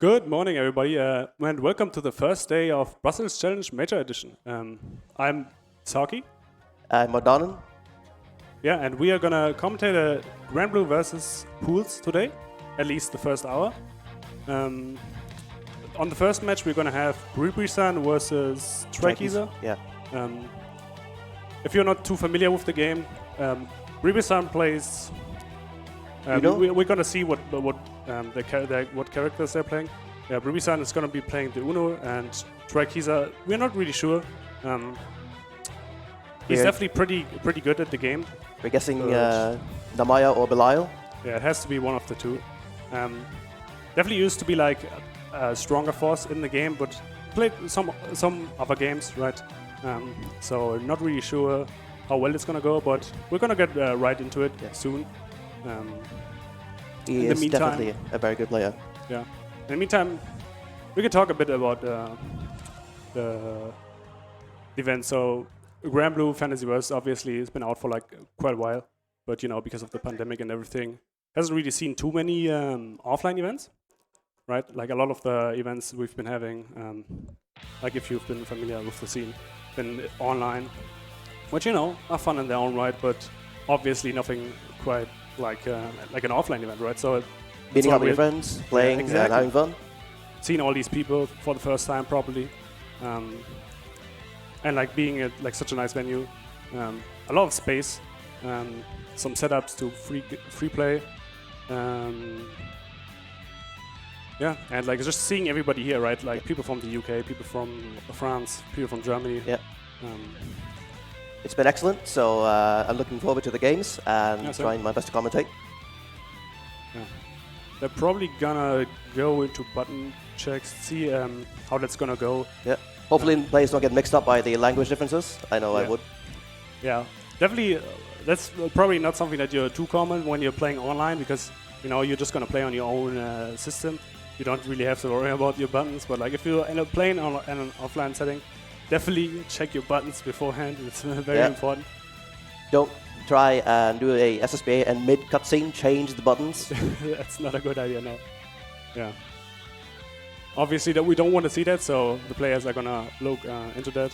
Good morning, everybody, and welcome to the first day of Brussels Challenge Major Edition. I'm Saki. I'm Ordanen. Yeah, and we are gonna commentate a Granblue versus Pools today, at least the first hour. On the first match, we're gonna have Bribrisan versus Trikiza. Yeah. If you're not too familiar with the game, Bribrisan plays. We're gonna see what characters they're playing. Yeah, Bribrisan is gonna be playing the Uno, and Trikiza, we're not really sure. He's definitely pretty good at the game. We're guessing Namaya or Belial. Yeah, it has to be one of the two. Definitely used to be like a stronger force in the game, but played some other games, right? So not really sure how well it's gonna go, but we're gonna get right into it soon. He is definitely a very good player. Yeah. In the meantime, we can talk a bit about the event. So, Granblue Fantasyverse obviously has been out for like quite a while, but because of the pandemic and everything, hasn't really seen too many offline events, right? Like a lot of the events we've been having, like if you've been familiar with the scene, been online, which are fun in their own right, but obviously nothing quite like an offline event, right? So meeting up with your friends, playing, and having fun. Seeing all these people for the first time, probably, and like being at like such a nice venue, a lot of space, some setups to free play, yeah, and like just seeing everybody here, right? Like people from the UK, people from France, people from Germany. Yeah. It's been excellent, so I'm looking forward to the games and trying my best to commentate. Yeah. They're probably gonna go into button checks, see how that's gonna go. Yeah. Hopefully players don't get mixed up by the language differences. I know I would. Yeah, definitely. That's probably not something that you're too common when you're playing online, because you're just gonna play on your own system. You don't really have to worry about your buttons. But like if you end up playing on an offline setting, definitely check your buttons beforehand. It's very important. Don't try and do a SSBA and mid-cutscene change the buttons. That's not a good idea, no. Yeah. Obviously, that we don't want to see that, so the players are gonna look into that.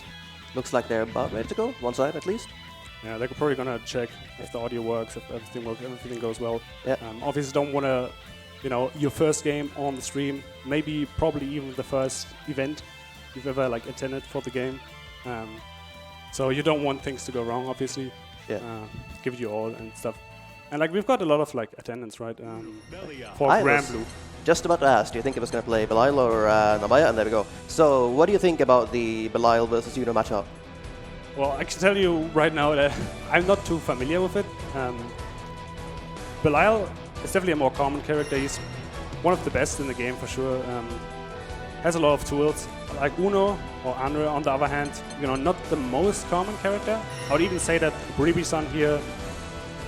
Looks like they're about ready to go, one side at least. Yeah, they're probably gonna check if the audio works, if everything works, everything goes well. Yeah. Obviously, don't want to, your first game on the stream, maybe probably even the first event you've ever like attended for the game. So you don't want things to go wrong, obviously. Yeah. Give it your all and stuff. And like we've got a lot of like attendance, right? For Granblue. Just about to ask, do you think it was going to play Belial or Namaya? And there we go. So what do you think about the Belial versus Judo matchup? Well, I can tell you right now that I'm not too familiar with it. Belial is definitely a more common character. He's one of the best in the game for sure. Has a lot of tools. Like Uno or Andre, on the other hand, not the most common character. I would even say that Bribrisan here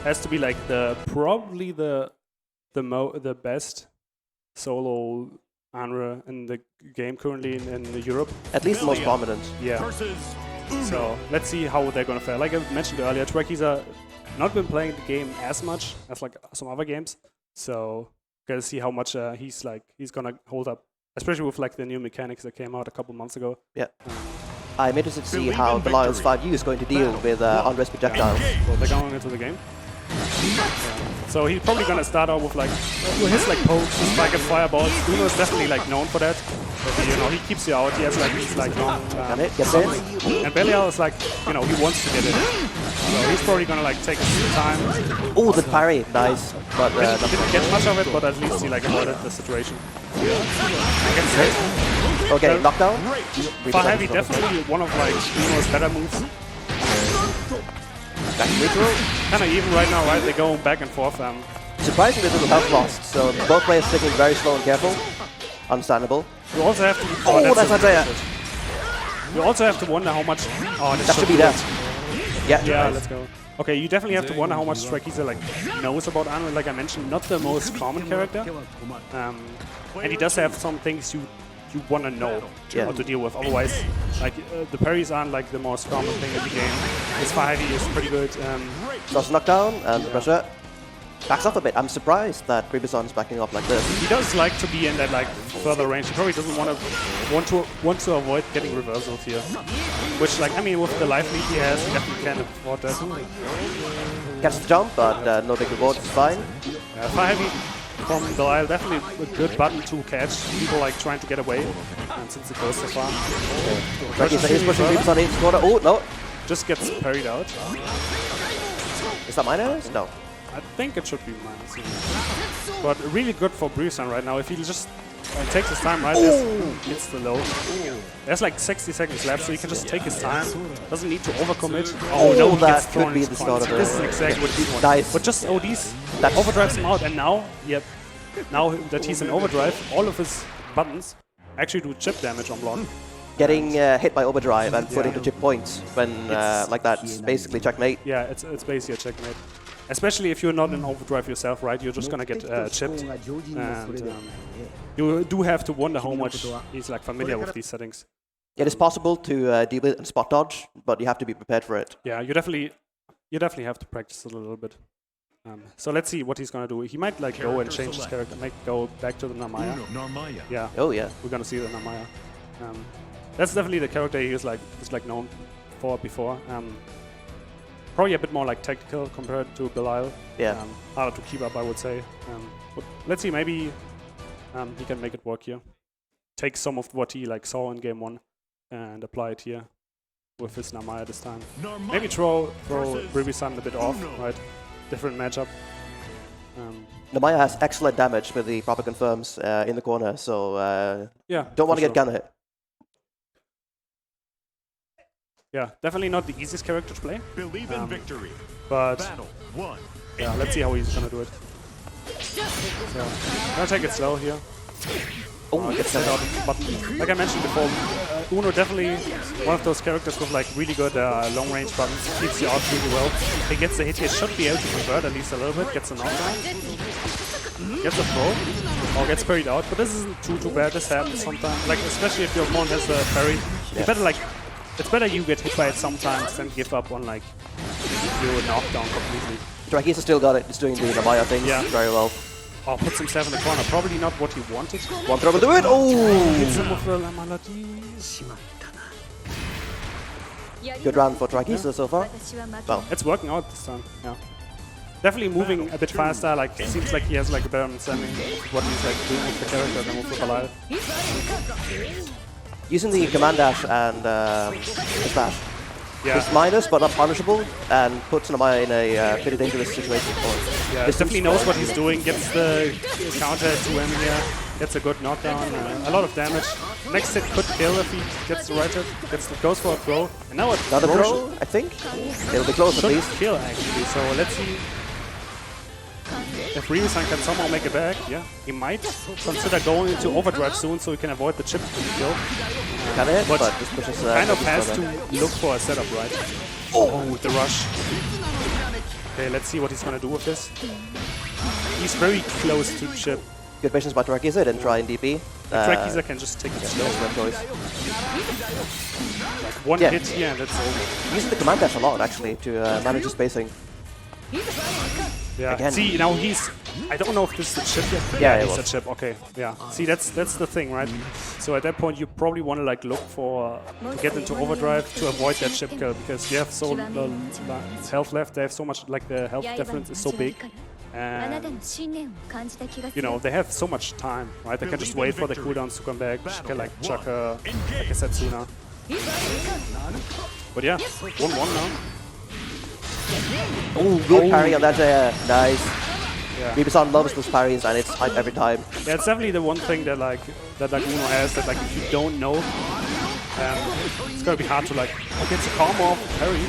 has to be like probably the best solo Andre in the game currently in Europe. At least the most prominent. Yeah. So let's see how they're gonna fare. Like I mentioned earlier, Trikiza not been playing the game as much as like some other games. So gotta see how much he's gonna hold up. Especially with like the new mechanics that came out a couple months ago. Yeah. I'm interested to see how Belial's 5U is going to deal with Andre's projectiles. So they're going into the game. So he's probably gonna start out with like his like pokes, his like fireballs. Uno is definitely like known for that. But, he keeps you out. He has like these like long. And Belial is like he wants to get it. So he's probably gonna like take his time. Oh, the parry, nice. But didn't get much of it, but at least he like avoided the situation. Okay, knockdown. Far heavy, definitely one of like Uno's better moves. Back neutral. Kind of even right now, right? They're going back and forth. Surprisingly little health lost, so both players taking very slow and careful. Understandable. You also have to. Oh, that's Andrea. You also have to wonder how much. Oh, that should be that. Yeah. Yeah, let's go. Okay, you definitely have to wonder how much Trikiza like knows about Andre. Like I mentioned, not the most common character, and he does have some things you want to know how to deal with. Otherwise, like the parries aren't like the most common thing in the game. His 5 is pretty good. Cross knockdown and pressure. backs off a bit. I'm surprised that Ribisan is backing off like this. He does like to be in that like further range. He probably doesn't want to avoid getting reversals here. Which, like, I mean, with the life lead he has, he definitely can afford that. Gets the jump, but no big reward. It's fine. Fire heavy from Belial, definitely a good button to catch people like trying to get away. And since it goes so far, Dragisa is pushing Ribisan into the corner. Oh no! Just gets parried out. Is that minus? No. I think it should be minus. Yeah. But really good for Brisan right now. If he just takes his time, right? Hits the low. There's like 60 seconds left, so he can just take his time. Doesn't need to overcommit. Oh no, he gets that thrown could be his the start of it. This is exactly what he wants. Nice. But just ODs, that overdrives him out, and now, yep, now that he's in overdrive, all of his buttons actually do chip damage on block. Getting hit by overdrive and put into chip points when like that's basically checkmate. Yeah, it's basically a checkmate. Especially if you're not in overdrive yourself, right? You're just gonna get chipped, and you do have to wonder how much he's like familiar with these settings. It is possible to deal with it and spot dodge, but you have to be prepared for it. Yeah, you definitely have to practice it a little bit. So let's see what he's gonna do. He might like go and change his character, go back to the Narmaya. Yeah. Oh yeah. We're gonna see the Narmaya. That's definitely the character he is like known for before. Probably a bit more like tactical compared to Belial. Yeah. Harder to keep up, I would say. But let's see, maybe he can make it work here. Take some of what he like saw in game 1 and apply it here with his Narmaya this time. Maybe throw Ribisan a bit off, right? Different matchup. Narmaya has excellent damage with the proper confirms in the corner, so yeah, don't want to get gunner hit. Yeah, definitely not the easiest character to play. Believe in victory. But Battle 1. Yeah, let's see how he's gonna do it. So, gonna take it slow here. Get sent out of the button. Like I mentioned before, Uno definitely one of those characters with like really good long range buttons. Keeps you out really well. He gets the hit here, should be able to convert at least a little bit. Gets a knockdown. Gets a throw. Or gets parried out. But this isn't too bad. This happens sometimes. Like especially if your opponent has a parry. You better like. It's better you get hit by it sometimes than give up on like you knock down completely. Dragisa still got it. He's doing the Narmaya thing very well. Oh, puts himself in the corner. Probably not what he wanted. One throw will do it. Oh! Hits him with the Maladi. Good round for Dragisa so far. Well, it's working out this time. Yeah. Definitely moving a bit faster. Like seems like he has like a better understanding of what he's like doing with the character than with the Belial. Using the command dash and his dash. Yeah. It's minus but not punishable and puts Narmaya in a pretty dangerous situation. Yeah, he definitely knows what he's doing, gets the counter to him here, gets a good knockdown, a lot of damage. Next hit could kill if he gets the right hit, goes for a throw. And now another throw, I think. It'll be close at least. Kill actually, so let's see. If Ribisan can somehow make it back, yeah, he might consider going into overdrive soon so he can avoid the chip kill. But this pushes, kind of has to look for a setup, right? Oh, with the rush. Okay, let's see what he's gonna do with this. He's very close to chip. Good patience by Dragisa, didn't try in DP. Dragisa can just take it slow. Choice. Like one hit here and that's over. Using the command dash a lot actually to manage his spacing. Yeah. Again. See, now he's. I don't know if this is a chip yet. Yeah, it's a chip. Okay. Yeah. See, that's the thing, right? So at that point, you probably want to like look for to get into overdrive to avoid that chip kill because you have so little health left. They have so much like the health difference is so big, and you know they have so much time, right? They can just wait for the cooldowns to come back. She can like chuck a Setsuna. But yeah, 1-1 now. Oh, good parry on that. Nice. Yeah. Ribisan loves those parries and it's hype every time. Yeah, it's definitely the one thing that like Uno has that like if you don't know, it's gonna be hard to like get the combo off parry.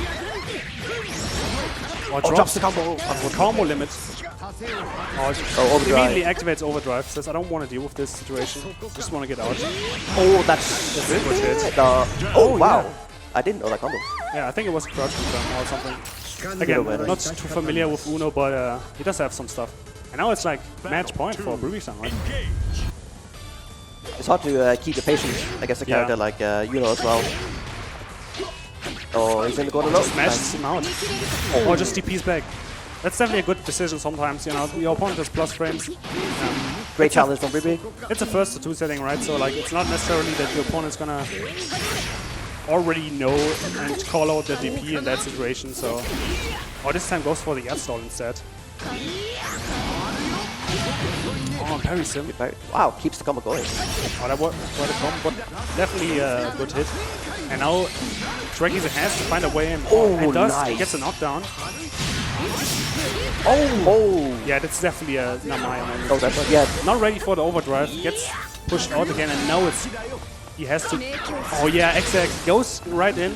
Or drops the combo. Combo limit. Oh, overdrive. Immediately activates overdrive. Says I don't want to deal with this situation. Just want to get out. Oh, that's it. Oh wow. Yeah. I didn't know that combo. Yeah, I think it was crouch confirm or something. Again, not too familiar with Uno, but he does have some stuff. And now it's like match point for Ribisan, right? It's hard to keep the patience against a character like Uno as well. Oh, he's in the corner. Just smashes him out. Or just DP's back. that's definitely a good decision sometimes. You know, your opponent has plus frames. Great challenge from Bibi. It's a first to 2 setting, right? So like, it's not necessarily that your opponent's gonna already know and call out the DP in that situation. So, this time goes for the F stall instead. Oh, parry sim. Wow, keeps the combo going. Oh, that was quite a combo, but definitely a good hit. And now Trakiza has to find a way in. And does. Nice. He gets a knockdown. Oh! Yeah, that's definitely a Namaya moment. Oh, that's yeah. Not ready for the overdrive. Gets pushed out again, and now he has to. Oh yeah, exact goes right in.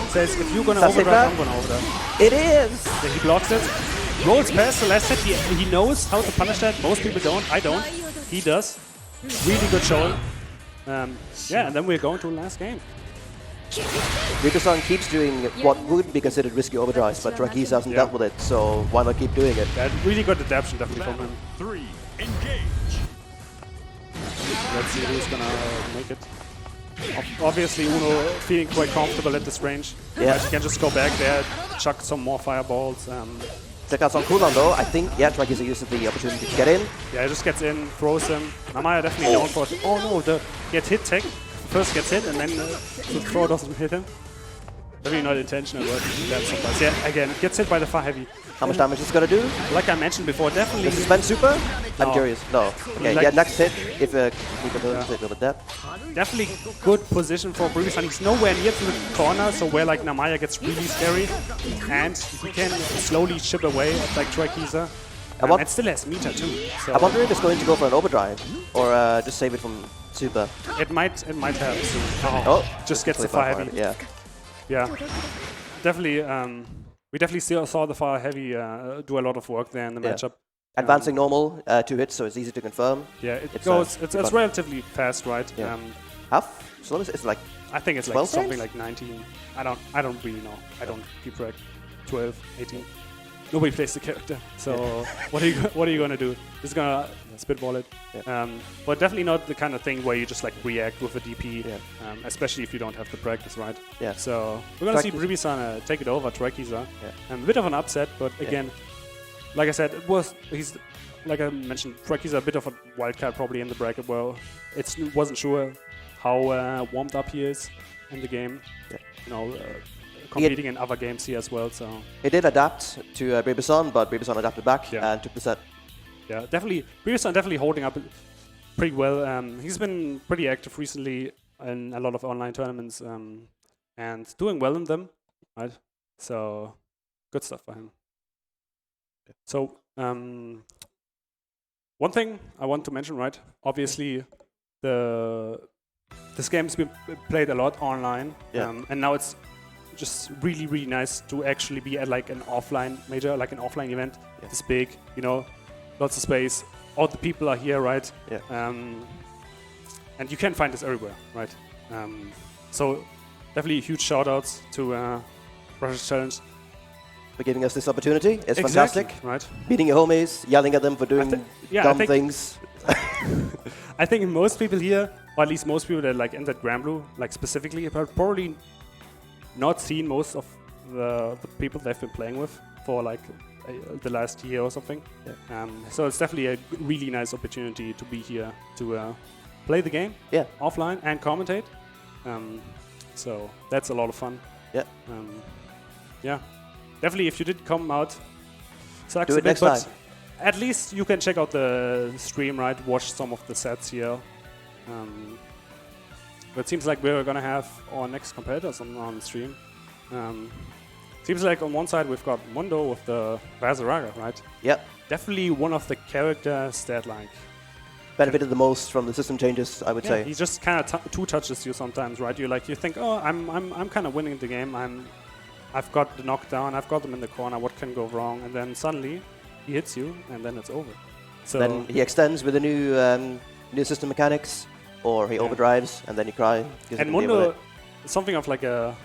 Says if you're gonna overdrive, I'm gonna overdrive. It is. Yeah, he blocks it. Rolls past the last hit. He knows how to punish that. Most people don't. I don't. He does. Really good showing. Yeah, and then we're going to the last game. Rikusan keeps doing what would be considered risky overdrives, but Trakiza hasn't dealt with it, so why not keep doing it? Yeah, really good adaptation definitely from him. 3, engage. Let's see who's gonna make it. Obviously, Uno feeling quite comfortable at this range. Yeah. He can just go back there, chuck some more fireballs. Check out some cooldown though. I think, yeah, Trakiza uses the opportunity to get in. Yeah, he just gets in, throws him. Namaya definitely known for it. Oh no, the get hit tech. First gets hit and then the throw doesn't hit him. Definitely not intentional, but that's sometimes. Yeah, again, gets hit by the far heavy. How much damage is it gonna do? Like I mentioned before, definitely. The suspend super? I'm No. curious. No. Okay, Like- yeah, next hit, if we can hit with that. Definitely good position for Bribisan. He's nowhere near to the corner, so where like Namaya gets really scary, and he can slowly chip away at like Trakiza. And still has meter too. So I wonder if it's going to go for an overdrive, or just save it from super. it might have soon. Oh, Just gets the far heavy. Yeah. Yeah, definitely. We definitely saw the far heavy do a lot of work there in the matchup. Advancing normal, 2 hits, so it's easy to confirm. Yeah, it's relatively fast, right? Yeah. How slow is it? It's like I think it's like 12 something frames? like 19. I don't really know. I don't keep track. 12, 18. Nobody plays the character. So what are you gonna do? Just gonna spitball it. Yeah. But definitely not the kind of thing where you just like react with a DP, especially if you don't have the practice, right? Yeah. So we're gonna see Bribisan take it over Trakiza. Yeah. A bit of an upset, but again, like I said, he's like I mentioned, Trakiza a bit of a wild card probably in the bracket. Well, wasn't sure how warmed up he is in the game. Yeah. You know, competing in other games here as well. So he did adapt to Bribisan, but Bribisan adapted back and took the set. Yeah, definitely. Bribisan definitely holding up pretty well. He's been pretty active recently in a lot of online tournaments and doing well in them, right? So good stuff for him. So one thing I want to mention, right? Obviously, this game's been played a lot online, and now it's just really, really nice to actually be at like an offline major, like an offline event. It's big, you know, lots of space. All the people are here, right? Yeah. And you can find this everywhere, right? So definitely huge shout outs to Russia's Challenge. For giving us this opportunity. It's Exactly, fantastic. right? Beating your homies, yelling at them for doing dumb things. I think most people here, or at least most people that like entered Granblue, like specifically, have probably not seen most of the people they've been playing with for like the last year or something. Yeah. So it's definitely a really nice opportunity to be here to play the game offline and commentate. So that's a lot of fun. Yeah. Yeah. Definitely, if you did come out, sucks do a it bit, next but time. at least you can check out the stream, right? Watch some of the sets here. But it seems like we're gonna have our next competitors on the stream. Seems like on one side we've got Mundo with the Vazaraga, right? Yep. Definitely one of the characters that like benefited the most from the system changes, I would say. He just kind of two touches you sometimes, right? You think, oh, I'm kind of winning the game. I've got the knockdown. I've got them in the corner. What can go wrong? And then suddenly he hits you, and then it's over. So then he extends with the new system mechanics, or he overdrives, and then you cry. And Mundo, something of like a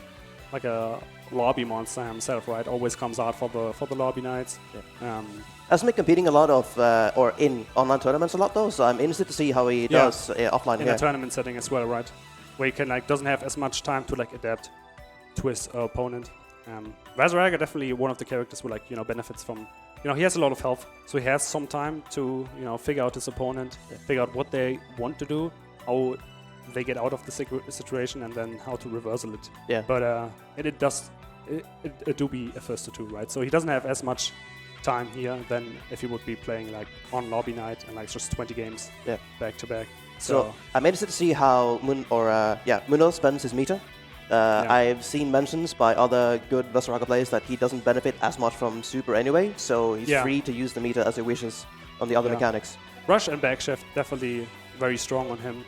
lobby monster himself, right? Always comes out for the lobby nights. Yeah. Has been competing a lot of, or in online tournaments a lot though, so I'm interested to see how he does offline in a tournament setting as well, right? Where he can like doesn't have as much time to like adapt to his opponent. Vazaraga definitely one of the characters who like benefits from you know, he has a lot of health, so he has some time to, you know, figure out his opponent, figure out what they want to do, how they get out of the situation, and then how to reversal it. Yeah. But it do be a first to two, right? So he doesn't have as much time here than if he would be playing like on lobby night and like just 20 games back to back. So I'm interested to see how Mundo spends his meter. I've seen mentions by other good Veseraga players that he doesn't benefit as much from super anyway, so he's free to use the meter as he wishes on the other mechanics. Rush and back shift definitely very strong on him.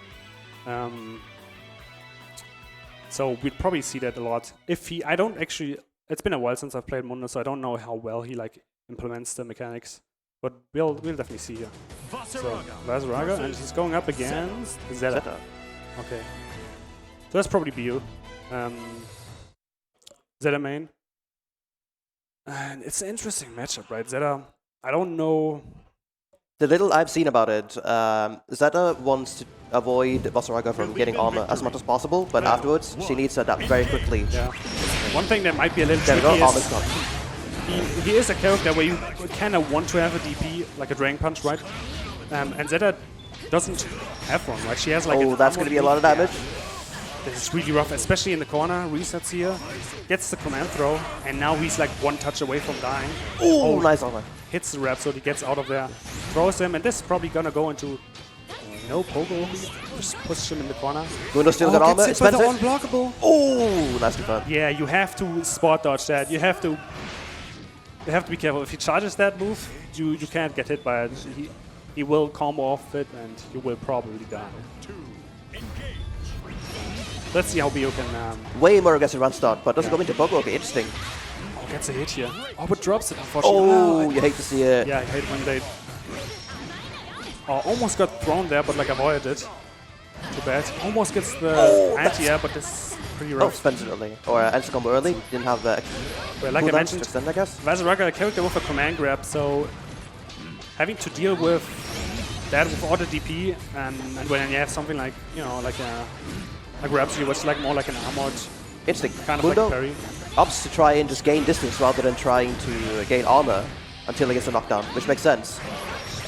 So we'd probably see that a lot. If he, I don't actually, it's been a while since I've played Mundo, so I don't know how well he like implements the mechanics. But we'll definitely see here. So Veseraga, and he's going up against Zeta. Okay. So that's probably BU. Zeta main. And it's an interesting matchup, right? Zeta, I don't know. The little I've seen about it, Zeta wants to avoid Veseraga from getting armor as much as possible, but afterwards she needs to adapt very quickly. Yeah. One thing that might be a little tricky is he is a character where you kind of want to have a DP, like a Dragon Punch, right? And Zeta doesn't have one, right? She has like that's going to be a lot of damage. This is really rough, especially in the corner. Resets here, gets the command throw, and now he's like one touch away from dying. Oh, nice armor. Hits the Rhapsody, gets out of there, throws him, and this is probably gonna go into no pogo. Just pushes him in the corner. Mundo still got armor. It's unblockable. Oh, nicely done. Yeah, you have to spot dodge that. You have to be careful. If he charges that move, you can't get hit by it. He will combo off it, and you will probably die. Let's see how BO can... Way more aggressive run start, but doesn't go into pogo. Okay, interesting. Oh, gets a hit here. Oh, but drops it, unfortunately. Oh, you hate to see it. Yeah, I hate when they... Oh, almost got thrown there, but like avoided it. Too bad. Almost gets the anti-air, but this is pretty rough. Oh, spends it early. Or answer combo early. Didn't have the... Well, like I mentioned, extend, I guess. Veseraga, a character with a command grab, so having to deal with that with auto DP, and when you have something like, you know, like Rhapsody, which is like more like an armored interesting. Kind of Mundo like parry. opts to try and just gain distance rather than trying to gain armor until he gets a knockdown, which makes sense.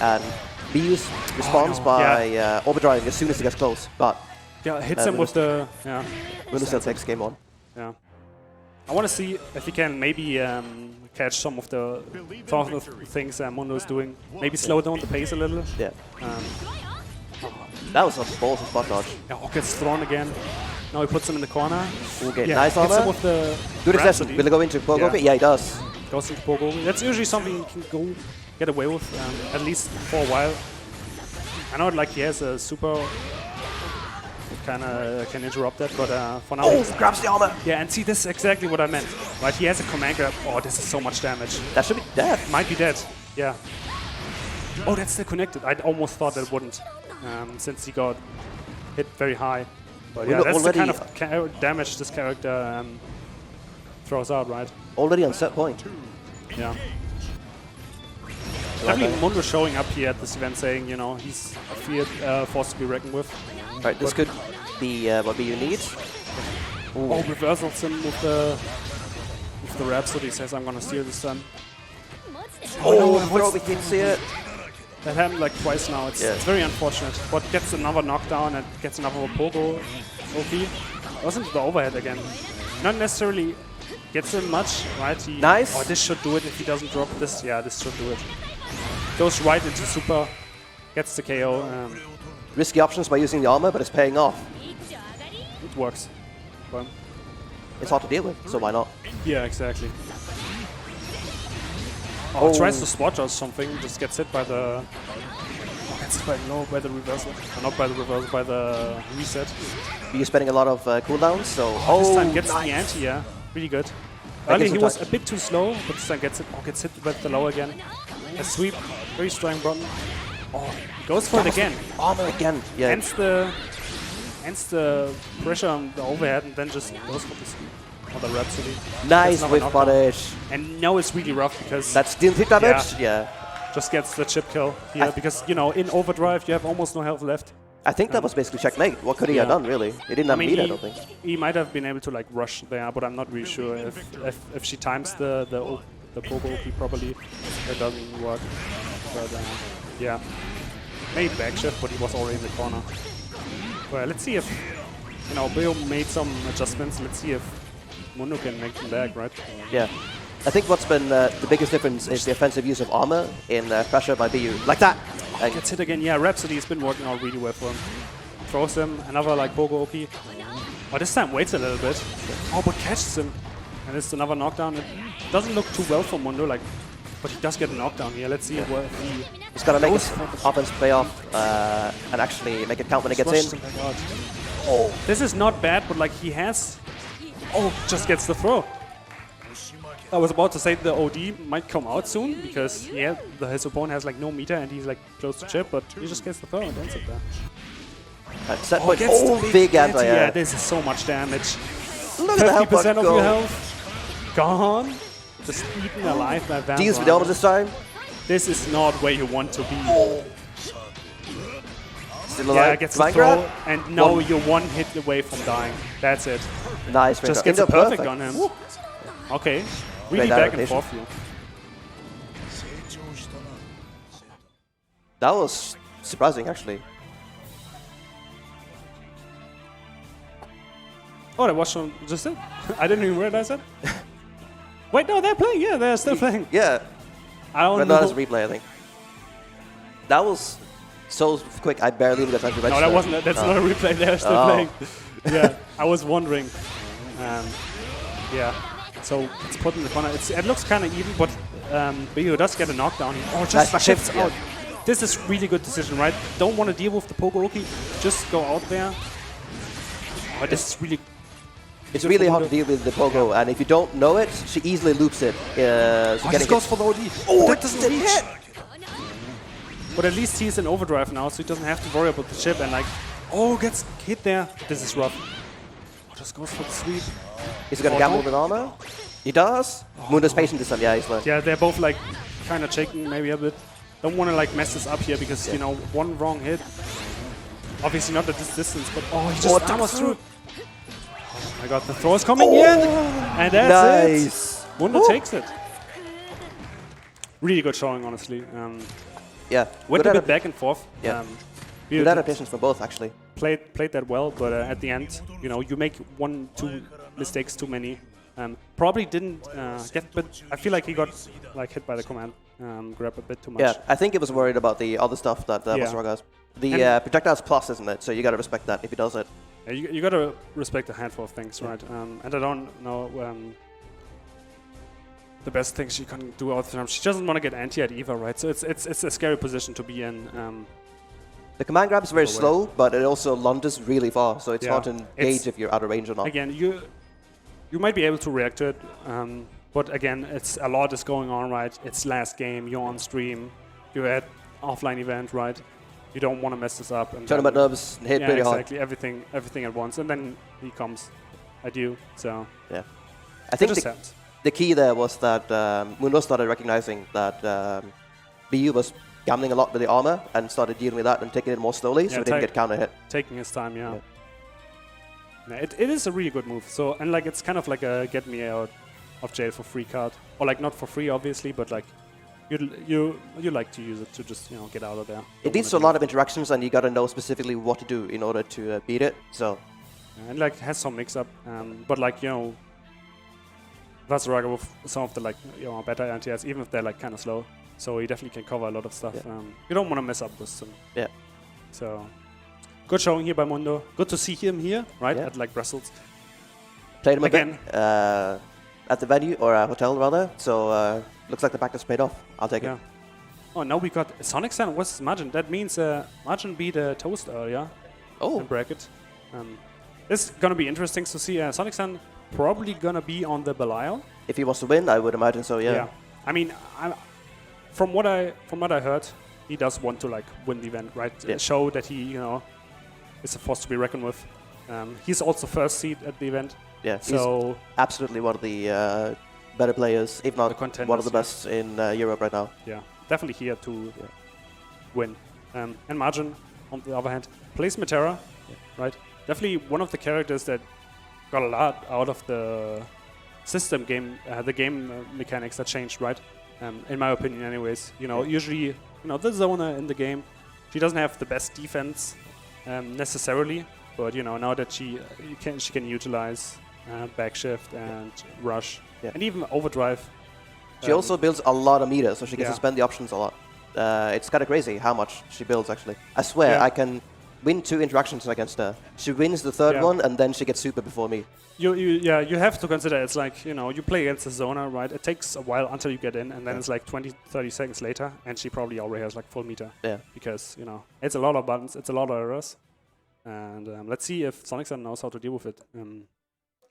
And BU's responds by overdriving as soon as he gets close, but hits him with the Mundo still takes game on. Yeah, I want to see if he can maybe catch some of the things Mundo is doing. Maybe slow down the pace a little. Yeah. That was a ballsy spot dodge. Yeah, gets thrown again. Now he puts him in the corner. Okay, nice armor. Hits him with the good accession. Will he go into Pogo? Yeah, he does. Goes into Pogo. That's usually something you can get away with, at least for a while. I know like he has a super kind of can interrupt that, but for now... Oh, grabs the armor! Yeah, and see, this is exactly what I meant. Right, he has a command grab. Oh, this is so much damage. That should be dead. Might be dead, yeah. Oh, that's still connected. I almost thought that it wouldn't, since he got hit very high. But yeah, that's the kind of damage this character throws out, right? Already on set point. Yeah. Definitely Mundo showing up here at this event saying, you know, he's a feared force to be reckoned with. Alright, this could be what BU needs. Ooh. Oh, reversals him with the Rhapsody. Says, I'm gonna steal this time. Oh, we can see it. That happened like twice now. It's very unfortunate. But gets another knockdown and gets another Pogo OP. Goes into the overhead again. Not necessarily gets him much, right? Nice. Oh, this should do it if he doesn't drop this. Yeah, this should do it. Goes right into super. Gets the KO. Risky options by using the armor, but it's paying off. It works. But it's hard to deal with, so why not? Yeah, exactly. Oh, tries to spot or something, just gets hit by the... Oh, gets hit by the reversal. Not by the reversal, by the reset. You're spending a lot of cooldowns, so... this time gets the anti, yeah. Really good. Earlier he was a bit too slow, but this time gets hit with the low again. A sweep, very strong button. Oh, goes for it again. Armor again. Yeah. Ends the pressure on the overhead and then just goes for the sweep. Or the Rhapsody. Nice with punish. And now it's really rough because... That's still hit damage? Yeah. Just gets the chip kill here because, you know, in overdrive you have almost no health left. I think that was basically checkmate. What could he have done, really? He didn't have meat, I don't think. He might have been able to, like, rush there, but I'm not really sure if she times the the Pogo OP properly. That doesn't work. But yeah, maybe backshift, but he was already in the corner. Well, let's see if Bill made some adjustments. Let's see if Mundo can make them back, right? Yeah. I think what's been the biggest difference is the offensive use of armor in pressure by BU. Like that! And gets hit again. Yeah, Rhapsody's been working out really well for him. Throws him, another like Pogo OP. Oh, this time waits a little bit. Oh, but catches him. And it's another knockdown. It doesn't look too well for Mundo, like, but he does get a knockdown here. Let's see what he's got to make his offense pay off and actually make it count when it gets in. Oh, this is not bad, but like he has... Oh, just gets the throw. I was about to say the OD might come out soon because his opponent has like no meter and he's like close to chip, but he just gets the throw and ends it there. Set point. Oh, big anti. Yeah, this is so much damage. Look at 50% of your health gone. Just eaten alive by Vampire. Deals with almost this time. This is not where you want to be. Oh. Still alive. Yeah, gets the throw, and now you're one hit away from dying. That's it. Nice. Just gets a perfect on him. Woo. Okay. Really back and forth here. That was surprising, actually. Oh, that was just it? I didn't even realize that. Wait, no, they're playing. Yeah, they're still playing. Yeah. I don't know. But not as a replay, I think. That was so quick, I barely even got time to register. No, that wasn't. That's not a replay. They're still playing. Yeah, I was wondering. Yeah. So it's put in the corner. It looks kind of even, but BU does get a knockdown. Oh, just shifts out. This is really good decision, right? Don't want to deal with the Pogo Oki. Just go out there. Oh, this is really... It's really hard to deal with the Pogo, and if you don't know it, she easily loops it. So this goes for the OD. Oh, it doesn't hit! But at least he's in overdrive now, so he doesn't have to worry about the chip and like... Oh, gets hit there. This is rough. Oh, just goes for the sweep. Is he going to gamble with armor? He does. Mundo's patient this time. Yeah, he's left. Yeah, they're both like kind of shaking maybe a bit. Don't want to like mess this up here because you know one wrong hit. Obviously not at this distance, but oh, he just armors through. Oh my god, the throw is coming here, and that's it. Mundo takes it. Really good showing, honestly. Yeah, went a bit back and forth. Yeah, good adaptations for both actually. Played that well, but at the end, you know, you make 1-2 mistakes too many. Probably didn't get, but I feel like he got like hit by the command grab a bit too much. Yeah, I think he was worried about the other stuff that Vasarag has. The projectile's plus, isn't it? So you got to respect that if he does it. Yeah, you got to respect a handful of things, right? And I don't know the best things she can do all the time. She doesn't want to get anti-ed either, right? So it's a scary position to be in. The command grab is very slow, but it also lunges really far, so it's hard to gauge if you're out of range or not. Again, you might be able to react to it, but again, a lot is going on, right? It's last game, you're on stream, you're at offline event, right? You don't want to mess this up. And tournament nerves hit pretty hard. Exactly, everything at once, and then he comes at you. So yeah, I think the key there was that Mundo started recognizing that BU was gambling a lot with the armor and started dealing with that and taking it more slowly, so it didn't get counter hit. Taking his time, yeah. It is a really good move. So and like it's kind of like a get me out of jail for free card, or like not for free obviously, but like you like to use it to just get out of there. It leads to a lot of interactions, and you got to know specifically what to do in order to beat it. So and like has some mix up, but like Vasarag with some of the like better anti-airs, even if they're like kind of slow. So he definitely can cover a lot of stuff. Yeah. You don't want to mess up this. Yeah. So good showing here by Mundo. Good to see him here, right? Yeah. At like Brussels. Played him again at the venue or hotel rather. So looks like the practice paid off. I'll take it. Oh, now we got Sonic San versus Margin. That means Margin beat Toast earlier. Oh. In bracket. It's gonna be interesting to see. Sonic San probably gonna be on the Belial. If he wants to win, I would imagine so. Yeah. I mean, from what I heard, he does want to like win the event, right? Yeah. Show that he is a force to be reckoned with. He's also first seed at the event. Yeah. So he's absolutely one of the better players, if not one of the best in Europe right now. Yeah, definitely here to win. And Margin, on the other hand, plays Metera, right? Definitely one of the characters that got a lot out of the system game, the game mechanics that changed, right? In my opinion, anyways. You know, usually, the zoner in the game, she doesn't have the best defense necessarily, but now that she can utilize backshift and rush and even overdrive. She also builds a lot of meter, so she gets to spend the options a lot. It's kind of crazy how much she builds, actually. I swear, I can win 2 interactions against her. She wins the third one, and then she gets super before me. You have to consider it's like, you play against the zoner, right? It takes a while until you get in, and then it's like 20, 30 seconds later, and she probably already has like full meter. Yeah. Because, it's a lot of buttons, it's a lot of errors. And let's see if Sonic Sun knows how to deal with it.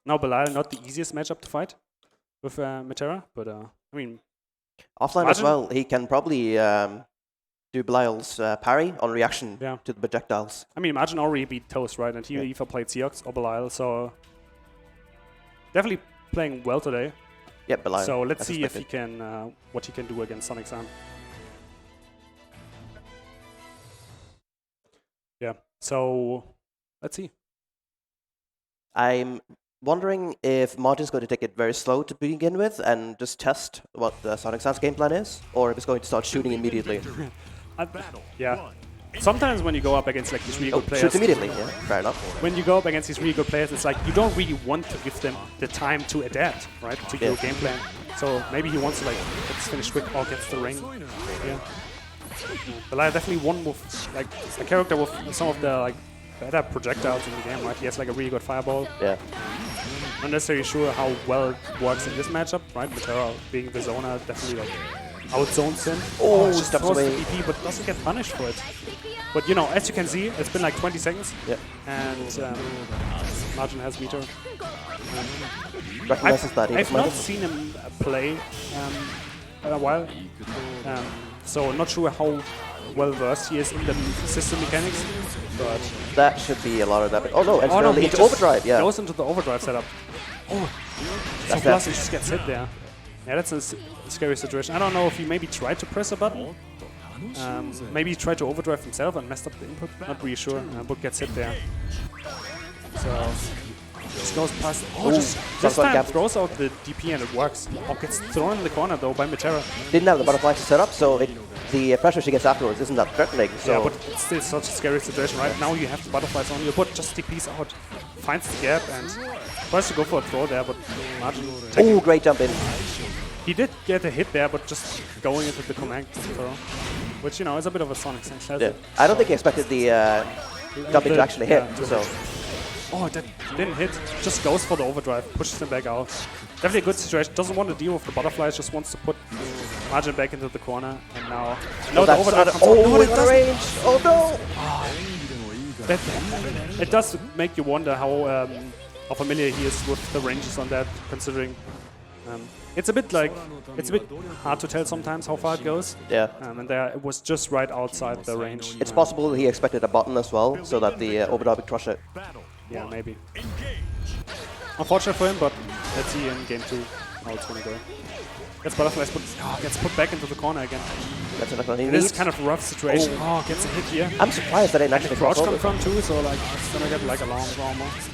Now, Belial, not the easiest matchup to fight with Metera, but I mean... Offline as well, he can probably do Belial's parry on reaction to the projectiles. I mean, Margin already beat Toast, right? And he either played Seox or Belial, so... Definitely playing well today. Yeah, Belial. So let's see if he can, what he can do against Sonic Sun. Yeah, so let's see. I'm wondering if Martin's going to take it very slow to begin with and just test what the Sonic Sun's game plan is, or if it's going to start shooting immediately. Yeah. Sometimes when you go up against like these really good players... Shoots immediately, yeah, fair enough. When you go up against these really good players, it's like you don't really want to give them the time to adapt, right, to your game plan. So maybe he wants to like, let's finish quick or gets the ring. Yeah. Belial definitely won with like a character with some of the like better projectiles in the game, right? He has like a really good fireball. Yeah. Not necessarily sure how well it works in this matchup, right? Metera being the zoner definitely like outzones him. She steps away. The DP, but doesn't get punished for it. But as you can see, it's been like 20 seconds. Yeah. And Margin has meter. Recognizes that. I've not seen him play in a while. So I'm not sure how well versed he is in the system mechanics. But that should be a lot of damage. Oh no, and into overdrive, yeah. Goes into the overdrive setup. Oh, so plus he just gets hit there. Yeah, that's a scary situation. I don't know if he maybe tried to press a button. Maybe he tried to overdrive himself and messed up the input. Not really sure, but gets hit there. So just goes past. Oh, just this time throws out the DP and it works. Oh, gets thrown in the corner though by Metera. Didn't have the butterflies to set up, so the pressure she gets afterwards isn't that threatening. So. Yeah, but it's still such a scary situation. Right now you have the butterflies on you, but just DPs out, finds the gap and tries to go for a throw there, but Margin. Oh, great jump in. He did get a hit there, but just going into the command throw, which is a bit of a Sonic sense. Yeah. I don't think he expected the jumping to actually hit. So. Oh, that didn't hit. Just goes for the overdrive, pushes him back out. Definitely a good situation. Doesn't want to deal with the butterflies, just wants to put Margin back into the corner. And now, the overdrive comes out. No, it doesn't. Range. Oh no! It does make you wonder how familiar he is with the ranges on that, considering it's a bit hard to tell sometimes how far it goes. Yeah. And there it was just right outside the range. It's possible he expected a button as well, so that the overdrive would crush it. Yeah, maybe. Unfortunate for him, but let's see in game 2 how it's gonna go. Gets butterflies, gets put back into the corner again. That's enough. It is kind of a rough situation. Oh, gets a hit here. I'm surprised that it actually crouch confirmed too, so like it's gonna get like a long almost.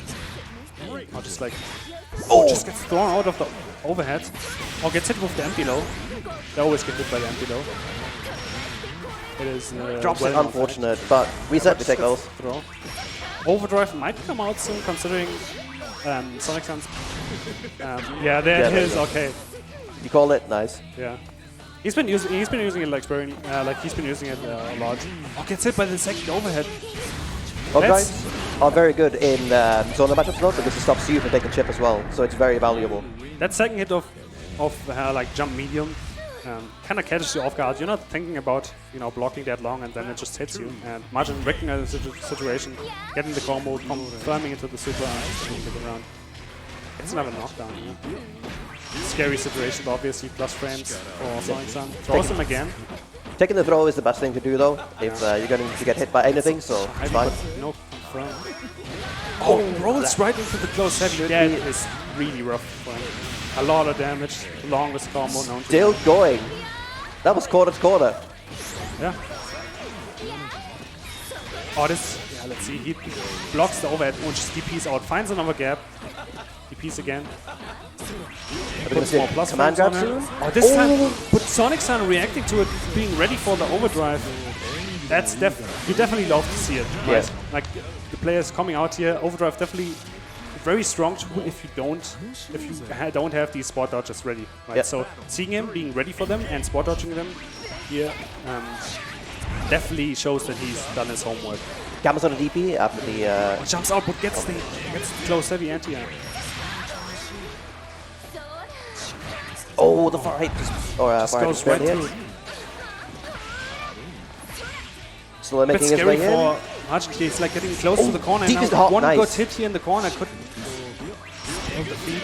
Or just like just gets thrown out of the overhead. Or gets hit with the empty low. They always get hit by the empty low. It is drops it unfortunate, but reset we take those. Throw. Overdrive might come out soon, considering Sonic Sun's. Yeah, there it is. Okay. You call it nice. Yeah. He's been using it like sparingly, he's been using it a lot. Oh, gets hit by the second overhead. Guys are very good in zonal matchups though, because it stops you from taking chip as well, so it's very valuable. That second hit of like jump medium kind of catches you off guard. You're not thinking about blocking that long, and then it just hits you. And Margin recognizes the situation, getting the combo, confirming into the super, and just moving it around. It's another knockdown. Yeah. Scary situation, obviously. Plus frames for Sonic Sun. Throws him again. Taking the throw is the best thing to do though, if you're going to get hit by anything, so it's fine. No confirm. Oh, rolls right into the close heavy. That is really rough for him. A lot of damage, longest combo known to still going. That was quarter to quarter. Yeah. Oh, this. let's see. He blocks the overhead and just DPs out. Finds another gap. DPs again. Puts more plus command frames grab on soon? it. Oh, this time, but Sonic Sun reacting to it, being ready for the overdrive. That's you definitely love to see it, right? Yeah. Like the players coming out here, overdrive definitely very strong tool if you don't have these spot dodges ready, right? Yep. So seeing him being ready for them and spot dodging them here definitely shows that he's done his homework. Gamma's on a DP after the... Jumps out but gets the close heavy anti-air. Oh, the far height just... Or Just far goes height right hit. through. Still Bit making his scary way in. for Argent. He's like getting close to the corner. deep And is the now hop, one nice. good hit here in the corner could hold the feet.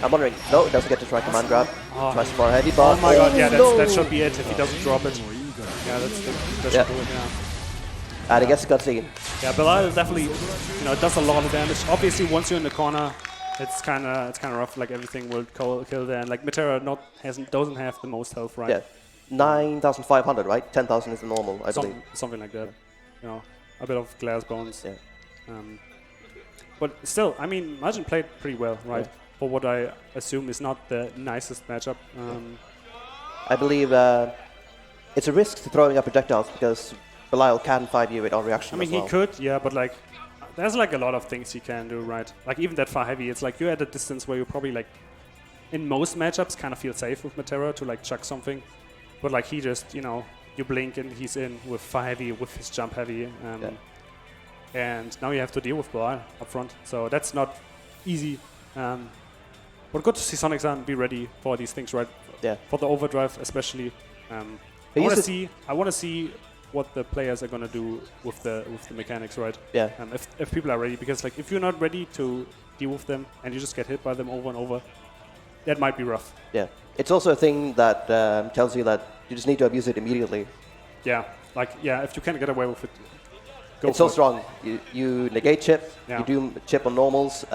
I'm wondering... No, it doesn't get to try command grab. Tries far heavy, Oh but... my god, yeah, no. that should be it if he doesn't drop it. Yeah, that should do it, yeah. And he gets the cutscene. Yeah, Belial definitely, it does a lot of damage. Obviously, once you're in the corner, it's kind of rough. Like everything will kill there. And like Metera doesn't have the most health, right? Yeah. 9,500, right? 10,000 is the normal, I believe. Something like that. A bit of glass bones. Yeah. But still, I mean, Margin played pretty well, right? Yeah. For what I assume is not the nicest matchup. I believe it's a risk to throwing up projectiles because Belial can fight you with on reaction. I mean, as well. he could, yeah, but like, there's like a lot of things he can do, right? Like even that far heavy, it's like you're at a distance where you probably like, in most matchups, kind of feel safe with Metera to like chuck something, but like he just, you blink and he's in with far heavy, with his jump heavy, and now you have to deal with Belial up front, so that's not easy. But good to see Sonic Sun be ready for these things, right? Yeah. For the overdrive, especially. I want to see what the players are gonna do with the mechanics, right? Yeah. If people are ready, because like if you're not ready to deal with them and you just get hit by them over and over, that might be rough. Yeah. It's also a thing that tells you that you just need to abuse it immediately. Yeah. Like if you can get away with it, go. It's so strong. You negate chip. Yeah. You do chip on normals.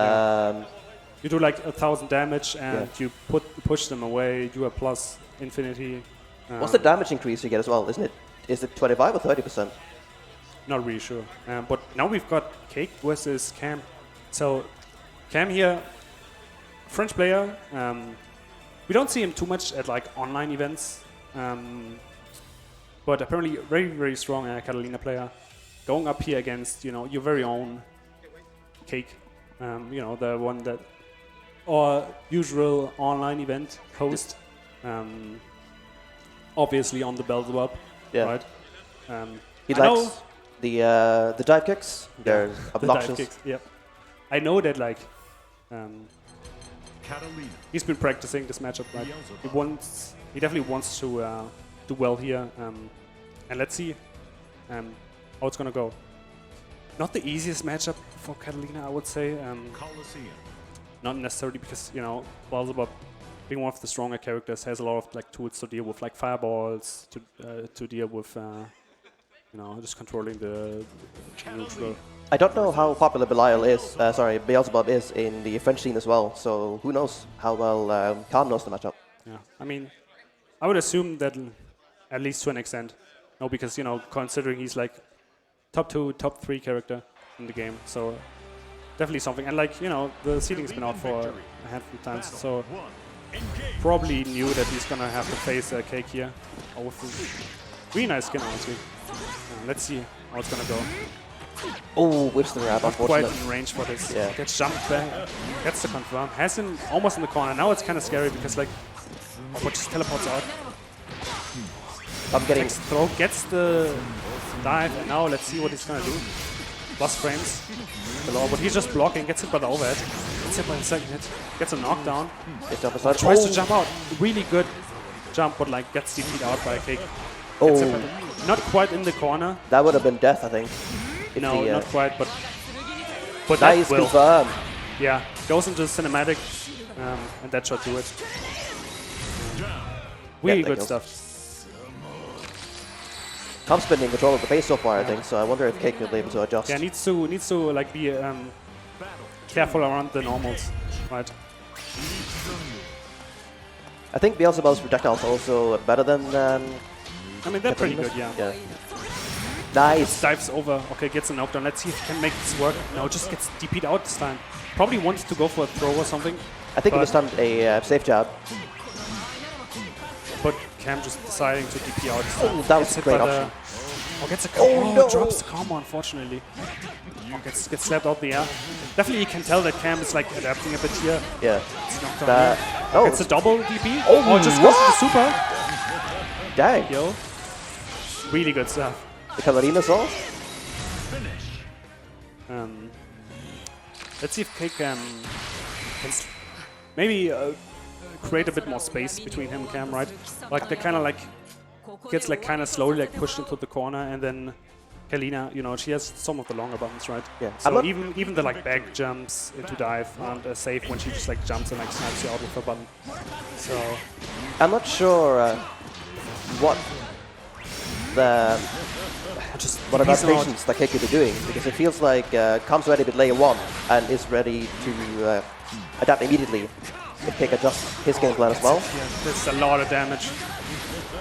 You do like 1,000 damage and you push them away. You are plus infinity. What's the damage increase you get as well? Is it 25 or 30%? Not really sure. But now we've got Cake versus Cam. So Cam here, French player. We don't see him too much at like online events, but apparently very, very strong Catalina player. Going up here against your very own Cake, the one that or usual online event host. Obviously on the Beelzebub, right? He likes the dive kicks. They're obnoxious. The dive kicks, yep. I know that like he's been practicing this matchup, right? He definitely wants to do well here, and let's see how it's gonna go. Not the easiest matchup for Catalina, I would say. Not necessarily because Beelzebub, being one of the stronger characters, has a lot of like tools to deal with, like fireballs to deal with, just controlling the neutral. I don't know how popular Beelzebub is in the French scene as well. So who knows how well Khan knows the matchup. Yeah, I mean, I would assume that at least to an extent. No, because considering he's like top 2, top 3 character in the game, so definitely something. And like the seeding's been out for a handful of times, so probably knew that he's gonna have to face a Cake here. Really nice skin, honestly. Let's see how it's gonna go. Oh, whips the grab, Not quite unfortunately. in range for this. Yeah. Gets jumped back, gets the confirm, has him almost in the corner. Now it's kind of scary because like, but just teleports out. I'm getting Next throw, gets the dive, and now let's see what he's gonna do. Plus frames below, but he's just blocking, gets hit by the overhead. Gets hit by the second hit, gets a knockdown. Tries to jump out. Really good jump, but like gets defeated out by a Cake. Not quite in the corner. That would have been death, I think. No, not quite, but nice that will. confirm. Yeah, goes into cinematic, and that should do it. Really good stuff. Tom's been in control of the pace so far, I think, so I wonder if Cake will be able to adjust. Yeah, needs to like be careful around the normals, right? I think Beelzebub's projectiles are also better than I mean, they're pretty good, yeah. Nice. Dives over. Okay, gets a knockdown. Let's see if he can make this work. No, just gets DP'd out this time. Probably wanted to go for a throw or something. I think he was done a safe jab. But Cam just deciding to DP out. Oh, that was a great option. Gets a no. drops the combo, unfortunately. Gets slapped out the air. Definitely you can tell that Cam is like adapting a bit here. Yeah. It's knocked down here. It's a double DP. Oh, just goes to the super. Dang. Yo. Really good stuff. The Katarina saw. Let's see if Cake can maybe create a bit more space between him and Cam, right? Like they kind of like gets like kind of slowly like pushed into the corner, and then Kalina, you know, she has some of the longer buttons, right? Yeah. So even the like back jumps into dive aren't safe when she just like jumps and like snipes you out with her button. So I'm not sure what about patience that Cake could be doing, because it feels like comes ready with layer 1 and is ready to adapt immediately if Cake adjusts his game plan as well. Yeah, there's a lot of damage.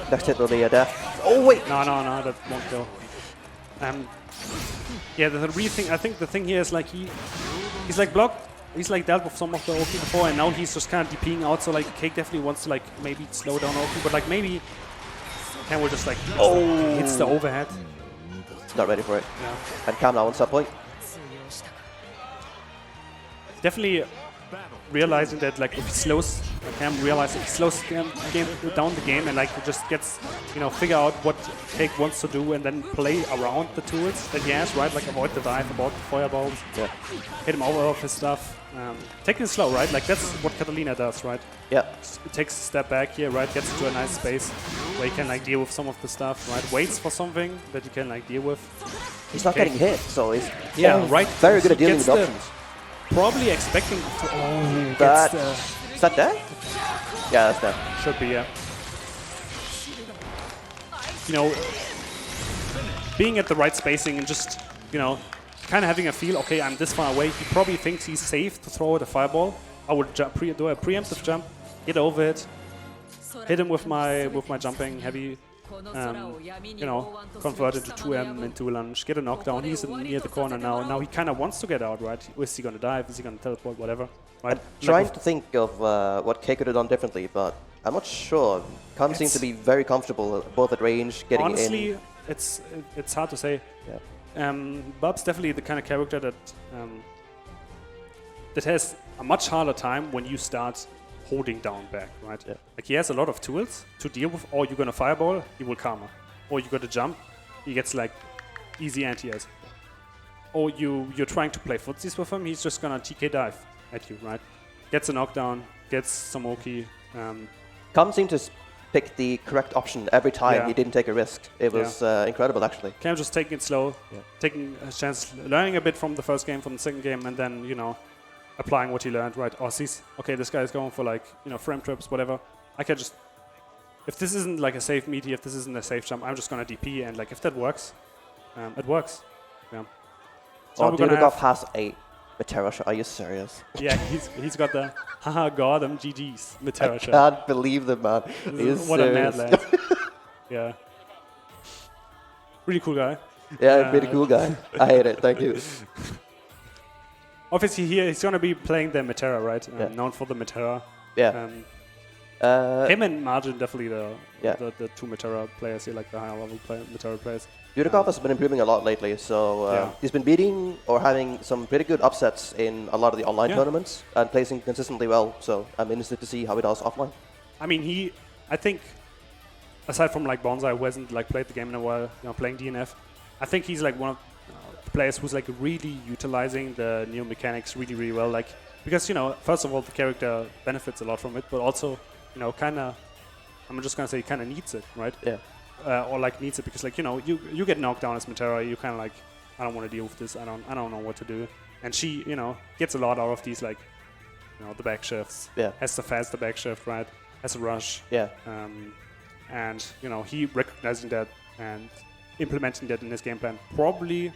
Next hit will be a death. Oh wait! No, that won't go. Yeah, the real thing, I think the thing here is like he's like blocked, he's like dealt with some of the Oki before, and now he's just kind of DPing out, so like Cake definitely wants to like maybe slow down Oki, but like maybe Cam will just like hits the overhead. Not ready for it. Yeah. And Cam now on sub point. Definitely realizing that like if he slows Cam realizes if he slows down the game and like just gets, you know, figure out what Cake wants to do and then play around the tools that he has, right? Like avoid the dive, avoid the fireballs, hit him over off his stuff. Taking it slow, right? Like that's what Catalina does, right? Yeah. It takes a step back here, right? Gets into a nice space where he can like deal with some of the stuff, right? Waits for something that he can like deal with. He's not getting hit, so he's right. very good at dealing with options. Probably expecting to. Is that dead? Yeah, that's dead. Should be, yeah. You know, being at the right spacing and just, you know, kind of having a feel, okay, I'm this far away. He probably thinks he's safe to throw the fireball. I would do a preemptive jump, get over it, hit him with my jumping heavy, you know, convert into 2M into a lunge, get a knockdown. He's near the corner now. Now he kind of wants to get out, right? Is he going to dive? Is he going to teleport? Whatever, right? Trying to think of what Cake could have done differently, but I'm not sure. Cam seems to be very comfortable both at range, getting honestly, in. it's hard to say. Yeah. Bob's definitely the kind of character that that has a much harder time when you start holding down back, right? Yeah. Like he has a lot of tools to deal with. Or you're gonna fireball, he will karma. Or you're gonna jump, he gets like easy anti-airs. Or you're trying to play footsies with him, he's just gonna TK dive at you, right? Gets a knockdown, gets some Oki. Cam seemed to pick the correct option every time. He didn't take a risk. It was incredible, actually. Cam just taking it slow, taking a chance, learning a bit from the first game, from the second game, and then, you know, applying what he learned, right? Oh, sees, okay, this guy is going for like, you know, frame trips, whatever. I can just, if this isn't like a safe meaty, if this isn't a safe jump, I'm just gonna DP, and like if that works, it works. Yeah. So Dudeakoff has a Metera shot. Are you serious? Yeah, he's got the haha god, I'm GG's Metera shot. I can't believe the man. What a mad lad. Yeah. Really cool guy. Yeah, pretty cool guy. I hate it. Thank you. Obviously, here he's going to be playing the Metera, right? Known for the Metera. Yeah. Him and Margin definitely the two Metera players here, like the higher level Metera players. Dudeakoff has been improving a lot lately, so he's been beating or having some pretty good upsets in a lot of the online tournaments and placing consistently well. So I'm interested to see how he does offline. I mean, I think, aside from like Bonsai, who hasn't like played the game in a while, you know, playing DNF, I think he's like one of players who's like really utilizing the new mechanics really well, like because, you know, first of all the character benefits a lot from it, but also, you know, kind of, I'm just gonna say kind of needs it, right? Yeah. Or like needs it because, like, you know, you get knocked down as Metera, you kind of like, I don't want to deal with this, I don't know what to do, and she, you know, gets a lot out of these, like, you know, the back shifts, has the faster back shift, right, has a rush, and, you know, he recognizing that and implementing that in his game plan, probably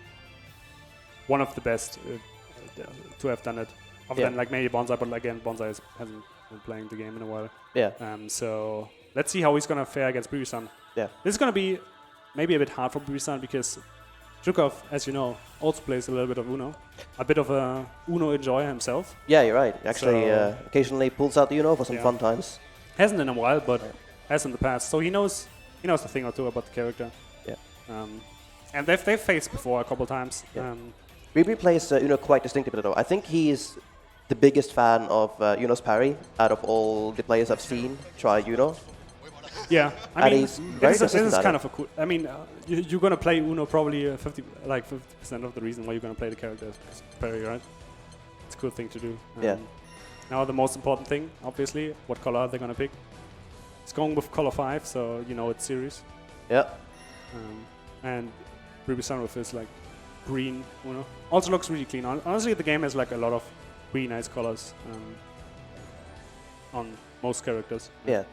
one of the best to have done it. Other than like maybe Bonsai, but again, Bonsai hasn't been playing the game in a while. Yeah. So let's see how he's gonna fare against Bribisan. Yeah. This is gonna be maybe a bit hard for Bribisan because Dudeakoff, as you know, also plays a little bit of Uno. A bit of a Uno enjoyer himself. Yeah, you're right. Actually, occasionally pulls out the Uno for some fun times. Hasn't in a while, but has in the past. So he knows a thing or two about the character. Yeah. And they've faced before a couple times. Yeah. Ribi plays Uno quite distinctively though. I think he's the biggest fan of Uno's parry out of all the players I've seen try Uno. Yeah, I mean, this is kind of a cool. I mean, you're gonna play Uno probably 50% of the reason why you're gonna play the character is because of parry, right? It's a cool thing to do. Yeah. Now the most important thing, obviously, what color are they gonna pick? It's going with color 5, so you know it's series. Yeah. And Ruby Sunroof is like green Uno. Also looks really clean. Honestly, the game has like a lot of really nice colors on most characters. Yeah.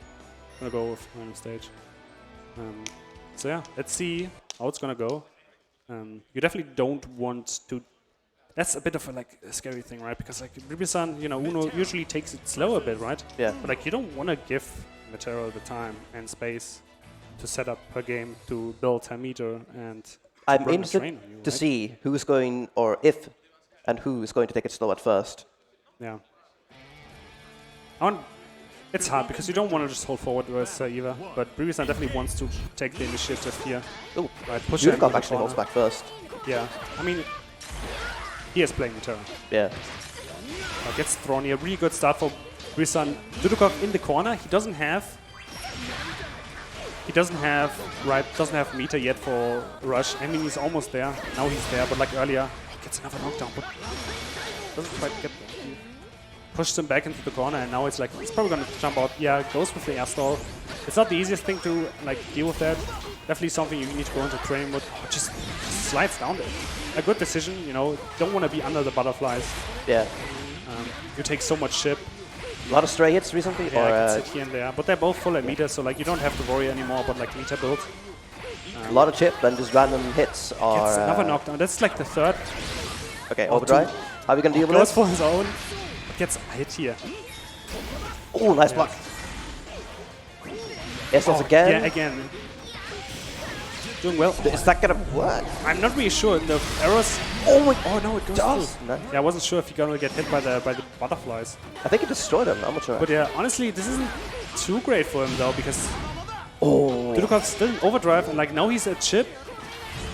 I'm gonna go with random stage. So yeah, let's see how it's gonna go. You definitely don't want to. That's a bit of a scary thing, right? Because like Ruby-san, Uno usually takes it slow a bit, right? Yeah. But like you don't want to give Material the time and space to set up her game, to build her meter, and I'm interested to see who's going, or if and who is going to take it slow at first. Yeah. It's hard because you don't want to just hold forward with Eva, but Ruby-san definitely wants to take the initiative here. Oh, right, push her Dudeakoff actually holds back first. Yeah, I mean, he is playing Terra. Yeah. Gets thrown here. Really good start for Ruby-san. Dudeakoff in the corner. He doesn't have meter yet for rush. I mean, he's almost there. Now he's there, but like earlier, he gets another knockdown, but doesn't quite get there. Pushes him back into the corner, and now it's like he's probably gonna jump out. Yeah, goes with the air stall. It's not the easiest thing to like deal with that. Definitely something you need to go into training with. Just slides down there. A good decision, Don't want to be under the butterflies. Yeah. You take so much chip. A lot of stray hits recently. Yeah, I can sit here and there, but they're both full at meter, so like you don't have to worry anymore about like meter build. A lot of chip and just random hits are. Gets another knockdown. That's like the third. Okay, overdrive. How are we gonna deal with this? Goes for his own. Gets a hit here. Oh, nice block. Yes, again. Yeah, again. Doing well. Is that gonna work? I'm not really sure. The arrows. Oh no, it goes through. No. Yeah, I wasn't sure if you're gonna get hit by the butterflies. I think it destroyed him. I'm not sure. But yeah, honestly, this isn't too great for him though, because Dudeakoff's still in overdrive, and like now he's a chip.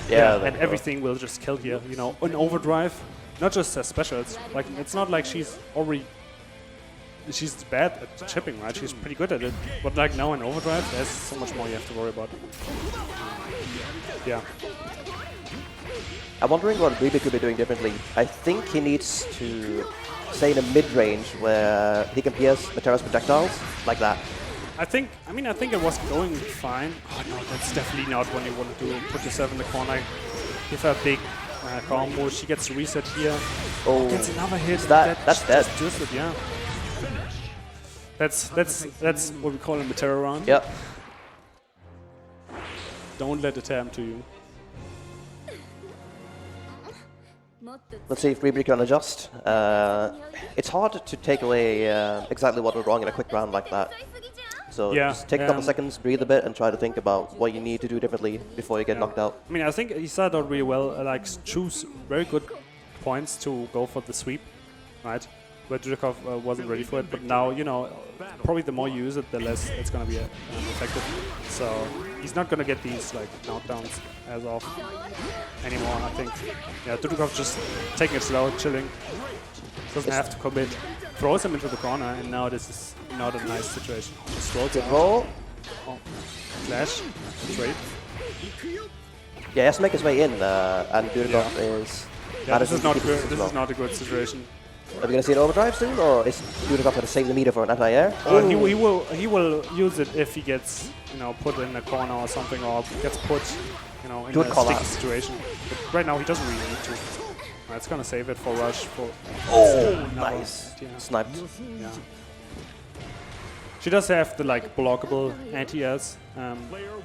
Yeah, and everything will just kill here. In overdrive. Not just as special. It's not like she's bad at chipping, right? She's pretty good at it. But like now in overdrive, there's so much more you have to worry about. Yeah. I'm wondering what Ribi could be doing differently. I think he needs to stay in a mid-range where he can pierce Material's projectiles like that. I think it was going fine. Oh no, that's definitely not what you want to do. Put yourself in the corner. Give her a big combo. She gets reset here. Oh, gets another hit. That's dead. Just it, yeah. That's what we call a terror round. Yep. Don't let it happen to you. Let's see if Ribi can adjust. It's hard to take away exactly what went wrong in a quick round like that. So just take a couple seconds, breathe a bit, and try to think about what you need to do differently before you get knocked out. I mean, I think he started out really well. Choose very good points to go for the sweep, right? But Dudeakoff wasn't ready for it. But now, probably the more you use it, the less it's going to be effective. So he's not going to get these knockdowns as often anymore, I think. Yeah, Dudeakoff just taking it slow, chilling. Doesn't have to commit. Throws him into the corner, and now this is not a nice situation. Just rolls it. Roll. Oh. Flash. Trade. Yeah, he has to make his way in, and Dudeakoff is... Yeah, this is not good. This is not a good situation. Are we going to see an overdrive soon, or is Dudeakoff going to save the meter for an anti-air? He will use it if he gets put in a corner or something, or gets put in a sticky situation. But right now he doesn't really need to. It's gonna save it for rush. Nice. Sniped. Yeah. She does have the blockable anti-airs,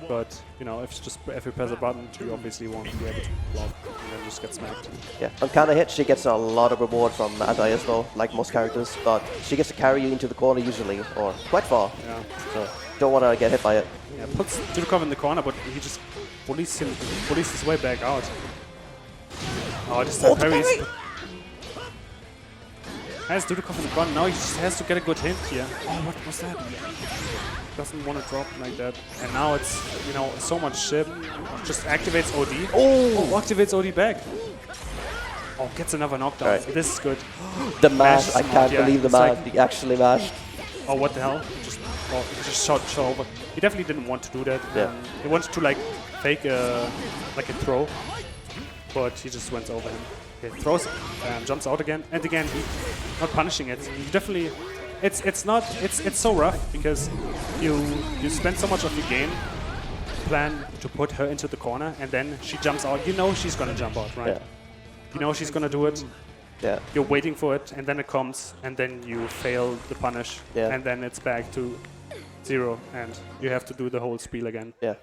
but if you press a button, you obviously won't be able to block and then just get smacked. Yeah. On counter hit, she gets a lot of reward from anti-airs though, like most characters, but she gets to carry you into the corner usually, or quite far. Yeah. So don't want to get hit by it. Yeah, puts Dudeakoff in the corner, but he just bullies his way back out. Oh, just that parry. Has Dudeakoff in the gun. Now he just has to get a good hint here. Oh, what was that? Doesn't want to drop like that. And now it's, you know, so much shit. Just activates OD. Oh, activates OD back. Oh, gets another knockdown. Right. This is good. The mash, I can't believe the mash. He actually mashed. Oh, what the hell? He just shot over. He definitely didn't want to do that. Yeah. He wanted to like fake like a throw, but he just went over him. He throws, jumps out again, and again he not punishing it. He definitely, it's so rough because you spend so much of your game plan to put her into the corner, and then she jumps out. You know she's gonna jump out, right? Yeah. You know she's gonna do it. Yeah. You're waiting for it, and then it comes, and then you fail the punish, and then it's back to 0, and you have to do the whole spiel again. Yeah.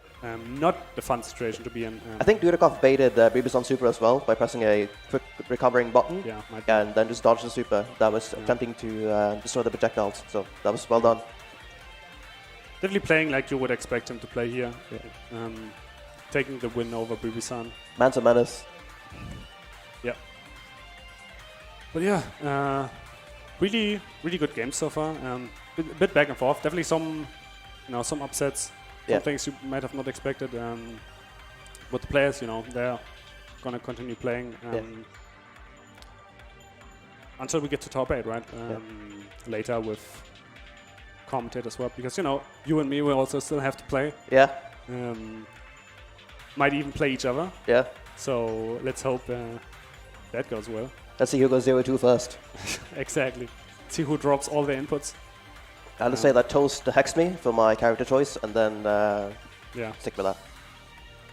Not the fun situation to be in. I think Dudeakoff baited Bibis on super as well by pressing a quick recovering button, and then just dodged the super that was attempting to destroy the projectiles. So that was well done. Definitely playing like you would expect him to play here. Taking the win over Bibisan. Man's a menace. Yeah. But yeah, really good game so far. A bit back and forth. Definitely some, you know, some upsets. Some things you might have not expected. But the players, you know, they're gonna continue playing until we get to top 8, right? Later with commentators swap, because you know, you and me will also still have to play. Yeah. Might even play each other. Yeah. So let's hope that goes well. Let's see who goes 0-2 first. Exactly. See who drops all the inputs. I'll just say that Toast hexed me for my character choice, and then stick with that.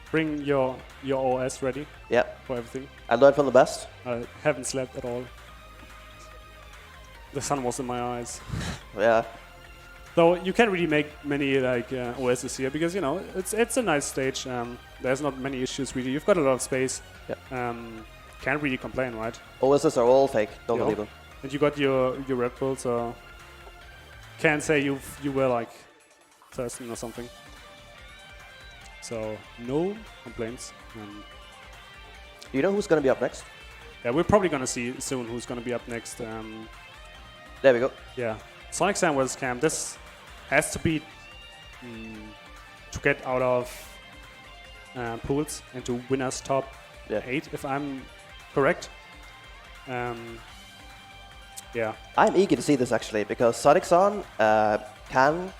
Bring your OS ready. Yeah. For everything. I learned from the best. I haven't slept at all. The sun was in my eyes. Yeah. Though you can't really make many like OSs here because you know it's a nice stage. There's not many issues really. You've got a lot of space. Yeah. Can't really complain, right? OSs are all fake. Don't believe them. And you got your Red Bull, so can't say you were like thirsting or something. So no complaints. Do you know who's gonna be up next? Yeah, we're probably gonna see soon who's gonna be up next. There we go. Yeah, Sonic Sam vs Cam. This has to be to get out of pools and to winners top 8, if I'm correct. Yeah. I'm eager to see this actually because Sonic-san can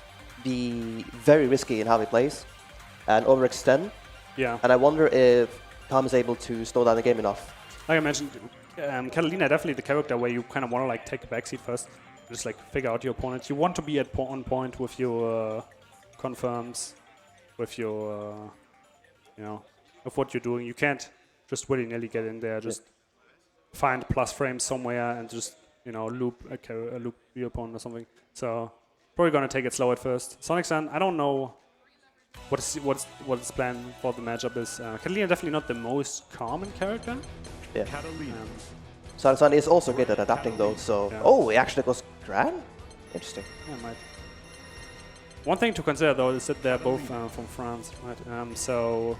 be very risky in how he plays and overextend. Yeah. And I wonder if Tom is able to slow down the game enough. Like I mentioned, Catalina definitely the character where you kind of want to like take a backseat first, just like figure out your opponent. You want to be on point with your confirms, with your you know, of what you're doing. You can't just willy-nilly get in there. Just find plus frames somewhere and just, you know, loop your opponent or something. So probably gonna take it slow at first. Sonic-san, I don't know what his plan for the matchup is. Catalina definitely not the most common character. Yeah. Sonic-san is also good at adapting though. So oh, he actually goes Gran. Interesting. Yeah, might. One thing to consider though is that they're both from France, right? So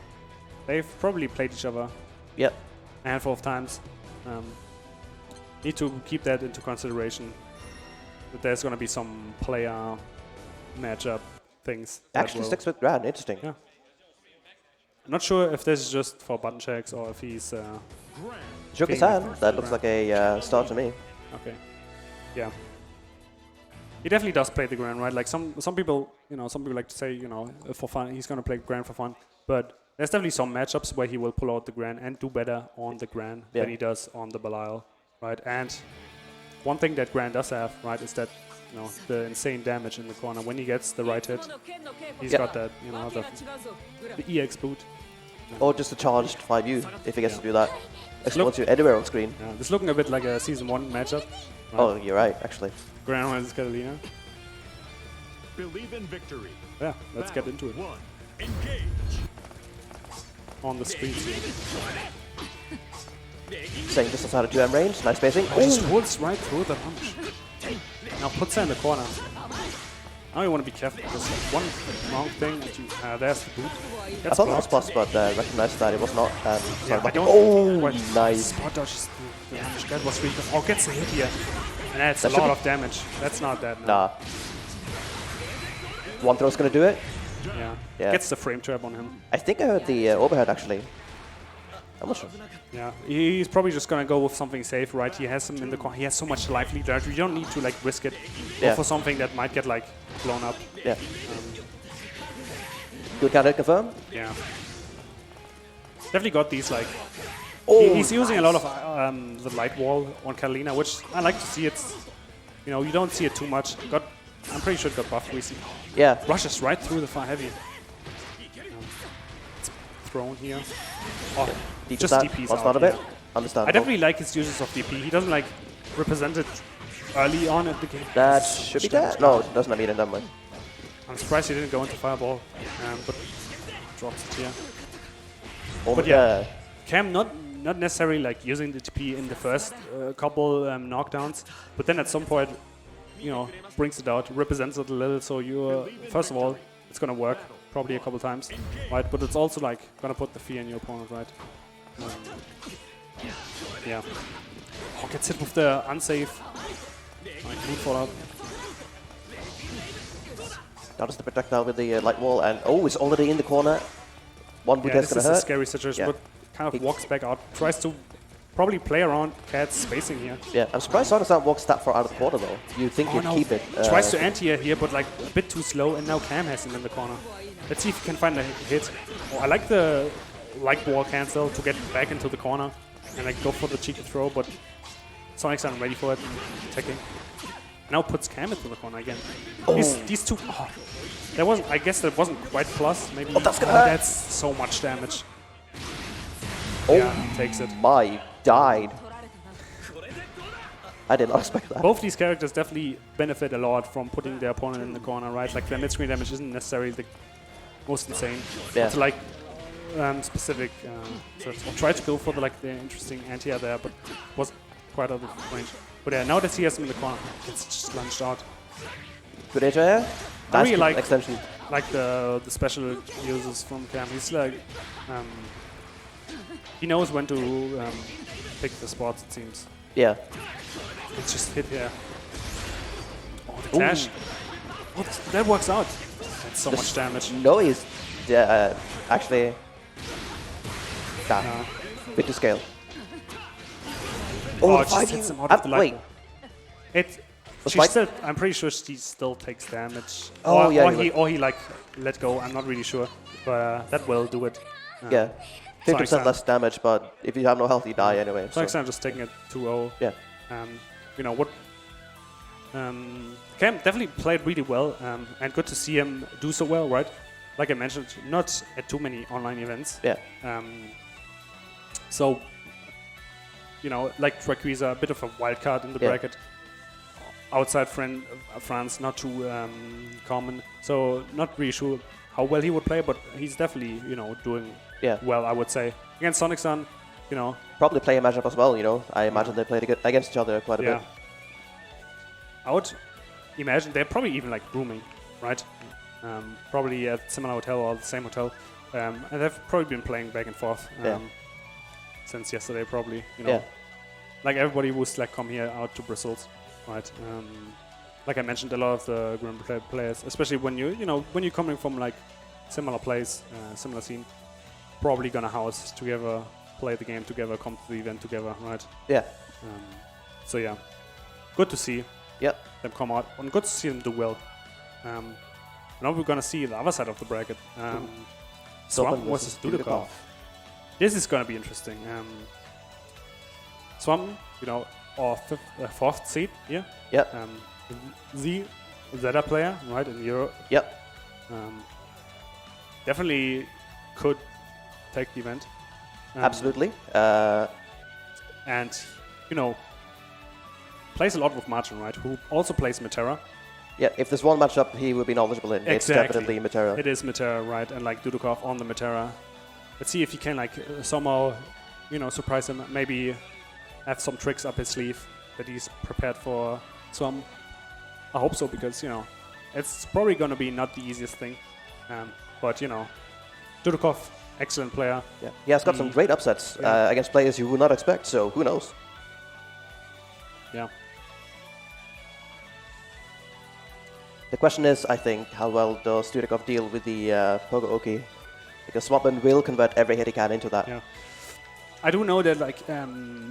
they've probably played each other. Yep. A handful of times. Need to keep that into consideration. That there's going to be some player matchup things. Actually sticks with Gran. Interesting. Yeah. I'm not sure if this is just for button checks or if he's. Shook his hand. That looks like a start to me. Okay. Yeah. He definitely does play the Gran, right? Like some people, you know, some people like to say, you know, for fun, he's going to play Gran for fun. But there's definitely some matchups where he will pull out the Gran and do better on the Gran than he does on the Belial, right? And one thing that Gran does have, right, is that, you know, the insane damage in the corner. When he gets the right hit, he's got that, you know, the EX boot. Or just a charged 5U if he gets to do that. Explodes you anywhere on screen. Yeah, this looking a bit like a Season 1 matchup. Right? Oh, you're right, actually. Gran versus Catalina. Believe in victory. Yeah, let's get into it. Engage. On the streets here. Saying just outside of 2M range, nice spacing. Oh, just pulls right through the punch. Now puts her in the corner. Now you want to be careful because like one wrong thing and you, there's the boot. I thought that was plus, but recognized that it was not. Yeah, I don't oh, nice. Spot dodges the damage. That was really good. Oh, gets a hit here. And that's a lot of damage. That's not that. No. Nah. One throw's gonna do it. Yeah. Gets the frame trap on him. I think I heard the overhead actually. I'm not sure. Yeah, he's probably just gonna go with something safe, right? He has him in the corner. He has so much life lead there. You don't need to like risk it for something that might get like blown up. Yeah. Good counter confirm. Yeah. Definitely got these like. Oh, he's using a lot of the light wall on Catalina, which I like to see. It's you don't see it too much. I'm pretty sure it got buffed recently. Yeah. Rushes right through the far heavy. It's thrown here. Oh, just DPs out. Not a bit. Understandable. I definitely like his uses of DP. He doesn't like represent it early on at the game. That should be there. No, it doesn't have it in that way. I'm surprised he didn't go into Fireball, but drops it here. Oh, but yeah, Cam not necessarily like using the TP in the first couple knockdowns, but then at some point, brings it out, represents it a little. So you first of all, it's gonna work probably a couple times, right? But it's also like gonna put the fear in your opponent, right? Yeah. Oh, gets hit with the unsafe. Like move fallout. That is the projectile with the light wall, and it's already in the corner. One boot is this gonna is hurt. a scary situation, but kind of walks back out, tries to probably play around Cat's spacing here. Yeah, I'm surprised Ordanen walks that far out of the corner though. You'd think he'd keep it. Tries to anti here, but like a bit too slow, and now Cam has him in the corner. Let's see if he can find a hit. Oh, I like the light wall cancel to get back into the corner and like go for the cheeky throw, but Sonic's not ready for it. Attacking. Now puts Cam into the corner again. These two. Oh, that wasn't. I guess that wasn't quite plus. Maybe. That's so much damage. Yeah, takes it. My died. I did not expect that. Both these characters definitely benefit a lot from putting their opponent in the corner, right? Like their mid-screen damage isn't necessarily the most insane. Yeah. It's like specific. So try to go for the interesting anti-air there, but was quite out of range. But yeah, now that he has him in the corner, it's just lunged out. Good air. I really like extension. Like the special uses from Cam. He's like he knows when to pick the spots. It seems. Yeah. It's just hit here. Oh, the clash. Oh, that works out. That's so much damage. No, he's actually bit to scale. Oh, it just hits him out of the light. Wait. I'm pretty sure she still takes damage. Oh, or he like let go. I'm not really sure, but that will do it. Yeah, 50% less damage, but if you have no health, you die anyway. So I'm just taking it 2-0. Yeah. What? Cam definitely played really well, and good to see him do so well, right? Like I mentioned, not at too many online events. Yeah. So, like Traquiza, a bit of a wild card in the bracket. Outside France, not too common. So not really sure how well he would play, but he's definitely, doing well, I would say. Against Sonic Sun, Probably play a matchup as well, I imagine they played against each other quite a bit. I would imagine they're probably even like grooming, right? Probably at similar hotel or the same hotel. And they've probably been playing back and forth since yesterday, probably, Like everybody was like come here out to Brussels, right? Like I mentioned, a lot of the Granblue players, especially when when you're coming from like similar place, similar scene, probably gonna house together, play the game together, come to the event together, right? Yeah. So yeah, good to see them come out, and good to see them do well. Now we're gonna see the other side of the bracket. Svampen versus Dudeakoff. This is gonna be interesting. Svampen, our fourth seed here. Yep. The Zeta player, right, in Europe. Yep. Definitely could take the event. Absolutely. And, plays a lot with Martin, right, who also plays Metera. Yeah, if there's one matchup he would be knowledgeable in, it's definitely Metera. It is Metera, right, and like Dudeakoff on the Metera. Let's see if he can somehow, surprise him, maybe have some tricks up his sleeve that he's prepared for some. I hope so, because, it's probably going to be not the easiest thing. But, you know, Dudeakoff, excellent player. Yeah, he has got some great upsets against players you would not expect, so who knows? Yeah. The question is, I think, how well does Dudeakoff deal with the Pogo Oki? Because Svampen will convert every hit he can into that. Yeah. I do know that like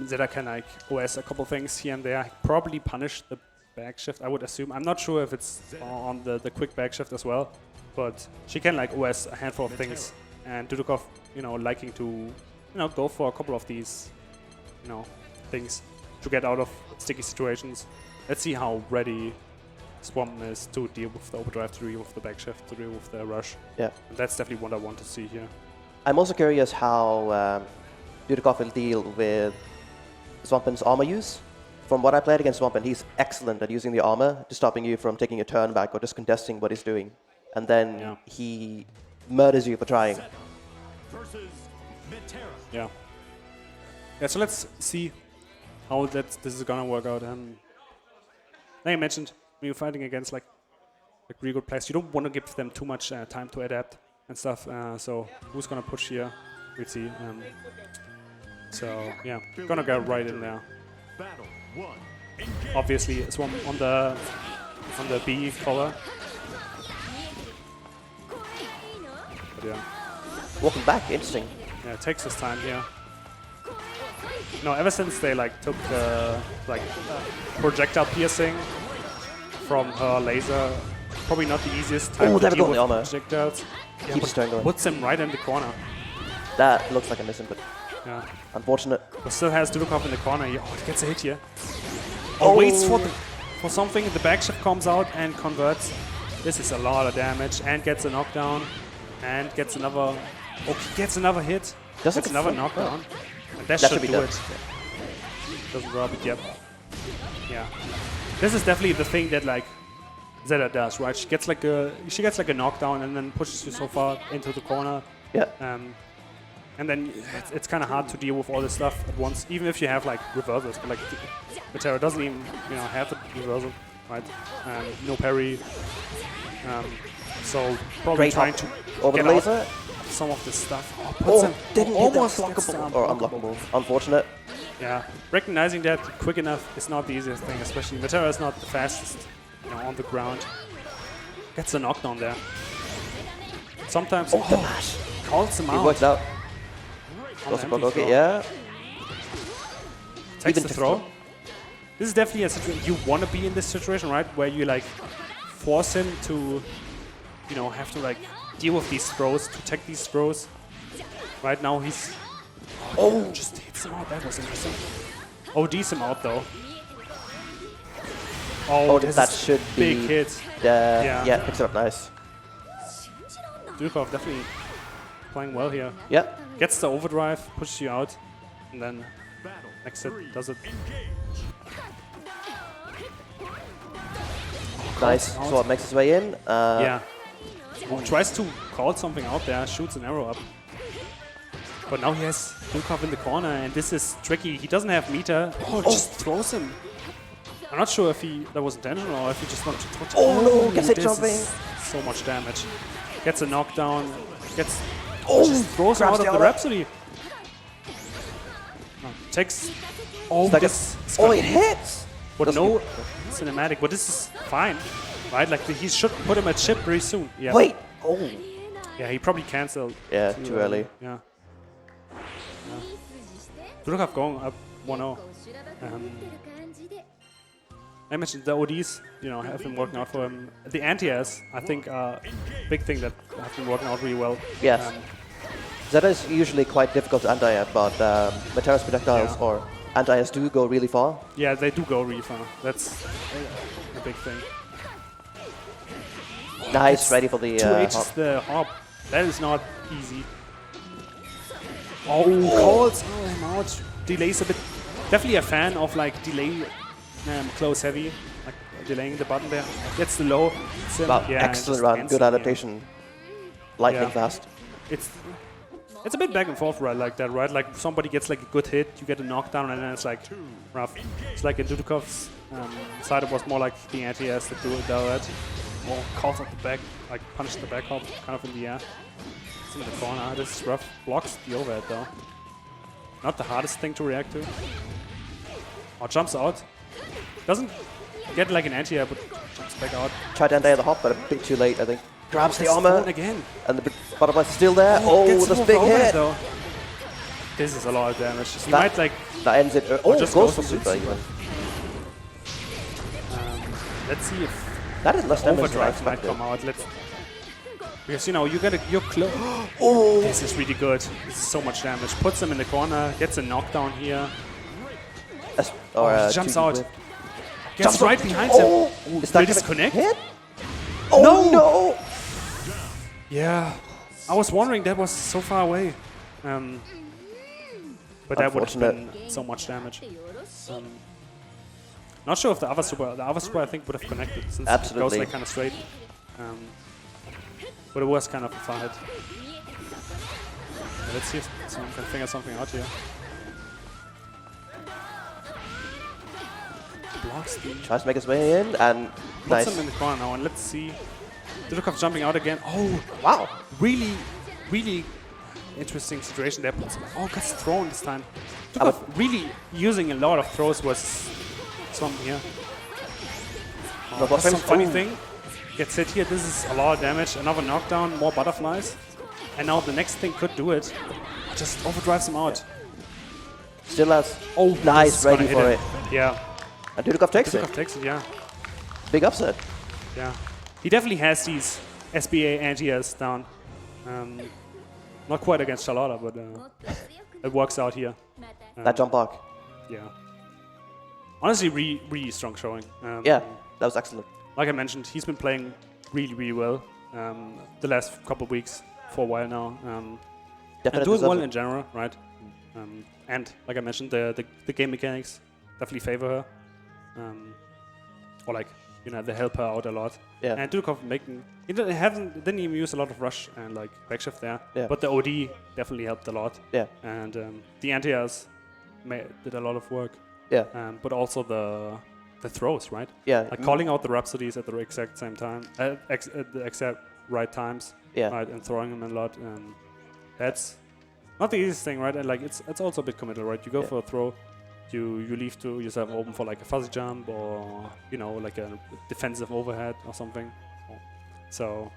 Zeta can like OS a couple things here and there. Probably punish the back shift, I would assume. I'm not sure if it's on the quick back shift as well, but she can like OS a handful of things. And Dudeakoff, you know, liking to, you know, go for a couple of these, you know, things to get out of sticky situations. Let's see how ready Svampen is to deal with the overdrive, to deal with the back shift, to deal with the rush. Yeah. And that's definitely what I want to see here. I'm also curious how Dudeakoff will deal with Svampen's armor use. From what I played against Svampen, he's excellent at using the armor to stopping you from taking a turn back or just contesting what he's doing. And then he murders you for trying. Yeah. Yeah, so let's see how this is gonna work out. Like I mentioned, when you're fighting against like really good players, you don't want to give them too much time to adapt and stuff. So who's gonna push here? We'll see. So yeah, gonna go right in there. Obviously, Swamp on the B color. But yeah. Walking back, interesting. Yeah, it takes his time here. No, ever since they like took projectile piercing from her laser, probably not the easiest time to deal with projectiles. Yeah, Keeps turn going. Puts him right in the corner. That looks like a miss input. Yeah. Unfortunate. But still has Dudeakoff in the corner. He gets a hit here. Waits for something. The back shift comes out and converts. This is a lot of damage and gets a knockdown and gets another. Okay, gets another hit. Gets another knockdown. And that should do it. Doesn't drop it yet. Yeah. This is definitely the thing that like Zeta does, right? She gets like a knockdown and then pushes you so far into the corner. Yeah. And then it's kind of hard to deal with all this stuff at once, even if you have like reversals. But like Matera doesn't even have the reversal, right? No parry. So probably trying to get out of some of this stuff. Didn't almost blockable or unblockable. Unfortunate. Yeah, recognizing that quick enough is not the easiest thing, especially Matera is not the fastest, on the ground. Gets a knockdown there. Sometimes calls him out. He works out. Okay, yeah. Takes the throw. This is definitely a situation you want to be in this situation, right? Where you like force him to, have to like deal with these throws, to take these throws. Right now he's just hits him out. That was interesting. ODs him out though. That should be big hit. Yeah, picks it up nice. Dudeakoff definitely playing well here. Yeah. Gets the overdrive, pushes you out, and then next hit does it. Nice. Sword makes his way in. Yeah. Tries to call something out there, shoots an arrow up. But now he has Dudeakoff in the corner, and this is tricky. He doesn't have meter. Just throws him. I'm not sure if that was intentional or if he just wanted to touch it. No, gets it jumping. So much damage. Gets a knockdown. Just throws him out of the Rhapsody. Takes. It hits! But no cinematic. But this is fine, right? Like he should put him at chip very soon. Yeah. Wait! Yeah, he probably canceled. Yeah, too early. Yeah. Dudeakoff going up 1-0. I mentioned the ODs, have been working out for him. The anti-airs, I think, are a big thing that have been working out really well. Yes. Zeta is usually quite difficult to anti-air, but Matera's projectiles or anti-airs do go really far. Yeah, they do go really far. That's a big thing. Nice, ready for the 2H's the hop. That is not easy. Calls him out. Delays a bit. Definitely a fan of like delay. Close heavy, like delaying the button there. Gets the low. Wow, excellent run, good adaptation. Lightning fast. It's a bit back and forth, right? Like that, right? Like somebody gets like a good hit, you get a knockdown, and then it's like rough. It's like in Dudeakoff's side, it was more like the anti-airs that do that. Oh, calls out the back, like punished the back hop, kind of in the air. It's in the corner. This is rough. Blocks the overhead though. Not the hardest thing to react to. Oh, jumps out. Doesn't get like an anti-air, but jumps back out. Tried to anti the hop, but a bit too late, I think. Grabs the Gets armor. thrown again. And the butterfly's still there. Oh, Gets this through big for overhead, hit. though. This is a lot of damage. He might like. That ends it. Oh, just goes for goes super for even. Let's see if That is less damage than I overdrive might expected. come out. Because you know you're close. Oh, This is really good. This is so much damage. Puts him in the corner. Gets a knockdown here. or He jumps 2D out. whip. Gets Jumps right up. behind Oh, him. is that Will gonna this connect? hit? Oh no! Yeah. I was wondering that was so far away. But that would have been so much damage. Not sure if the other super I think would have connected since it goes like kind of straight. But it was kind of a far hit. Let's see if someone can figure something out here. Blocks the... Tries to make his way in, and Puts nice. him in the corner now, and let's see. Dudeakoff jumping out again. Oh, Wow. really, really interesting situation there. Oh, gets thrown this time. Dudeakoff really using a lot of throws was Svampen here. No, That's some funny thing. Gets hit here. This is a lot of damage. Another knockdown, more butterflies. And now the next thing could do it. Just overdrives him out. Still has. Oh, nice, this is gonna ready hit for him. it. Yeah. And Dudeakoff takes Dudeakoff it. takes it, yeah. Big upset. Yeah. He definitely has these SBA anti-airs down. Not quite against Charlotta, but it works out here. That jump block. Yeah. Honestly, really strong showing. Yeah, that was excellent. Like I mentioned, he's been playing really well the last couple of weeks for a while now. And Definitely doing well deserves in general, right? And like I mentioned, the game mechanics definitely favor her. Or like, you know, they help her out a lot. Yeah. And Dudeakoff didn't even use a lot of rush and like backshift there. Yeah. But the OD definitely helped a lot. Yeah. And the anti-airs did a lot of work. Yeah. But also the throws, right? Yeah. Like calling out the Rhapsodies at the exact same time, at the exact right times. Yeah. Right, and throwing them a lot. That's not the easiest thing, right? And like it's also a bit committal, right? You go for a throw, you leave to yourself open for like a fuzzy jump or you know like a defensive overhead or something. So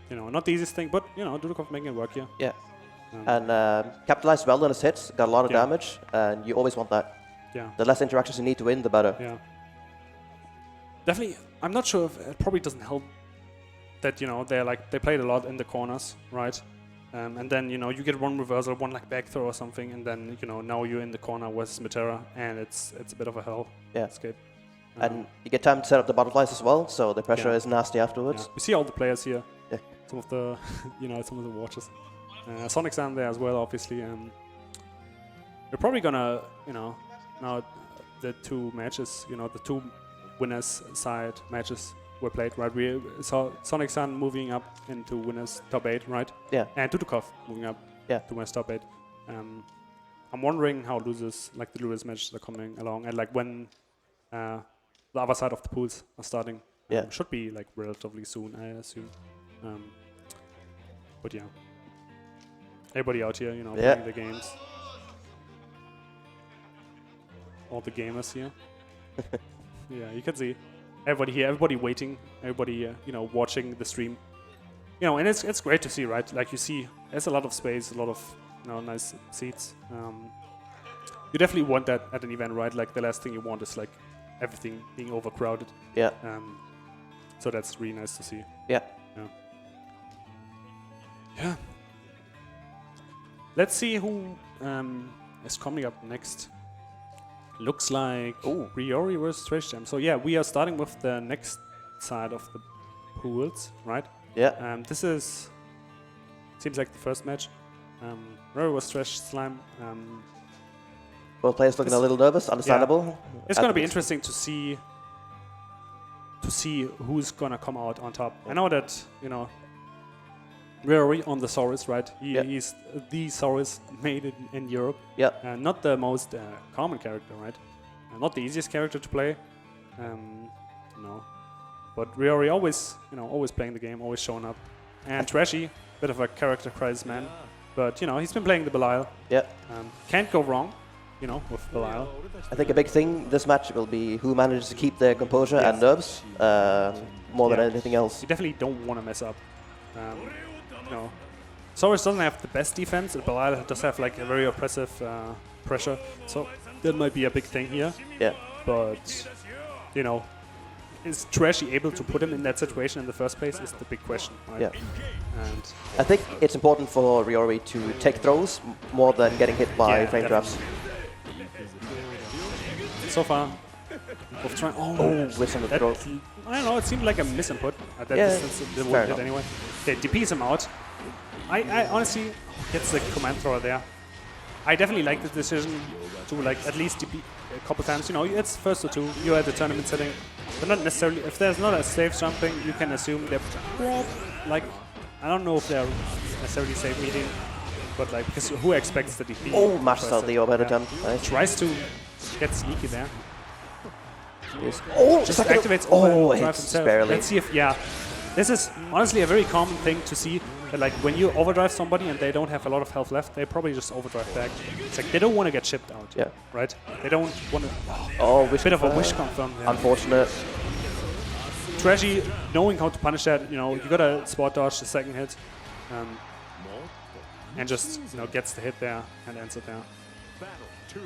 you know, not the easiest thing, but you know, Dudeakoff making it work here. Yeah. And capitalized well on his hits, got a lot of Yeah. damage, and you always want that. Yeah. The less interactions you need to win, the better. Yeah. Definitely, I'm not sure if it probably doesn't help that, you know, they played a lot in the corners, right? And then, you know, you get one reversal, one like back throw or something, and then, you know, now you're in the corner with Smitera, and it's a bit of a hell escape. And you get time to set up the butterflies as well, so the pressure Yeah. is nasty afterwards. Yeah. We see all the players here. Yeah. Some of the, you know, some of the watches. Sonic's down there as well, obviously. We're probably gonna, you know, now the two matches, you know, the two winners side matches were played, right? We saw Sonic Sun moving up into winners top 8, right? Yeah. And Dudeakoff moving up to winners top 8. I'm wondering how losers, like the losers matches are coming along, and like when the other side of the pools are starting. Should be like relatively soon, I assume. But yeah. Everybody out here, you know, playing the games. All the gamers here. Yeah, you can see everybody here, everybody waiting, everybody, you know, watching the stream. You know, and it's great to see, right? Like you see, there's a lot of space, a lot of, you know, nice seats. You definitely want that at an event, right? Like the last thing you want is like everything being overcrowded. Yeah. So that's really nice to see. Yeah. Yeah. Let's see who is coming up next. Looks like Riori versus Trash Jam. So yeah, we are starting with the next side of the pools, right? Yeah. This is seems like the first match. Riori versus Trash Slime. Both players looking a little nervous, understandable. Yeah. It's going to be interesting to see who's going to come out on top. I know that, you know, Riori on the Saurus, right? He's the Saurus made in Europe. Yeah. Not the most common character, right? Not the easiest character to play. You know, But Ryori always, always playing the game, always showing up. And Trashy, bit of a character crisis man. But, he's been playing the Belial. Yeah. Can't go wrong, with Belial. I think a big thing this match will be who manages to keep their composure and nerves more than anything else. You definitely don't want to mess up. Saurus doesn't have the best defense, and Belial does have like a very oppressive pressure. So that might be a big thing here. Yeah. But, is Trashy able to put him in that situation in the first place is the big question, right? Yeah. And I think it's important for Ryori to take throws more than getting hit by flame traps. So far, both trying. With some of the throw. I don't know. It seemed like a misinput at that distance. It wouldn't hit anyway. Okay, DPs him out. I honestly gets the command thrower there. I definitely like the decision to like at least DP a couple times. It's first or two. You're at the tournament setting, but not necessarily. If there's not a safe jumping, you can assume they're like. I don't know if they're necessarily safe meeting, but like because who expects the DP? Oh, mashes out the overhead attempt. Nice. Tries to get sneaky there. Yes. Just activates overdrive himself. Barely. Let's see if this is honestly a very common thing to see. That like when you overdrive somebody and they don't have a lot of health left, they probably just overdrive back. It's like they don't want to get chipped out. Yeah. Right? They don't want to. Wish bit of a wish confirm there. Unfortunate. Trashy knowing how to punish that, you gotta spot dodge the second hit, and just gets the hit there and ends it there.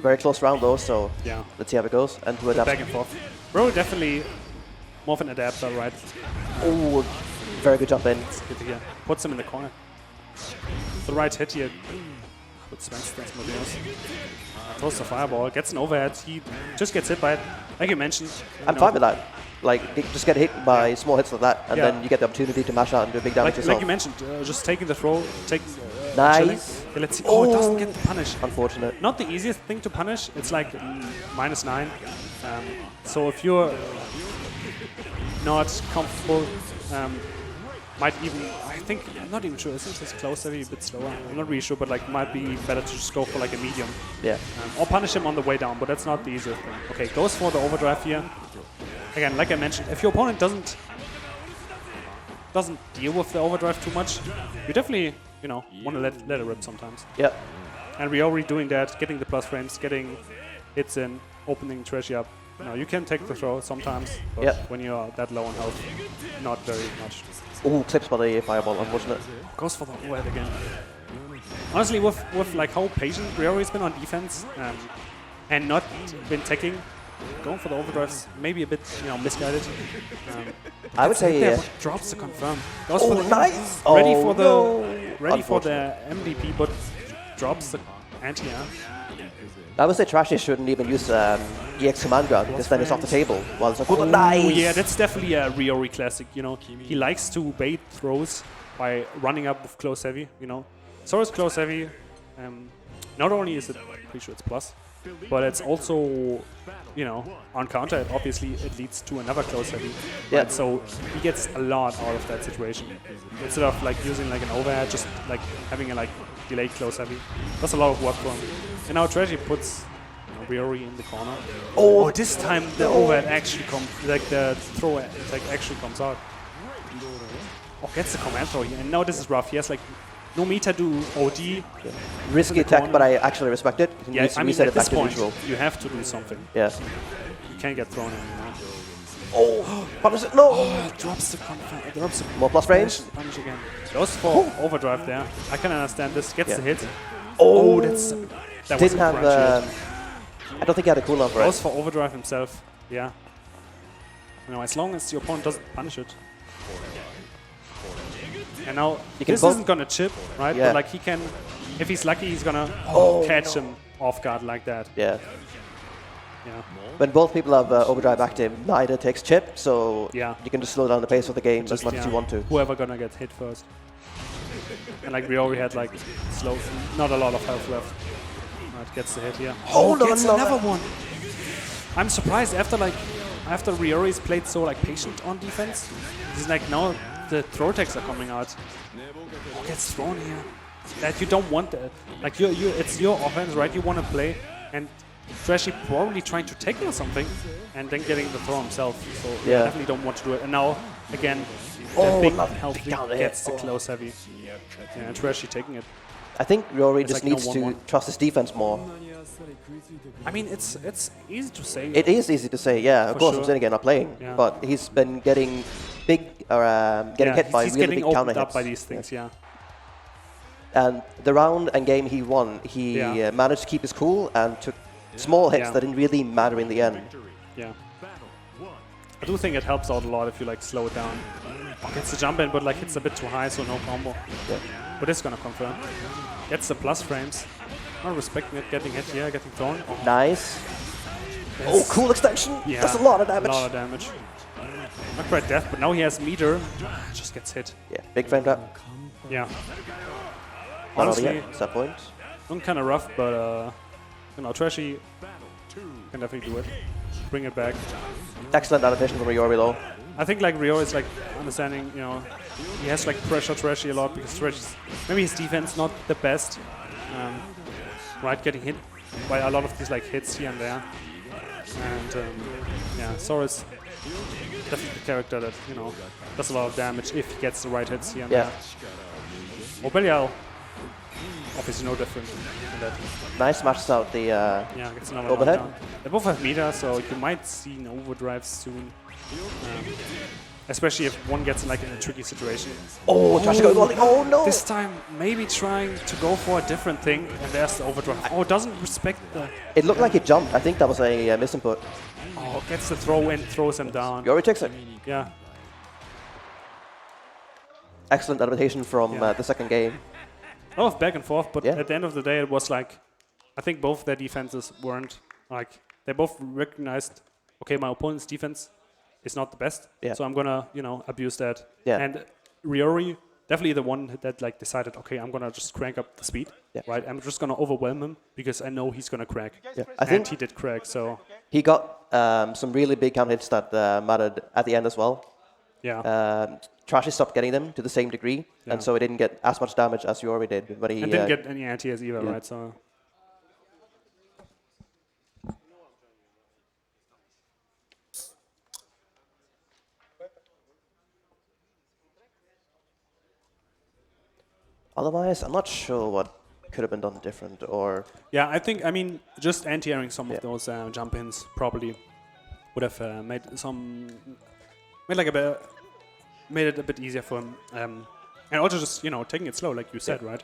Very close round though, so yeah. Let's see how it goes. And who adapts. Back and forth. Bro, definitely more of an adapter, right? Oh, very good jump in. Good to hear. Puts him in the corner. The right hit here. With Svenskens Modeus. Throws the fireball, gets an overhead. He just gets hit by it. Like you mentioned. I'm fine with that. Like, just get hit by small hits like that, and then you get the opportunity to mash out and do big damage yourself. Like you mentioned, just taking the throw, taking nice. Okay, let's see. Oh, it doesn't get the punish. Unfortunate. Not the easiest thing to punish. It's like -9. So if you're not comfortable, might even, I think, I'm not even sure. Isn't this close heavy a bit slower? I'm not really sure, but like might be better to just go for like a medium. Yeah. Or punish him on the way down, but that's not the easiest thing. Okay, goes for the overdrive here. Again, like I mentioned, if your opponent doesn't deal with the overdrive too much, you definitely, want to let it rip sometimes. Yeah. And we're already doing that, getting the plus frames, getting hits in, opening Trashy up. You can take the throw sometimes, but when you're that low on health, not very much. Oh, clips by the fireball, unfortunate. Goes for the overhead again. Honestly, with like how patient Ryori's been on defense and not been taking, going for the overdrives, maybe a bit misguided. I would say drops to confirm. Goes for the nice. Ready for the MVP, but drops the anti-air. I would say Trashy shouldn't even use EX command guard because then it's off the table. While it's like, nice. Yeah, that's definitely a Ryori classic. He likes to bait throws by running up with close heavy. Saurus close heavy. Not only is it pretty sure it's plus, but it's also on counter. Obviously, it leads to another close heavy. Yeah. Right? So he gets a lot out of that situation. Instead of like using like an overhead, just like having a like delayed close heavy. That's a lot of work for him. And now Trashy puts Ryori in the corner. Oh, this time the overhead actually comes, like the throw like actually comes out. Oh, gets the command throw here. And now this is rough. He has like no meter do OD. Yeah. Risky attack, but I actually respect it. Yeah, I mean at this point, neutral. you have to do something. Yeah. You can't get thrown anymore. Oh, punish it! No! Oh, drops the more plus frames. Punish again. Goes for overdrive there. I can understand this. Gets the hit. Oh, that didn't have. I don't think he had a cooldown for it. Goes for overdrive himself. Yeah. As long as your opponent doesn't punish it. And now this isn't gonna chip, right? Yeah. But like he can, if he's lucky, he's gonna catch him off guard like that. Yeah. Yeah. When both people have overdrive active, neither takes chip, so you can just slow down the pace of the game as much as you want to. Whoever gonna get hit first. And like we already had like slow, not a lot of health left. Right, gets the hit here. Gets another one. I'm surprised after Ryori's played so like patient on defense. He's like now the throw attacks are coming out. Oh, gets thrown here. That you don't want that. Like it's your offense, right? You want to play, and Trashy probably trying to tackle something and then getting the throw himself. So Yeah. definitely don't want to do it. And now, again, Oh, that big lovely health lead down there. gets the close heavy. Yeah, and Trashy taking it. I think Rory It's just like no needs to 1-1. trust his defense more. I mean, it's easy to say. It is easy to say, yeah. Of For course, sure. I'm saying again, not playing, Yeah. but he's been getting big, getting hit by he's really getting big counter opened up hits. by these things, yeah. And the round and game he won, he Yeah. managed to keep his cool and took small hits Yeah. that didn't really matter in the end. Yeah. I do think it helps out a lot if you like slow it down. Gets the jump in, but like it's a bit too high, so no combo. Yeah. But it's gonna confirm. Gets the plus frames. Not respecting it, getting hit here, getting thrown. Oh, Nice. Oh, cool extension. yeah. That's a lot of damage. A lot of damage. Not quite death, but now he has meter. Just gets hit. Yeah, big frame trap. Yeah. Not over Honestly, yet. Set point. looking kind of rough, but you know, Trashy can definitely do it. Bring it back. Excellent adaptation from Riori though. I think like Rio is like understanding, you know, he has like pressure Trashy a lot because Trashy's maybe his defense not the best, right? Getting hit by a lot of these like hits here and there, and yeah, Sora's definitely the character that does a lot of damage if he gets the right hits here and Yeah. there. Obelial, obviously no different in that. Nice smashes out the Yeah, gets another overhead. knockdown. They both have meter, so you might see an overdrive soon. Especially if one gets like in a tricky situation. Oh, Trash going all oh no! This time, maybe trying to go for a different thing, and there's the overdrive. Oh, doesn't respect the... It looked like he jumped. I think that was a misinput. Oh, gets the throw in, throws him down. Riori takes it. Yeah. Excellent adaptation from Yeah. the second game. A lot of back and forth, but Yeah. at the end of the day, it was like... I think both their defenses weren't... Like, they both recognized, okay, my opponent's defense is not the best, Yeah. so I'm gonna, abuse that. Yeah. And Riori, definitely the one that like decided, okay, I'm gonna just crank up the speed, Yeah. right? I'm just gonna overwhelm him because I know he's gonna crack. Yeah. I And think he did crack, so he got some really big counter hits that mattered at the end as well. yeah. Trashy stopped getting them to the same degree, Yeah. and so he didn't get as much damage as Riori did. But he And didn't get any anti-airs either, yeah. right? So otherwise, I'm not sure what could have been done different or yeah, I mean, just anti-airing some Yeah. of those jump ins probably would have made it a bit easier for him. And also just taking it slow, like you said, right?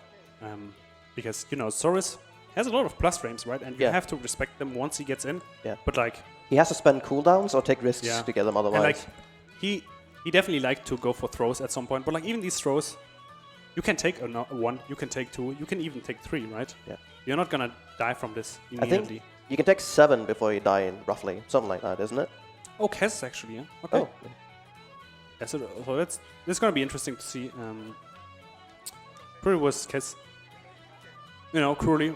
Because Soros has a lot of plus frames, right? And you Yeah. have to respect them once he gets in. Yeah. But like, he has to spend cooldowns or take risks yeah, to get them otherwise. and like he definitely liked to go for throws at some point. But like even these throws, you can take one, you can take two, you can even take three, right? Yeah. You're not gonna die from this I immediately. think you can take 7 before you die in roughly something like that, isn't it? Oh, Kess actually, yeah. Okay. Oh, Yeah, so that's gonna be interesting to see. Pretty was Kess, Cruelly.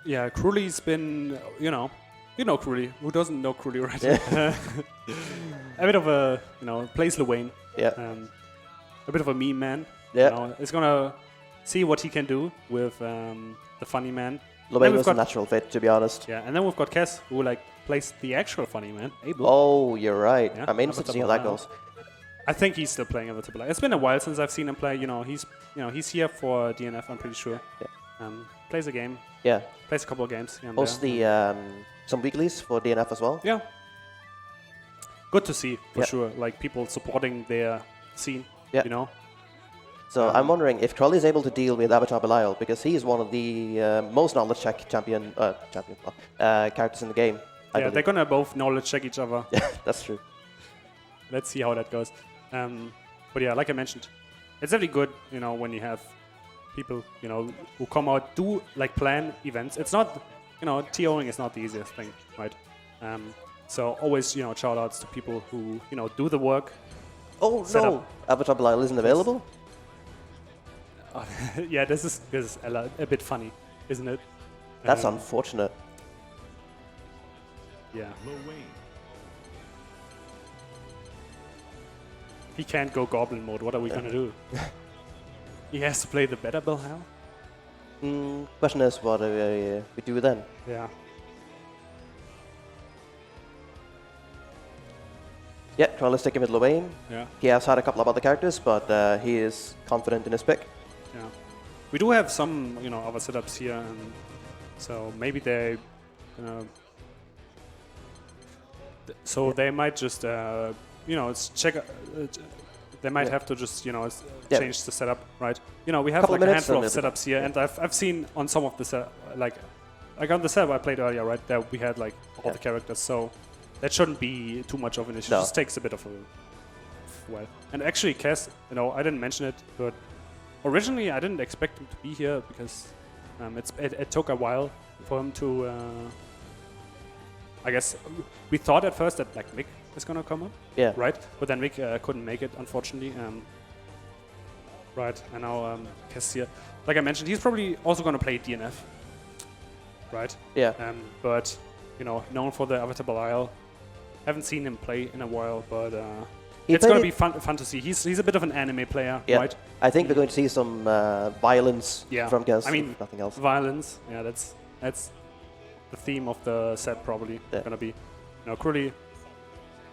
Yeah, Cruelly's been, Cruelly. Who doesn't know Cruelly, right? Yeah. A bit of a, plays Luane. yeah. A bit of a meme man. Yeah. It's gonna see what he can do with the funny man. Luane Then we've was a got- natural fit, to be honest. Yeah, and then we've got Kess, who plays the actual funny man, Abel. Oh, you're right. Yeah, I'm interested to see how that goes. I think he's still playing Avatar. It's been a while since I've seen him play. He's here for DNF. I'm pretty sure. Yeah. Plays a game. Yeah. Plays a couple of games. Here and Hosts there. some weeklies for DNF as well. Yeah. Good to see for Yeah. sure. Like people supporting their scene. Yeah. So I'm wondering if Crowley is able to deal with Avatar Belial, because he is one of the most knowledge check characters in the game. I Yeah, believe. they're gonna both knowledge check each other. Yeah, that's true. Let's see how that goes. But yeah, like I mentioned, it's really good, when you have people, who come out, do plan events. It's not, TOing is not the easiest thing, right? So always, shout outs to people who, do the work. Oh Set no, up. Avatar Belial isn't available. Yeah, this is a bit funny, isn't it? That's unfortunate. Yeah. Luane. He can't go goblin mode. What are we gonna do? He has to play the better Belhal? Question is, what do we do then? Yeah. Yeah, Troll is sticking with Lorraine. Yeah. He has had a couple of other characters, but he is confident in his pick. Yeah. We do have some, you know, other setups here, and so maybe they, so they might just, you know, check. They might have to just, you know, change the setup, right? You know, we have like a handful of setups here, and I've seen on some of the like on the setup I played earlier, right? There we had like all the characters, so that shouldn't be too much of an issue. It just takes a bit of a while. And actually, Cass, you know, I didn't mention it, but originally I didn't expect him to be here because it took a while for him to. I guess we thought at first that like Mick is gonna come up, right? But then Mick couldn't make it, unfortunately. Right, and now Cass here. Like I mentioned, he's probably also gonna play DNF, right? Yeah. But you know, known for the Avatar Belial. Haven't seen him play in a while, but it's gonna be fun to see. He's a bit of an anime player, right? I think we're going to see some violence from Cass. I mean, nothing else. Violence. Yeah, that's the theme of the set probably gonna be. You know, Krully, you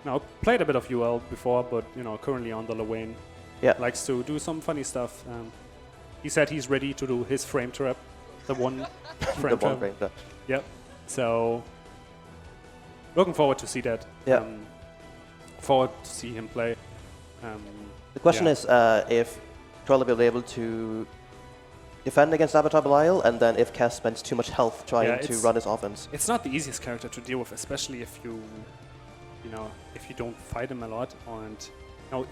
know, played a bit of UL before, but you know, currently on the Lane, likes to do some funny stuff. He said he's ready to do his frame trap, the one frame trap. Yep. So looking forward to see that. Yeah. Forward to see him play. The question is if Troll will be able to defend against Avatar Belial, and then if Cass spends too much health trying to run his offense. It's not the easiest character to deal with, especially if you know, if you don't fight him a lot. And you know,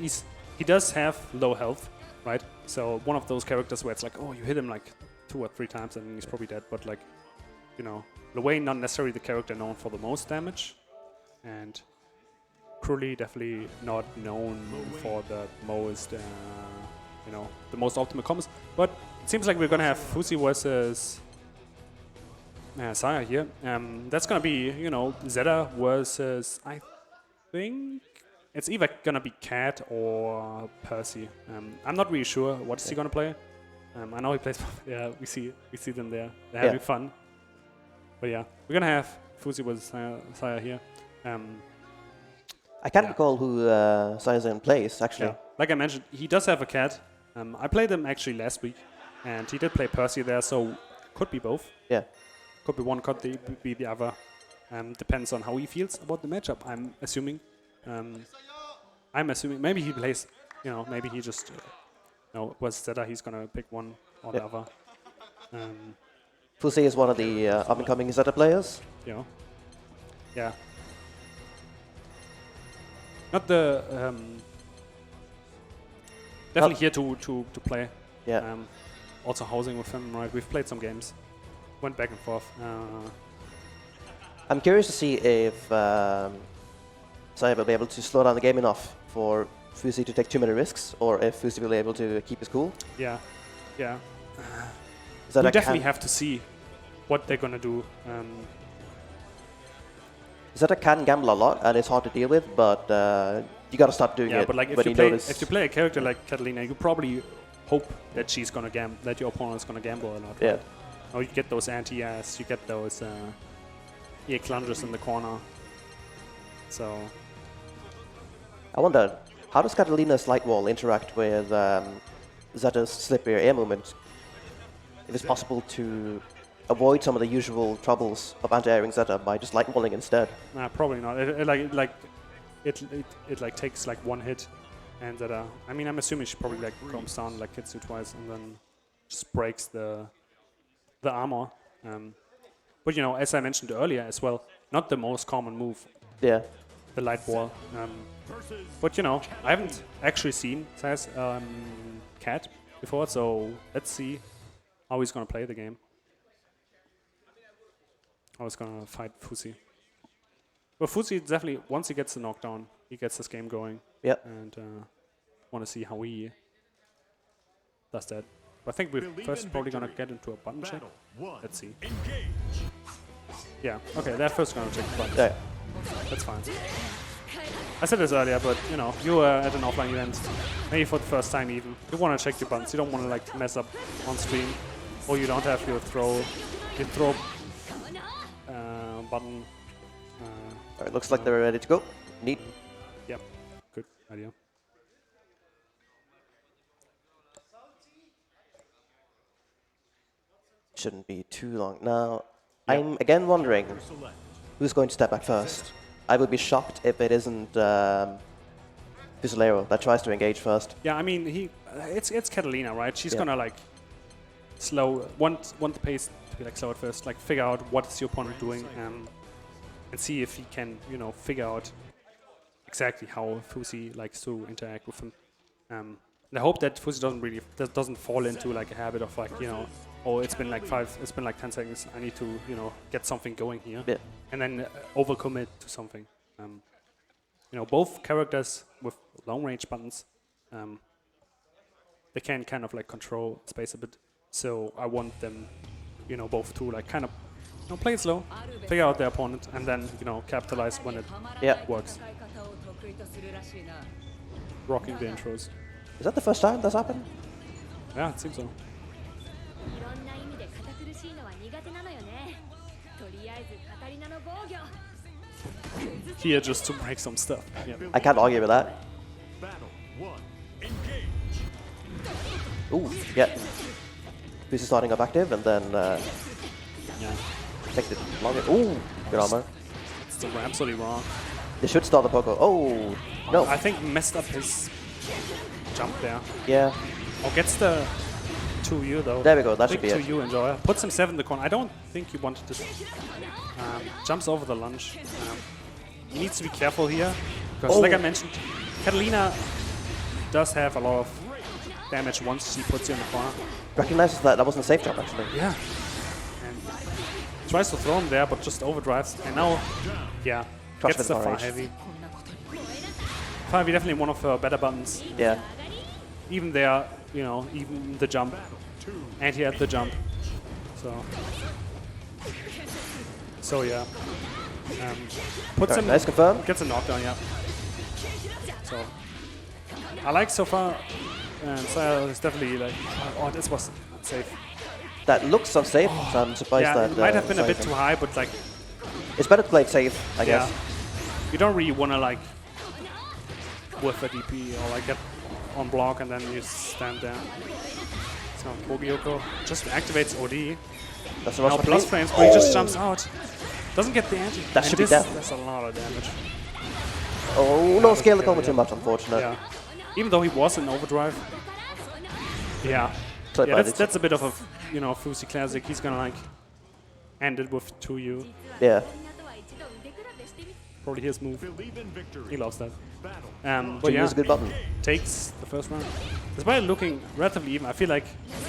he does have low health, right? So one of those characters where it's like, oh, you hit him like 2 or 3 times and he's probably dead. But like, you know, Lorraine not necessarily the character known for the most damage, and Krully definitely not known for the most, you know, the most optimal combos. But it seems like we're gonna have Fusi versus Saya here. That's gonna be, you know, Zeta versus, I think it's either gonna be Cat or Percy. I'm not really sure what is he gonna play. I know he plays. Yeah, we see them there. They're having fun. But yeah, we're gonna have Fusi versus Saya here. I can't recall who Saya plays actually. Yeah. Like I mentioned, he does have a Cat. I played him actually last week, and he did play Percy there, so could be both. Yeah. Could be one, could be the other. Depends on how he feels about the matchup, I'm assuming. Maybe he plays, you know, maybe he just, you know, was Zeta, he's gonna pick one or the other. Fusi is one of the up-and-coming Zeta players. You know. Yeah. Not the... definitely here to play. Yeah. Also housing with him, right? We've played some games. Went back and forth. I'm curious to see if Saya will be able to slow down the game enough for Fusi to take too many risks, or if Fusi will be able to keep his cool. Yeah. Yeah. We definitely have to see what they're gonna do. Zeta can gamble a lot, and it's hard to deal with, but you gotta stop doing it. Yeah, but like if you play a character like Catalina, you probably hope that she's gonna that your opponent's gonna gamble a lot. Right? Yeah. Or you get those anti-airs, you get those EX lunges in the corner. So I wonder, how does Catalina's light wall interact with Zeta's slippier air movement? If it's possible to avoid some of the usual troubles of anti-airing Zeta by just light walling instead. Nah, probably not. It like takes like one hit, and Zeta. I mean, I'm assuming she probably like comes down, like hits you twice, and then just breaks the armor. But you know, as I mentioned earlier as well, not the most common move. Yeah. The light wall. But you know, I haven't actually seen Saya's Cat before, so let's see how he's gonna play the game. How he's gonna fight Fusi. Well, Fusi definitely, once he gets the knockdown, he gets this game going. Yeah. And want to see how he does that. But I think we're first probably gonna get into a button check. Let's see. Yeah, okay, they're first gonna check the buttons. Yeah. That's fine. I said this earlier, but you know, you were at an offline event, maybe for the first time even. You want to check your buttons. You don't want to like mess up on stream Oh, you don't have your throw button. Alright, looks like they're ready to go. Neat. Yep, good idea. Shouldn't be too long. Now, I'm again wondering who's going to step back first. I would be shocked if it isn't Fusilero that tries to engage first. Yeah, I mean, it's Catalina, right? She's gonna like want the pace to be like slow at first, like figure out what is your opponent doing, and see if he can, you know, figure out exactly how Fusi likes to interact with him. And I hope that Fusi doesn't fall into like a habit of like, you know, oh, it's been like 10 seconds, I need to, you know, get something going here, and then overcommit to something. You know, both characters with long range buttons, they can kind of like control space a bit. So I want them, you know, both to like kind of, you know, play it slow, figure out their opponent, and then, you know, capitalize when it works. Rocking the intros. Is that the first time that's happened? Yeah, it seems so. Here just to break some stuff. Yeah. I can't argue with that. Battle 1. Engage. Ooh, yeah. Fusi starting up active and then take the longer. Ooh, good armor. It's the Rhapsody wrong. They should start the Poco. Oh, no. I think messed up his jump there. Yeah. Oh, gets the 2U though. There we go, that big should be it. 2U enjoyer. Puts him 7 in the corner. I don't think he wanted this. Jumps over the lunge. He needs to be careful here, because like I mentioned, Catalina does have a lot of damage once she puts you in the corner. Recognizes that wasn't a safe jump, actually. Yeah. And tries to throw him there, but just overdrives. And now, yeah, gets the far heavy. Far heavy definitely one of her better buttons. Yeah. Even there, you know, even the jump. And he had the jump. So yeah. Puts him, nice confirm. Gets a knockdown, yeah. So I like so far. Saya is definitely like, oh, this was safe. That looks unsafe, so I'm surprised that. It might have been a bit too high, but like, it's better to play it safe, I guess. You don't really want to like whiff a DP or like get on block and then you stand there. So Bogioko just activates OD. That's the now plus frames, but he just jumps out. Doesn't get the anti. That should be death. That's a lot of damage. Oh, no, scale the combo too much, unfortunate. Yeah. Even though he was in overdrive. Yeah. That's a bit of a, you know, Fusi classic. He's gonna like end it with 2U. Yeah. Probably his move. He loves that. But yeah, a good button. Takes the first round. Despite looking relatively even, I feel like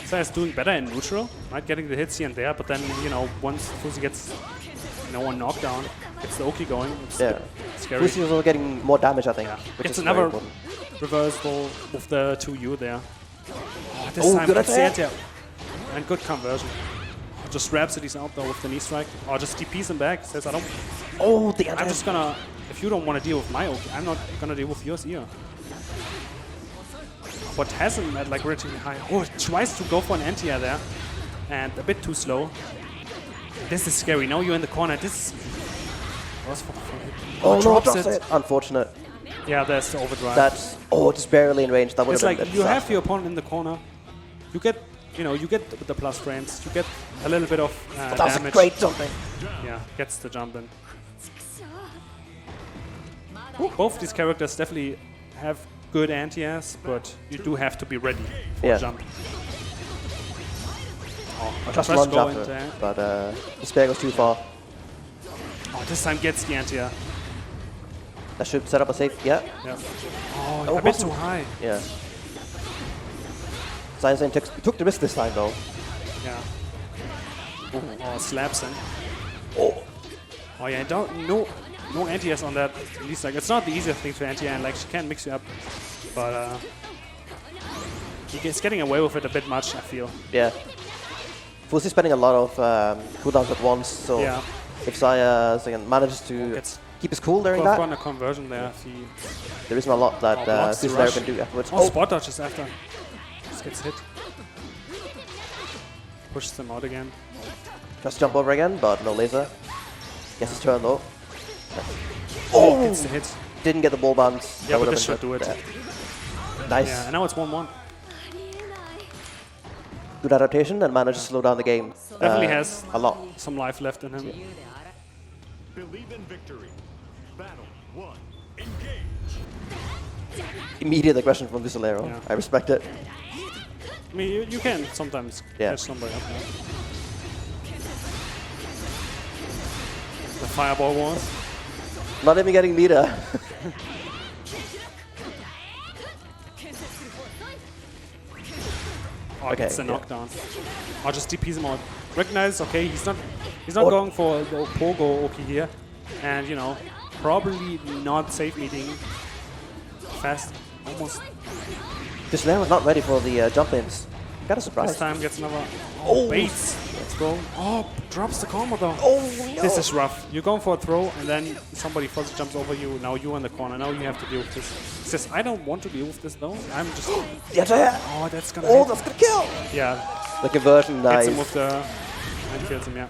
Saya's doing better in neutral, right? Getting the hits here and there, but then, you know, once Fusi gets, you know, one knockdown, gets the Oki going, it's scary. Fusi is also getting more damage, I think. Yeah. Which it's is another reversal with the 2U there. Oh, this time good gets the anti and good conversion. Just Rhapsody's out though with the knee strike. Or just TPs him back, says I don't... Oh, the I'm just gonna... If you don't want to deal with my Oki, I'm not gonna deal with yours either. But has him at like relatively high. Oh, tries to go for an anti-air there. And a bit too slow. This is scary. Now you're in the corner. This is... Oh no, drops it. Unfortunate. Yeah, there's the overdrive. That's... Oh, just barely in range. That would it's have been like you have your opponent in the corner. You get... You know, you get the plus frames. You get a little bit of that's damage. A great jumping. Yeah, gets the jump in. Both these characters definitely have good anti-airs, but you do have to be ready for a jump. Oh, just lunge after, but the spear goes too far. Oh, this time gets the anti-air. That should set up a safe, yeah. Oh, a bit too high. Yeah. Science took the risk this time, though. Yeah. Oh, slaps him. Oh. Oh yeah, no anti-airs on that. At least like it's not the easiest thing to anti-air, and like she can mix you up, but he's getting away with it a bit much, I feel. Yeah. Fusi's spending a lot of cooldowns at once, so if Saya manages to keep his cool during that, a conversion there. there isn't a lot that Fusilero can do afterwards. Oh, spot dodges after. Just gets hit. pushes him out again. Just jump over again, but no laser. Gets his turn though. Oh! Gets the hit. Didn't get the ball bounce. Yeah, but this should do it. Nice. Yeah, and now it's 1-1. Good adaptation and managed to slow down the game. Definitely has a lot. Some life left in him. Believe in victory. Battle 1. Engage. Immediate aggression from Visolero. Yeah. I respect it. I mean, you can sometimes catch somebody up there. The fireball was. Not even getting meter. Oh, gets the knockdown. I'll just DPs him out. Recognize, okay, he's not going for the Pogo OP here. And, you know, probably not safe meeting. Fast, almost. Visolero's not ready for the jump ins. Kind of surprised. This time gets another. Oh, baits. Let's go. Oh, drops the combo though. Oh, no. This is rough. You're going for a throw and then somebody first jumps over you. Now you're in the corner. Now you have to deal with this. He says, I don't want to deal with this though. I'm just. Oh, that's gonna. Oh, hit. that's gonna kill. Yeah. The conversion, nice. Hits him with the. And kills him, yeah.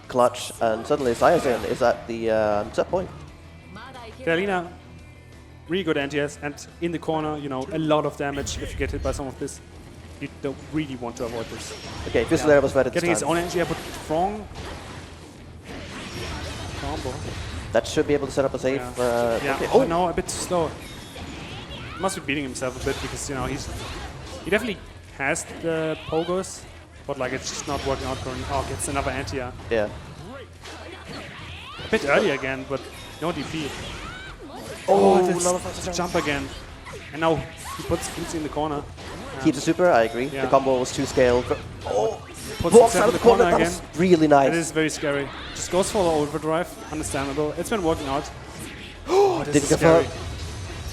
Clutch, and suddenly Siazen is at the set point. Galina, really good NTS, and in the corner, you know, a lot of damage if you get hit by some of this. You don't really want to avoid this. Okay, Visolero was ready this Getting time. his own NG, but wrong combo. That should be able to set up a safe. Yeah, Okay. oh no, a bit too slow. He must be beating himself a bit because, you know, he definitely has the pogos, but like it's just not working out currently. Oh, gets another anti-air. Yeah. A bit early again, but no DP. Oh, this jump again. And now he puts Fuzi in the corner. Keeps the super, I agree. Yeah. The combo was too scaled. Oh, Puts walks himself out in of the corner again. again. Really nice. It is very scary. Just goes for the overdrive. Understandable. It's been working out. Oh, this Didn't is scary.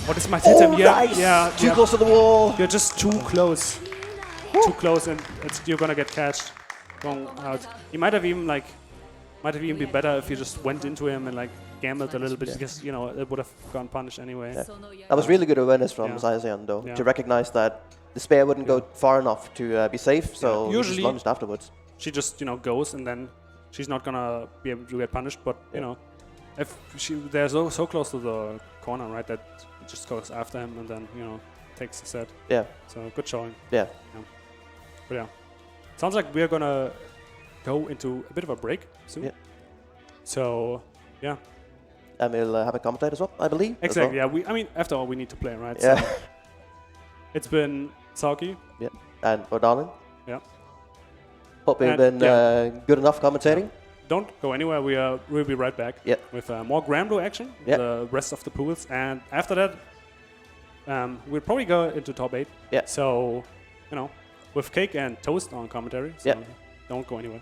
What is my system? Yeah, nice. yeah. Too close to the wall. You're just too close. Too close, and you're gonna get catched. Going out. He might have even been better if you just went into him and like gambled a little bit because, you know, it would have gone punished anyway. Yeah. That was really good awareness from Siazen though, to recognize that the spear wouldn't go far enough to be safe, so usually he just lunged afterwards. She just, you know, goes and then she's not gonna be able to get punished, but you know, if they're so close to the corner, right, that it just goes after him and then, you know, takes the set. Yeah. So good showing. Yeah. But yeah. Sounds like we're gonna go into a bit of a break soon. Yeah. So yeah. And we'll have a commentator as well, I believe. Exactly, yeah. I mean, after all, we need to play, right? Yeah. So it's been Saki. Yeah. And Ordanen. Yeah. Hope we've been good enough commentating. Don't go anywhere. We'll be right back with more Granblue action, the rest of the pools, and after that, we'll probably go into top 8. Yeah. So, you know, with cake and toast on commentary. So don't go anywhere.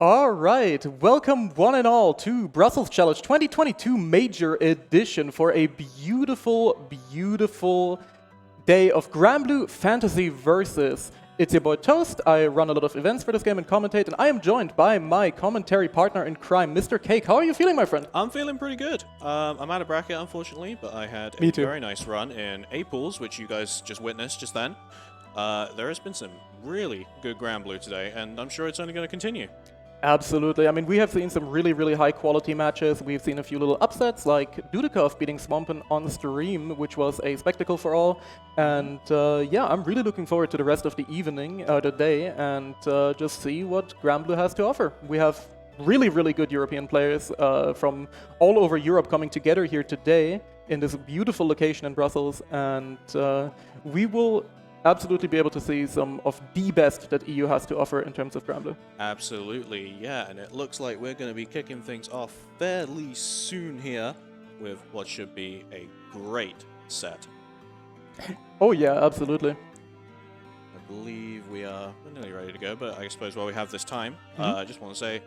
All right, welcome one and all to Brussels Challenge 2022 Major Edition for a beautiful, beautiful day of Granblue Fantasy Versus. It's your boy Toast. I run a lot of events for this game and commentate, and I am joined by my commentary partner in crime, Mr. Cake. How are you feeling, my friend? I'm feeling pretty good. I'm out of bracket, unfortunately, but I had a very nice run in A pools, which you guys just witnessed just then. There has been some really good Granblue today, and I'm sure it's only going to continue. Absolutely. I mean, we have seen some really, really high-quality matches. We've seen a few little upsets, like Dudeakoff beating Svampen on stream, which was a spectacle for all. And yeah, I'm really looking forward to the rest of the evening, the day, and just see what Granblue has to offer. We have really, really good European players from all over Europe coming together here today in this beautiful location in Brussels, and we will absolutely be able to see some of the best that EU has to offer in terms of Granblue. Absolutely, yeah, and it looks like we're going to be kicking things off fairly soon here with what should be a great set. Oh yeah, absolutely. I believe we're nearly ready to go, but I suppose while we have this time, I just want to say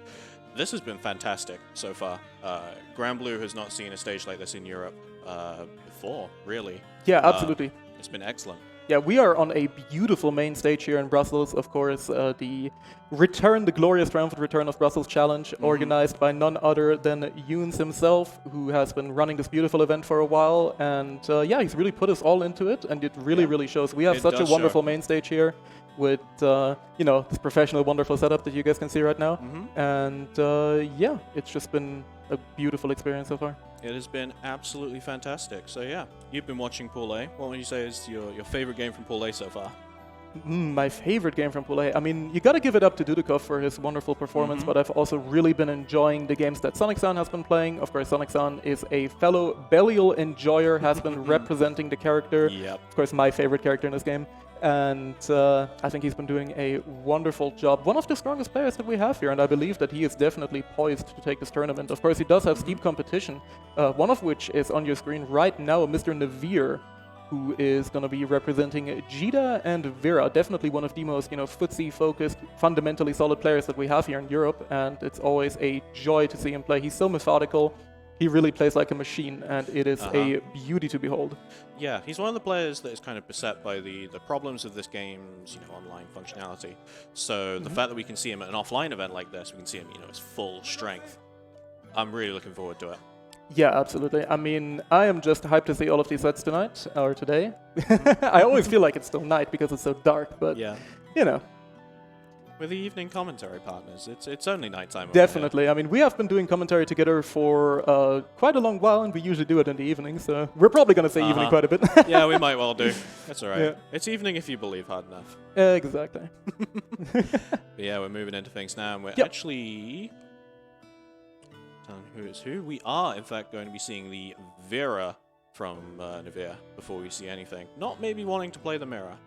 this has been fantastic so far. Granblue has not seen a stage like this in Europe before, really. Yeah, absolutely. It's been excellent. Yeah, we are on a beautiful main stage here in Brussels, of course, the glorious triumphant return of Brussels Challenge, organized by none other than Younes himself, who has been running this beautiful event for a while, and yeah, he's really put us all into it, and it really, really shows. We have such a wonderful main stage here with, you know, this professional, wonderful setup that you guys can see right now, and yeah, it's just been a beautiful experience so far. It has been absolutely fantastic. So yeah, you've been watching Pool A. What would you say is your favorite game from Pool A so far? My favorite game from Pool A. I mean, you got to give it up to Dudeakoff for his wonderful performance, but I've also really been enjoying the games that Sonic-san has been playing. Of course, Sonic-san is a fellow Belial enjoyer, has been representing the character. Yep. Of course, my favorite character in this game. And I think he's been doing a wonderful job. One of the strongest players that we have here, and I believe that he is definitely poised to take this tournament. Of course, he does have steep competition, one of which is on your screen right now, Mr. Nevlr, who is going to be representing Jida and Vera, definitely one of the most, you know, footsie-focused, fundamentally solid players that we have here in Europe, and it's always a joy to see him play. He's so methodical. He really plays like a machine, and it is a beauty to behold. Yeah, he's one of the players that is kind of beset by the problems of this game's, you know, online functionality. So the fact that we can see him at an offline event like this, we can see him, you know, his full strength. I'm really looking forward to it. Yeah, absolutely. I mean, I am just hyped to see all of these sets tonight, or today. I always feel like it's still night because it's so dark, but, you know. With the evening commentary partners, it's only nighttime. Definitely. I mean, we have been doing commentary together for quite a long while, and we usually do it in the evening, so we're probably going to say evening quite a bit. Yeah, we might well do. That's all right. Yeah. It's evening if you believe hard enough. Exactly. Yeah, we're moving into things now, and we're actually telling who is who. We are, in fact, going to be seeing the Vera from Nevlr before we see anything. Not maybe wanting to play the mirror.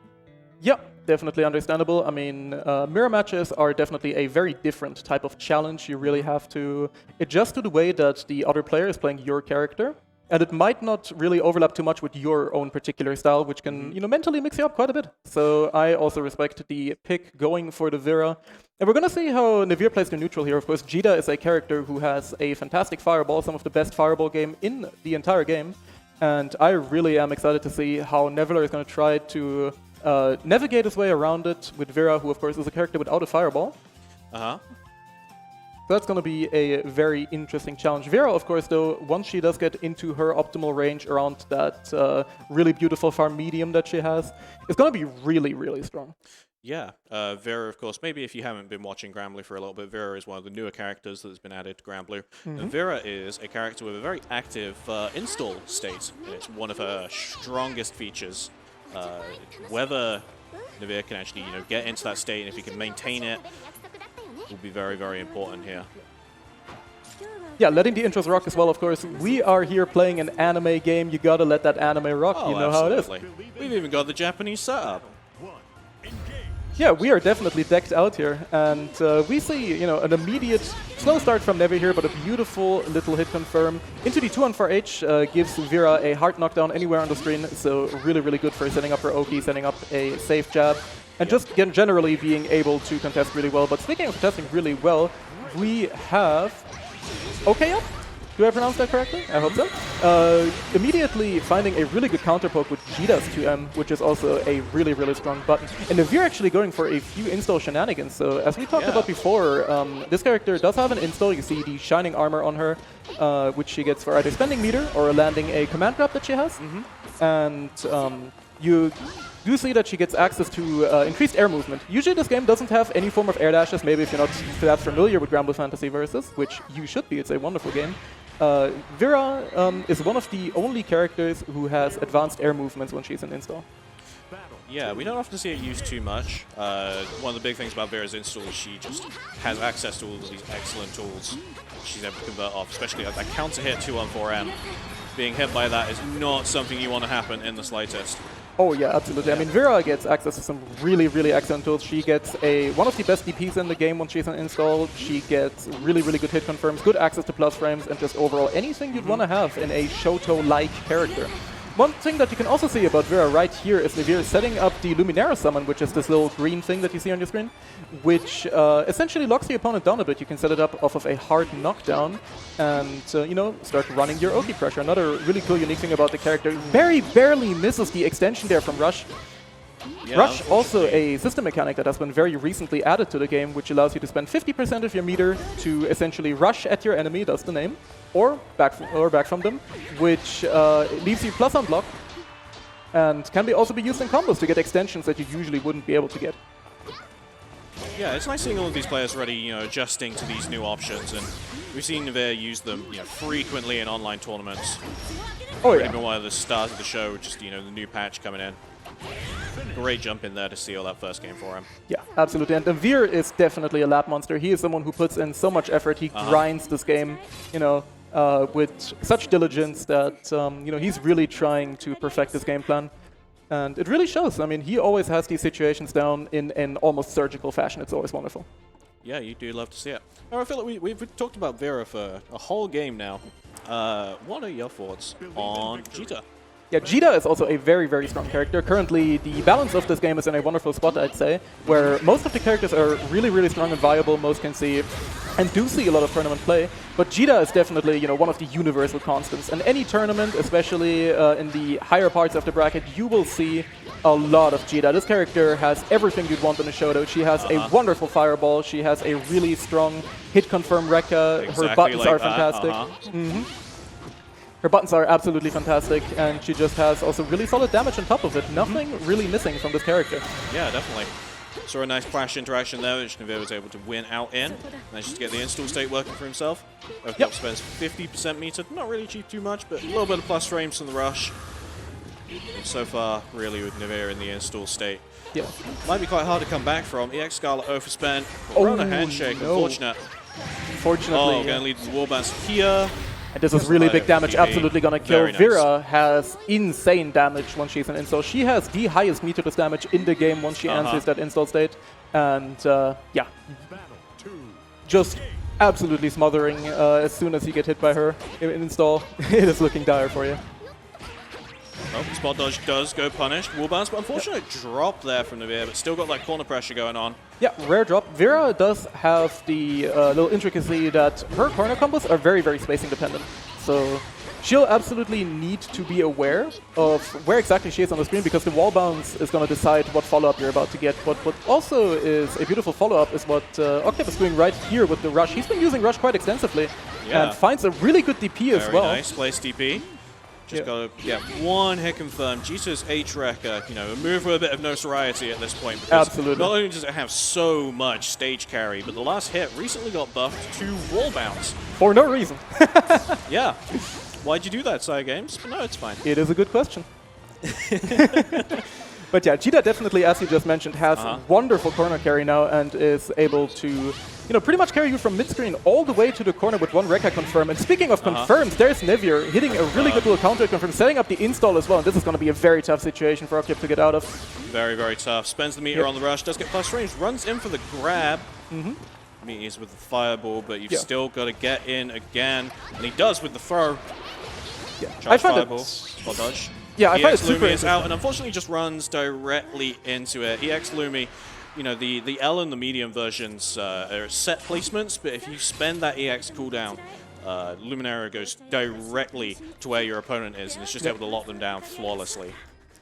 Yeah, definitely understandable. I mean, mirror matches are definitely a very different type of challenge. You really have to adjust to the way that the other player is playing your character. And it might not really overlap too much with your own particular style, which can, you know, mentally mix you up quite a bit. So I also respect the pick going for the Vera. And we're going to see how Nevlr plays the neutral here. Of course, Jida is a character who has a fantastic fireball, some of the best fireball game in the entire game. And I really am excited to see how Nevlr is going to try to navigate his way around it with Vera, who of course is a character without a fireball. So that's going to be a very interesting challenge. Vera, of course, though, once she does get into her optimal range around that really beautiful farm medium that she has, is going to be really, really strong. Yeah, Vera, of course, maybe if you haven't been watching Granblue for a little bit, Vera is one of the newer characters that has been added to Granblue. And Vera is a character with a very active install state, and it's one of her strongest features. Whether Nevlr can actually, you know, get into that state, and if he can maintain it, will be very, very important here. Yeah, letting the intros rock as well, of course. We are here playing an anime game. You gotta let that anime rock. Oh, you know absolutely. How it is. We've even got the Japanese setup. Yeah, we are definitely decked out here, and we see, you know, an immediate slow start from Nevlr here, but a beautiful little hit confirm into the 2-on-4H gives Vera a hard knockdown anywhere on the screen, so really, really good for setting up her Oki, setting up a safe jab. And just generally being able to contest really well. But speaking of contesting really well, we have Okayup. Do I pronounce that correctly? I hope so. Immediately finding a really good counter poke with Jida's 2M, which is also a really, really strong button. And Nevlr actually going for a few install shenanigans. So as we talked about before, this character does have an install. You see the Shining Armor on her, which she gets for either spending meter or landing a command grab that she has. And you do see that she gets access to increased air movement. Usually this game doesn't have any form of air dashes, maybe if you're not that familiar with Granblue Fantasy Versus, which you should be, it's a wonderful game. Vera is one of the only characters who has advanced air movements when she's in install. Yeah, we don't often see it used too much. One of the big things about Vera's install is she just has access to all of these excellent tools she's able to convert off, especially like that counter hit 2-on-4M. Being hit by that is not something you want to happen in the slightest. Oh yeah, absolutely. I mean, Vera gets access to some really, really excellent tools. She gets one of the best DPs in the game when she's on install. She gets really, really good hit confirms, good access to plus frames, and just overall anything you'd want to have in a Shoto-like character. One thing that you can also see about Vera right here is Nevlr setting up the Luminara summon, which is this little green thing that you see on your screen, which essentially locks the opponent down a bit. You can set it up off of a hard knockdown and, you know, start running your Oki pressure. Another really cool, unique thing about the character. Very barely misses the extension there from Rush. Yeah, Rush, also a system mechanic that has been very recently added to the game, which allows you to spend 50% of your meter to essentially rush at your enemy, that's the name, or back from them, which leaves you plus on block, and can also be used in combos to get extensions that you usually wouldn't be able to get. Yeah, it's nice seeing all of these players already, you know, adjusting to these new options, and we've seen Nevlr use them, you know, frequently in online tournaments. Oh yeah. Even one of the stars of the show, just, you know, the new patch coming in. Great jump in there to seal that first game for him. Yeah, absolutely. And Nevlr is definitely a lab monster. He is someone who puts in so much effort. He grinds this game, you know, with such diligence that, you know, he's really trying to perfect his game plan. And it really shows. I mean, he always has these situations down in an almost surgical fashion. It's always wonderful. Yeah, you do love to see it. Now, I feel like we've talked about Vera for a whole game now. What are your thoughts on Jita? Yeah, Jita is also a very, very strong character. Currently, the balance of this game is in a wonderful spot, I'd say, where most of the characters are really, really strong and viable, most can see, and do see a lot of tournament play. But Jita is definitely, you know, one of the universal constants. In any tournament, especially in the higher parts of the bracket, you will see a lot of Jita. This character has everything you'd want in a Shoto. She has a wonderful fireball. She has a really strong hit confirm Rekka. Exactly, her buttons like are fantastic. Her buttons are absolutely fantastic, and she just has also really solid damage on top of it. Nothing really missing from this character. Yeah, definitely. Saw a nice clash interaction there, which Nevlr was able to win out in. Managed to get the install state working for himself. Okayup spends 50% meter, not really cheap too much, but a little bit of plus frames from the rush. And so far, really, with Nevlr in the install state. Yeah. Might be quite hard to come back from. EX Scarlet overspent. Corona handshake, no. unfortunate. Unfortunately, gonna lead the wall bounce here. And this is really big damage, absolutely gonna kill. Nice. Vera has insane damage when she's in install. She has the highest meterless damage in the game once she answers that install state. And yeah, just absolutely smothering as soon as you get hit by her in install. It is looking dire for you. Oh, spot dodge does go punished. Wall bounce, but unfortunate drop there from Nevlr, but still got that corner pressure going on. Yeah, rare drop. Vera does have the little intricacy that her corner combos are very, very spacing dependent. So she'll absolutely need to be aware of where exactly she is on the screen, because the wall bounce is going to decide what follow-up you're about to get. But what also is a beautiful follow-up is what Octave is doing right here with the rush. He's been using rush quite extensively and finds a really good DP as well. Very nice place DP. Just got to get one hit confirmed. Jita's H-Rekka, you know, a move with a bit of notoriety at this point. Because not only does it have so much stage carry, but the last hit recently got buffed to wall bounce. For no reason. Yeah. Why'd you do that, Sire Games? But no, it's fine. It is a good question. But yeah, Jita definitely, as you just mentioned, has wonderful corner carry now and is able to, you know, pretty much carry you from mid-screen all the way to the corner with one Rekka confirm. And speaking of confirms, there's Nevlr hitting a really good little counter confirm, setting up the install as well. And this is going to be a very tough situation for Octave to get out of. Very, very tough. Spends the meter on the rush, does get plus range, runs in for the grab. Meteors with the fireball, but you've still got to get in again. And he does with the throw. Yeah. Charge fireball, spot dodge. Yeah, I find it EX super Lumi is out, interesting. and unfortunately just runs directly into it. EX Lumi, you know, the L and the medium versions are set placements, but if you spend that EX cooldown, Luminaria goes directly to where your opponent is, and it's just able to lock them down flawlessly.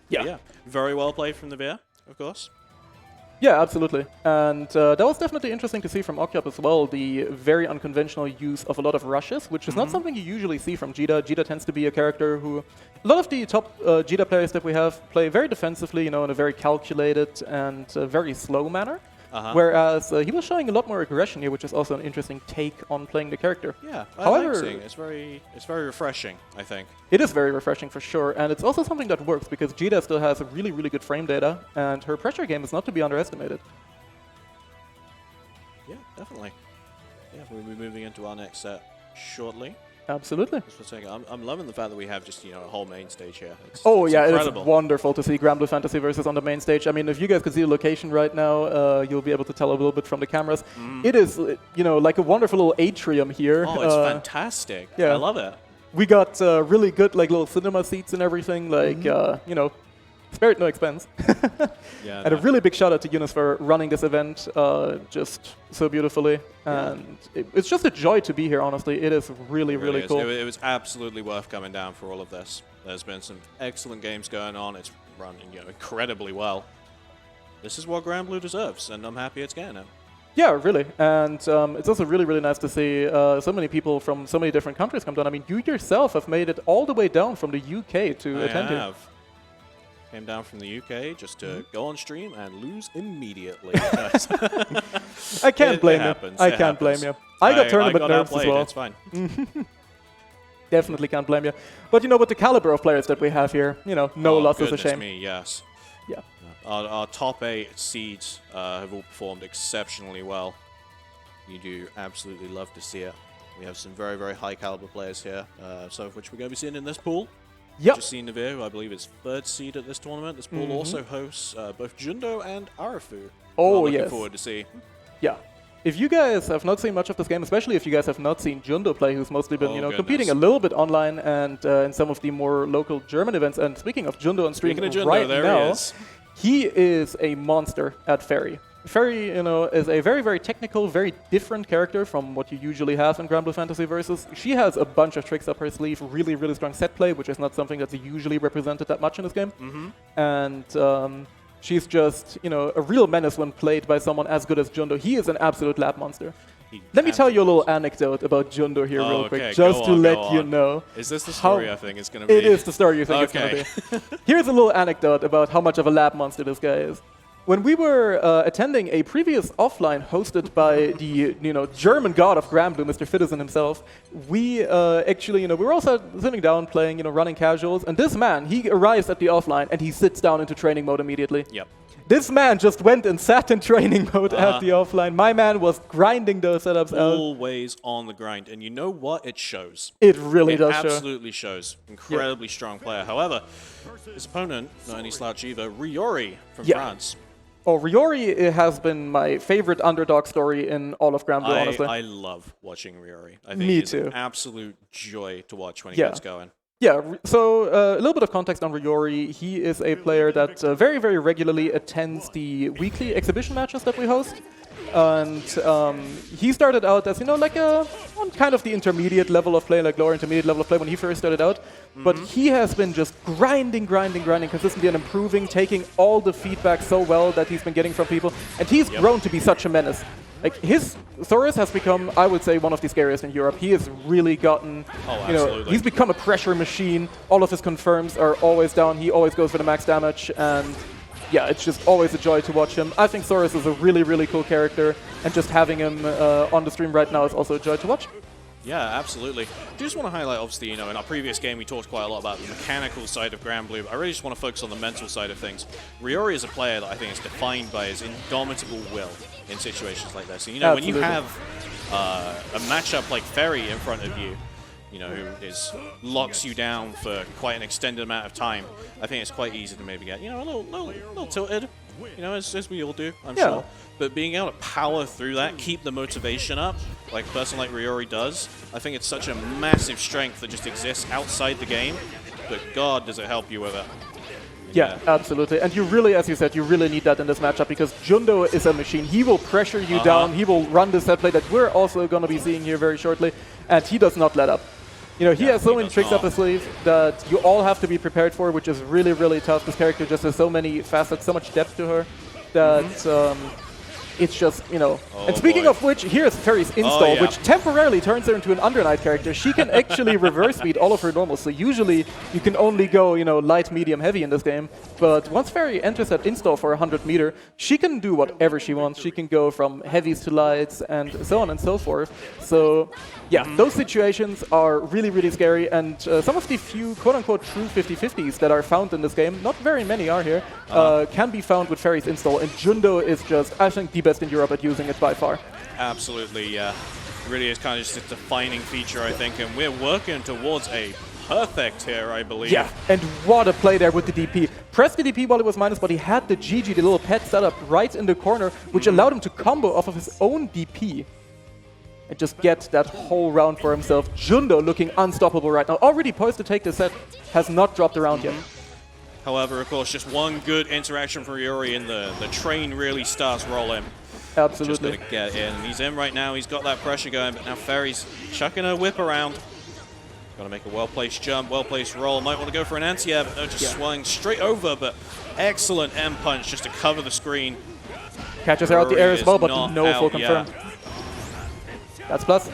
Yeah, very well played from Nevlr, of course. Yeah, absolutely. And that was definitely interesting to see from Okyop as well, the very unconventional use of a lot of rushes, which is not something you usually see from Jita. Jita tends to be a character who, a lot of the top Jita players that we have play very defensively, you know, in a very calculated and very slow manner. Whereas he was showing a lot more aggression here, which is also an interesting take on playing the character. Yeah, However, I like seeing it. It's very refreshing, I think. It is very refreshing for sure, and it's also something that works because Jita still has really, really good frame data, and her pressure game is not to be underestimated. Yeah, definitely. Yeah, we'll be moving into our next set shortly. Absolutely. Just for a second. I'm loving the fact that we have just, you know, a whole main stage here. It's It incredible. is wonderful to see Granblue Fantasy versus on the main stage. I mean, if you guys could see the location right now, you'll be able to tell a little bit from the cameras. It is, you know, like a wonderful little atrium here. Oh, it's fantastic. Yeah. I love it. We got really good, like, little cinema seats and everything, like, you know, spared no expense. Yeah, And a really big shout out to Eunice for running this event just so beautifully. And it's just a joy to be here, honestly. It is really, really cool. It was absolutely worth coming down for all of this. There's been some excellent games going on. It's running, you know, incredibly well. This is what Granblue deserves, and I'm happy it's getting it. Yeah, really. And it's also really, really nice to see so many people from so many different countries come down. I mean, you yourself have made it all the way down from the UK to attend here. Came down from the UK just to go on stream and lose immediately. I can't blame you. Happens. I can't blame you. I got tournament nerves as well. It's fine. Definitely can't blame you. But you know, with the caliber of players that we have here, you know, no loss is a shame. Me, yes. Yeah. Our top 8 seeds have all performed exceptionally well. You do absolutely love to see it. We have some very, very high caliber players here, some of which we're going to be seeing in this pool. Yep. Just seen Nevlr, who I believe is 3rd seed at this tournament. This pool also hosts both Jundo and Arefu. Oh, I'm yes. looking forward to see. Yeah. If you guys have not seen much of this game, especially if you guys have not seen Jundo play, who's mostly been, you know, competing a little bit online and in some of the more local German events. And speaking of Jundo on stream right now, he is a monster at Ferry. Ferry, you know, is a very, very technical, very different character from what you usually have in Granblue Fantasy Versus. She has a bunch of tricks up her sleeve, really, really strong set play, which is not something that's usually represented that much in this game. And she's just, you know, a real menace when played by someone as good as Jundo. He is an absolute lab monster. Let me tell you a little anecdote about Jundo here real quick, just to let you know. Is this the story I think it's going to be? It is the story you think it's going to be. Here's a little anecdote about how much of a lab monster this guy is. When we were attending a previous offline hosted by the German god of Granblue, Mr. Fittizen himself, we actually, we were also sitting down playing, running casuals, and this man, he arrives at the offline and he sits down into training mode immediately. Yep. This man just went and sat in training mode at the offline. My man was grinding those setups out. Always on the grind, and you know what? It shows. It really does show. It absolutely shows. Incredibly strong player. However, his opponent, not any slouch either, Riori from France. Oh, Riori has been my favorite underdog story in all of Granblue, honestly. I love watching Riori. I think Me he's too. an absolute joy to watch when he gets going. Yeah, so a little bit of context on Riori. He is a player that very, very regularly attends the weekly exhibition matches that we host. And he started out as, like on kind of the intermediate level of play, like lower intermediate level of play when he first started out. But he has been just grinding consistently and improving, taking all the feedback so well that he's been getting from people. And he's grown to be such a menace. Like, his Thoris has become, I would say, one of the scariest in Europe. He has really gotten, he's become a pressure machine. All of his confirms are always down. He always goes for the max damage. And yeah, it's just always a joy to watch him. I think Thoris is a really, really cool character. And just having him on the stream right now is also a joy to watch. Yeah, absolutely. I just want to highlight, obviously, in our previous game, we talked quite a lot about the mechanical side of Granblue, but I really just want to focus on the mental side of things. Riori is a player that I think is defined by his indomitable will in situations like this. And, when you have a matchup like Ferry in front of you, who locks you down for quite an extended amount of time, I think it's quite easy to maybe get, a little tilted, as we all do, I'm sure. But being able to power through that, keep the motivation up, like a person like Riori does, I think it's such a massive strength that just exists outside the game. but God, does it help you with it. Yeah, absolutely. And you really, as you said, you really need that in this matchup because Jundo is a machine. He will pressure you down. He will run the set play that we're also going to be seeing here very shortly, and he does not let up. You know, he has so many tricks up his sleeve that you all have to be prepared for, which is really, really tough. This character just has so many facets, so much depth to her that it's just, you know. And speaking of which, here's Fairy's install, which temporarily turns her into an Undernight character. She can actually reverse speed all of her normals. So usually you can only go, you know, light, medium, heavy in this game. But once Fairy enters that install for 100 meter, she can do whatever she wants. She can go from heavies to lights and so on and so forth. So yeah, those situations are really, really scary. And some of the few quote-unquote true 50-50s that are found in this game, not very many are here, can be found with Fairy's install. And Jundo is just, I think, the best in Europe at using it by far. Absolutely, yeah. It really is kind of just a defining feature, I think. And we're working towards a perfect here, I believe. Yeah, and what a play there with the DP. Pressed the DP while it was minus, but he had the GG, the little pet setup, right in the corner, which allowed him to combo off of his own DP. And just get that whole round for himself. Jundo looking unstoppable right now. Already poised to take the set. Has not dropped around yet. However, of course, just one good interaction from Yuri and the train really starts rolling. Absolutely. Just going to get in. He's in right now. He's got that pressure going, but now Fairy's chucking a whip around. Got to make a well-placed jump, well-placed roll. Might want to go for an anti-air, but no, just swung straight over, but excellent M-punch just to cover the screen. Catches her out the air as well, but no full confirm. That's plus.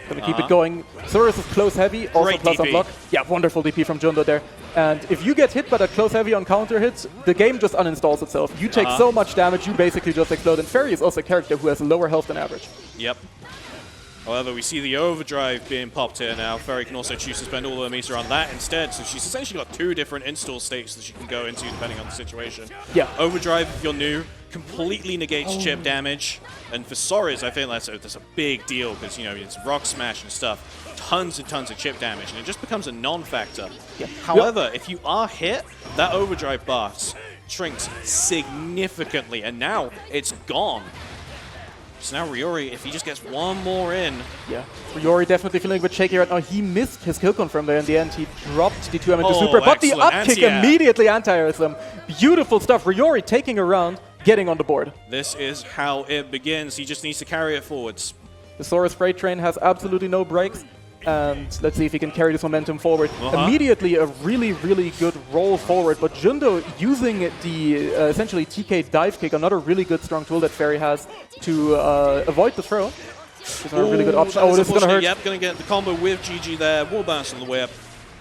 Gonna keep it going. Surus is close heavy, also Great plus DP. on block. Yeah, wonderful DP from Jundo there. And if you get hit by that close heavy on counter hits, the game just uninstalls itself. You take so much damage, you basically just explode. And Fairy is also a character who has lower health than average. Yep. However, we see the overdrive being popped here now. Fairy can also choose to spend all her meter on that instead, so she's essentially got two different install states that she can go into depending on the situation. Yeah. Overdrive, if you're new, completely negates chip damage, and for Soris, I think that's a big deal because, you know, it's rock smash and stuff, tons and tons of chip damage, and it just becomes a non-factor. Yeah. However, if you are hit, that overdrive bar shrinks significantly, and now it's gone. So now Ryori, if he just gets one more in... Yeah, Ryori definitely feeling a bit shaky right now. He missed his kill confirm there in the end. He dropped the 2M into super, but the upkick immediately anti-airs them. Beautiful stuff. Ryori taking a round, getting on the board. This is how it begins. He just needs to carry it forwards. The Saurus freight train has absolutely no brakes. And let's see if he can carry this momentum forward. Immediately a really, really good roll forward. But Jundo using the essentially TK dive kick, another really good strong tool that Fairy has to avoid the throw. This is a really good option. Oh, this is going to hurt. Yep, going to get the combo with GG there. Wall bounce on the way up.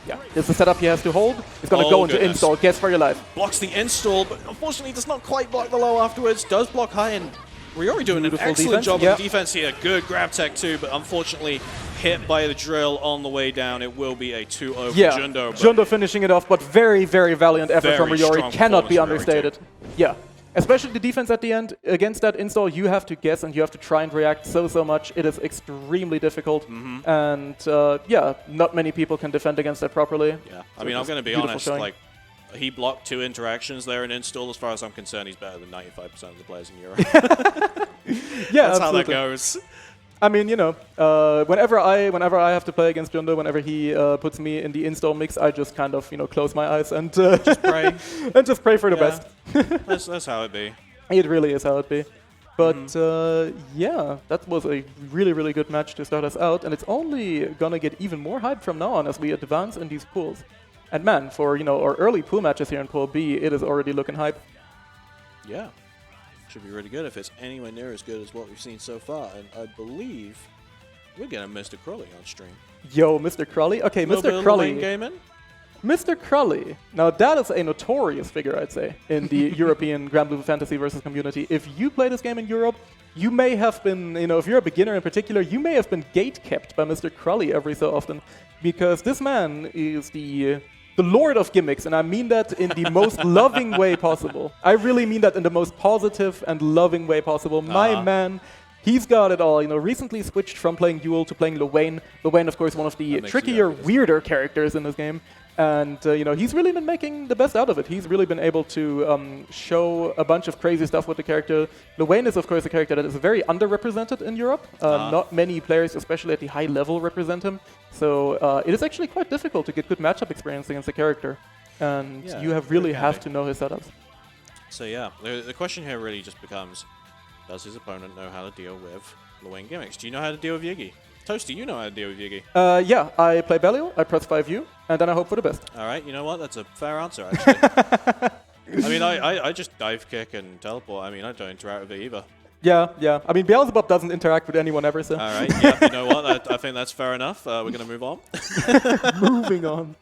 Yeah, this is the setup he has to hold. He's going to go into install. Guess for your life. Blocks the install, but unfortunately does not quite block the low afterwards. Does block high, and Ryori doing an excellent job on defense here. Good grab tech too, but unfortunately hit by the drill on the way down. It will be a 2-0 for Jundo. Jundo finishing it off, but very, very valiant effort from Ryori. Cannot be understated. Yeah, especially the defense at the end. Against that install, you have to guess and you have to try and react so much. It is extremely difficult. And yeah, not many people can defend against that properly. Yeah, I mean, I'm going to be honest, like, he blocked 2 interactions there in install. As far as I'm concerned, he's better than 95% of the players in Europe. Yeah, that's how that goes. I mean, you know, whenever I have to play against Jundo, whenever he puts me in the install mix, I just kind of, you know, close my eyes and just pray and just pray for the best. That's how it be. It really is how it be. But yeah, that was a really, really good match to start us out, and it's only gonna get even more hype from now on as we advance in these pools. And man, for, you know, our early pool matches here in Pool B, it is already looking hype. Yeah. Should be really good if it's anywhere near as good as what we've seen so far. And I believe we're getting Mr. Crowley on stream. Yo, Mr. Crowley? Okay, Mr. Crowley. Mr. Crowley. Now, that is a notorious figure, I'd say, in the European Granblue Fantasy versus community. If you play this game in Europe, you may have been, you know, if you're a beginner in particular, you may have been gate-kept by Mr. Crowley every so often. Because this man is the lord of gimmicks, and I mean that in the most loving way possible. I really mean that in the most positive and loving way possible. My man He's got it all. Recently switched from playing Yule to playing Luwane. Luwane, of course, one of the trickier, weirder characters in this game. And, he's really been making the best out of it. He's really been able to show a bunch of crazy stuff with the character. Luwane is, of course, a character that is very underrepresented in Europe. Not many players, especially at the high level, represent him. So it is actually quite difficult to get good matchup experience against the character. And you really have to know his setups. So yeah, the question here really just becomes, does his opponent know how to deal with Luwane gimmicks? Do you know how to deal with Yiggy? Toasty, you know how to deal with Yiggy. Yeah, I play Belial, I press 5U, and then I hope for the best. All right, you know what? That's a fair answer, actually. I mean, I just dive kick and teleport. I mean, I don't interact with it either. Yeah. I mean, Beelzebub doesn't interact with anyone ever, so... All right, yeah, you know what? I think that's fair enough. We're going to move on. Moving on.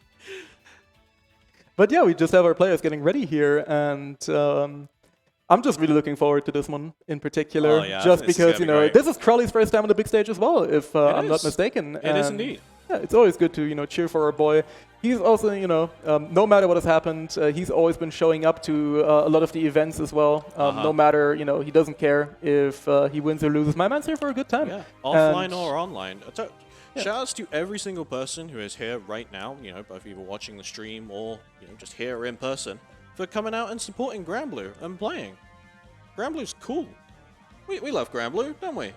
But yeah, we just have our players getting ready here, and... I'm just really looking forward to this one in particular, just because, this is Crowley's first time on the big stage as well, if I'm not mistaken. It is indeed. Yeah, it's always good to, cheer for our boy. He's also, no matter what has happened, he's always been showing up to a lot of the events as well. No matter, he doesn't care if he wins or loses. My man's here for a good time. Yeah, offline or online. Shoutouts to every single person who is here right now, both either watching the stream or, just here in person, for coming out and supporting Granblue and playing. Granblue's cool. We love Granblue, don't we?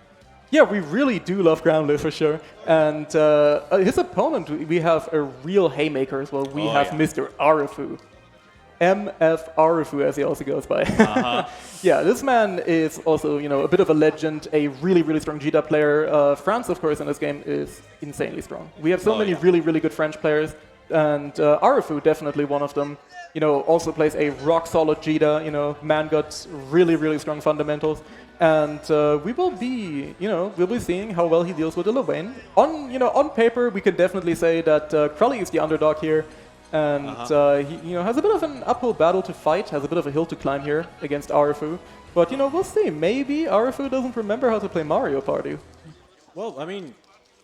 Yeah, we really do love Granblue for sure. And his opponent, we have a real haymaker as well. We have Mr. Arefu. MF Arefu, as he also goes by. Yeah, this man is also, a bit of a legend, a really, really strong Judo player. France, of course, in this game is insanely strong. We have so many really, really good French players. And Arefu, definitely one of them. Also plays a rock-solid Jita, man got really, really strong fundamentals. And we will be, we'll be seeing how well he deals with the Luwane. On paper, we can definitely say that Crowley is the underdog here. And he, has a bit of an uphill battle to fight, has a bit of a hill to climb here against Arefu. But, we'll see. Maybe Arefu doesn't remember how to play Mario Party. Well, I mean,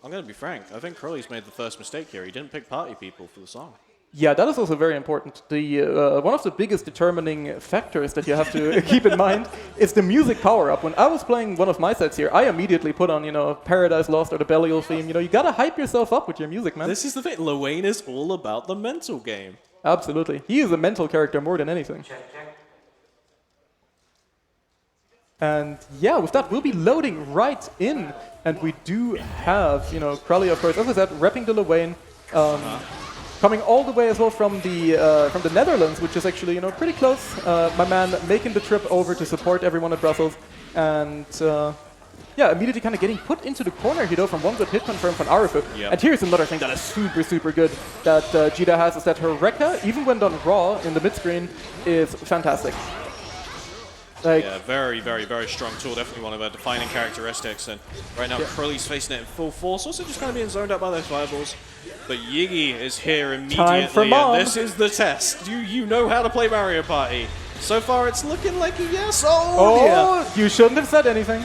I'm going to be frank. I think Crowley's made the first mistake here. He didn't pick party people for the song. Yeah, that is also very important. The one of the biggest determining factors that you have to keep in mind is the music power-up. When I was playing one of my sets here, I immediately put on, Paradise Lost or the Belial theme. You gotta hype yourself up with your music, man. This is the thing. Luwane is all about the mental game. Absolutely. He is a mental character more than anything. And yeah, with that, we'll be loading right in. And we do have, Crowley, of course, as I said, repping the Luwane. Coming all the way as well from the Netherlands, which is actually, pretty close. My man making the trip over to support everyone at Brussels. And yeah, immediately kind of getting put into the corner here, from one good hit confirm from Arefu. Yep. And here's another thing that is super, super good that Jita has, is that her Rekka, even when done raw in the mid-screen, is fantastic. Yeah, very, very, very strong tool. Definitely one of our defining characteristics. And right now, Crowley's facing it in full force. Also just kind of being zoned out by those fireballs. But Yiggy is here immediately. And this is the test. Do you know how to play Mario Party? So far, it's looking like a yes. Oh, dear. You shouldn't have said anything.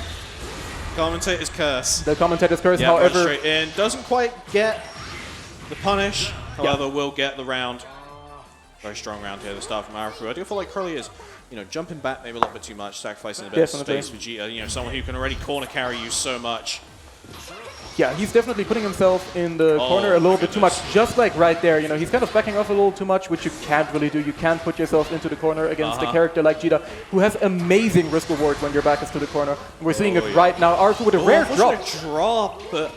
Commentator's curse. The commentator's curse, however... straight in. Doesn't quite get the punish. However, will get the round. Very strong round here to start from Arefu. I do feel like Crowley is... jumping back maybe a little bit too much, sacrificing a bit of space for Jita. Someone who can already corner carry you so much. Yeah, he's definitely putting himself in the corner a little bit too much, just like right there. He's kind of backing off a little too much, which you can't really do. You can't put yourself into the corner against a character like Jita, who has amazing risk reward when your back is to the corner. We're seeing it right now. Arefu with a rare drop. But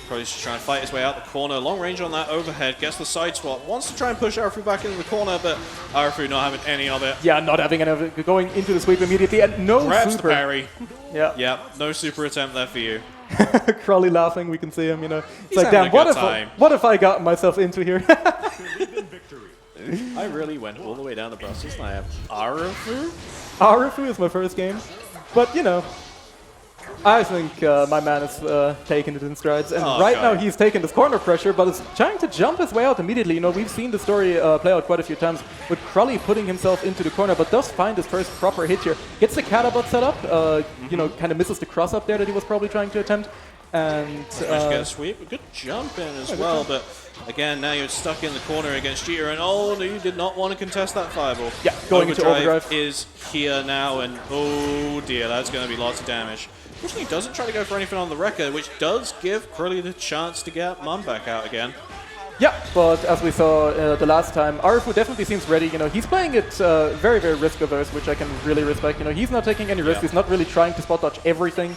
Crowley's just trying to fight his way out the corner. Long range on that overhead, gets the side swap. Wants to try and push Arefu back into the corner, but Arefu not having any of it. Yeah, not having any of it. Going into the sweep immediately, and no grabs super. The parry. Yeah, no super attempt there for you. Crowley laughing, we can see him, It's He's like, damn, what if I got myself into here? I really went all the way down to Brussels and I have Arefu? Arefu is my first game, but I think my man is taking it in strides, and now he's taking this corner pressure, but is trying to jump his way out immediately. We've seen the story play out quite a few times with Crowley putting himself into the corner, but does find his first proper hit here. Gets the catabot set up, kind of misses the cross up there that he was probably trying to attempt, and to get a sweep. A good jump in as well, but again, now you're stuck in the corner against Jita, and no, you did not want to contest that fireball. Yeah, going into overdrive is here now, and oh dear, that's going to be lots of damage. Fortunately, doesn't try to go for anything on the record, which does give Curly the chance to get Mum back out again. Yeah, but as we saw the last time, Arefu definitely seems ready. You know, he's playing it very, very risk-averse, which I can really respect. You know, he's not taking any risks. He's not really trying to spot dodge everything.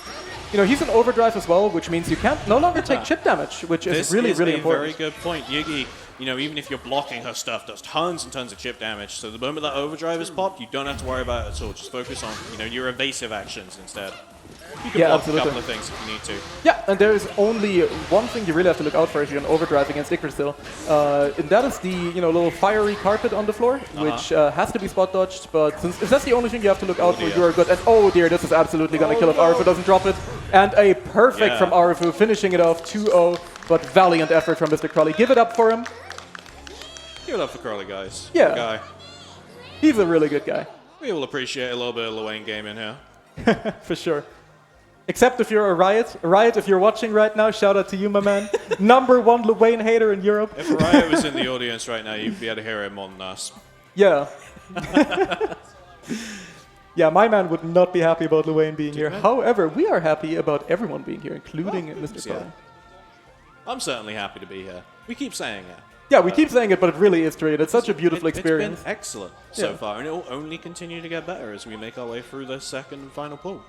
You know, he's in overdrive as well, which means you can't no longer take chip damage, which is really, really important. This is a very good point. Yugi, you know, even if you're blocking her stuff, does tons and tons of chip damage. So the moment that overdrive is popped, you don't have to worry about it at all. Just focus on, you know, your evasive actions instead. You can block a couple of things if you need to. Yeah, and there is only one thing you really have to look out for if you're in overdrive against Yggdrasil. And that is the, you know, little fiery carpet on the floor, which has to be spot dodged. But since if that's the only thing you have to look out for, you are good. And oh dear, this is absolutely going to kill if Arefu doesn't drop it. And a perfect from Arefu, finishing it off 2-0. But valiant effort from Mr. Crowley. Give it up for him. Give it up for Curly, guys. Yeah. Good guy. He's a really good guy. We will appreciate a little bit of Luane gaming here. For sure. Except if you're a Riot. Riot, if you're watching right now, shout out to you, my man. #1 Luane hater in Europe. If Riot was in the audience right now, you'd be able to hear him more than us. Yeah. Yeah, my man would not be happy about Luane being here. However, we are happy about everyone being here, including Mr. Crowley. I'm certainly happy to be here. We keep saying it. Yeah, we keep saying it, but it really is true. It's such a beautiful experience. It's been excellent so far, and it will only continue to get better as we make our way through the second and final pool.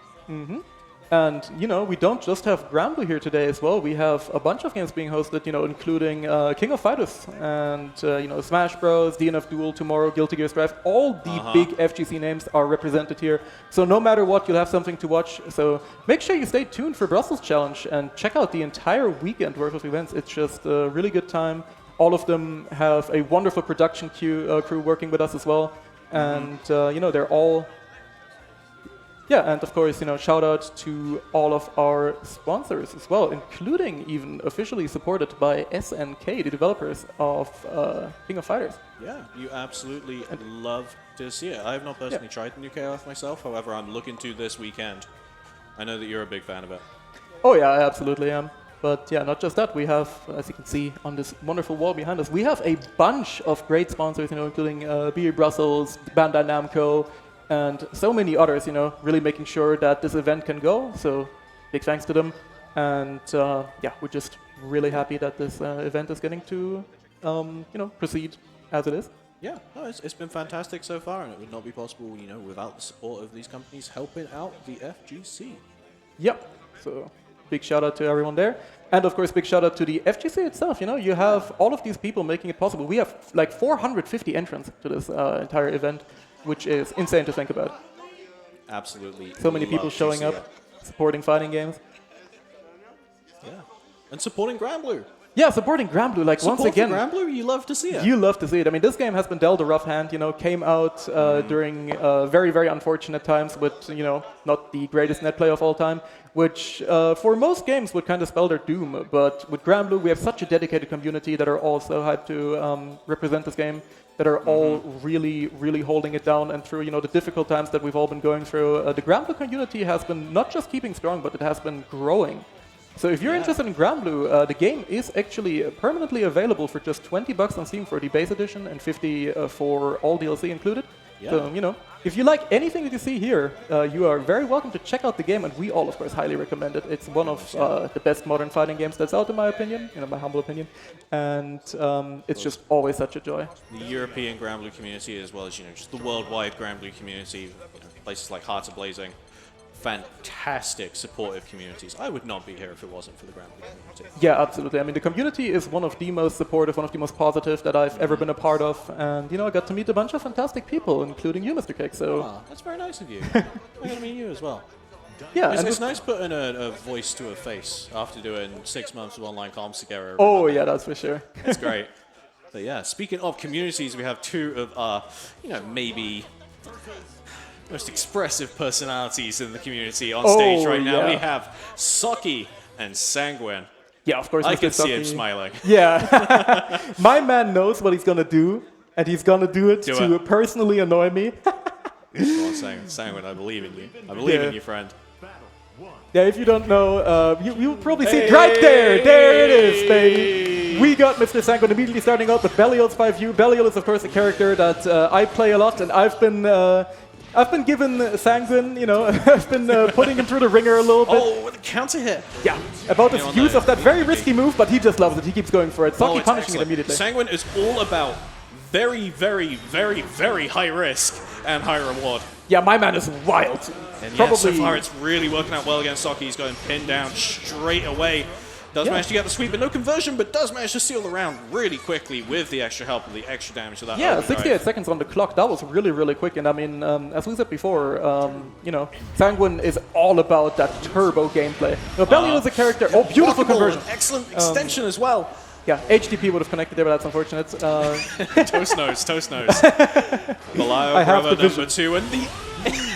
And, you know, we don't just have Granblue here today as well. We have a bunch of games being hosted, you know, including King of Fighters and, you know, Smash Bros, DNF Duel tomorrow, Guilty Gear Strive. All the big FGC names are represented here. So no matter what, you'll have something to watch. So make sure you stay tuned for Brussels Challenge and check out the entire weekend worth of events. It's just a really good time. All of them have a wonderful production crew working with us as well. And, you know, they're all... Yeah, and of course, you know, shout out to all of our sponsors as well, including even officially supported by SNK, the developers of King of Fighters. Yeah, you absolutely love to see it. I have not personally tried the new Dudeakoff myself, however, I'm looking to this weekend. I know that you're a big fan of it. Oh yeah, I absolutely am. But yeah, not just that, we have, as you can see on this wonderful wall behind us, we have a bunch of great sponsors, you know, including BE Brussels, Bandai Namco, and so many others, you know, really making sure that this event can go. So big thanks to them. And yeah, we're just really happy that this event is getting to, you know, proceed as it is. Yeah, no, it's been fantastic so far, and it would not be possible, you know, without the support of these companies helping out the FGC. Yep. So big shout out to everyone there. And of course, big shout out to the FGC itself. You know, you have all of these people making it possible. We have like 450 entrants to this entire event, which is insane to think about. Absolutely. So many people showing up, supporting fighting games. Yeah. And supporting Granblue. Yeah, supporting Granblue. Like, once again, Granblue, you love to see it. You love to see it. I mean, this game has been dealt a rough hand, you know, came out during very, very unfortunate times with, you know, not the greatest net play of all time, which for most games would kind of spell their doom. But with Granblue, we have such a dedicated community that are all so hyped to represent this game, that are all really, really holding it down. And through, you know, the difficult times that we've all been going through, the Granblue community has been not just keeping strong, but it has been growing. So if you're interested in Granblue, the game is actually permanently available for just $20 on Steam for the base edition and $50 for all DLC included. Yeah. So, you know, if you like anything that you see here, you are very welcome to check out the game, and we all, of course, highly recommend it. It's one of the best modern fighting games that's out, in my opinion, you know, my humble opinion. And it's just always such a joy. The European Granblue community, as well as, you know, just the worldwide Granblue community, you know, places like Hearts of Blazing. Fantastic supportive communities. I would not be here if it wasn't for the Granblue community. Yeah, absolutely. I mean, the community is one of the most supportive, one of the most positive that I've ever been a part of. And, you know, I got to meet a bunch of fantastic people, including you, Mr. Cake. So that's very nice of you. I got to meet you as well. Yeah, it's nice putting a voice to a face after doing 6 months of online comms together. Oh, yeah, that's for sure. It's great. But yeah, speaking of communities, we have two of our, you know, maybe most expressive personalities in the community on stage right now. We have Socky and Sanguine. Yeah, of course. I can see him smiling. Yeah. My man knows what he's going to do, and he's going to do it to personally annoy me. Go on, Sanguine, I believe in you. I believe in you, friend. Yeah, if you don't know, you'll probably see it right there. There it is, baby. We got Mr. Sanguine immediately starting out with Belial's 5U. Belial is, of course, a character that I play a lot, and I've been I've been given Sanguine, you know, I've been putting him through the ringer a little bit. Oh, with a counter hit. Yeah, about his use of that very risky move, but he just loves it. He keeps going for it. Saki punishing excellent. it immediately. Sanguine is all about very, very, very, very high risk and high reward. Yeah, my man is wild. And Probably. yeah, so far it's really working out well against Saki. He's going pinned down straight away. Does manage to get the sweep, but no conversion, but does manage to seal the round really quickly with the extra help and the extra damage to that. Yeah, overdrive. 68 seconds on the clock. That was really, really quick. And I mean, as we said before, you know, Sanguine is all about that turbo gameplay. Now, Belly is a character. Oh, beautiful Walkable, conversion. an excellent extension as well. Yeah, HTP would have connected there, but that's unfortunate. Toast nose, toast nose. Belial, I have brother the vision. number 2, and the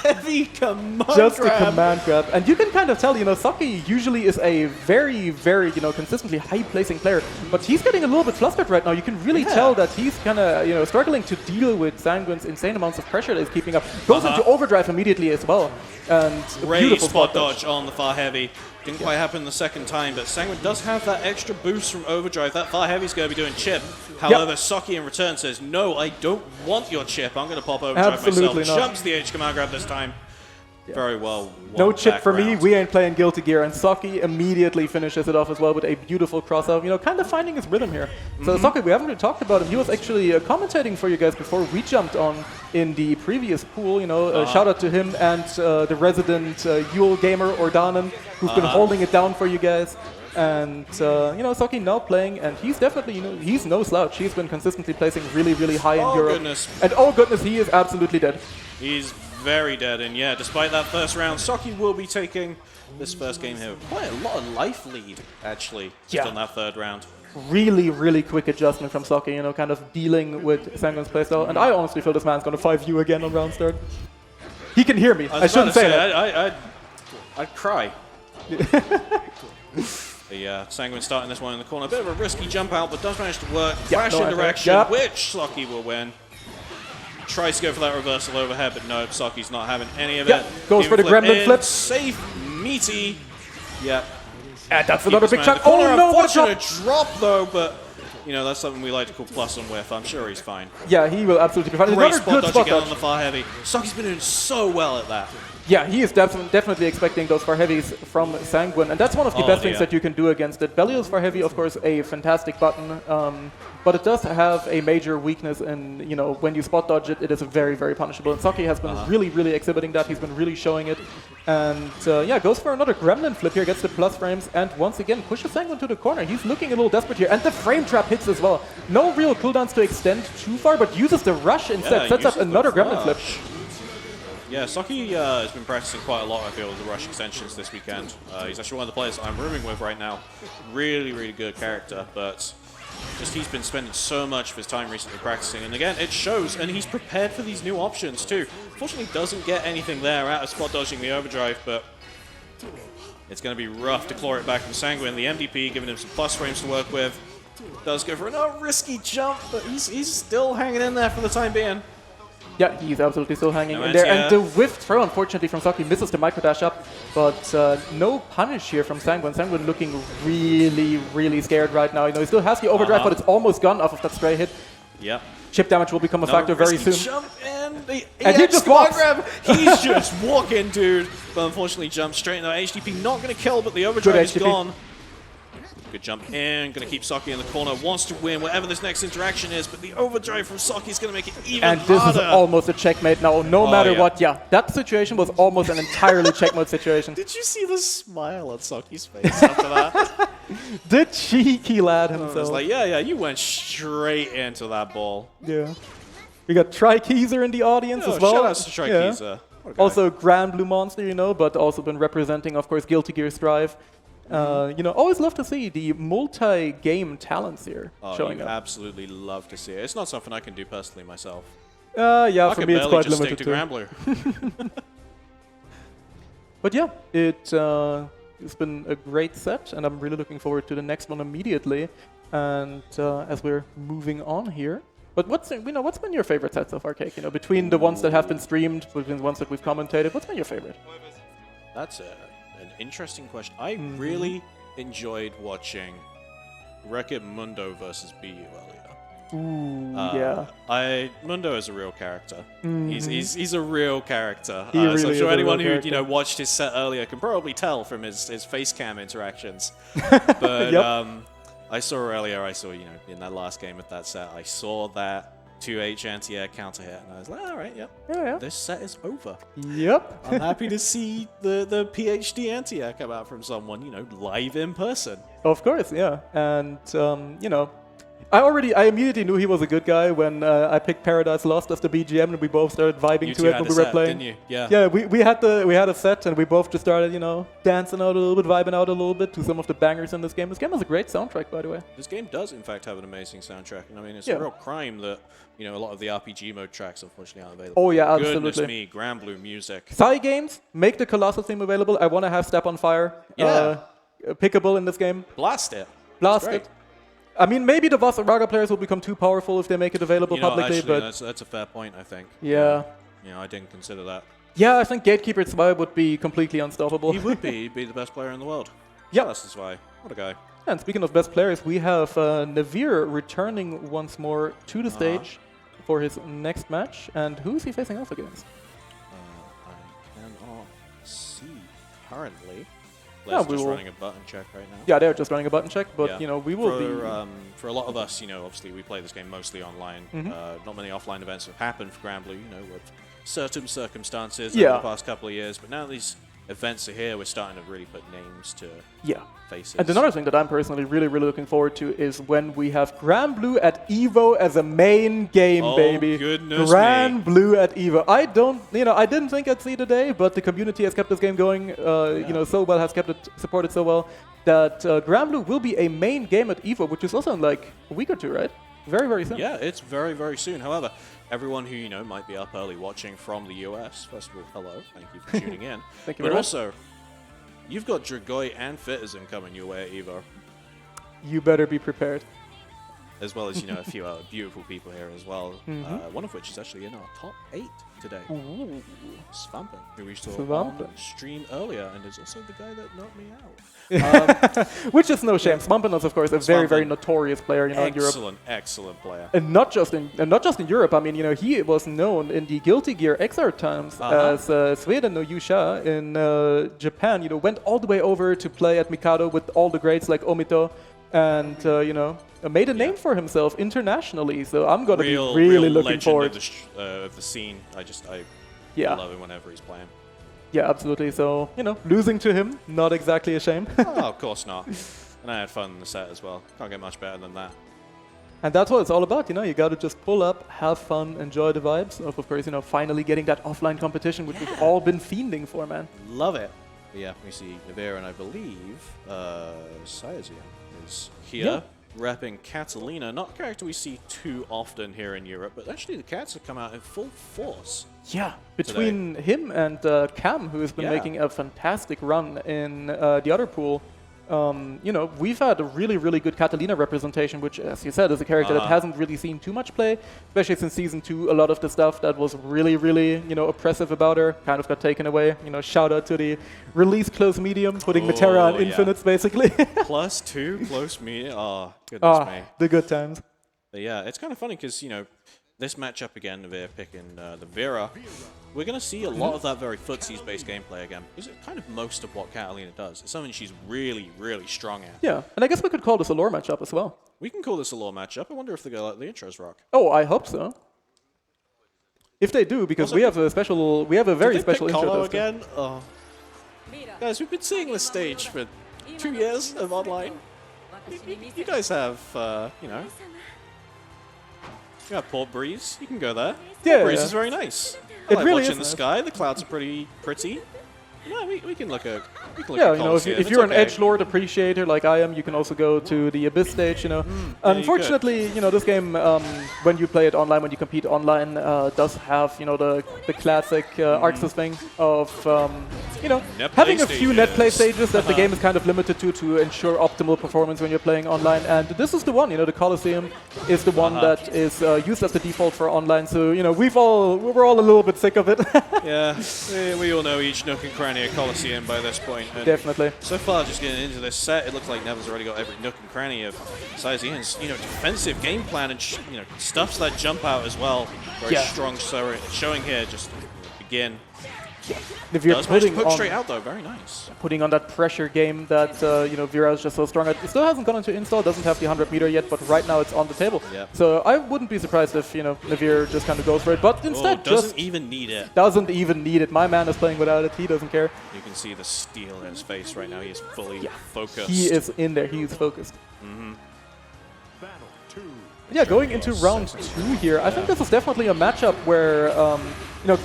heavy command Just grab. a command grab. And you can kind of tell, you know, Saki usually is a very, very, you know, consistently high-placing player. But he's getting a little bit flustered right now. You can really tell that he's kind of, you know, struggling to deal with Sanguine's insane amounts of pressure that he's keeping up. Goes into overdrive immediately as well. And Great beautiful spot dodge on the far heavy. Didn't quite happen the second time, but Sanguine does have that extra boost from overdrive. That far heavy's going to be doing chip. However, Saki in return says, no, I don't want your chip. I'm going to pop overdrive Absolutely myself. not. Jumps the H command grab this time. Very well. No chip for me. round. We ain't playing Guilty Gear. And Saki immediately finishes it off as well with a beautiful cross-out. You know, kind of finding his rhythm here. So Saki, we haven't really talked about him. He was actually commentating for you guys before we jumped on in the previous pool. You know, shout out to him and the resident Yule gamer Ordanen, who've been holding it down for you guys. And you know, Saki now playing, and he's definitely, you know, he's no slouch. He's been consistently placing really, really high in Europe. Goodness. And oh goodness, he is absolutely dead. He's very dead, and yeah, despite that first round, Saki will be taking this first game here. Quite a lot of life lead, actually, just on that third round. Really, really quick adjustment from Saki, you know, kind of dealing with Sanguine's playstyle. And I honestly feel this man's going to 5U again on round start. He can hear me. I shouldn't say that. I'd cry. But yeah, Sanguine starting this one in the corner. A bit of a risky jump out, but does manage to work. Flash in direction, which Saki will win. Tries to go for that reversal overhead, but no, Saki's not having any of it. Goes for the gremlin flip. Safe, meaty. Yeah. And that's another big chunk. Oh no, what a unfortunate drop though, but you know, that's something we like to call plus and whiff. I'm sure he's fine. Yeah, he will absolutely be fine. Great Another spot good dodge spot again dodge. on the far heavy. Saki's been doing so well at that. Yeah, he is definitely expecting those far heavies from Sanguine, and that's one of the best things that you can do against it. Belial's far heavy, of course, a fantastic button, but it does have a major weakness in, you know, when you spot dodge it, it is very, very punishable. And Saki has been really, really exhibiting that. He's been really showing it. And yeah, goes for another gremlin flip here, gets the plus frames, and once again pushes Sanguine to the corner. He's looking a little desperate here, and the frame trap hits as well. No real cooldowns to extend too far, but uses the rush instead, sets up another gremlin flip. Yeah, Saki has been practicing quite a lot, I feel, with the rush extensions this weekend. He's actually one of the players I'm rooming with right now. Really, really good character, but just he's been spending so much of his time recently practicing. And again, it shows, and he's prepared for these new options too. Fortunately, doesn't get anything there out of spot dodging the overdrive, but it's going to be rough to claw it back from Sanguine. The MDP giving him some plus frames to work with. Does go for a risky jump, but he's still hanging in there for the time being. Yeah, he's absolutely still hanging in there. And the whiff throw, unfortunately, from Saki misses the micro dash up, but no punish here from Sanguine. Sanguine looking really, really scared right now. You know, he still has the overdrive, but it's almost gone off of that stray hit. Yep. Chip damage will become a factor very soon. Jump in, and he just walks. Grab. He's just walking, dude. But unfortunately, jumps straight into HDP. Not going to kill, but the overdrive is gone. Good jump in, going to keep Saki in the corner, wants to win whatever this next interaction is, but the overdrive from Saki is going to make it even harder. And this is almost a checkmate now, no matter what. Yeah, that situation was almost an entirely checkmate situation. Did you see the smile on Saki's face after that? The cheeky lad himself. I was like, yeah, you went straight into that ball. Yeah. We got Trikeezer in the audience as well. Shout out to Trikeezer. Yeah. Also Granblue monster, you know, but also been representing, of course, Guilty Gear Strive. You know, always love to see the multi-game talents here showing up. Absolutely love to see it. It's not something I can do personally myself. Yeah, for me it's quite limited too. Granblue. But yeah, it's been a great set, and I'm really looking forward to the next one immediately. And as we're moving on here, but what's been your favorite set so far, Cake? You know, between the ones that have been streamed, between the ones that we've commentated, what's been your favorite? That's an interesting question. I really enjoyed watching Wreck-It Mundo versus BU earlier. Ooh, yeah. Mundo is a real character. He's a real character. He So really I'm is sure a anyone real who character. watched his set earlier can probably tell from his face cam interactions. But Yep. I saw earlier. In that last game with that set, I saw that 2H anti-air counter hit, and I was like, all right, yep, Yeah. this set is over. Yep. I'm happy to see the PhD anti-air come out from someone, live in person. Of course, yeah. And, I immediately knew he was a good guy when I picked Paradise Lost as the BGM, and we both started vibing You to two it had when a we were set, playing. didn't you? Yeah. Yeah, we had a set, and we both just started, dancing out a little bit, vibing out a little bit to some of the bangers in this game. This game has a great soundtrack, by the way. This game does, in fact, have an amazing soundtrack, and I mean, it's Yeah. a real crime that a lot of the RPG mode tracks unfortunately aren't available. Oh yeah, Goodness absolutely. me, Granblue music. Psy games, make the Colossus theme available. I want to have Step on Fire pickable in this game. Blast it. Blast Great. it. I mean, maybe the Raga players will become too powerful if they make it available publicly, actually, but that's a fair point, I think. yeah. I didn't consider that. Yeah, I think Gatekeeper Zwei would be completely unstoppable. He would be. He'd be the best player in the world. Yeah. That's why. What a guy. And speaking of best players, we have Nevlr returning once more to the stage for his next match. And who is he facing off against? I cannot see currently. Yeah, Let's just running a button check right now. Yeah, they're just running a button check, but we will be. For a lot of us, obviously we play this game mostly online. Not many offline events have happened for Granblue, with certain circumstances over the past couple of years. But now these events are here, we're starting to really put names to faces. And another thing that I'm personally really, really looking forward to is when we have Granblue at EVO as a main game, baby. Goodness Granblue at EVO. I didn't think I'd see today, but the community has kept this game going, so well, has kept it supported so well, that Granblue will be a main game at EVO, which is also in like a week or two, right? Very, very soon. Yeah, it's very, very soon. However, everyone who, might be up early watching from the US, first of all, hello, thank you for tuning in. Thank you But very also, you've got Dragoi and Fitterzen coming your way at EVO, You better be prepared. as well as, a few other beautiful people here as well. One of which is actually in our top 8 today. Ooh. Svampen, who we saw Svampen. on stream earlier, and is also the guy that knocked me out. Which is no shame. Svampen is, of course, a very, very Svampen. notorious player, in Europe. Excellent player. And not just in Europe. I mean, he was known in the Guilty Gear XR times as Sweden no Yusha in Japan. Went all the way over to play at Mikado with all the greats like Omito, and made a name for himself internationally. So I'm gonna be really looking forward. Of the scene. I love him whenever he's playing. Yeah, absolutely. So losing to him, not exactly a shame. Oh, of course not. And I had fun in the set as well. Can't get much better than that. And that's what it's all about, you got to just pull up, have fun, enjoy the vibes of course, finally getting that offline competition, which we've all been fiending for, man. Love it. But yeah, we see Nevlr, and I believe Sayazian is here, repping Catalina. Not a character we see too often here in Europe, but actually the cats have come out in full force. Yeah, between him and Cam, who has been making a fantastic run in the other pool. We've had a really, really good Catalina representation, which, as you said, is a character that hasn't really seen too much play, especially since Season 2. A lot of the stuff that was really, really, oppressive about her kind of got taken away. Shout out to the release close medium, putting Matera on infinites, basically. +2 close medium. Oh, goodness me. The good times. But yeah, it's kind of funny because, this matchup again, Nevlr picking the Vera, we're going to see a lot of that very footsies-based gameplay again. Because it's kind of most of what Catalina does. It's something she's really, really strong at. Yeah, and I guess we could call this a lore matchup as well. We can call this a lore matchup. I wonder if they go let the intros rock. Oh, I hope so. If they do, because we have a very special intro. Colo again? Oh. Guys, we've been seeing this stage for 2 years of online. You guys have, you have Port Breeze. You can go there. Port Breeze is very nice. I like really watching is the nice. sky. The clouds are pretty. No, we can look at. If you're an edgelord appreciator like I am, you can also go to the Abyss stage. Unfortunately, this game, when you play it online, when you compete online, does have the classic Arxis thing of having a few net play stages that the game is kind of limited to ensure optimal performance when you're playing online. And this is the one, the Colosseum is the one that is used as the default for online. So, we're all a little bit sick of it. Yeah, we all know each nook and cranny of Colosseum by this point. And definitely. So far, just getting into this set, it looks like Nevlr's already got every nook and cranny of Saezian's, defensive game plan and, stuffs that jump out as well. Very strong showing here, just begin. Nevlr does manage to poke straight out though, very nice. Putting on that pressure game that Vera is just so strong at. It still hasn't gone into install, doesn't have the 100 meter yet, but right now it's on the table. Yep. So I wouldn't be surprised if Nevlr just kind of goes for it, but instead doesn't even need it. Doesn't even need it. My man is playing without it. He doesn't care. You can see the steel in his face right now. He is fully focused. He is in there. He is focused. Battle 2. Yeah, going into round 2 here, I think this is definitely a matchup where,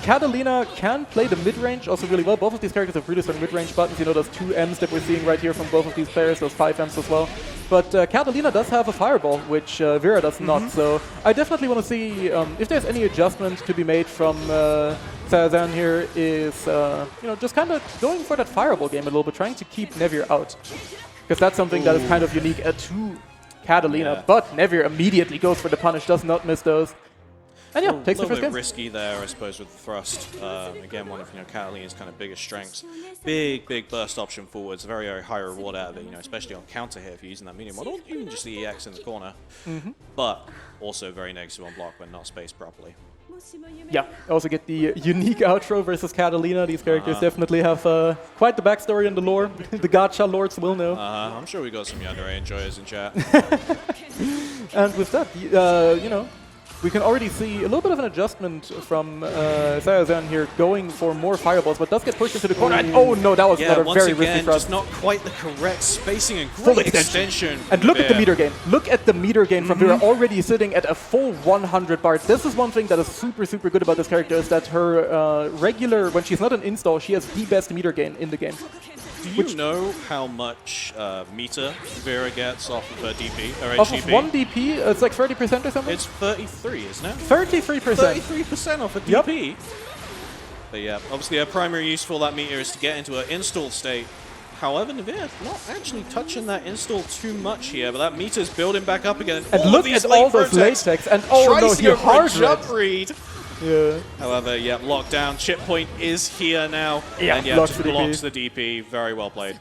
Catalina can play the mid-range also really well. Both of these characters have really strong mid-range buttons. Those 2 Ms that we're seeing right here from both of these players, those 5 Ms as well. But Catalina does have a fireball, which Vera does not. So I definitely want to see if there's any adjustment to be made from Saezian here is, just kind of going for that fireball game a little bit, trying to keep Nevlr out. Because that's something that is kind of unique to Catalina, but Nevlr immediately goes for the punish, does not miss those. And takes the first game. A little bit risky there, I suppose, with the thrust. Again, one of Catalina's kind of biggest strengths. Big burst option forwards, very high reward out of it, especially on counter here if you're using that medium model, even just the EX in the corner. But also very negative on block when not spaced properly. Yeah, also get the unique outro versus Catalina. These characters definitely have quite the backstory in the lore. The gacha lords will know. I'm sure we got some Yandere enjoyers in chat. And with that, we can already see a little bit of an adjustment from Saezian here, going for more fireballs, but does get pushed into the corner. And oh no, that was another very risky thrust. Just not quite the correct spacing and great extension. And look at the meter gain. Look at the meter gain from Vera, already sitting at a full 100 bar. This is one thing that is super good about this character, is that her regular, when she's not an install, she has the best meter gain in the game. Do you know how much meter Vera gets off of her DP or off HDP? Of one DP, it's like 30% or something? It's 33, isn't it? 33%. 33% off a DP. But yeah, obviously her primary use for that meter is to get into an install state. However, Nevlr not actually touching that install too much here, but that meter's building back up again. And look at all those latex, and oh no, he hard jump read. Yeah. However, lockdown. Chip point is here now. Yeah, and just blocks the DP. Very well played.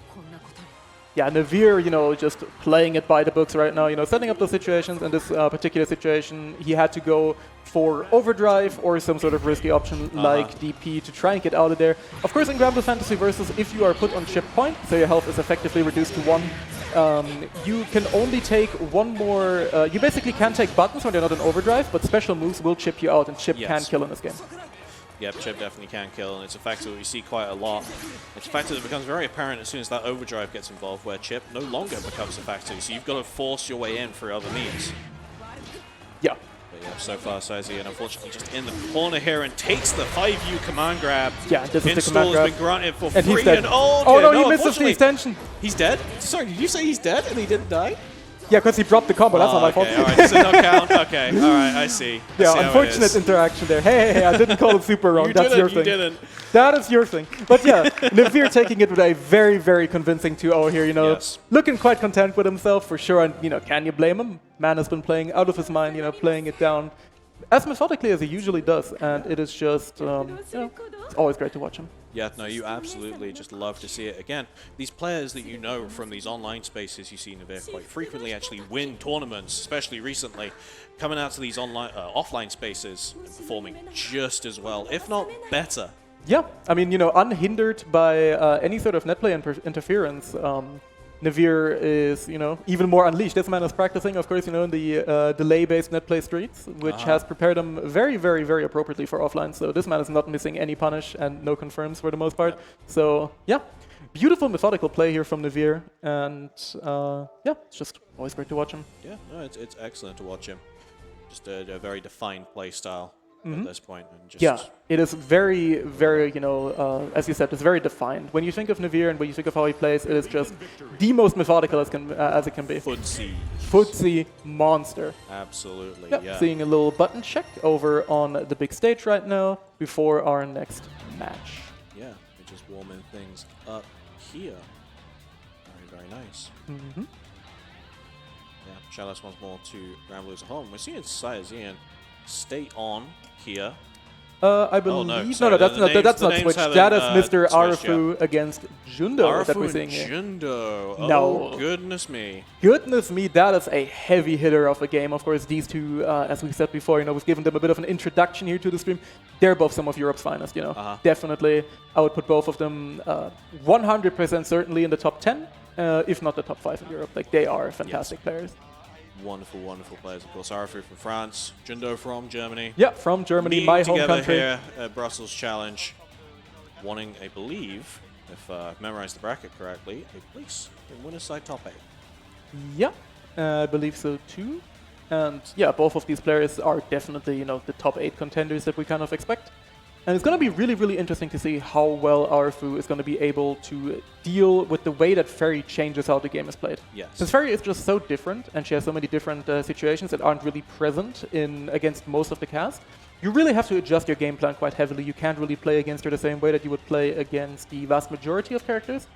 Yeah, Nevlr, just playing it by the books right now, setting up those situations. In this particular situation, he had to go for overdrive or some sort of risky option like DP to try and get out of there. Of course, in Granblue Fantasy Versus, if you are put on chip point, so your health is effectively reduced to 1, you can only take one more. You basically can take buttons when they're not in overdrive, but special moves will chip you out, and chip can kill in this game. Yep, chip definitely can kill, and it's a factor that we see quite a lot. It's a factor that becomes very apparent as soon as that overdrive gets involved, where chip no longer becomes a factor, so you've got to force your way in through other means. Yeah. But yeah, so far Saezian unfortunately just in the corner here and takes the 5U command grab. Yeah, this is the Install command grab. has been granted for and free, he's dead. and oh no, he misses the extension. He's dead? Sorry, did you say he's dead and he didn't die? Yeah, because he dropped the combo, that's not my fault. Okay, alright, so no count. Okay, alright, I see. Yeah, unfortunate interaction there. Hey, I didn't call it super wrong. That's your thing. You didn't. That is your thing. But yeah, Nevlr taking it with a very convincing 2-0 here, looking quite content with himself for sure. And, can you blame him? Man has been playing out of his mind, playing it down as methodically as he usually does. And it is just, it's always great to watch him. Yeah, no, you absolutely just love to see it. Again, these players that you know from these online spaces, you see Nevlr quite frequently actually win tournaments, especially recently, coming out to these online, offline spaces and performing just as well, if not better. Yeah, I mean, unhindered by any sort of net play interference, Nevlr is, even more unleashed. This man is practicing, of course, in the delay-based net play streets, which has prepared him very appropriately for offline. So this man is not missing any punish and no confirms for the most part. So yeah, beautiful methodical play here from Nevlr, and it's just always great to watch him. Yeah, no, it's excellent to watch him. Just a very defined play style. At this point. And just it is very, as you said, it's very defined. When you think of Nevlr and when you think of how he plays, it is just the most methodical as it can be. Footsie monster. Absolutely, yeah. Seeing a little button check over on the big stage right now before our next match. Yeah, just warming things up here. Very, very nice. Mm-hmm. Yeah, shoutouts once more to Granblue as a whole. We're seeing Cyan stay on here. I believe. No, that's not Switch. That is Mr. Arefu against Jundo that we're seeing here. Jundo. No. Oh, goodness me. Goodness me, that is a heavy hitter of a game. Of course, these two, as we said before, we've given them a bit of an introduction here to the stream. They're both some of Europe's finest, Definitely, I would put both of them 100% certainly in the top 10, if not the top 5 in Europe. Like, they are fantastic players. Wonderful, wonderful players. Of course, Arefu from France, Jundo from Germany. Yeah, from Germany, my home country. Here at Brussels Challenge, wanting, I believe, if I've memorized the bracket correctly, a place in winner's side top 8. Yeah, I believe so too. And yeah, both of these players are definitely, the top 8 contenders that we kind of expect. And it's going to be really, really interesting to see how well Arefu is going to be able to deal with the way that Ferry changes how the game is played. Yes. Because Ferry is just so different, and she has so many different situations that aren't really present against most of the cast. You really have to adjust your game plan quite heavily. You can't really play against her the same way that you would play against the vast majority of characters.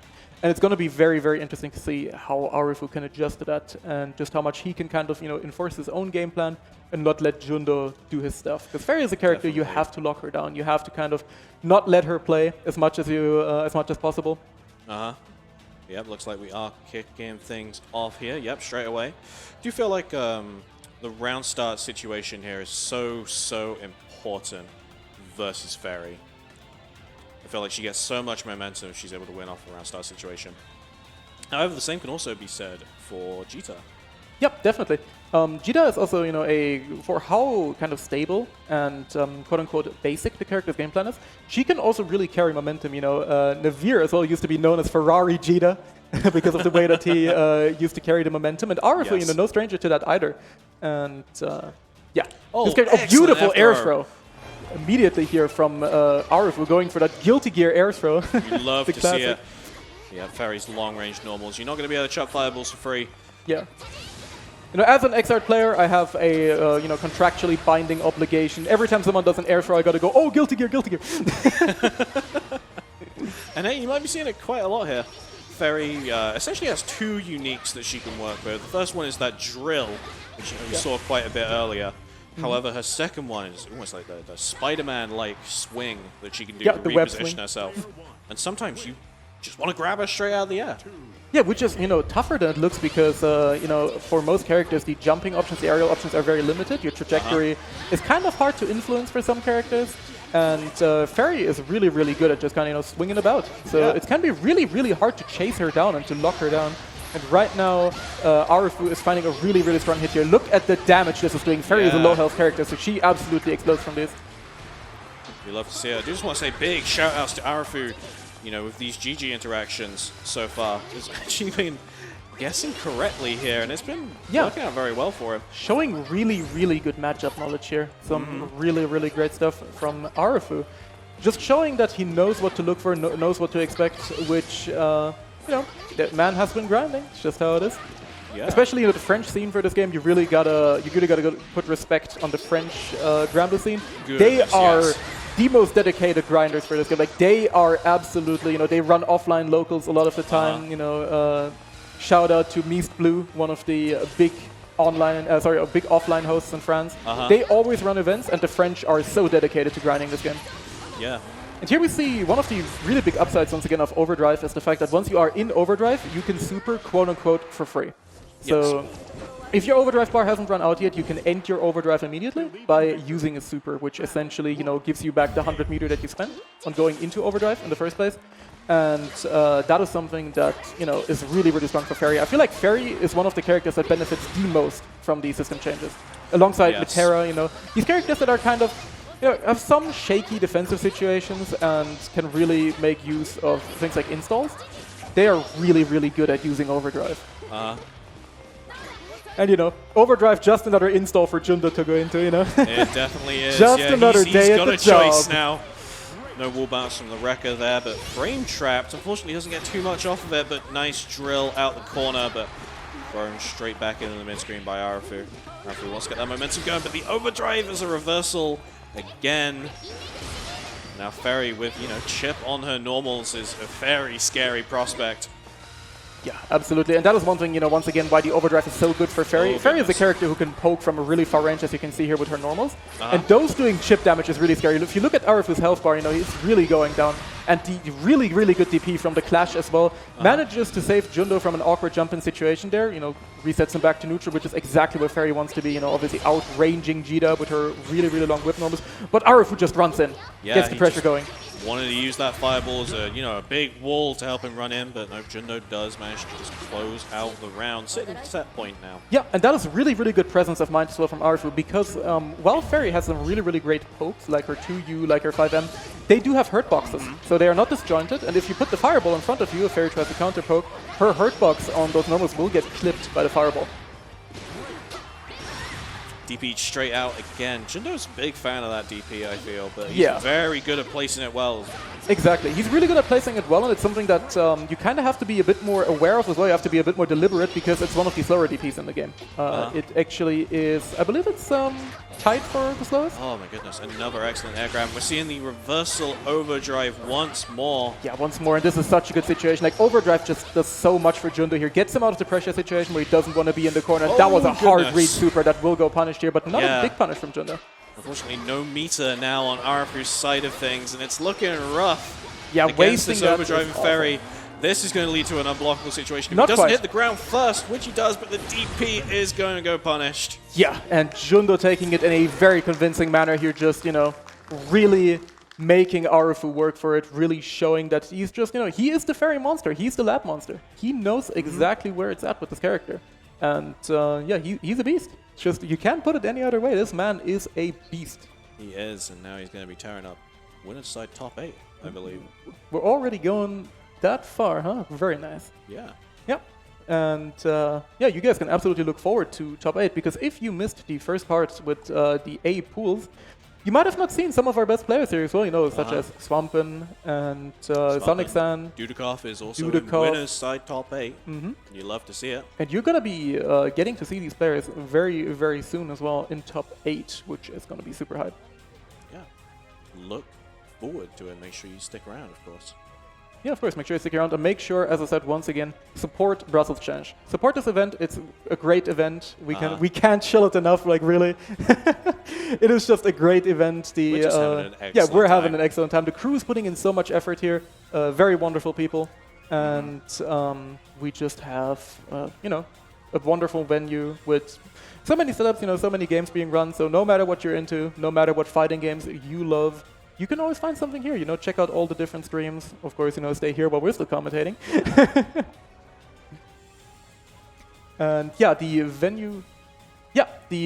And it's going to be very, very interesting to see how Arefu can adjust to that and just how much he can kind of, enforce his own game plan and not let Jundo do his stuff. Because Ferry is a character you have to lock her down. You have to kind of not let her play as much as possible. Yep, looks like we are kicking things off here. Yep, straight away. Do you feel like the round start situation here is so important versus Ferry? I feel like she gets so much momentum if she's able to win off the round start situation. However, the same can also be said for Jita. Yep, definitely. Jita is also, for how kind of stable and quote-unquote basic the character's game plan is, she can also really carry momentum. Nevlr as well used to be known as Ferrari Jita because of the way that he used to carry the momentum. And Arefu, no stranger to that either. And yeah, this character, beautiful air throw. Immediately here from Arefu going for that Guilty Gear air throw. You love to see it. Yeah, Ferry's long-range normals. You're not going to be able to chuck fireballs for free. Yeah. As an XR player, I have a contractually binding obligation. Every time someone does an air throw, I got to go, oh, Guilty Gear, Guilty Gear. And hey, you might be seeing it quite a lot here. Ferry essentially has 2 uniques that she can work with. The first one is that drill, which we saw quite a bit earlier. However, her second one is almost like the Spider-Man-like swing that she can do to reposition herself. And sometimes you just want to grab her straight out of the air. Yeah, which is, tougher than it looks because, for most characters, the jumping options, the aerial options are very limited. Your trajectory is kind of hard to influence for some characters. And Ferry is really, really good at just kind of, swinging about. So it can be really, really hard to chase her down and to lock her down. And right now, Arefu is finding a really, really strong hit here. Look at the damage this is doing. Ferry is a low health character, so she absolutely explodes from this. We love to see it. I just want to say big shout-outs to Arefu, with these GG interactions so far. He's actually been guessing correctly here, and it's been working out very well for him. Showing really, really good matchup knowledge here. Some really, really great stuff from Arefu. Just showing that he knows what to look for, knows what to expect, which... that man has been grinding. It's just how it is. Yeah. Especially the French scene for this game, you really gotta put respect on the French Granblue scene. They are the most dedicated grinders for this game. Like, they are absolutely, they run offline locals a lot of the time. Shout out to Meest Blue, one of the big big offline hosts in France. They always run events, and the French are so dedicated to grinding this game. Yeah. And here we see one of the really big upsides, once again, of Overdrive is the fact that once you are in Overdrive, you can super, quote-unquote, for free. So if your Overdrive bar hasn't run out yet, you can end your Overdrive immediately by using a super, which essentially, gives you back the 100 meter that you spent on going into Overdrive in the first place. And that is something that, is really, really strong for Ferry. I feel like Ferry is one of the characters that benefits the most from these system changes. Alongside Metera, these characters that are kind of... have some shaky defensive situations and can really make use of things like installs. They are really, really good at using Overdrive. And, Overdrive, just another install for Jundo to go into, It definitely is. Just another day at the job. He's got a choice now. No wall bounce from the Wrecker there, but frame trapped. Unfortunately, doesn't get too much off of it, but nice drill out the corner, but thrown straight back into the mid-screen by Arefu. Arefu wants to get that momentum going, but the Overdrive is a reversal again. Now Ferry with, chip on her normals is a very scary prospect. Yeah, absolutely. And that is one thing, once again, why the overdrive is so good for Ferry. Ferry is a character who can poke from a really far range, as you can see here with her normals. And those doing chip damage is really scary. If you look at Arefu's health bar, he's really going down. And the really, really good DP from the Clash as well manages to save Jundo from an awkward jump-in situation there. Resets him back to neutral, which is exactly where Ferry wants to be. Obviously outranging Jida with her really, really long whip normals. But Arefu just runs in, gets the pressure going. Wanted to use that fireball as a big wall to help him run in, but no, Jundo does manage to just close out the round, sitting at set point now. Yeah, and that is really, really good presence of mind as well from Arefu, because while Ferry has some really, really great pokes, like her 2U, like her 5M, they do have hurt boxes, so they are not disjointed, and if you put the fireball in front of you, if Ferry tries to counter poke, her hurt box on those normals will get clipped by the fireball. DP straight out again. Jundo's a big fan of that DP, I feel, but he's very good at placing it well. Exactly. He's really good at placing it well, and it's something that you kind of have to be a bit more aware of as well. You have to be a bit more deliberate, because it's one of the slower DPs in the game. It actually is, I believe it's tied for the slowest. Oh my goodness, another excellent air grab. We're seeing the reversal overdrive once more. Yeah, once more, and this is such a good situation. Like, overdrive just does so much for Jundo here. Gets him out of the pressure situation where he doesn't want to be in the corner. That was a hard read super that will go punished here, but not a big punish from Jundo. Unfortunately, no meter now on Arefu's side of things, and it's looking rough. Yeah, against this overdriving Ferry. This is going to lead to an unblockable situation. If he doesn't hit the ground first, which he does, but the DP is going to go punished. Yeah, and Jundo taking it in a very convincing manner here, just, really making Arefu work for it, really showing that he's just, he is the Ferry monster. He's the lab monster. He knows exactly where it's at with this character. And, yeah, he's a beast. It's just, you can't put it any other way. This man is a beast. He is, and now he's going to be tearing up winner's side top 8, I believe. We're already going that far, huh? Very nice. Yeah. Yep. And yeah, you guys can absolutely look forward to top 8, because if you missed the first part with the A pools, you might have not seen some of our best players here as well, such as Svampen and Sonic-san. Dudeakoff is also in winner's side top 8. You love to see it. And you're going to be getting to see these players very, very soon as well in top 8, which is going to be super hype. Yeah. Look forward to it. Make sure you stick around, of course. Yeah, of course, make sure you stick around, and make sure, as I said once again, support Brussels Challenge. Support this event. It's a great event. We can't chill it enough, like, really. It is just a great event. We're just having an excellent time. We're having an excellent time. The crew is putting in so much effort here. Very wonderful people. And we just have, a wonderful venue with so many setups, so many games being run. So no matter what you're into, no matter what fighting games you love, you can always find something here. Check out all the different streams. Of course, stay here while we're still commentating. And yeah, the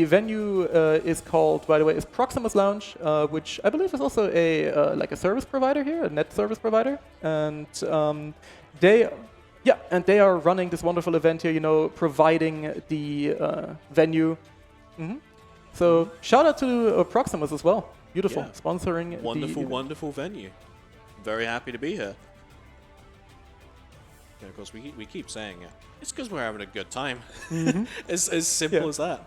venue is called, by the way, is Proximus Lounge, which I believe is also a like a service provider here, a net service provider, and they are running this wonderful event here. Providing the venue. So shout out to Proximus as well. Beautiful, sponsoring wonderful venue. Very happy to be here. And of course, we keep saying it. It's because we're having a good time. As simple as that.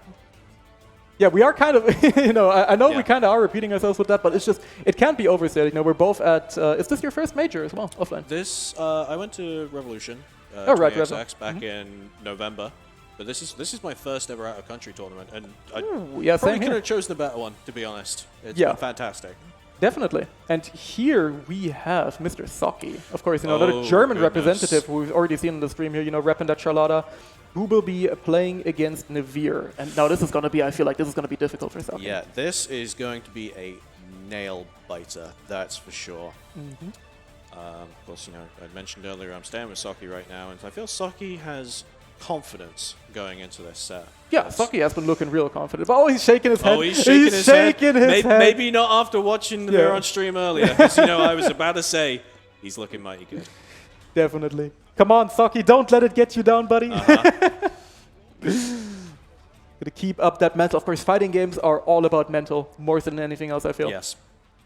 Yeah, we are kind of, I know we kind of are repeating ourselves with that, but it's just, it can't be overstated. We're both at, is this your first major as well, offline? This, I went to Revolution, XX back in November. But this is my first ever out-of-country tournament, and I probably could have chosen the better one, to be honest. It's been fantastic. Definitely. And here we have Mr. Saki, of course, another German representative who we've already seen in the stream here, repping that Charlotta, who will be playing against Nevlr. And now this is going to be, I feel like this is going to be difficult for Saki. Yeah, this is going to be a nail-biter, that's for sure. Of course, I mentioned earlier I'm staying with Saki right now, and I feel Saki has confidence going into this set. Yeah, Saki has been looking real confident. Oh, he's shaking his head. He's shaking his head. head. Maybe not after watching the on stream earlier, because I was about to say he's looking mighty good. Definitely. Come on, Saki, don't let it get you down, buddy. Gotta keep up that mental. Of course, fighting games are all about mental more than anything else, I feel. Yes.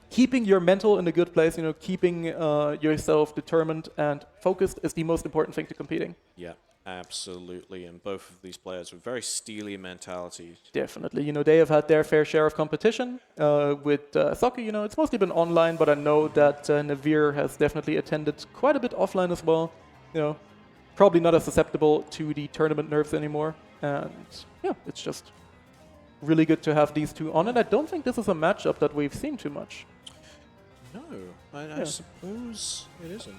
Keeping your mental in a good place, keeping yourself determined and focused is the most important thing to competing. Yeah. Absolutely, and both of these players with very steely mentalities. Definitely, you know, they have had their fair share of competition. With soccer, you know, it's mostly been online, but I know that Nevlr has definitely attended quite a bit offline as well. You know, probably not as susceptible to the tournament nerves anymore. And yeah, it's just really good to have these two on. And I don't think this is a matchup that we've seen too much. No, I suppose it isn't.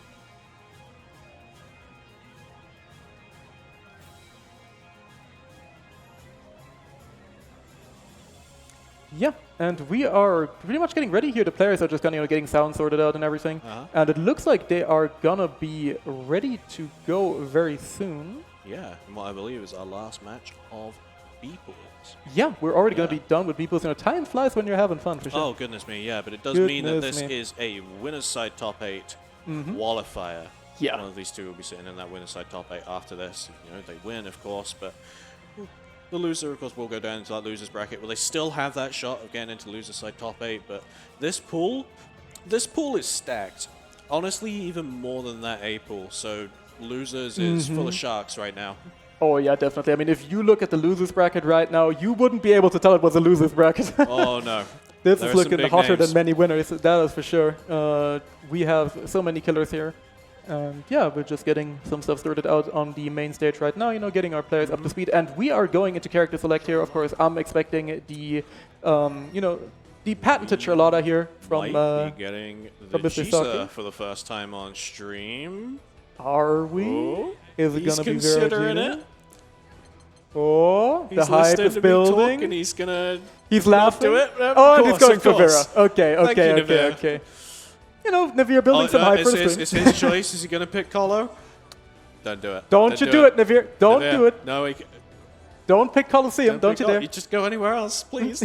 Yeah, and we are pretty much getting ready here. The players are just kind of getting sound sorted out and everything. And it looks like they are gonna be ready to go very soon. Yeah, and what I believe is our last match of B-Pools. Yeah, we're already gonna be done with B-Pools. You know, time flies when you're having fun, for sure. Oh, goodness me, yeah, but it does mean that this is a winner's side top 8 qualifier. Yeah. One of these two will be sitting in that winner's side top 8 after this. You know, they win, of course, but the loser, of course, will go down into that loser's bracket. Will they still have that shot of getting into loser's side top 8? But this pool is stacked. Honestly, even more than that A pool. So losers is full of sharks right now. Oh yeah, definitely. I mean, if you look at the losers bracket right now, you wouldn't be able to tell it was a losers bracket. Oh no. This is looking hotter than many winners, that is for sure. We have so many killers here. And yeah, we're just getting some stuff sorted out on the main stage right now, you know, getting our players up to speed. And we are going into character select here. Of course, I'm expecting the, you know, the patented Charlotta here from might be getting the Mr. Gisa for the first time on stream. Are we? Oh, is it going to be considering it? Oh, the hype is building. And he's gonna. He's laughing. Do it. Oh, and he's going for Vera. Okay. Thank you, You know, Nevlr building some hype for the stream. It's his choice. Is he going to pick Colo? Don't do it. Don't you do it, Nevlr. Don't do it. No, don't pick Colosseum. Don't you dare. You just go anywhere else, please.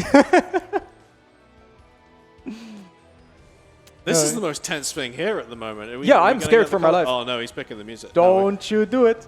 This is the most tense thing here at the moment. Yeah, I'm scared for my life. Oh no, he's picking the music. Don't you do it.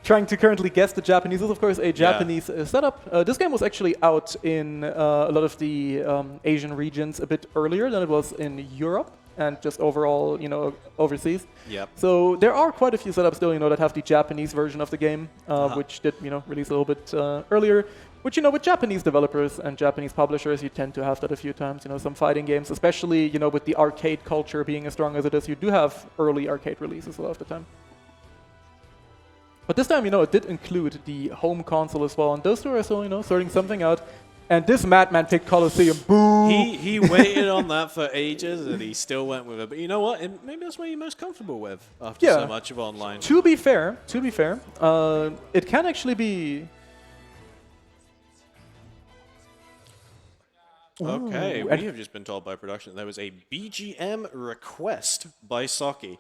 Trying to currently guess the Japanese is, of course, a Japanese setup. This game was actually out in a lot of the Asian regions a bit earlier than it was in Europe and just overall, you know, overseas. Yep. So there are quite a few setups still, you know, that have the Japanese version of the game, which did, you know, release a little bit earlier. Which, you know, with Japanese developers and Japanese publishers, you tend to have that a few times. You know, some fighting games, especially, you know, with the arcade culture being as strong as it is, you do have early arcade releases a lot of the time. But this time, you know, it did include the home console as well, and those two are still, you know, sorting something out. And this madman picked Colosseum. Boo! He waited on that for ages, and he still went with it. But you know what? Maybe that's what you're most comfortable with after so much of online. To be fair, it can actually be. Okay, Ooh, we have just been told by production there was a BGM request by Saki,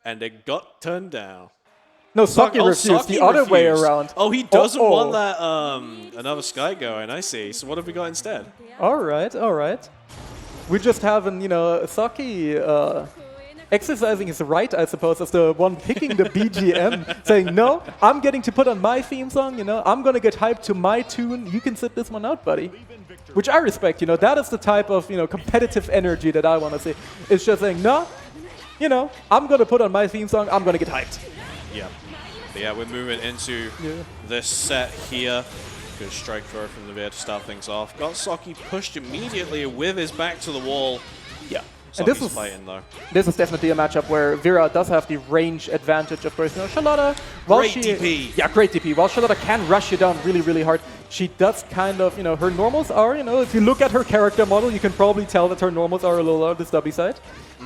and it got turned down. No, Saki refused. The other way around. Oh, he doesn't want that another Sky going. I see. So what have we got instead? All right. We just have you know, Saki exercising his right, I suppose, as the one picking the BGM, saying, no, I'm getting to put on my theme song, you know, I'm going to get hyped to my tune. You can sit this one out, buddy. Which I respect, you know, that is the type of, you know, competitive energy that I want to see. It's just saying, no, you know, I'm going to put on my theme song, I'm going to get hyped. Yeah. But yeah, we're moving into this set here. Good strike throw from Nevlr to start things off. Got Saki pushed immediately with his back to the wall. Yeah. And this is fighting though. This is definitely a matchup where Vera does have the range advantage, of course. You know, Charlotta, great DP. Yeah, great DP. While Charlotta can rush you down really, really hard, she does kind of, you know, her normals are, you know, if you look at her character model, you can probably tell that her normals are a little on the stubby side.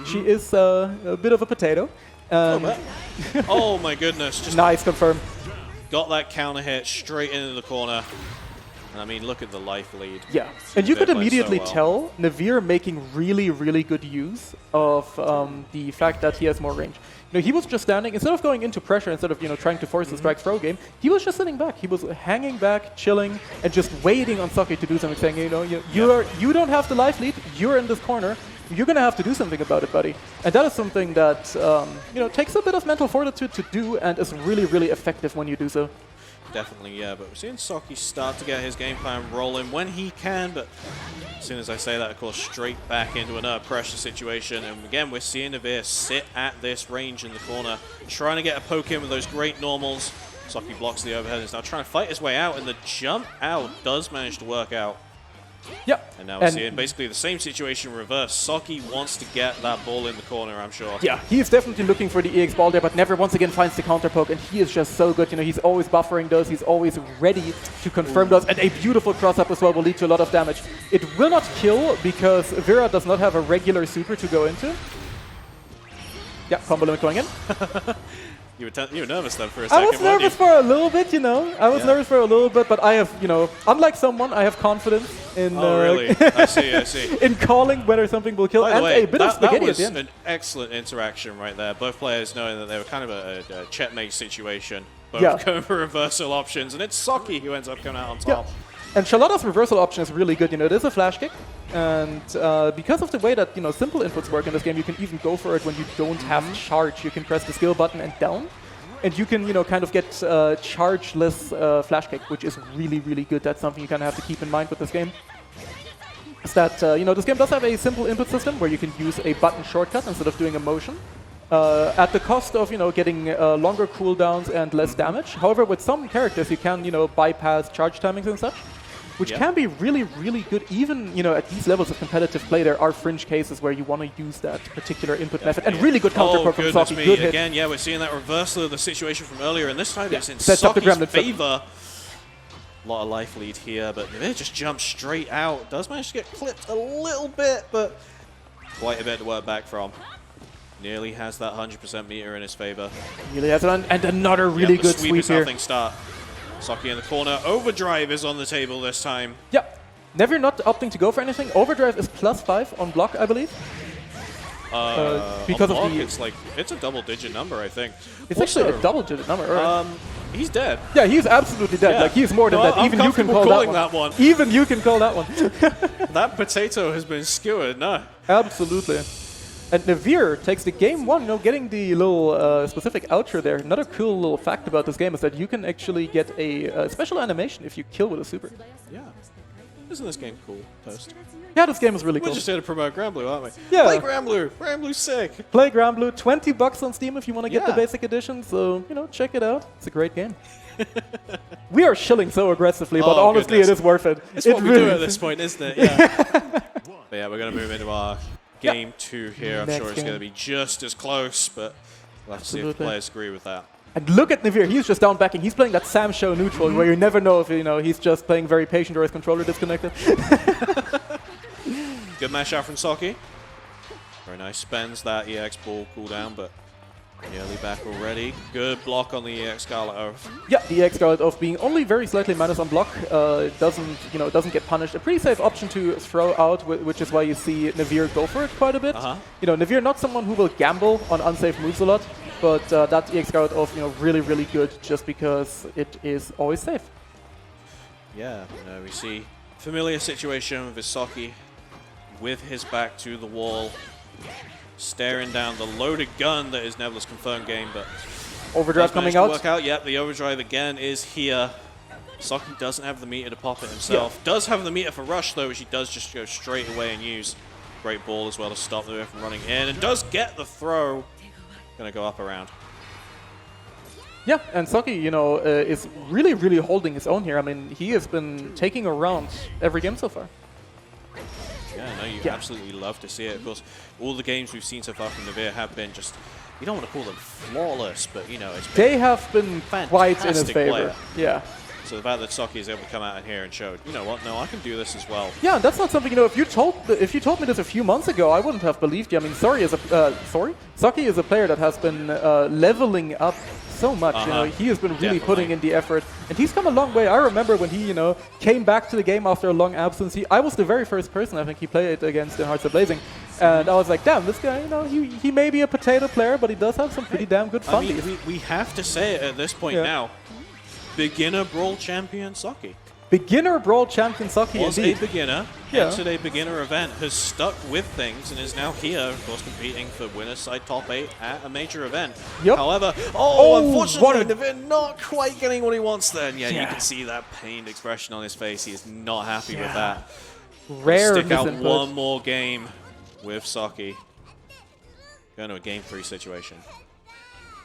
She is a bit of a potato. Oh my goodness. Just nice, confirm. Got that counter hit straight into the corner. I mean, look at the life lead. Yeah, and you could immediately tell Nevlr making really, really good use of the fact that he has more range. You know, he was just standing, instead of going into pressure, instead of, you know, trying to force the strike throw game, he was just sitting back. He was hanging back, chilling, and just waiting on Saki to do something, saying, you know, you don't have the life lead, you're in this corner, you're going to have to do something about it, buddy. And that is something that, you know, takes a bit of mental fortitude to do and is really, really effective when you do so. Definitely, yeah, but we're seeing Saki start to get his game plan rolling when he can, but As soon as I say that, of course, straight back into another pressure situation. And again, we're seeing Nevlr sit at this range in the corner, trying to get a poke in with those great normals. Saki blocks the overhead and is now trying to fight his way out, and the jump out does manage to work out. Yep. And now we're seeing basically the same situation reversed. Saki wants to get that ball in the corner, I'm sure. Yeah, he's definitely looking for the EX ball there, but Nevlr once again finds the counter poke, and he is just so good. You know, he's always buffering those, he's always ready to confirm those, and a beautiful cross-up as well will lead to a lot of damage. It will not kill, because Vera does not have a regular super to go into. Yeah, combo limit going in. You were nervous then for a second, I was nervous for a little bit, you know. I was nervous for a little bit, but I have, you know, unlike someone, I have confidence in... Oh, really? I see. in calling whether something will kill, By the and way, a bit of spaghetti that was at the end. an excellent interaction right there. Both players knowing that they were kind of a checkmate situation. Both going for reversal options, and it's Saki who ends up coming out on top. Yeah. And Charlotta's reversal option is really good. You know, it is a flash kick, and because of the way that, you know, simple inputs work in this game, you can even go for it when you don't have charge. You can press the skill button and down, and you can, you know, kind of get chargeless flash kick, which is really, really good. That's something you kind of have to keep in mind with this game. Is that, you know, this game does have a simple input system where you can use a button shortcut instead of doing a motion. At the cost of, you know, getting longer cooldowns and less damage. However, with some characters, you can, you know, bypass charge timings and such, which can be really, really good. Even, you know, at these levels of competitive play, there are fringe cases where you want to use that particular input method. And really good counter poke from Saki. Good hit. Again, yeah, we're seeing that reversal of the situation from earlier, and this time it's in Sets up the Saki's Granblue favor. A lot of life lead here, but Nevlr just jumps straight out. Does manage to get clipped a little bit, but quite a bit to work back from. Nearly has that 100% meter in his favor. Really has it on, and another really good sweep sweep is how here. things start. Saki in the corner. Overdrive is on the table this time. Yep. Nevlr not opting to go for anything. Overdrive is +5 on block, I believe. Because on block, of it's a double-digit number, I think. It's actually a double-digit number. Right? He's dead. Yeah, he's absolutely dead. Yeah. Like, he's more than that. I'm Even you can comfortable call calling that one. that one. Even you can call that one. That potato has been skewered. No. Absolutely. And Nevlr takes the game one, you know, getting the little specific outro there. Another cool little fact about this game is that you can actually get a special animation if you kill with a super. Yeah. Isn't this game cool, Toast? Yeah, this game is really We're cool. just here to promote Granblue, aren't we? Yeah. Play Granblue. Granblue's sick. Play Granblue, $20 on Steam if you want to get the Yeah. basic edition. So, you know, check it out. It's a great game. We are shilling so aggressively, but honestly, goodness. it is worth it. It's what we do at this point, isn't it? Yeah. But yeah, we're going to move into our game 2 here. I'm Next sure it's game. going to be just as close, but we'll have to see if the Absolutely. players agree with that. And look at Nevlr, he's just down backing. He's playing that Sam Show neutral, where you never know if, you know, he's just playing very patient or his controller disconnected. Good mash out from Saki. Very nice. Spends that EX ball cooldown, but nearly back already. Good block on the EX Scarlet Oath. Yeah, the EX Scarlet Oath being only very slightly minus on block, doesn't, you know, doesn't get punished. A pretty safe option to throw out, which is why you see Nevlr go for it quite a bit. You know, Nevlr not someone who will gamble on unsafe moves a lot, but that EX Scarlet Oath, you know, really, really good just because it is always safe. Yeah, we see familiar situation with Saki with his back to the wall, staring down the loaded gun that is Nevlr's confirmed game, but Overdrive coming out. Work out. Yep, the overdrive again is here. Saki doesn't have the meter to pop it himself. Does have the meter for rush though, which he does just go straight away and use. Great ball as well to stop the from running in, and does get the throw. Gonna go up around. Yeah, and Saki, you know, is really, really holding his own here. I mean, he has been taking around every game so far. Yeah, no, you absolutely love to see it. Of course, all the games we've seen so far from Nevlr have been just, you don't want to call them flawless, but, you know, it's been They have been quite in his fantastic favor. player. Yeah. So the fact that Saki is able to come out in here and show, you know what, no, I can do this as well. Yeah, that's not something, you know, if you told me this a few months ago, I wouldn't have believed you. I mean, Saki is a player that has been leveling up so much. You know, he has been really putting in the effort, and he's come a long way. I remember when he, you know, came back to the game after a long absence. I was the very first person I think he played against in Hearts of Blazing, and I was like, damn, this guy, you know, he may be a potato player, but he does have some pretty damn good fundies. I mean, we have to say it at this point now. Beginner Brawl Champion Saki. Beginner Brawl Champion Saki, Was indeed. a beginner, entered a beginner event, has stuck with things, and is now here, of course, competing for winner's side top 8 at a major event. Yep. However, unfortunately, Nevlr not quite getting what he wants there. And yeah, you can see that pained expression on his face. He is not happy with that. Rare Stick out misinput. one more game with Saki. Going to a game 3 situation.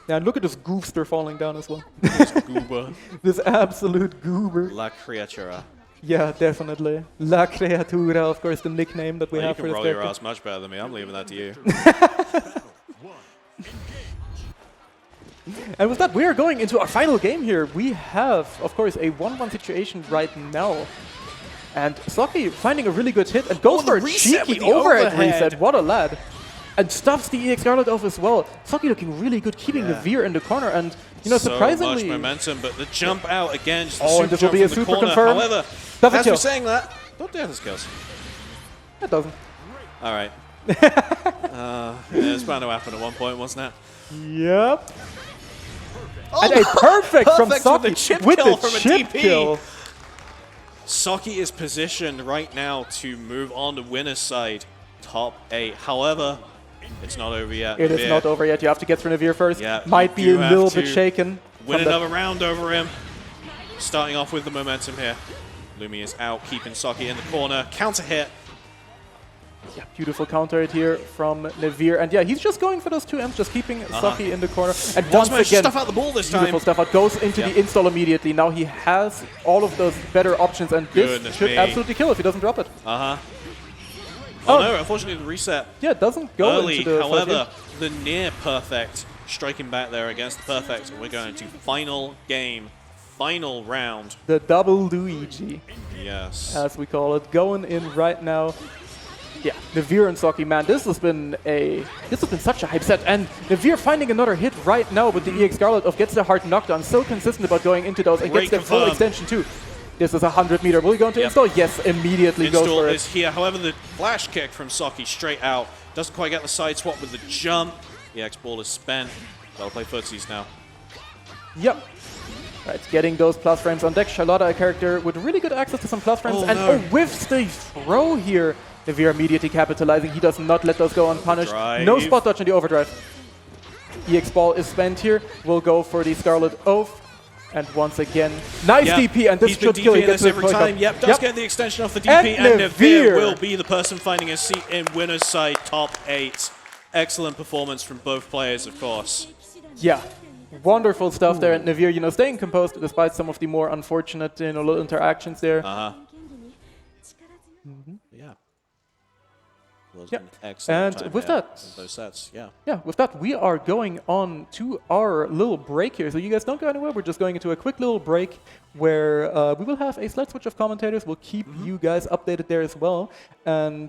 Yeah, and look at this goofster falling down as well. This goober. This absolute goober. La Criatura. Yeah, definitely. La Creatura, of course, the nickname that we Well, you have can for this roll your character. ass much better than me. I'm leaving that to you. And with that, we are going into our final game here. We have, of course, a 1-1 situation right now. And Saki finding a really good hit and goes for a cheeky overhead reset. What a lad. And stuffs the EX Scarlet off as well. Saki looking really good, keeping Nevlr in the corner. And, you know, surprisingly... So much momentum, but the jump out again. Just and this will be a super confirm. However, Does it as kill? we're saying that, don't do this kills. It doesn't. All right. Yeah, it's bound to happen at one point, wasn't it? Yep. And a perfect from Perfect Saki with the chip with kill the from a chip DP. kill. Saki is positioned right now to move on to winner's side, top 8. However, it's not over yet. It is not over yet. You have to get through Nevlr first. Yeah, Might you be do a have little to bit shaken. Win from another round over him. Starting off with the momentum here. Lumi is out, keeping Saki in the corner. Counter hit. Yeah, beautiful counter hit here from Nevlr. And yeah, he's just going for those 2 M's, just keeping Saki in the corner. And once managed to again, stuff out the ball this time. beautiful stuff out. Goes into the install immediately. Now he has all of those better options. And this Goodness should me. absolutely kill if he doesn't drop it. Oh no, unfortunately the reset Yeah, it doesn't go early. into the However, the near perfect striking back there against the perfect. We're going to final game, final round. the double Luigi, Yes. as we call it, going in right now. Yeah, Nevlr and Saki, man, this has been such a hype set, and Nevlr finding another hit right now with the EX Scarlet of gets the hard knockdown, so consistent about going into those and Great gets the full confirm. extension too. This is 100 meter. Will he go into install? Yes, immediately goes Install for is it. here. However, the flash kick from Saki straight out doesn't quite get the side swap with the jump. The X ball is spent. They'll play footsies now. Yep. Right, getting those plus frames on deck. Charlotta, a character with really good access to some plus frames, whiffs the throw here. Nevlr immediately capitalizing. He does not let those go unpunished. No spot dodge on the overdrive. EX ball is spent here. We'll go for the Scarlet Oath. And once again, nice DP, and this should kill. He gets every time. Yep, does get the extension off the DP, and Nevlr will be the person finding a seat in winner's side, top 8. Excellent performance from both players, of course. Yeah, wonderful stuff there. And Nevlr, you know, staying composed despite some of the more unfortunate, you know, little interactions there. Yeah. Was Yeah. an excellent And time with here that- in those sets. Yeah. Yeah, with that, we are going on to our little break here. So you guys don't go anywhere. We're just going into a quick little break where we will have a slight switch of commentators. We'll keep you guys updated there as well. And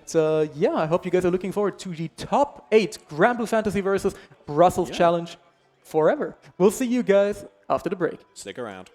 yeah, I hope you guys are looking forward to the top 8 Granblue Fantasy versus Brussels Challenge forever. We'll see you guys after the break. Stick around.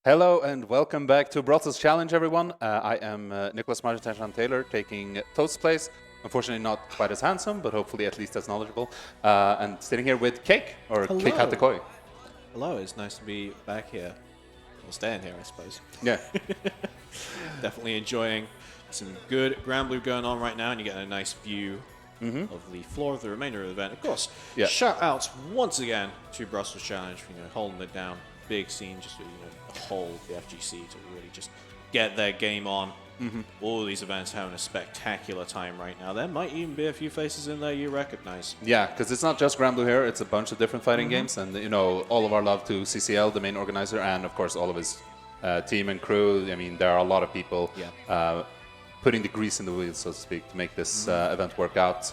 Hello and welcome back to Brussels Challenge, everyone. I am Nicholas Taylor taking Toast's place. Unfortunately, not quite as handsome, but hopefully at least as knowledgeable. And sitting here with Cake, or Hello. Cake Hatakoi. Hello, it's nice to be back here. Well, staying here, I suppose. Yeah. Definitely enjoying some good Granblue going on right now, and you get a nice view of the floor of the remainder of the event. Of course, shout outs once again to Brussels Challenge for holding it down. Big scene, just hold the FGC to really just get their game on. All these events having a spectacular time right now. There might even be a few faces in there you recognize. Yeah, because it's not just Granblue here, it's a bunch of different fighting games, and all of our love to CCL, the main organizer, and of course all of his team and crew. I mean, there are a lot of people putting the grease in the wheels, so to speak, to make this event work out.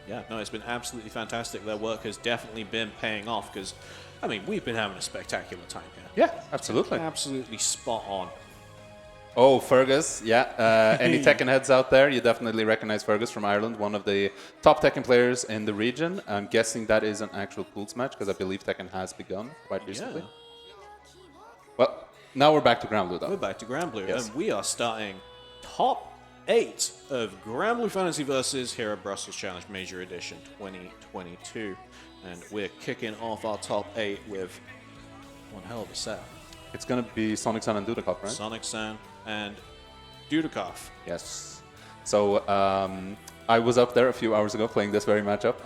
Yeah, no, it's been absolutely fantastic. Their work has definitely been paying off because, I mean, we've been having a spectacular time here. Yeah, absolutely. Absolutely spot on. Oh, Fergus, yeah. Any Tekken heads out there, you definitely recognize Fergus from Ireland, one of the top Tekken players in the region. I'm guessing that is an actual pools match, because I believe Tekken has begun quite recently. Well, now we're back to Granblue, though. We're back to Granblue, Yes. and we are starting top 8 of Granblue Fantasy Versus here at Brussels Challenge Major Edition 2022. And we're kicking off our top 8 with one hell of a set. It's going to be Sonic-san and Dudeakoff, right? Sonic-san and Dudeakoff. Yes. So I was up there a few hours ago playing this very matchup.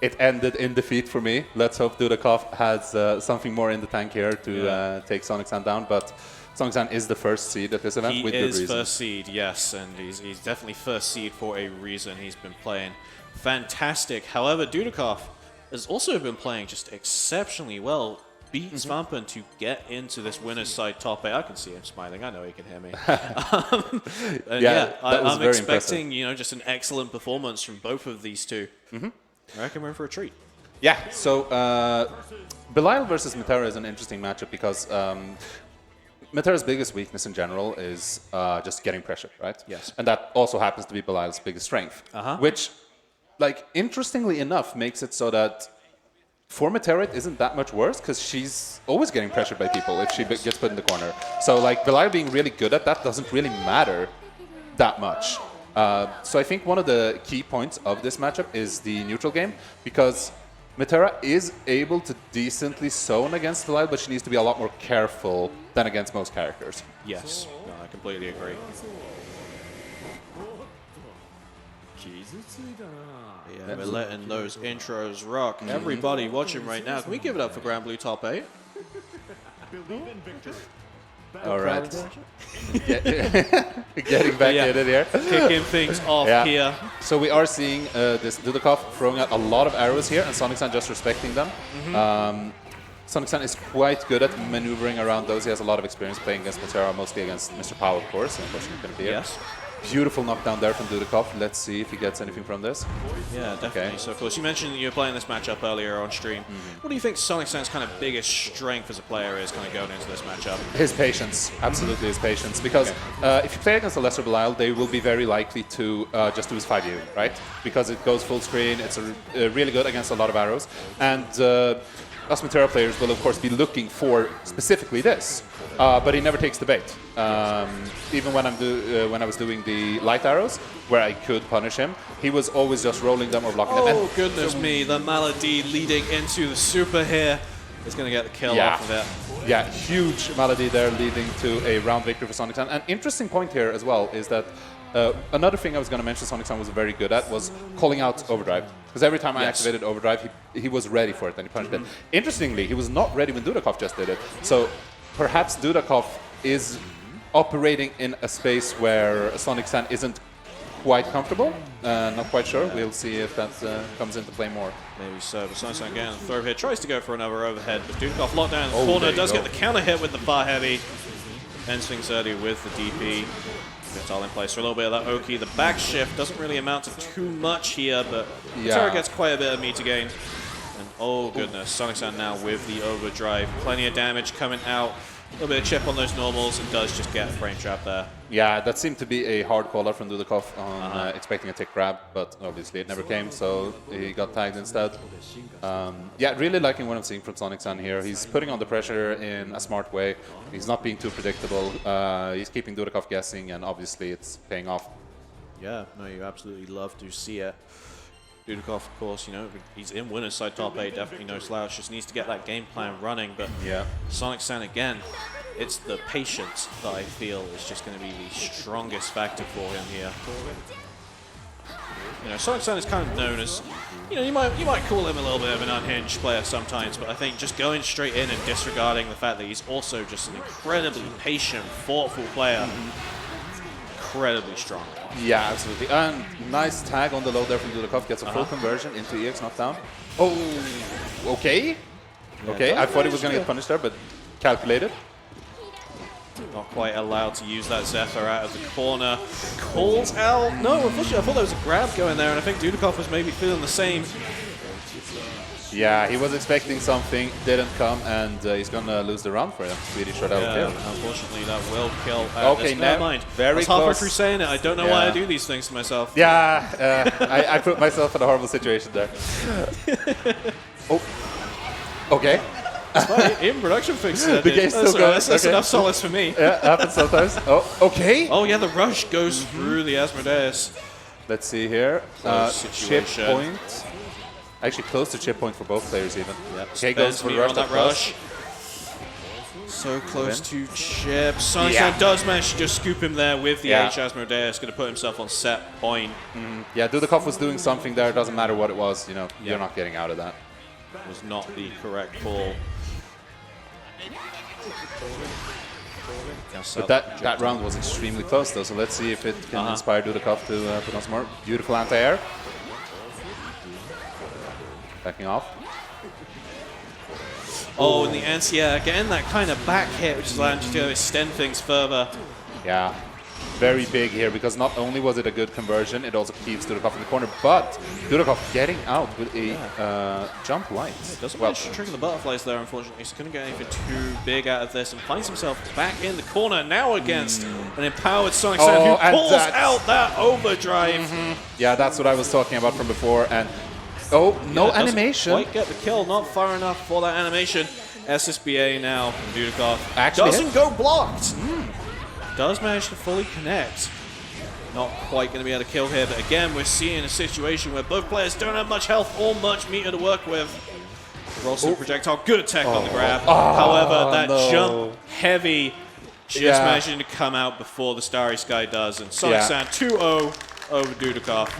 It ended in defeat for me. Let's hope Dudeakoff has something more in the tank here to take Sonic-san down. But Sonic-san is the first seed at this event with good reason. He is first seed, yes, and he's definitely first seed for a reason. He's been playing fantastic. However, Dudeakoff has also been playing just exceptionally well. Beat Svampen to get into this winner's side top 8. I can see him smiling. I know he can hear me. I'm expecting just an excellent performance from both of these two. I reckon we're in for a treat. Yeah. So Belial versus Metera is an interesting matchup because Metera's biggest weakness in general is just getting pressure, right? Yes. And that also happens to be Belial's biggest strength, which, like, interestingly enough, makes it so that for Metera, it isn't that much worse because she's always getting pressured by people if she gets put in the corner. So, like, Belial being really good at that doesn't really matter that much. So I think one of the key points of this matchup is the neutral game because Metera is able to decently zone against Belial, but she needs to be a lot more careful than against most characters. Yes, no, I completely agree. Yeah, we're letting those intros rock. Everybody watching right now, can we give it up for Granblue top 8? All right. Getting back in it here. Kicking things off here. So we are seeing this Dudeakoff throwing out a lot of arrows here, and Sonic-san just respecting them. Sonic-san is quite good at maneuvering around those. He has a lot of experience playing against Metera, mostly against Mr. Powell, of course. Unfortunately, couldn't be here. Yes. Beautiful knockdown there from Dudeakoff. Let's see if he gets anything from this. Yeah, definitely. Okay. So, of course, you mentioned that you were playing this matchup earlier on stream. What do you think Sonic-san's kind of biggest strength as a player is kind of going into this matchup? His patience. Absolutely his patience. Because if you play against a lesser Belial, they will be very likely to just do his 5U, right? Because it goes full screen. It's really good against a lot of arrows. And us Metera players will, of course, be looking for specifically this. But he never takes the bait. Even when I was doing the light arrows, where I could punish him, he was always just rolling them or blocking them. Oh, goodness me. The Malady leading into the super here is going to get the kill off of it. Yeah, huge Malady there leading to a round victory for Sonic-san. An interesting point here as well is that another thing I was going to mention Sonic-san was very good at was calling out overdrive. Because every time I activated overdrive, he was ready for it and he punished it. Interestingly, he was not ready when Dudeakoff just did it. So perhaps Dudeakoff is operating in a space where Sonic-san isn't quite comfortable. Not quite sure. We'll see if that comes into play more. Maybe so. But Sonic-san again, throw here, tries to go for another overhead, but Dudeakoff locked down in the corner, does get the counter hit with the far heavy. Ends things early with the DP. Gets all in place for a little bit of that Oki. The back shift doesn't really amount to too much here, but Metera gets quite a bit of meter gain. And oh goodness, Sonic-san now with the overdrive. Plenty of damage coming out little bit of chip on those normals and does just get a frame trap there. Yeah, that seemed to be a hard call out from Dudeakoff on expecting a tick grab, but obviously it never came, so he got tagged instead. Yeah, really liking what I'm seeing from Sonic Sun here. He's putting on the pressure in a smart way. He's not being too predictable. He's keeping Dudeakoff guessing, and obviously it's paying off. Yeah, no, you absolutely love to see it. Dudeakoff, of course, you know, he's in winner's side top 8, definitely no slouch, just needs to get that game plan running, but yeah. Sonic San again, it's the patience that I feel is just going to be the strongest factor for him here. You know, Sonic San is kind of known as, you know, you might call him a little bit of an unhinged player sometimes, but I think just going straight in and disregarding the fact that he's also just an incredibly patient, thoughtful player, incredibly strong. Yeah, absolutely. And nice tag on the low there from Dudeakoff. Gets a full conversion into EX knockdown. Oh, okay. Yeah, okay, I thought he was going to get punished there, but calculated. Not quite allowed to use that Zephyr out of the corner. Calls out. No, unfortunately, I thought there was a grab going there, and I think Dudeakoff was maybe feeling the same. Yeah, he was expecting something, didn't come, and he's going to lose the round for him. Pretty sure that will kill. Unfortunately, that will kill. Okay, never mind. Very I was halfway close. through saying it. I don't know why I do these things to myself. Yeah, I put myself in a horrible situation there. Oh, okay. In production fix. The game's still going. That's enough solace for me. Yeah, happens sometimes. Oh, okay. Oh yeah, the rush goes through the Asmodeus. Let's see here. Chip situation. point. Actually, close to chip point for both players even. Yep. Okay, goes for the on rush. that rush. So close to chip. Sonic San does manage to just scoop him there with the H Asmodeus. Going to put himself on set point. Yeah, Dudeakoff was doing something there. Doesn't matter what it was. You know, you're not getting out of that. Was not the correct call. But that round was extremely close though, so let's see if it can inspire Dudeakoff to put on some more. Beautiful anti-air. Backing off. Oh, and the anti-air, getting that kind of back hit, which is allowing him to extend things further. Yeah, very big here, because not only was it a good conversion, it also keeps Dudeakoff in the corner, but Dudeakoff getting out with a jump light. Doesn't manage to trigger the butterflies there, unfortunately. He's couldn't get anything too big out of this and finds himself back in the corner now against an empowered Sonic San who pulls out that overdrive. Yeah, that's what I was talking about from before, and no animation. Quite get the kill, not far enough for that animation. SSBA now from Dudeakoff. Actually doesn't go blocked. Does manage to fully connect. Not quite going to be able to kill here, but again, we're seeing a situation where both players don't have much health or much meter to work with. Roll super projectile, good tech on the grab. However, that jump heavy just managing to come out before the Starry Sky does, and Sonic San 2-0 over Dudeakoff.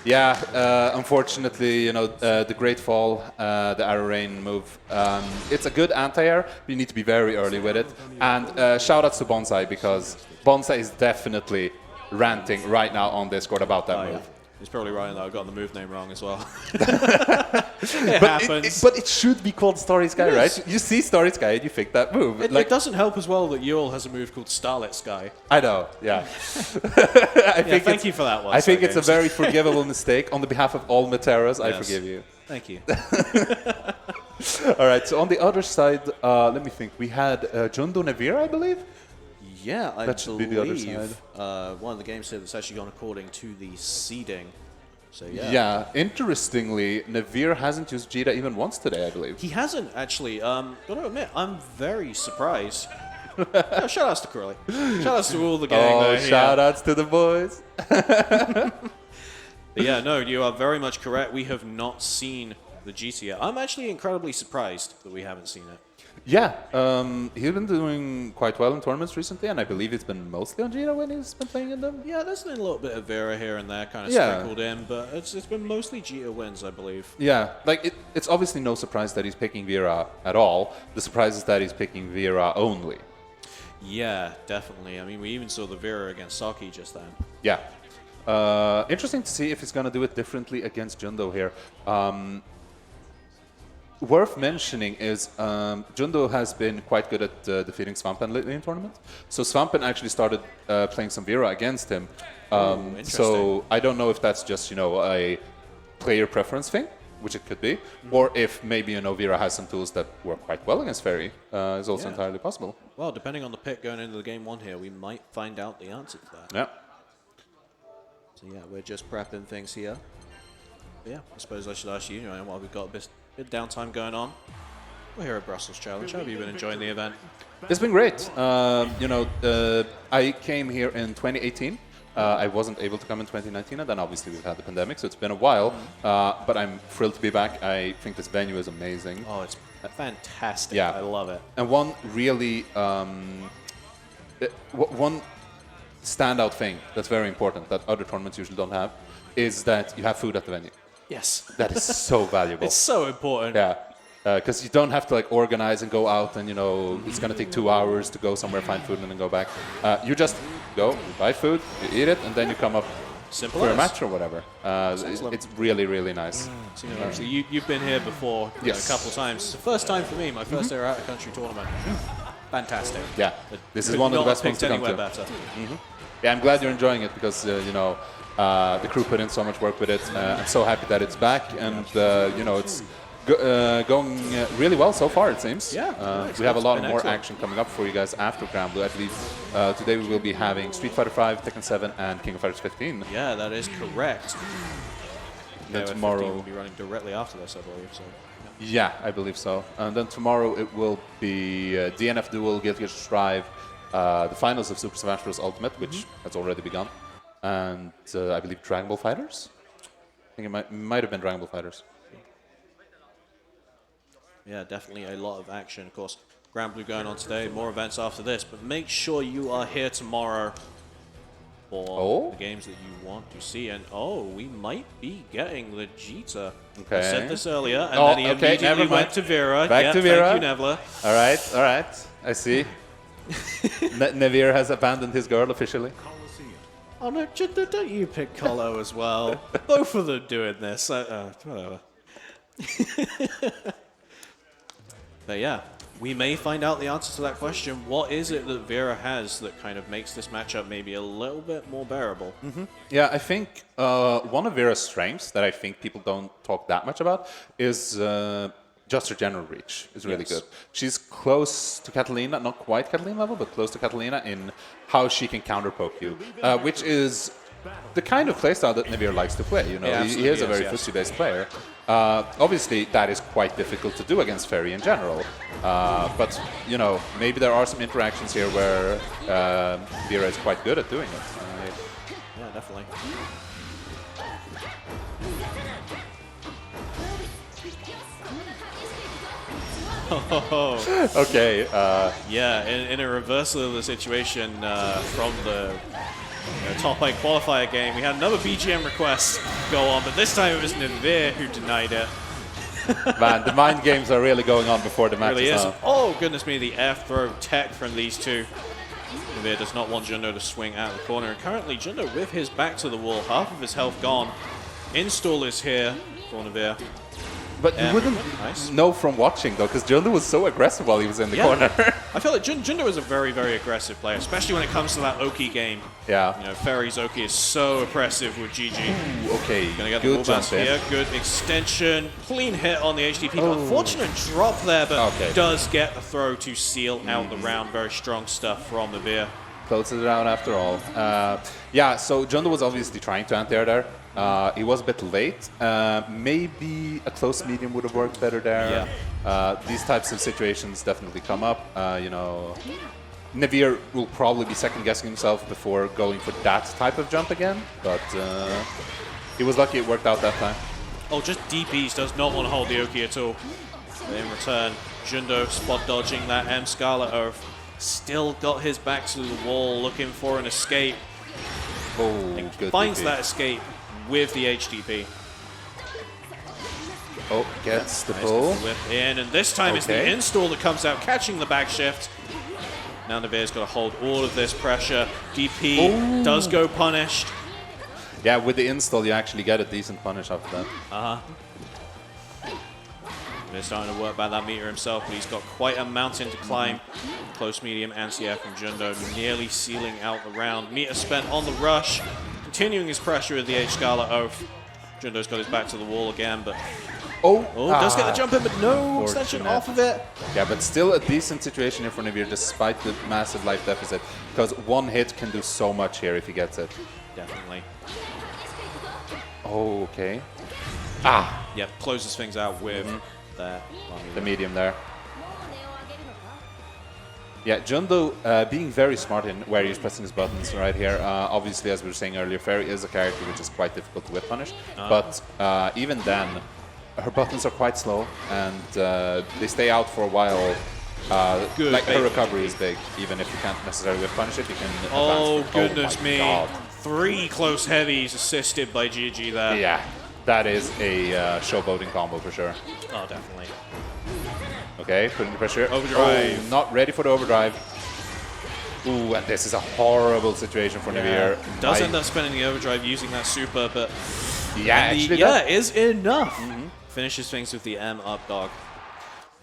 Yeah, unfortunately, you know, the Great Fall, the Arrow Rain move, it's a good anti-air, but you need to be very early with it. And shout-outs to Bonsai, because Bonsai is definitely ranting right now on Discord about that move. Yeah. He's probably right that I got the move name wrong as well. It happens. But it should be called Starry Sky, right? You see Starry Sky and you think that move. It doesn't help as well that Yule has a move called Starlit Sky. I know, yeah. Thank you for that one. I think it's a very forgivable mistake. On the behalf of all Meteoros, I forgive you. Thank you. All right, so on the other side, let me think. We had Jundo Nevlr, I believe? Yeah, I that should be the other side. One of the games here that's actually gone according to the seeding. So yeah, interestingly, Nevlr hasn't used Jita even once today, I believe. He hasn't actually. Gotta admit, I'm very surprised. Yeah, shout outs to Curly. Shout outs to all the gang there. Shout outs to the boys. But yeah, no, you are very much correct. We have not seen the GT yet. I'm actually incredibly surprised that we haven't seen it. Yeah, he's been doing quite well in tournaments recently, and I believe it's been mostly on Jita when he's been playing in them. Yeah, there's been a little bit of Vera here and there kind of sprinkled in, but it's been mostly Jita wins, I believe. Yeah, like it's obviously no surprise that he's picking Vera at all. The surprise is that he's picking Vera only. Yeah, definitely. I mean, we even saw the Vera against Saki just then. Yeah. Interesting to see if he's going to do it differently against Jundo here. Worth mentioning is Jundo has been quite good at defeating Svampen lately in tournaments. So Svampen actually started playing some Vera against him. So I don't know if that's just, you know, a player preference thing, which it could be, or if maybe, you know, Vera has some tools that work quite well against Fairy, is also entirely possible. Well, depending on the pick going into the game 1 here, we might find out the answer to that. Yeah. So yeah, we're just prepping things here. But yeah, I suppose I should ask you, while we've got a bit of downtime going on. We're here at Brussels Challenge. How have you been enjoying the event? It's been great. You know, I came here in 2018. I wasn't able to come in 2019, and then obviously we've had the pandemic, so it's been a while. But I'm thrilled to be back. I think this venue is amazing. Oh, it's fantastic. Yeah. I love it. And one really, one standout thing that's very important that other tournaments usually don't have is that you have food at the venue. Yes. That is so valuable. It's so important. Yeah. Because you don't have to like organize and go out and, you know, it's going to take 2 hours to go somewhere, find food, and then go back. You just go, you buy food, you eat it, and then you come up Simple for as. a match or whatever. It's really, really nice. So, actually, you've been here before a couple of times. It's the first time for me, my first ever out-of-country tournament. Fantastic. Yeah, this is one of the best ones to come to. Better. Yeah, I'm glad you're enjoying it because, you know, the crew put in so much work with it. I'm so happy that it's back, and, you know, it's going really well so far, it seems. Yeah, we have a lot more excellent. action coming up for you guys after Granblue. I believe today we will be having Street Fighter V, Tekken 7, and King of Fighters 15. Yeah, that is correct. Then Yeah, tomorrow 15 will be running directly after this, I believe. So. Yeah, I believe so. And then tomorrow it will be DNF Duel, Guilty Gear Strive, the finals of Super Smash Bros. Ultimate, which has already begun, and I believe Dragon Ball Fighters. I think it might have been Dragon Ball Fighters. Yeah, definitely a lot of action. Of course, Granblue going on today, more events after this, but make sure you are here tomorrow for the games that you want to see. And we might be getting the Vegeta. Okay. I said this earlier, and then he immediately never mind. went to Vera. Back to Vera. Thank you, Nevlr. All right. I see. Nevlr has abandoned his girl officially. Oh no, don't you pick Colo as well? Both of them doing this. Whatever. But yeah, we may find out the answer to that question. What is it that Vera has that kind of makes this matchup maybe a little bit more bearable? Yeah, I think one of Vera's strengths that I think people don't talk that much about is just her general reach is really good. She's close to Catalina, not quite Catalina level, but close to Catalina in how she can counter poke you, which is the kind of playstyle that Nevlr likes to play. You know, Yeah, he is a very footsie-based player. Obviously, that is quite difficult to do against Fairy in general. But you know, maybe there are some interactions here where Vera is quite good at doing it. Yeah, definitely. Okay. Yeah, in a reversal of the situation from the top 8 qualifier game, we had another BGM request go on, but this time it was Nevlr who denied it. Man, the mind games are really going on before the matches. Really is. Huh? Oh, goodness me, the air throw tech from these two. Nevlr does not want Jundo to swing out of the corner. And currently, Jundo with his back to the wall, half of his health gone. Install is here for Nevlr. But you wouldn't know from watching, though, because Jundo was so aggressive while he was in the corner. I feel like Jundo is a very, very aggressive player, especially when it comes to that Oki game. Yeah. You know, Fairy's Oki is so oppressive with GG. Ooh, okay, Gonna get the good ball jump bounce here, good extension, clean hit on the HDP. Unfortunate drop there, but does get the throw to seal out the round. Very strong stuff from Nevlr. Closes it out after all. Yeah, so Jundo was obviously trying to anti-air there. He was a bit late. Maybe a close medium would have worked better there. Yeah. These types of situations definitely come up. You know, Nevlr will probably be second-guessing himself before going for that type of jump again, but he was lucky it worked out that time. Oh, just DPs does not want to hold the Oki at all. In return, Jundo spot dodging that M Scarlet Oath. Still got his back to the wall, looking for an escape. Oh, good Finds DP. that escape with the HDP. Oh, gets the Nice pull. whip in, and this time it's the install that comes out, catching the back shift. Now Nevlr's got to hold all of this pressure. DP does go punished. Yeah, with the install, you actually get a decent punish after that. He's starting to work by that meter himself, but he's got quite a mountain to climb. Close, medium, anti-air from Jundo, nearly sealing out the round. Meter spent on the rush, continuing his pressure with the H Scarlet Oath. Jundo's got his back to the wall again, but Oh, does get the jump in, but no extension off of it. Yeah, but still a decent situation here for Nevlr despite the massive life deficit, because one hit can do so much here if he gets it. Definitely. Oh, okay. Yep, closes things out with the medium there. Yeah, Jundo being very smart in where he's pressing his buttons right here. Obviously, as we were saying earlier, Fairy is a character which is quite difficult to whip punish. But even then, her buttons are quite slow, and they stay out for a while. Like her recovery is big, even if you can't necessarily whip punish it, you can advance. Goodness me. God. 3 close heavies assisted by GG there. Yeah, that is a showboating combo for sure. Oh, definitely. Okay, putting the pressure. Overdrive. Oh, not ready for the overdrive. Ooh, and this is a horrible situation for Nevlr. Does end up spending the overdrive using that super, but is enough. Finishes things with the M up dog.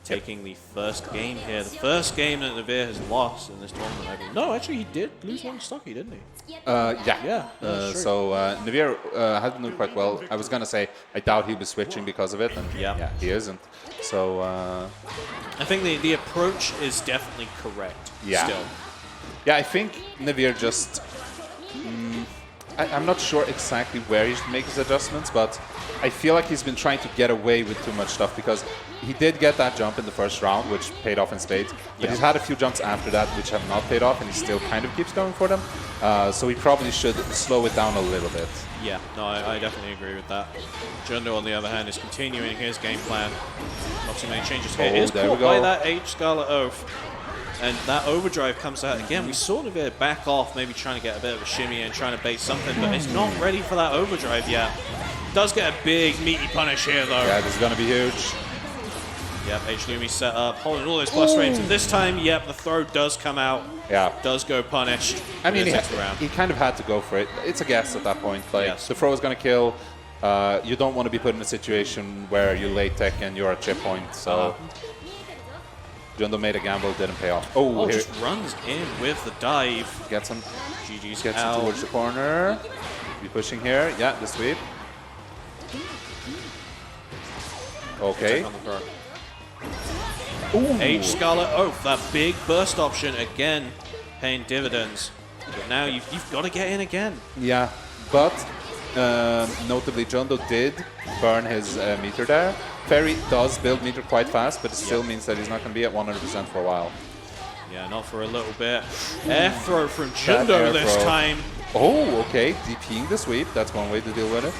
Taking the first game here. The first game that Nevlr has lost in this tournament. I believe. No, actually, he did lose one stocky, didn't he? Yeah. So Nevlr has been doing quite well. I was going to say, I doubt he'll be switching because of it. And yeah, he isn't. So I think the approach is definitely correct still. Yeah, I think Nevlr just... I'm not sure exactly where he should make his adjustments, but I feel like he's been trying to get away with too much stuff, because he did get that jump in the first round, which paid off in spades, but he's had a few jumps after that which have not paid off, and he still kind of keeps going for them. So he probably should slow it down a little bit. Yeah, no, I definitely agree with that. Jundo, on the other hand, is continuing his game plan. Not too many changes here. He's caught by that H Scarlet Oath. And that overdrive comes out again. We saw Nevlr back off, maybe trying to get a bit of a shimmy and trying to bait something, but it's not ready for that overdrive yet. Does get a big, meaty punish here, though. Yeah, this is going to be huge. Yep, H-Lumi set up, holding all those plus frames. And this time, yep, the throw does come out. Yeah. Does go punished. I mean, he kind of had to go for it. It's a guess at that point. Like, the throw is going to kill. You don't want to be put in a situation where you late tech and you're at chip point, so... Jundo made a gamble, didn't pay off. Oh, just runs in with the dive. Gets him. GG's Gets out. him towards the corner. Be pushing here. Yeah, the sweep. Okay. H Scarlet Oath, that big burst option again, paying dividends. But now you've got to get in again. Yeah, but notably, Jundo did burn his meter there. Fairy does build meter quite fast, but it still means that he's not going to be at 100% for a while. Yeah, not for a little bit. Air throw from Jundo this time. Oh, okay. DPing the sweep. That's one way to deal with it.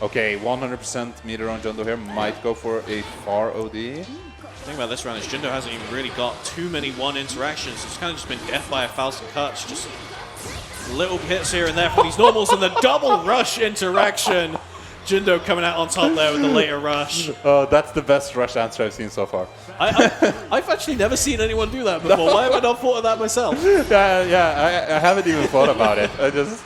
Okay, 100% meter on Jundo here. Might go for a far OD. The thing about this round is Jundo hasn't even really got too many one interactions. It's kind of just been death by 1,000 cuts. Just little hits here and there for these normals, and the double rush interaction. Jundo coming out on top there with the later rush. That's the best rush answer I've seen so far. I've actually never seen anyone do that before. Why have I not thought of that myself? I haven't even thought about it. I just,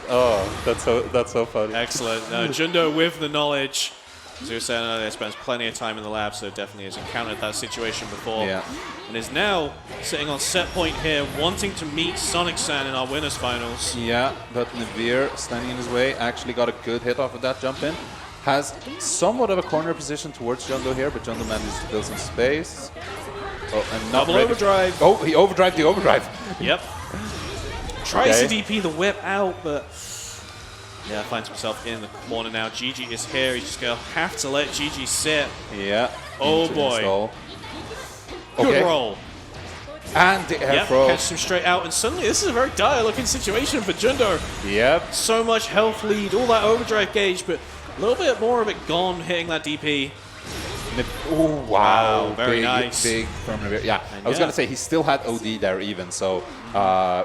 that's so funny. Excellent. Jundo with the knowledge. As you were saying earlier, spends plenty of time in the lab, so definitely has encountered that situation before. Yeah. And is now sitting on set point here, wanting to meet Sonic-san in our winners finals. Yeah, but Nevlr, standing in his way, actually got a good hit off of that jump in. Has somewhat of a corner position towards Jundo here, but Jundo manages to build some space. Oh, and not double overdrive. Oh, he overdrived the overdrive. Yep. Tries to DP the whip out, but yeah, finds himself in the corner now. GG is here. He's just going to have to let GG sit. Yeah. Oh boy. Good roll. And the air throw. Catches him straight out, and suddenly this is a very dire looking situation for Jundo. Yep. So much health lead, all that overdrive gauge, but a little bit more of it gone hitting that DP. Oh, wow. Very nice. Big from Nevlr. Yeah, I was going to say he still had OD there even, so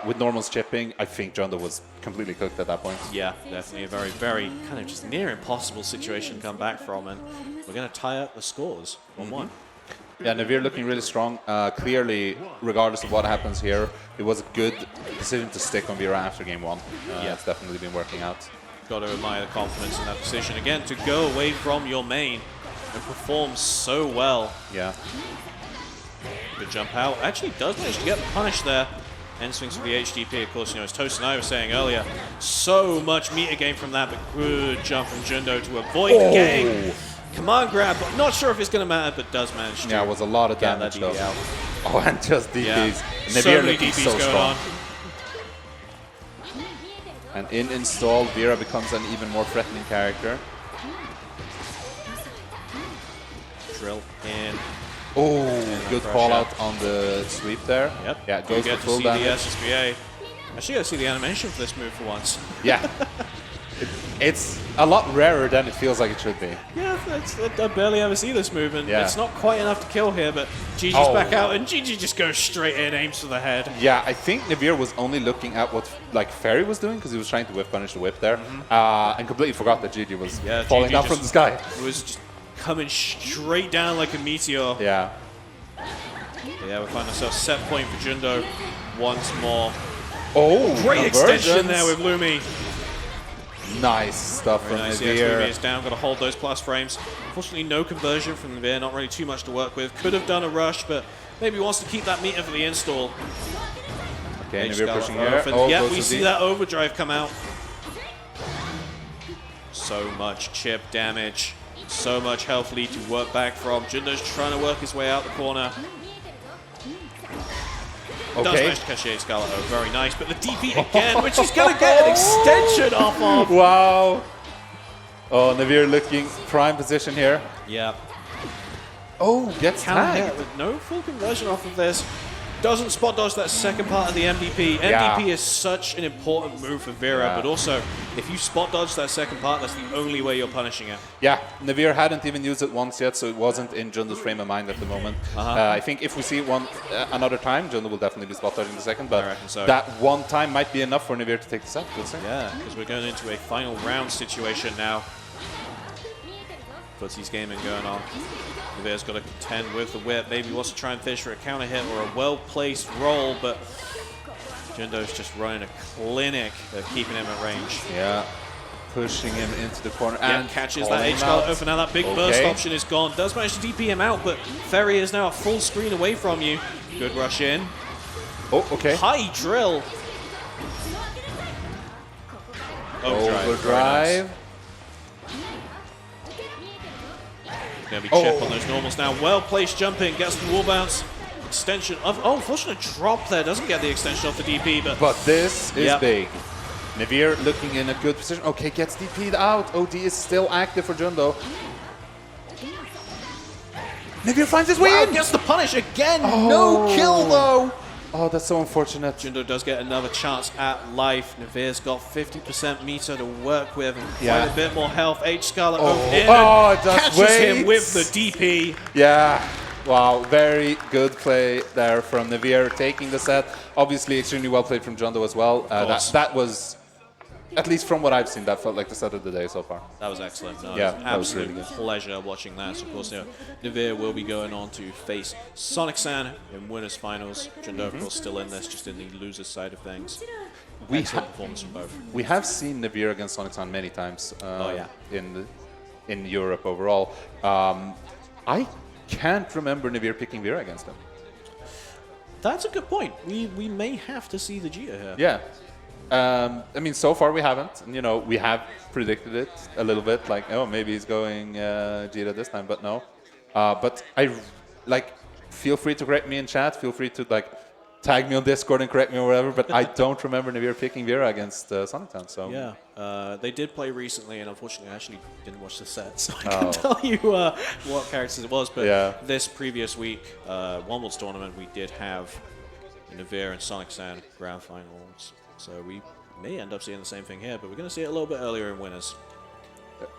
with normals chipping, I think Jundo was completely cooked at that point. Yeah, definitely a very, very kind of just near impossible situation to come back from, and we're going to tie up the scores 1-1. Yeah, Nevlr looking really strong. Clearly, regardless of what happens here, it was a good decision to stick on Vera after game 1. It's definitely been working out. Got to admire the confidence in that decision. Again, to go away from your main and perform so well. Yeah. Good jump out. Actually does manage to get the punish there. End swings for the HDP, of course, as Toast and I were saying earlier, so much meter gain from that, but good jump from Jundo to avoid the game. Command grab, but not sure if it's going to matter, but does manage to. Yeah, it was a lot of damage though. Out. Oh, and just DPs. Yeah. Nevlr many looking DPs so going strong. on. And in install, Vera becomes an even more threatening character. Drill in. Oh, good call out on the sweep there. Yep. Yeah, it goes you for get full to see damage. the SSBA. Actually, I see the animation for this move for once. Yeah. It's a lot rarer than it feels like it should be. Yeah, I barely ever see this move, and Yeah. it's not quite enough to kill here, but Gigi's back out, and Gigi just goes straight in, aims for the head. Yeah, I think Nevlr was only looking at what Ferry was doing because he was trying to whip punish the whip there, and completely forgot that Gigi was falling Gigi down from the sky. It was just coming straight down like a meteor. Yeah. Yeah, we find ourselves set point for Jundo once more. Oh, Great extension conversions. there with Lumi. Nice stuff from Nice. Yes, Lumi Nevlr. is down. Got to hold those plus frames. Unfortunately, no conversion from Nevlr. Not really too much to work with. Could have done a rush, but maybe wants to keep that meter for the install. Okay, H Nevlr Scarlet pushing off, here. and Oh, yeah, goes we to see D. that overdrive come out. So much chip damage. So much health lead to work back from. Jundo's trying to work his way out the corner. Does Okay. manage to catch H Scarlet. Oh, very nice. But the DP again, which he's going to get an extension off of. Wow. Oh, Nevlr looking prime position here. Yeah. Oh, gets Counter tagged. hit, but no full conversion off of this. Doesn't spot dodge that second part of the MDP. Yeah. MDP is such an important move for Vera, Yeah. but also, if you spot dodge that second part, that's the only way you're punishing it. Yeah, Nevlr hadn't even used it once yet, so it wasn't in Jundo's frame of mind at the moment. I think if we see it another time, Jundo will definitely be spot dodging the second, but I reckon so. that one time might be enough for Nevlr to take the set. Good save. Yeah, because we're going into a final round situation now. Footsie's gaming going on. Nevlr's got to contend with the whip. Maybe he wants to try and fish for a counter hit or a well-placed roll, but Jundo's just running a clinic of keeping him at range. Yeah, pushing him into the corner Yeah, and catches calling that him H Scarlet out. open. Now that big burst option is gone. Does manage to DP him out, but Ferry is now a full screen away from you. Good rush in. Oh, okay. High drill. Overdrive. Overdrive. Going to be chip on those normals now. Well-placed jumping. Gets the wall bounce. Extension of... Oh, unfortunate drop there. Doesn't get the extension off the DP, but this is Yep. big. Nevlr looking in a good position. Okay, gets DP'd out. OD is still active for Jundo. Nevlr finds his way wow, in. gets the punish again. No kill, though. Oh, that's so unfortunate. Jundo does get another chance at life. Nevlr's got 50% meter to work with and quite Yeah. a bit more health. H Scarlet Oh. over in Oh, and just catches him waits. with the DP. Yeah. Wow, very good play there from Nevlr, taking the set. Obviously, extremely well played from Jundo as well. That was, at least from what I've seen, that felt like the set of the day so far. That was excellent. No, Yeah, it was that was absolute really good. pleasure watching that. So, of course, Nevlr will be going on to face Sonic-san in winners finals. Jundo, of course, still in this, just in the losers side of things. Excellent performance from both. We have seen Nevlr against Sonic-san many times yeah. in Europe overall. I can't remember Nevlr picking Vera against him. That's a good point. We may have to see the Gia here. Yeah. I mean, so far we haven't. And, we have predicted it a little bit, like, oh, maybe he's going Jira this time, but no. But feel free to correct me in chat. Feel free to, tag me on Discord and correct me or whatever, but I don't remember Nevlr picking Vera against Sonic-san, so... Yeah, they did play recently, and unfortunately I actually didn't watch the set, so I can't tell you what characters it was, but this previous week, One World's Tournament, we did have Nevlr and Sonic-san grand finals, so we may end up seeing the same thing here, but we're going to see it a little bit earlier in winners.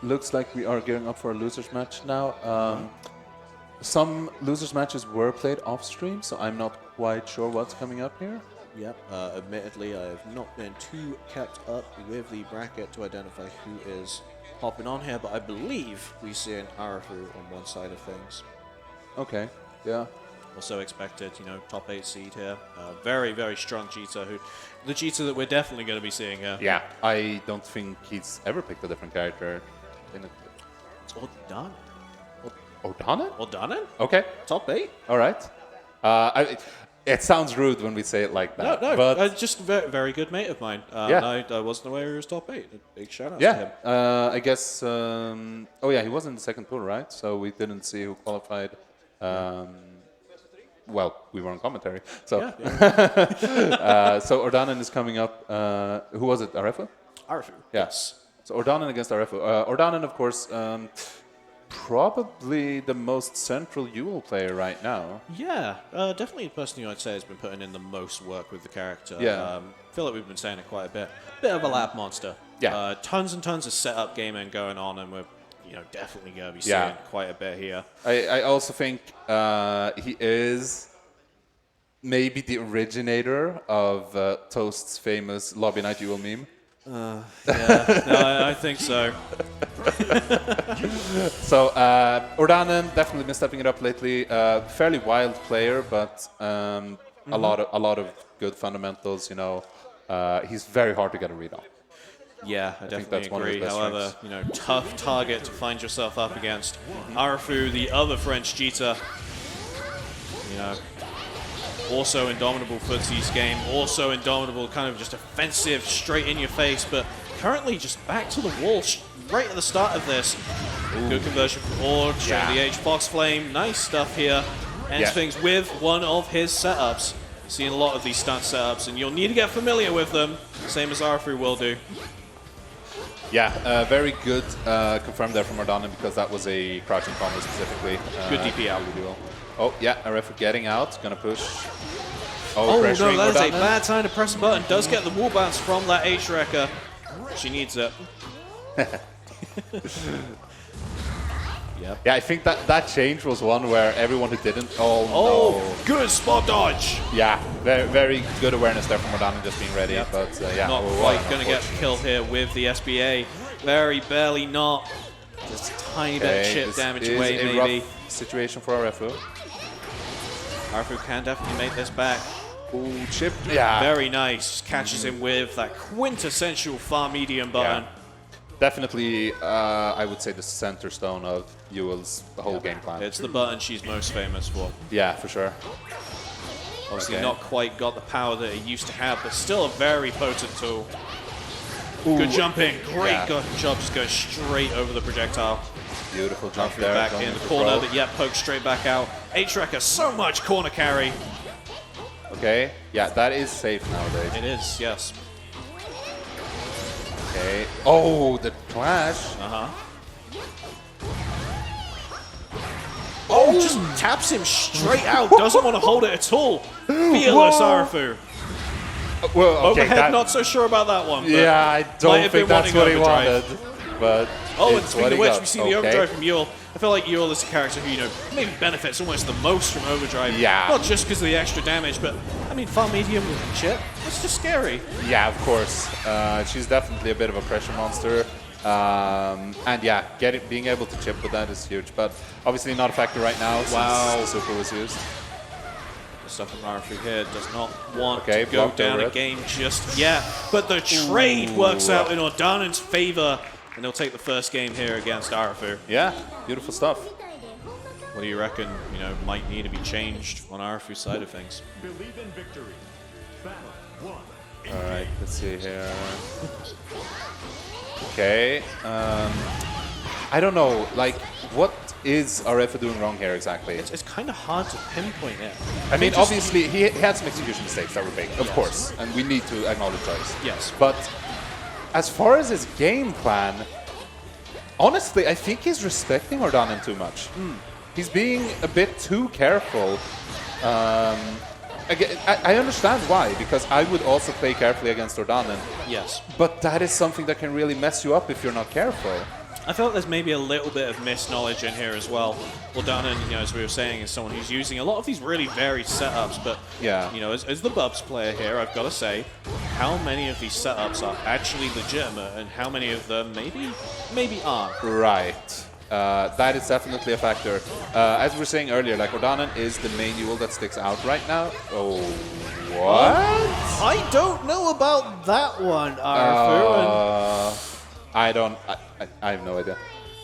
Looks like we are gearing up for a losers match now. Some losers matches were played off stream, so I'm not quite sure what's coming up here. Yep. Admittedly, I have not been too kept up with the bracket to identify who is hopping on here, but I believe we see an Arefu on one side of things. Okay, yeah. Also expected, top 8 seed here. Very, very strong Jita, the Jita that we're definitely going to be seeing here. Yeah, I don't think he's ever picked a different character in it. It's Ordanen. Ordanen? Ordanen? Okay, Top 8? all right. It sounds rude when we say it like that. No, but just a very good mate of mine. Yeah. I wasn't aware he was top 8. Big shout out to yeah, him. I guess. Oh yeah, he was in the second pool, right? So we didn't see who qualified. Well, we were on commentary. So so Ordanen is coming up. Who was it? Arefu? Arefu. Yes. So Ordanen against Arefu. Ordanen, of course, probably the most central UL player right now. Yeah, definitely the person who I'd say has been putting in the most work with the character. Yeah. I feel like we've been saying it quite a bit. Bit of a lab monster. Yeah. Tons and tons of setup gaming going on, and we're definitely going to be seeing quite a bit here. I also think he is maybe the originator of Toast's famous Lobby Night UL meme. I think so. So Ordanen definitely been stepping it up lately. Fairly wild player, but a lot of good fundamentals. He's very hard to get a read on. Yeah, I think definitely that's one of his agree. best However, tough target to find yourself up against. Arefu, the other French cheater. Also indomitable footsies game, also indomitable, kind of just offensive, straight in your face, but currently just back to the wall right at the start of this. Ooh. Good conversion from Ord, showing the H Fox Flame, nice stuff here. Ends things with one of his setups. Seeing a lot of these stunt setups, and you'll need to get familiar with them, same as Arefu will do. Yeah, very good confirmed there from Ordanen, because that was a crouching combo specifically. Good DP out. Really well. Oh, yeah, Arefu getting out, gonna push. Oh, no, that is Ordanen. a bad time to press a button. Does get the wall bounce from that H-Wrecker. She needs it. Yep. Yeah, I think that change was one where everyone who didn't... Oh, no. Good spot dodge. Yeah, very, very good awareness there from Ordanen, just being ready. But yeah, not quite going to get the kill here with the SBA. Very barely not. Just a tiny bit of chip damage away, a maybe. Rough situation for Arefu. Arefu can definitely make this back. Ooh, chip. Yeah. Very nice. Catches him with that quintessential far medium button. Yeah. Definitely, I would say the center stone of UL's whole game plan. It's the button she's most famous for. Yeah, for sure. Obviously not quite got the power that it used to have, but still a very potent tool. Ooh. Good jumping. Great job just going straight over the projectile. Beautiful jump there. Back in the corner, but poke straight back out. H-Wrecker, so much corner carry. Okay, yeah, that is safe nowadays. It is, yes. Okay. Oh, the clash. Oh, just taps him straight out. Doesn't want to hold it at all. Fearless Arefu. Well, okay, overhead, not so sure about that one. Yeah, I don't think that's what he wanted. But and speaking of which, we see the overdrive from Yule. I feel like Yule is a character who, maybe benefits almost the most from overdrive. Yeah. Not just because of the extra damage, but, I mean, far medium with chip, that's just scary. Yeah, of course. She's definitely a bit of a pressure monster. And yeah, being able to chip with that is huge. But obviously not a factor right now since the super was used. The stuff from Arefu here does not want to go down a game just yet. But the trade works out in Ordanen's favor. And they'll take the first game here against Arefu. Yeah, beautiful stuff. What do you reckon, might need to be changed on Arefu's side of things? Believe in victory. Battle 1. All right, let's see here. Okay. I don't know, what is Arefu doing wrong here exactly? It's kind of hard to pinpoint it. I mean, obviously, he had some execution mistakes that were big, of course, and we need to acknowledge those. Yes. But as far as his game plan, honestly, I think he's respecting Ordanen too much. He's being a bit too careful. Again, I understand why, because I would also play carefully against Ordanen. Yes. But that is something that can really mess you up if you're not careful. I felt there's maybe a little bit of misknowledge in here as well. Ordanen, as we were saying, is someone who's using a lot of these really varied setups, but as the Bubs player here, I've got to say, how many of these setups are actually legitimate and how many of them maybe aren't? Right. That is definitely a factor. As we were saying earlier, Ordanen is the main UL that sticks out right now. Oh, what? I don't know about that one, Arefu. I have no idea.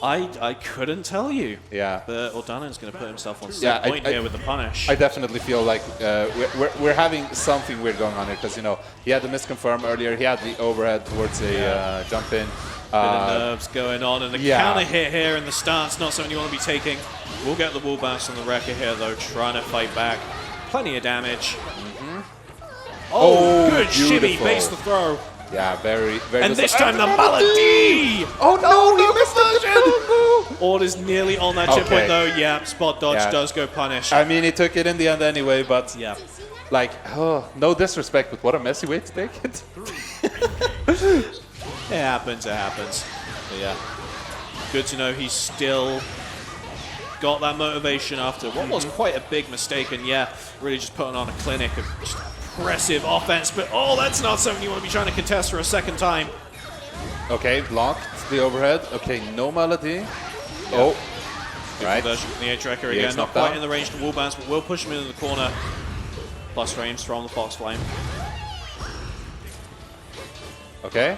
I couldn't tell you. Yeah. But Ordanen's going to put himself on set point here with the punish. I definitely feel like we're having something weird going on here because, you know, he had the misconfirm earlier. He had the overhead towards a jump in. Bit of nerves going on, and the counter hit here in the stance, not something you want to be taking. We'll get the wall bounce on the Wrecker here, though, trying to fight back. Plenty of damage. Oh, good shimmy, base the throw. Yeah, very, very. And this time the Malady! Oh no, he missed the combo! Ord is nearly on that chip point, though. Yeah, spot dodge does go punish. I mean, he took it in the end anyway, but yeah. Like, no disrespect, but what a messy way to take it. It happens, it happens. But yeah, good to know he's still got that motivation after what was quite a big mistake, and yeah, really just putting on a clinic of just impressive offense, but that's not something you want to be trying to contest for a second time. Okay, blocked the overhead. Okay, no melody. Yep. Oh, good right. conversion from the H-Wrecker again, not quite in the range to wall bounce, but will push him into the corner. Plus frames from the Fox Flame. Okay.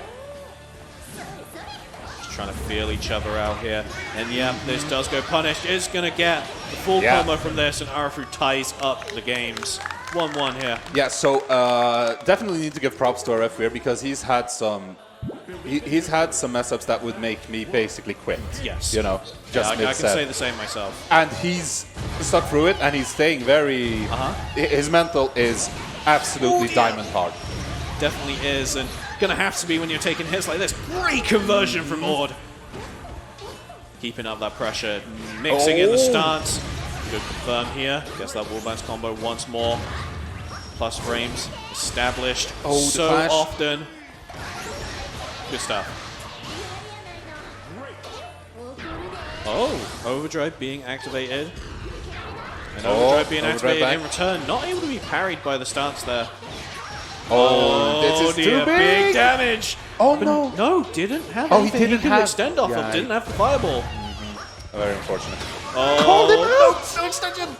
Trying to feel each other out here. And yeah, this does go punished. Is going to get the full combo from this, and Arefu ties up the games. 1-1 here. Yeah, so definitely need to give props to Arefu here because he's had some mess-ups that would make me basically quit. Yes. You know, just I can say the same myself. And he's stuck through it, and he's staying very... His mental is absolutely diamond hard. Definitely is, and gonna have to be when you're taking hits like this. Great conversion from Ord. Keeping up that pressure, mixing in the stance. Good confirm here. Gets that wall bounce combo once more. Plus frames established so often. Good stuff. Oh, overdrive being activated. And overdrive being activated in return. Not able to be parried by the stance there. Oh, this is too big damage. Oh, but no. No, didn't have anything he could extend off of. Didn't have the fireball. Very unfortunate. Oh, called him out! No extension!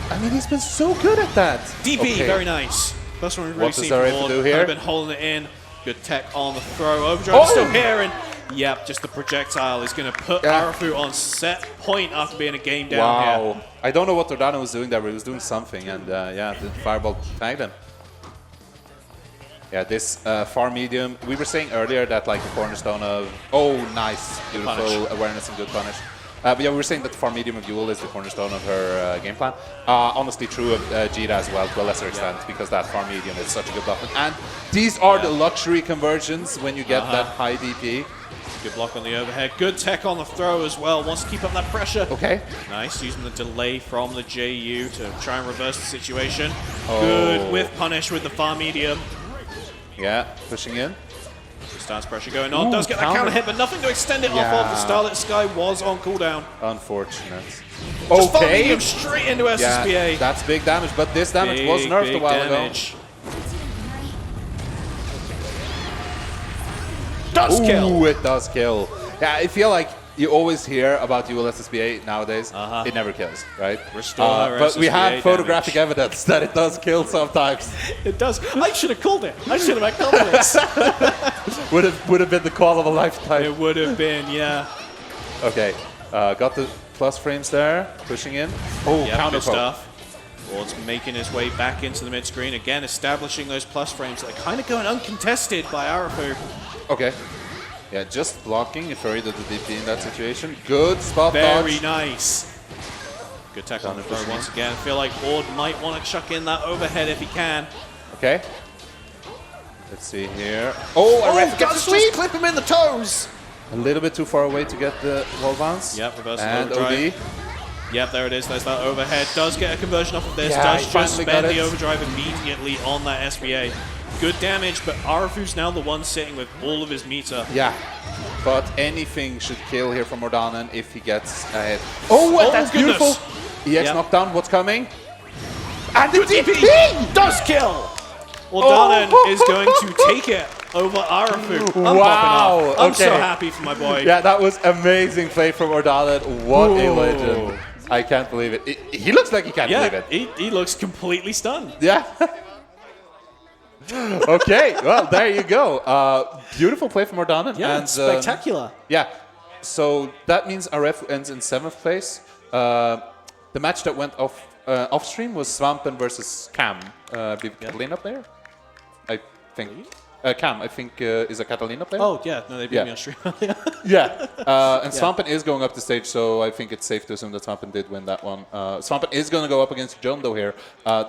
I mean, he's been so good at that. DP, very nice. That's what we've really seen from Ord. I've been holding it in. Good tech on the throw. Overdrive still here, and yep, just the projectile is going to put Arefu on set point after being a game down here. I don't know what Ordanen was doing there, but he was doing something, and yeah, the fireball tagged him. Yeah, this far medium, we were saying earlier that like the cornerstone of, nice, beautiful awareness and good punish. But yeah, we were saying that the far medium of Yule is the cornerstone of her game plan. Honestly true of Jira as well, to a lesser extent, because that far medium is such a good weapon. And these are the luxury conversions when you get that high DP. Good block on the overhead. Good tech on the throw as well. Wants to keep up that pressure. Okay. Nice, using the delay from the JU to try and reverse the situation. Good with punish with the far medium. Yeah, pushing in. Stance pressure going on. Does get that counter hit, but nothing to extend it off of. The Starlit Sky was on cooldown. Unfortunate. Just far medium straight into SSBA. Yeah, that's big damage, but this damage was nerfed a while ago. Does kill. It does kill. Yeah, I feel like you always hear about Dual SSBA nowadays. It never kills, right? But we have photographic evidence that it does kill sometimes. It does. I should have called it. I should have had confidence. would have been the call of a lifetime. It would have been, yeah. Okay, got the plus frames there, pushing in. Counter stuff. Ward's making his way back into the mid screen again, establishing those plus frames that are kind of going uncontested by Arefu. Okay. Yeah, just blocking if you're the DP in that situation. Good spot dodge. Very dodge. Nice. Good tackle on the throw once again. I feel like Ord might want to chuck in that overhead if he can. Okay. Let's see here. Arefu gets just clip him in the toes. A little bit too far away to get the wall bounce. Yep, reversal and overdrive. OD. Yep, there it is. There's that overhead. Does get a conversion off of this. Does just spend the overdrive immediately on that SBA. Good damage, but Arefu's now the one sitting with all of his meter. Yeah, but anything should kill here from Ordanen if he gets ahead. That's beautiful. EX knockdown, what's coming? And the DP does kill! Ordanen is going to take it over Arefu. I'm popping off. I'm so happy for my boy. Yeah, that was amazing play from Ordanen. What a legend. I can't believe it. He looks like he can't believe it. He looks completely stunned. Yeah. Okay, well, there you go. Beautiful play from Ordanen. Yeah, and, spectacular. Yeah, so that means Arefu ends in 7th place. The match that went off stream was Svampen versus Cam. Catalina player, I think. Cam, I think, is a Catalina player. Oh, yeah. No, they beat me on stream. Yeah. And Svampen is going up the stage, so I think it's safe to assume that Svampen did win that one. Svampen is going to go up against Jundo here.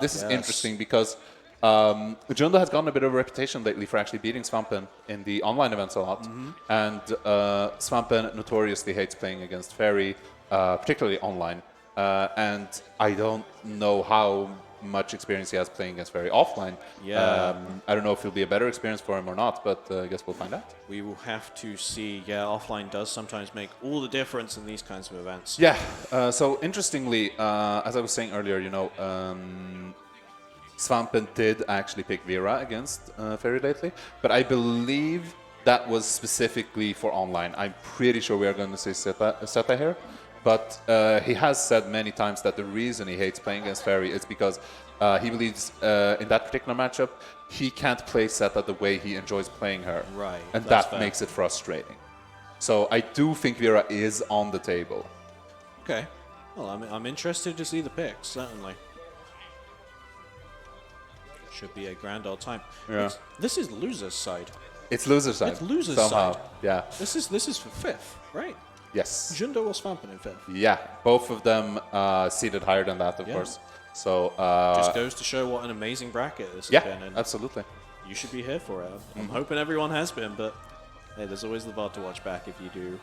This is interesting because Jundo has gotten a bit of a reputation lately for actually beating Svampen in the online events a lot. And Svampen notoriously hates playing against Fairy, particularly online. And I don't know how much experience he has playing against Fairy offline. I don't know if it'll be a better experience for him or not, but I guess we'll find out. We will have to see. Yeah, offline does sometimes make all the difference in these kinds of events. Yeah. So interestingly, as I was saying earlier, you know, Svampen did actually pick Vera against Fairy lately, but I believe that was specifically for online. I'm pretty sure we are going to see Seta here. But he has said many times that the reason he hates playing against Fairy is because he believes in that particular matchup, he can't play Seta the way he enjoys playing her. Right. And that makes it frustrating. So I do think Vera is on the table. Okay. Well, I'm interested to see the picks, certainly. Should be a grand old time. Yeah. This is loser's side. It's loser's side. It's loser's somehow. side. Yeah. This is for 5th, right? Yes. Jundo or Svampen in 5th. Yeah, both of them seated higher than that, of course. So just goes to show what an amazing bracket this has been. Yeah, absolutely. You should be here for it. I'm hoping everyone has been, but hey, there's always the VOD to watch back if you do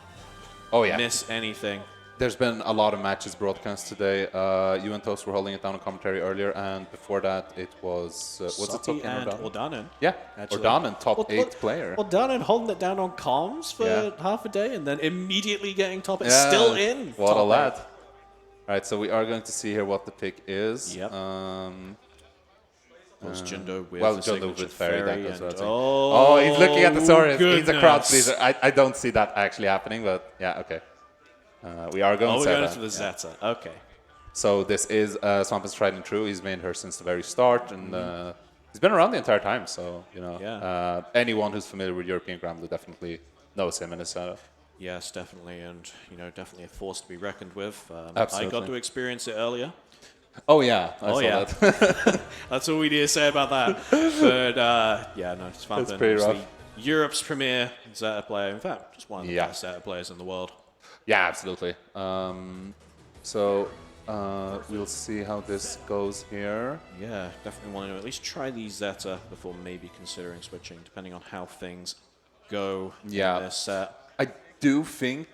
miss anything. There's been a lot of matches broadcast today. You and Toast were holding it down on commentary earlier, and before that it was what's it talking and about? Ordanen. Yeah, actually. Ordanen, top 8 player. Ordanen holding it down on comms for half a day, and then immediately getting top 8. Still in. What top a lad! 8. All right, so we are going to see here what the pick is. Yep. Was Jundo with Jundo with Fairy. That goes right. Oh, he's looking at the sword. goodness. He's a crowd pleaser. I don't see that actually happening, but yeah, okay. We are going we're Zeta. going to the Zeta. Okay. So this is Svampen's tried and true. He's made her since the very start, and he's been around the entire time. So you know, anyone who's familiar with European Granblue definitely knows him and his setup. Yes, definitely, and you know, definitely a force to be reckoned with. Absolutely. I got to experience it earlier. Oh yeah, I saw that. That's all we need to say about that. But yeah, no, Svampen, it's pretty rough. Europe's premier Zeta player. In fact, just one of the best Zeta players in the world. Yeah, absolutely. So we'll see how this goes here. Yeah, definitely want to at least try the Zeta before maybe considering switching, depending on how things go in this set. I do think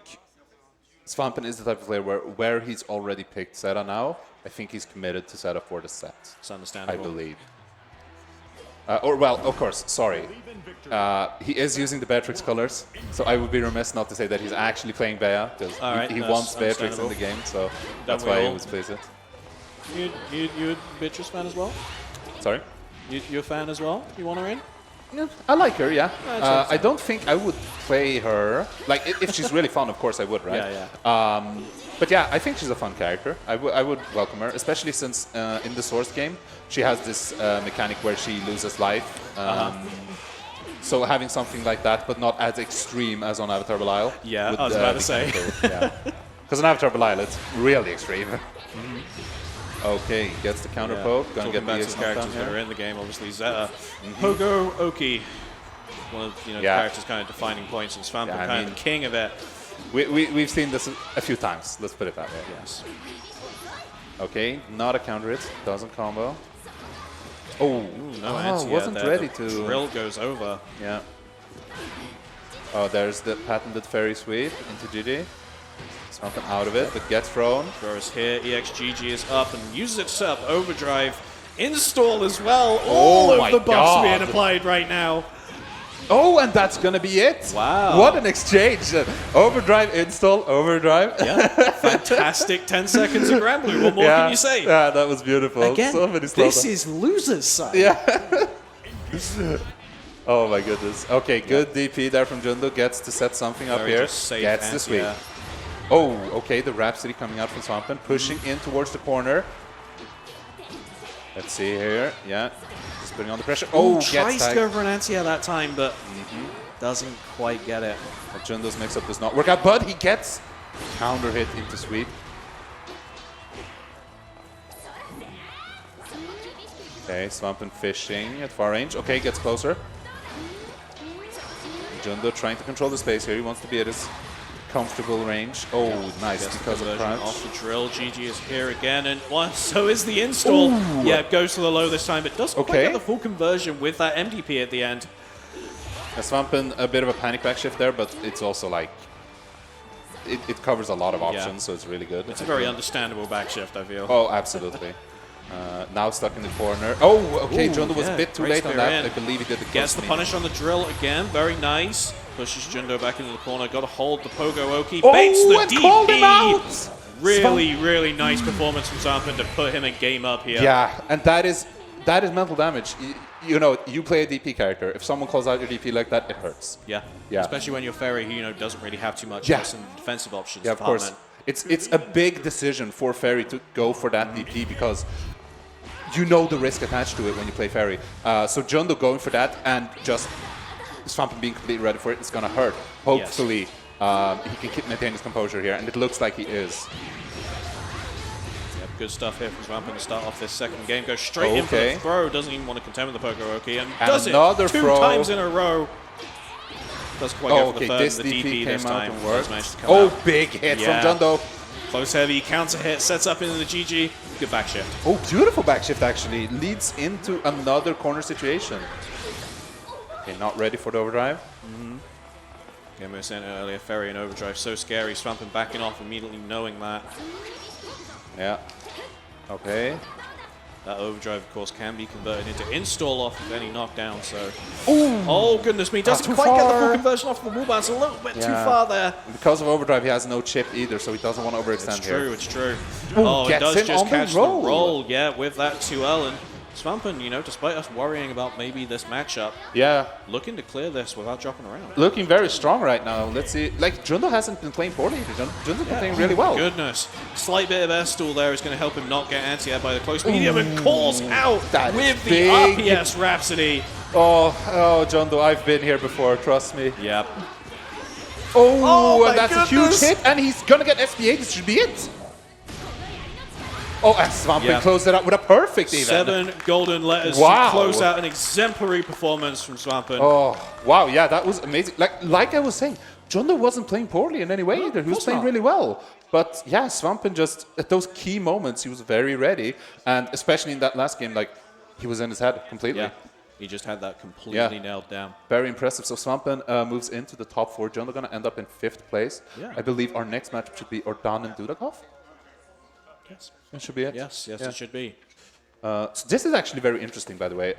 Svampen is the type of player where he's already picked Zeta now. I think he's committed to Zeta for the set. It's understandable. I believe. Well, of course, sorry. He is using the Beatrix colors, so I would be remiss not to say that he's actually playing Bea, because he wants Beatrix in the game, so that's why he was pleased. You a Beatrix fan as well? Sorry? You a fan as well? You want her in? Yeah, I like her, yeah. I don't think I would play her. Like, if she's really fun, of course I would, right? Yeah. But yeah, I think she's a fun character. I would welcome her, especially since in the Source game, she has this mechanic where she loses life. So having something like that, but not as extreme as on Avatar Belial. Yeah, I was about to say. Because on Avatar Belial, it's really extreme. Okay, gets the counter poke. Gonna get back to the characters that are in the game, obviously Zeta. Pogo Oki, one of the characters' kind of defining points in Svampen, kind of the king of it. We've seen this a few times, let's put it that way. Yes. Okay, not a counter hit, doesn't combo. Oh, no wasn't ready to. Drill goes over. Yeah. Oh, there's the patented fairy sweep into GG. Svampen out of it, but gets thrown. Throws here, EXGG is up and uses it to set up overdrive. Install as well. All of the buffs being applied right now. Oh, and that's going to be it. Wow. What an exchange. Overdrive, install, overdrive. Yeah. Fantastic 10 seconds of Granblue. What more can you say? Yeah, that was beautiful. Again, so this is loser's side. Yeah. Oh, my goodness. Okay, good DP there from Jundo. Gets to set something up here. Gets the sweep. Oh, okay, the Rhapsody coming out from Svampen. Pushing in towards the corner. Let's see here. Yeah. Just putting on the pressure. Oh, tries to go for an anti-air that time, but Doesn't quite get it. Jundo's mix-up does not work out, but he gets counter hit into sweep. Okay, Svampen fishing at far range. Okay, gets closer. Jundo trying to control the space here. He wants to be at his comfortable range. Oh, nice, because of crouch. Off the drill, GG is here again, and so is the install. Ooh. Yeah, it goes to the low this time, but doesn't quite Okay. get the full conversion with that MDP at the end. Svampen, a bit of a panic back shift there, but it's also like, it covers a lot of options, so it's really good. It's a very understandable back shift, I feel. Oh, absolutely. Now stuck in the corner. Oh, okay, Jundo was a bit too late on that. I believe he did the Gets the punish on the drill again, very nice. Pushes Jundo back into the corner, got to hold the Pogo Oki, baits the and called him out! DP! Really, really nice performance from Svampen to put him in game up here. Yeah, and that is mental damage. You know, you play a DP character. If someone calls out your DP like that, it hurts. Yeah, Yeah. especially when you're Ferry, who doesn't really have too much Yeah. some defensive options. Yeah, of course. It's a big decision for Ferry to go for that DP because you know the risk attached to it when you play Ferry. So Jundo going for that and just Svampen being completely ready for it is going to hurt. Hopefully he can maintain his composure here, and it looks like he is. Yep, good stuff here from Svampen to start off this second game. Goes straight in for the throw, doesn't even want to contend with the Pogo Oki, and does it two times in a row. Doesn't quite go for the third, this the DP DP this came out time. and worked. Managed to come Oh, out. big hit Yeah. from Jundo. Close heavy, counter hit, sets up into the GG. Good back shift. Oh, beautiful back shift actually. Leads into another corner situation. Okay, not ready for the overdrive. Game we were saying earlier, Ferry and overdrive, so scary. Svampen backing off immediately knowing that. Yeah. Okay. That overdrive, of course, can be converted into install off of any knockdown, so... Ooh. Oh, goodness me, doesn't too quite get the full far. conversion off the wall bounce, a little bit too Yeah. far there. Because of overdrive, he has no chip either, so he doesn't want to overextend It's here. true, it's true. Ooh, Oh, it gets does him just on the catch the roll. roll, yeah, with that 2L, and Svampen, despite us worrying about maybe this matchup, Yeah. looking to clear this without dropping around. Looking very strong right now. Let's see. Like, Jundo hasn't been playing poorly either. Jundo's been playing really well. Goodness. Slight bit of air stall there is going to help him not get anti-air by the close medium and calls out That with is the big. RPS Rhapsody. Oh, Jundo, I've been here before, trust me. Yep. Oh, my and that's goodness. a huge hit, and he's gonna get SBA. This should be it. Oh, and Svampen closed it out with a perfect even. 7 golden letters Wow. to close out an exemplary performance from Svampen. Oh, wow, yeah, that was amazing. Like I was saying, Jundo wasn't playing poorly in any way either. He was playing really well. But yeah, Svampen just, at those key moments, he was very ready. And especially in that last game, like, he was in his head completely. Yeah. He just had that completely nailed down. Very impressive. So Svampen moves into the top 4. Jundo gonna end up in 5th place. Yeah. I believe our next match should be Ordanen Dudeakoff. Yes. That should be it. Yes, Yeah. it should be. So this is actually very interesting, by the way.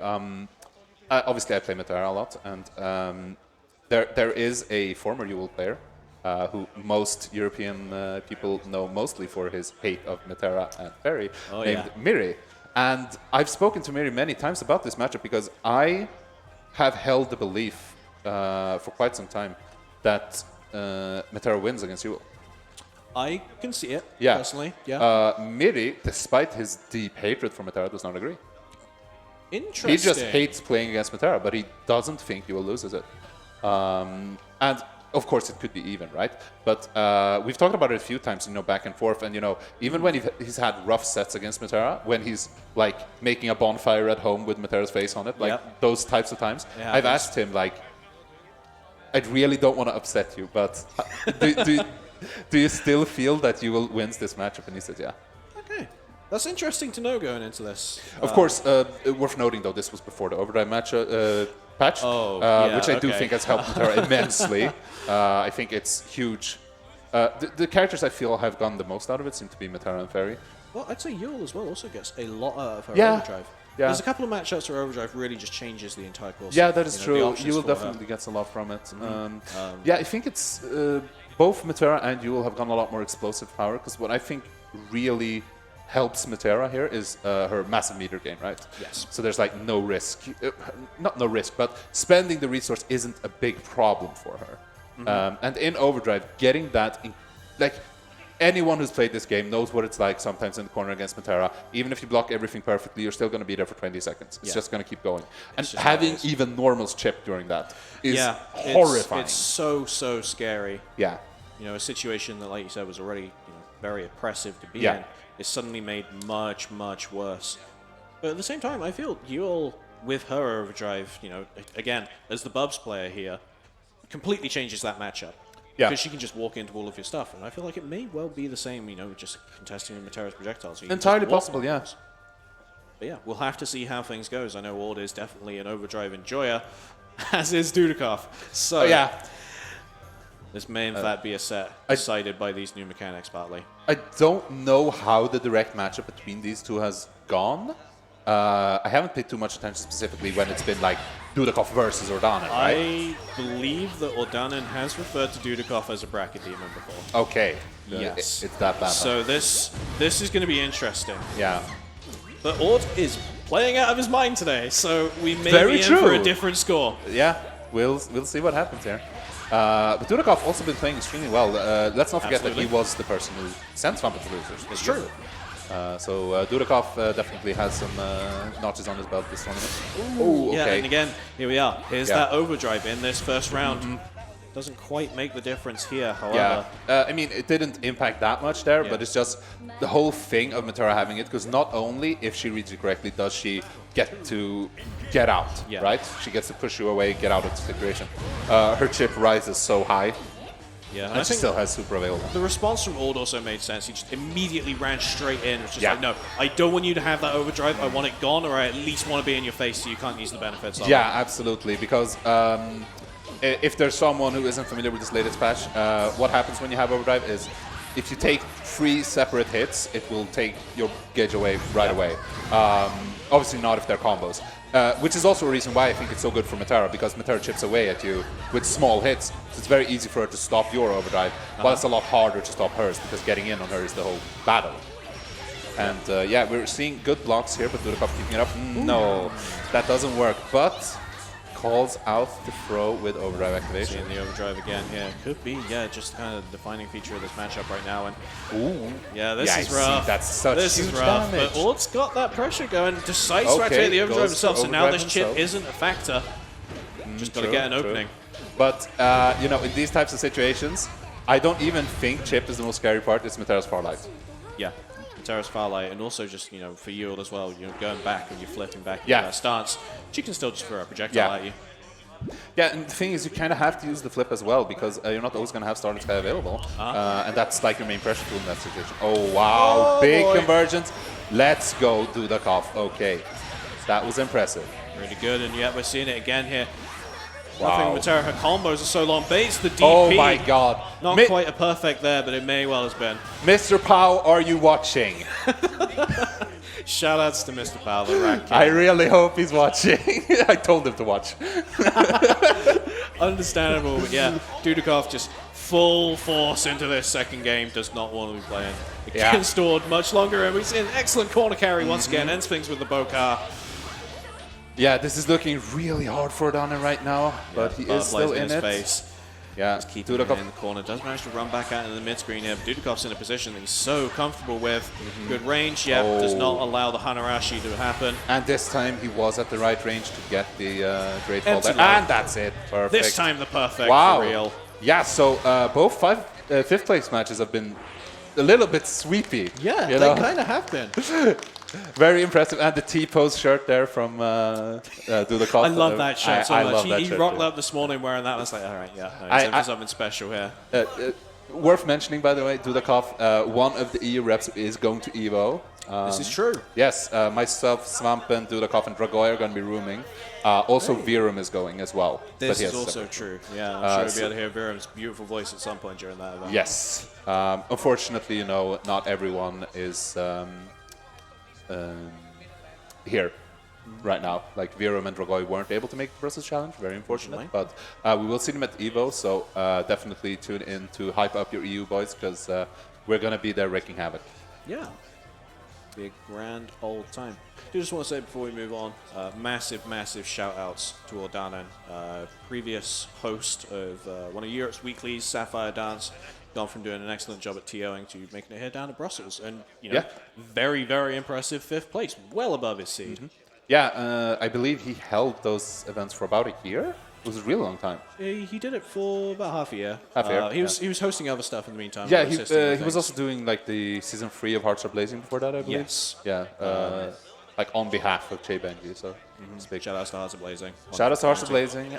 Obviously, I play Metera a lot, and there is a former UL player who most European people know mostly for his hate of Metera and Ferry, named Miri. And I've spoken to Miri many times about this matchup because I have held the belief for quite some time that Metera wins against UL. I can see it, Yeah. personally. Yeah. Miri, despite his deep hatred for Metera, does not agree. Interesting. He just hates playing against Metera, but he doesn't think he will lose it. And of course, it could be even, right? But we've talked about it a few times, back and forth. And even when he's had rough sets against Metera, when he's like making a bonfire at home with Metera's face on it, like those types of times, I've asked him like, I really don't want to upset you, but do you still feel that you will win this matchup? And he said, yeah. Okay. That's interesting to know going into this. Of course, worth noting, though, this was before the Overdrive match patch, which I do think has helped Metera immensely. I think it's huge. The characters I feel have gotten the most out of it seem to be Metera and Ferry. Well, I'd say Yule as well also gets a lot out of her Yeah. Overdrive. Yeah. There's a couple of matchups where Overdrive really just changes the entire course. Yeah, of, that is the true. options Yule for her. definitely gets a lot from it. Yeah, I think it's both Metera and Yule have gotten a lot more explosive power, because what I think really helps Metera here is her massive meter gain, right? Yes. So there's like no risk. Not no risk, but spending the resource isn't a big problem for her. And in Overdrive, getting that, anyone who's played this game knows what it's like sometimes in the corner against Metera. Even if you block everything perfectly, you're still going to be there for 20 seconds. It's just going to keep going. And having even normals chip during that is horrifying. It's so scary. Yeah. You know, a situation that, like you said, was already very oppressive to be Yeah. in is suddenly made much worse. But at the same time, I feel Yule, with her overdrive, again, as the Bubs player here, completely changes that matchup. Yeah. Because she can just walk into all of your stuff, and I feel like it may well be the same, just contesting with Metera's projectiles. So Entirely possible, yeah. But yeah, we'll have to see how things goes. I know Ord is definitely an overdrive enjoyer, as is Dudeakoff. So yeah. This may in fact be a set decided by these new mechanics partly. I don't know how the direct matchup between these two has gone. I haven't paid too much attention specifically when it's been like Dudeakoff versus Ordanen, right? I believe that Ordanen has referred to Dudeakoff as a bracket demon before. Okay. Yes. It's that bad. So this is going to be interesting. Yeah. But Ord is playing out of his mind today, so we may Very be in true. for a different score. Yeah, we'll see what happens here. But Dudeakoff also been playing extremely well. Let's not forget that he was the person who sent Svampen to losers. It's true. So Dudeakoff definitely has some notches on his belt this tournament. Ooh, okay. Yeah, and again, here we are. Here's that overdrive in this first round. Doesn't quite make the difference here, however. Yeah, I mean, it didn't impact that much there, but it's just the whole thing of Metera having it, because not only, if she reads it correctly, does she get out, right? She gets to push you away, get out of the situation. Her chip rises so high. Yeah, and she still has super available. The response from Ord also made sense. He just immediately ran straight in. It was just like, no, I don't want you to have that overdrive. I want it gone, or I at least want to be in your face so you can't use the benefits of it. Yeah, absolutely. Because if there's someone who isn't familiar with this latest patch, what happens when you have overdrive is if you take 3 separate hits, it will take your gauge away right away. Obviously not if they're combos. Which is also a reason why I think it's so good for Metera, because Metera chips away at you with small hits. So it's very easy for her to stop your overdrive, while it's a lot harder to stop hers, because getting in on her is the whole battle. And yeah, we're seeing good blocks here, but Dudeakoff keeping it up. No, that doesn't work, but calls out the throw with overdrive activation. Seeing the overdrive again here. Could be, just kind of the defining feature of this matchup right now. And yeah, this is rough. That's such huge rough. damage. But Ord's got that pressure going. Decides to activate the overdrive himself, so now this chip isn't a factor. Just got to get an opening. But, in these types of situations, I don't even think chip is the most scary part. It's Metera's Farlight. Yeah. Metera's Farlight, and also just, for Yule as well, going back and you're flipping back into that stance, she can still just throw a projectile at you. Yeah, and the thing is, you kind of have to use the flip as well, because you're not always going to have Starlight Sky available. And that's like your main pressure tool in that situation. Oh, wow. Big convergence. Let's go, Dudeakoff. Okay. That was impressive. Really good, and yet we're seeing it again here. Wow. Nothing Metera, her combos are so long. Baits the DP. Oh my god. Not quite a perfect there, but it may well has been. Mr. Pow, are you watching? Shoutouts to Mr. Pow, the Rat King. I really hope he's watching. I told him to watch. Understandable, but yeah, Dudeakoff just full force into this second game. Does not want to be playing against Ord much longer, and we see an excellent corner carry once again. Ends things with the Bokar. Yeah, this is looking really hard for Ordanen right now, but he is still in it. Face. Yeah, just keeping him in the corner. Does manage to run back out into the mid screen here. But Dudeakoff's in a position that he's so comfortable with. Good range, does not allow the Hanarashi to happen. And this time he was at the right range to get the great fall there. And that's it. Perfect. This time the perfect for real. Yeah, so both fifth place matches have been a little bit sweepy. Yeah, they kind of have been. Very impressive, and the T-pose shirt there from Dudeakoff. I love that shirt so much. He rocked too. up this morning wearing that. I was like, all right, he's for something special here. Worth mentioning, by the way, Dudeakoff, one of the EU reps is going to EVO. This is true. Yes, myself, Svampen, Dudeakoff, and Dragoy are going to be rooming. Also, Virum is going as well. This is also true. Yeah, I'm sure we'll be able to hear Virum's beautiful voice at some point during that event. Yes. Unfortunately, not everyone is here right now. Like Virum and Dragoy weren't able to make the Brussels Challenge, very unfortunate. But we will see them at EVO, so definitely tune in to hype up your EU boys, because we're going to be there wreaking havoc. Yeah. Be a grand old time. I just want to say before we move on, massive shout outs to Ordanen, previous host of one of Europe's weeklies, Sapphire Dance. gone from doing an excellent job at TOing to making it here down to Brussels. And, you know, very, very impressive 5th place, well above his seed. Yeah, I believe he held those events for about a year. It was a really long time. He did it for about half a year. Half a year. He was hosting other stuff in the meantime. Yeah, he was also doing like the season 3 of Hearts Are Blazing before that, I believe. Yes. Yeah, like on behalf of Jay Benji, so speak. Shout out to Hearts Are Blazing. Shout out to Hearts Are Blazing.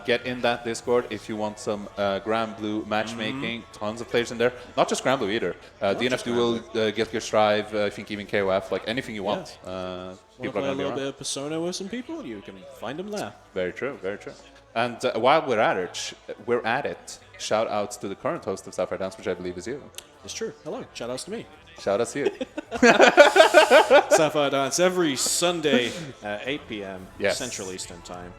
Get in that Discord if you want some Granblue matchmaking. Tons of players in there. Not just Granblue either. DNF Duel, Guilty Gear Strive, I think even KOF, like anything you want. Want to People play are a going to little be bit around. of Persona with some people? You can find them there. Very true, very true. And while we're at it, shout outs to the current host of Sapphire Dance, which I believe is you. It's true. Hello. Shout outs to me. Shout out to you. Sapphire Dance every Sunday at 8 p.m. Yes. Central Eastern Time.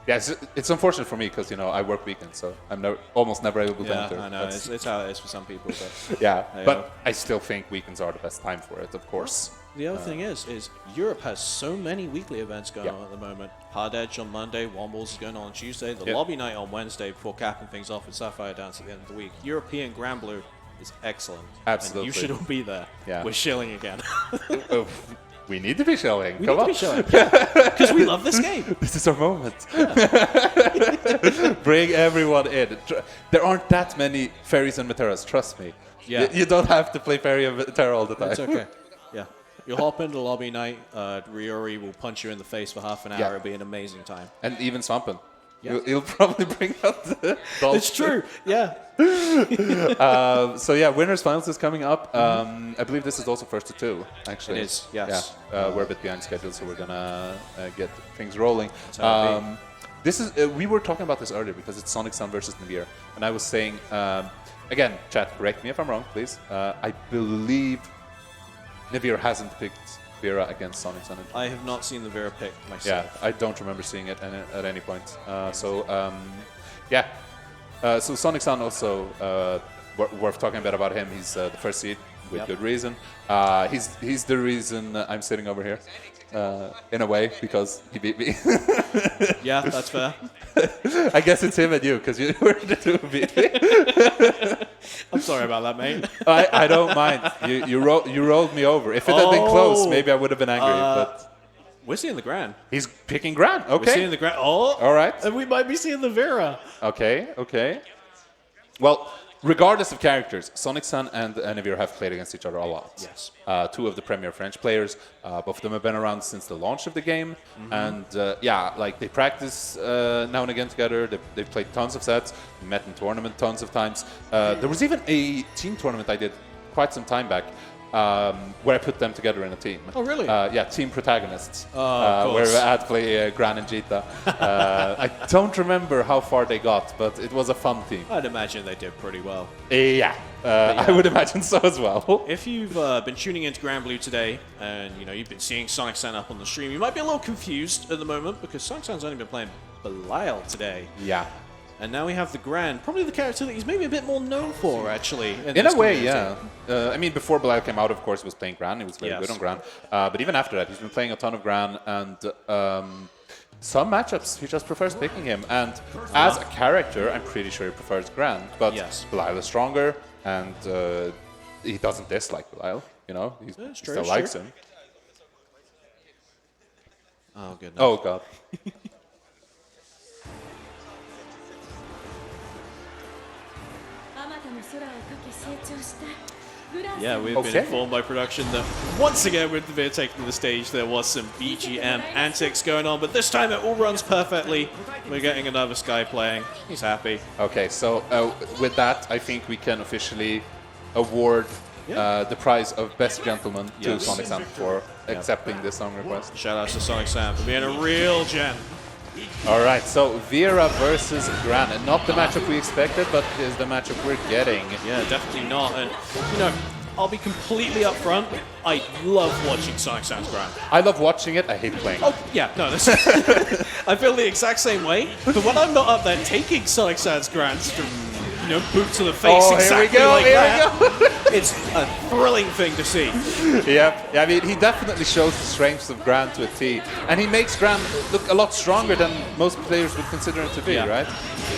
Yeah, it's unfortunate for me because, you know, I work weekends, so I'm almost never able to Yeah, enter. I know. It's how it is for some people. But Yeah, There you but go. I still think weekends are the best time for it, of course. the other thing is Europe has so many weekly events going on at the moment. Hard Edge on Monday, Wombles is going on Tuesday, the Lobby Night on Wednesday before capping things off with Sapphire Dance at the end of the week. European Granblue is excellent. Absolutely. And you should all be there. Yeah. We're shilling again. Oh, we need to be showing. We Come need on. to be shilling. Because we love this game. This is our moment. Bring everyone in. There aren't that many fairies and Materas, trust me. Yeah. You don't have to play fairy and Matera all the time. It's okay. Yeah. You'll hop into Lobby Night, Ryori will punch you in the face for half an hour. Yeah. It'll be an amazing time. And even Svampen. Yeah. He'll probably bring out the dolls. It's true. Yeah. So yeah, winners finals is coming up. I believe this is also first to 2. Actually, It is, yes. Yeah, we're a bit behind schedule, so we're gonna get things rolling. how it This is we were talking about this earlier because it's Sonic Sun versus Nevlr, and I was saying again, chat, correct me if I'm wrong, please. I believe Nevlr hasn't picked Vera against Sonic Sun. I have not seen the Vera pick Yeah, myself. I don't remember seeing it at any point. So Sonic Sun also worth talking a bit about him. He's the first seed with good reason. He's the reason I'm sitting over here. In a way, because he beat me. Yeah, that's fair. I guess it's him and you, because you were the two who beat me. I'm sorry about that, mate. I don't mind. You rolled me over. If it had been close, maybe I would have been angry. But We're seeing the Gran. he's picking Gran. We're Okay. seeing the Gran. Oh, All right. and we might be seeing the Vera. Okay. Well, regardless of characters, Sonic Sun and Nevlr have played against each other a lot. Yes. 2 of the premier French players. Both of them have been around since the launch of the game. And like they practice now and again together. They've played tons of sets, met in tournament tons of times. There was even a team tournament I did quite some time back. Where I put them together in a team. Oh, really? Yeah, team protagonists. Of where course. I had to play Gran and Jita. I don't remember how far they got, but it was a fun team. I'd imagine they did pretty well. Yeah, I would imagine so as well. If you've been tuning into Granblue today, and you've been seeing Sonic Sun up on the stream, you might be a little confused at the moment because Sonic Sun's only been playing Belial today. Yeah. And now we have the Gran, probably the character that he's maybe a bit more known for, actually. In this a way, community. yeah. I mean, before Belial came out, of course, he was playing Gran. He was very Yes. good on Gran. But even after that, he's been playing a ton of Gran, and some matchups he just prefers picking him. And as a character, I'm pretty sure he prefers Gran. But Yes. Belial is stronger, and he doesn't dislike Belial. He It's true, still it's likes true. him. Oh, goodness. Oh, God. Yeah, we've Okay. been informed by production that once again with the Veer taking the stage, there was some BGM antics going on, but this time it all runs perfectly. We're getting another Sky playing. He's happy. Okay, so with that, I think we can officially award the prize of Best Gentleman to Yes. Sonic Sam for accepting this song request. Shout out to Sonic Sam for being a real gen. All right, so Vera versus Gran. And not the matchup we expected, but is the matchup we're getting. Yeah, definitely not. And, I'll be completely upfront. I love watching Sonic Sam's Gran. I love watching it. I hate playing. Oh, yeah, no, this I feel the exact same way. But when I'm not up there taking Sonic Sam's Gran, you know, boot to the face exactly like that. It's a thrilling thing to see. Yeah, I mean, he definitely shows the strengths of Gran to a T. And he makes Gran look a lot stronger than most players would consider him to be, right?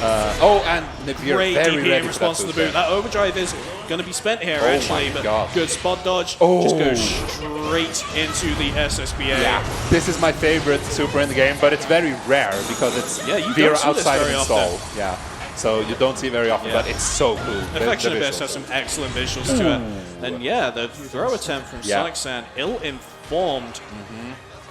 And Nevlr Great very DP ready in response to the boot. That overdrive is going to be spent here, actually, but good spot dodge. Just goes straight into the SSBA. Yeah, this is my favorite super in the game, but it's very rare because it's Vera outside of install. Yeah, so you don't see it very often, but it's so cool. Affection Abyss has some excellent visuals to it. And yeah, the throw attempt from Sonic San, ill-informed.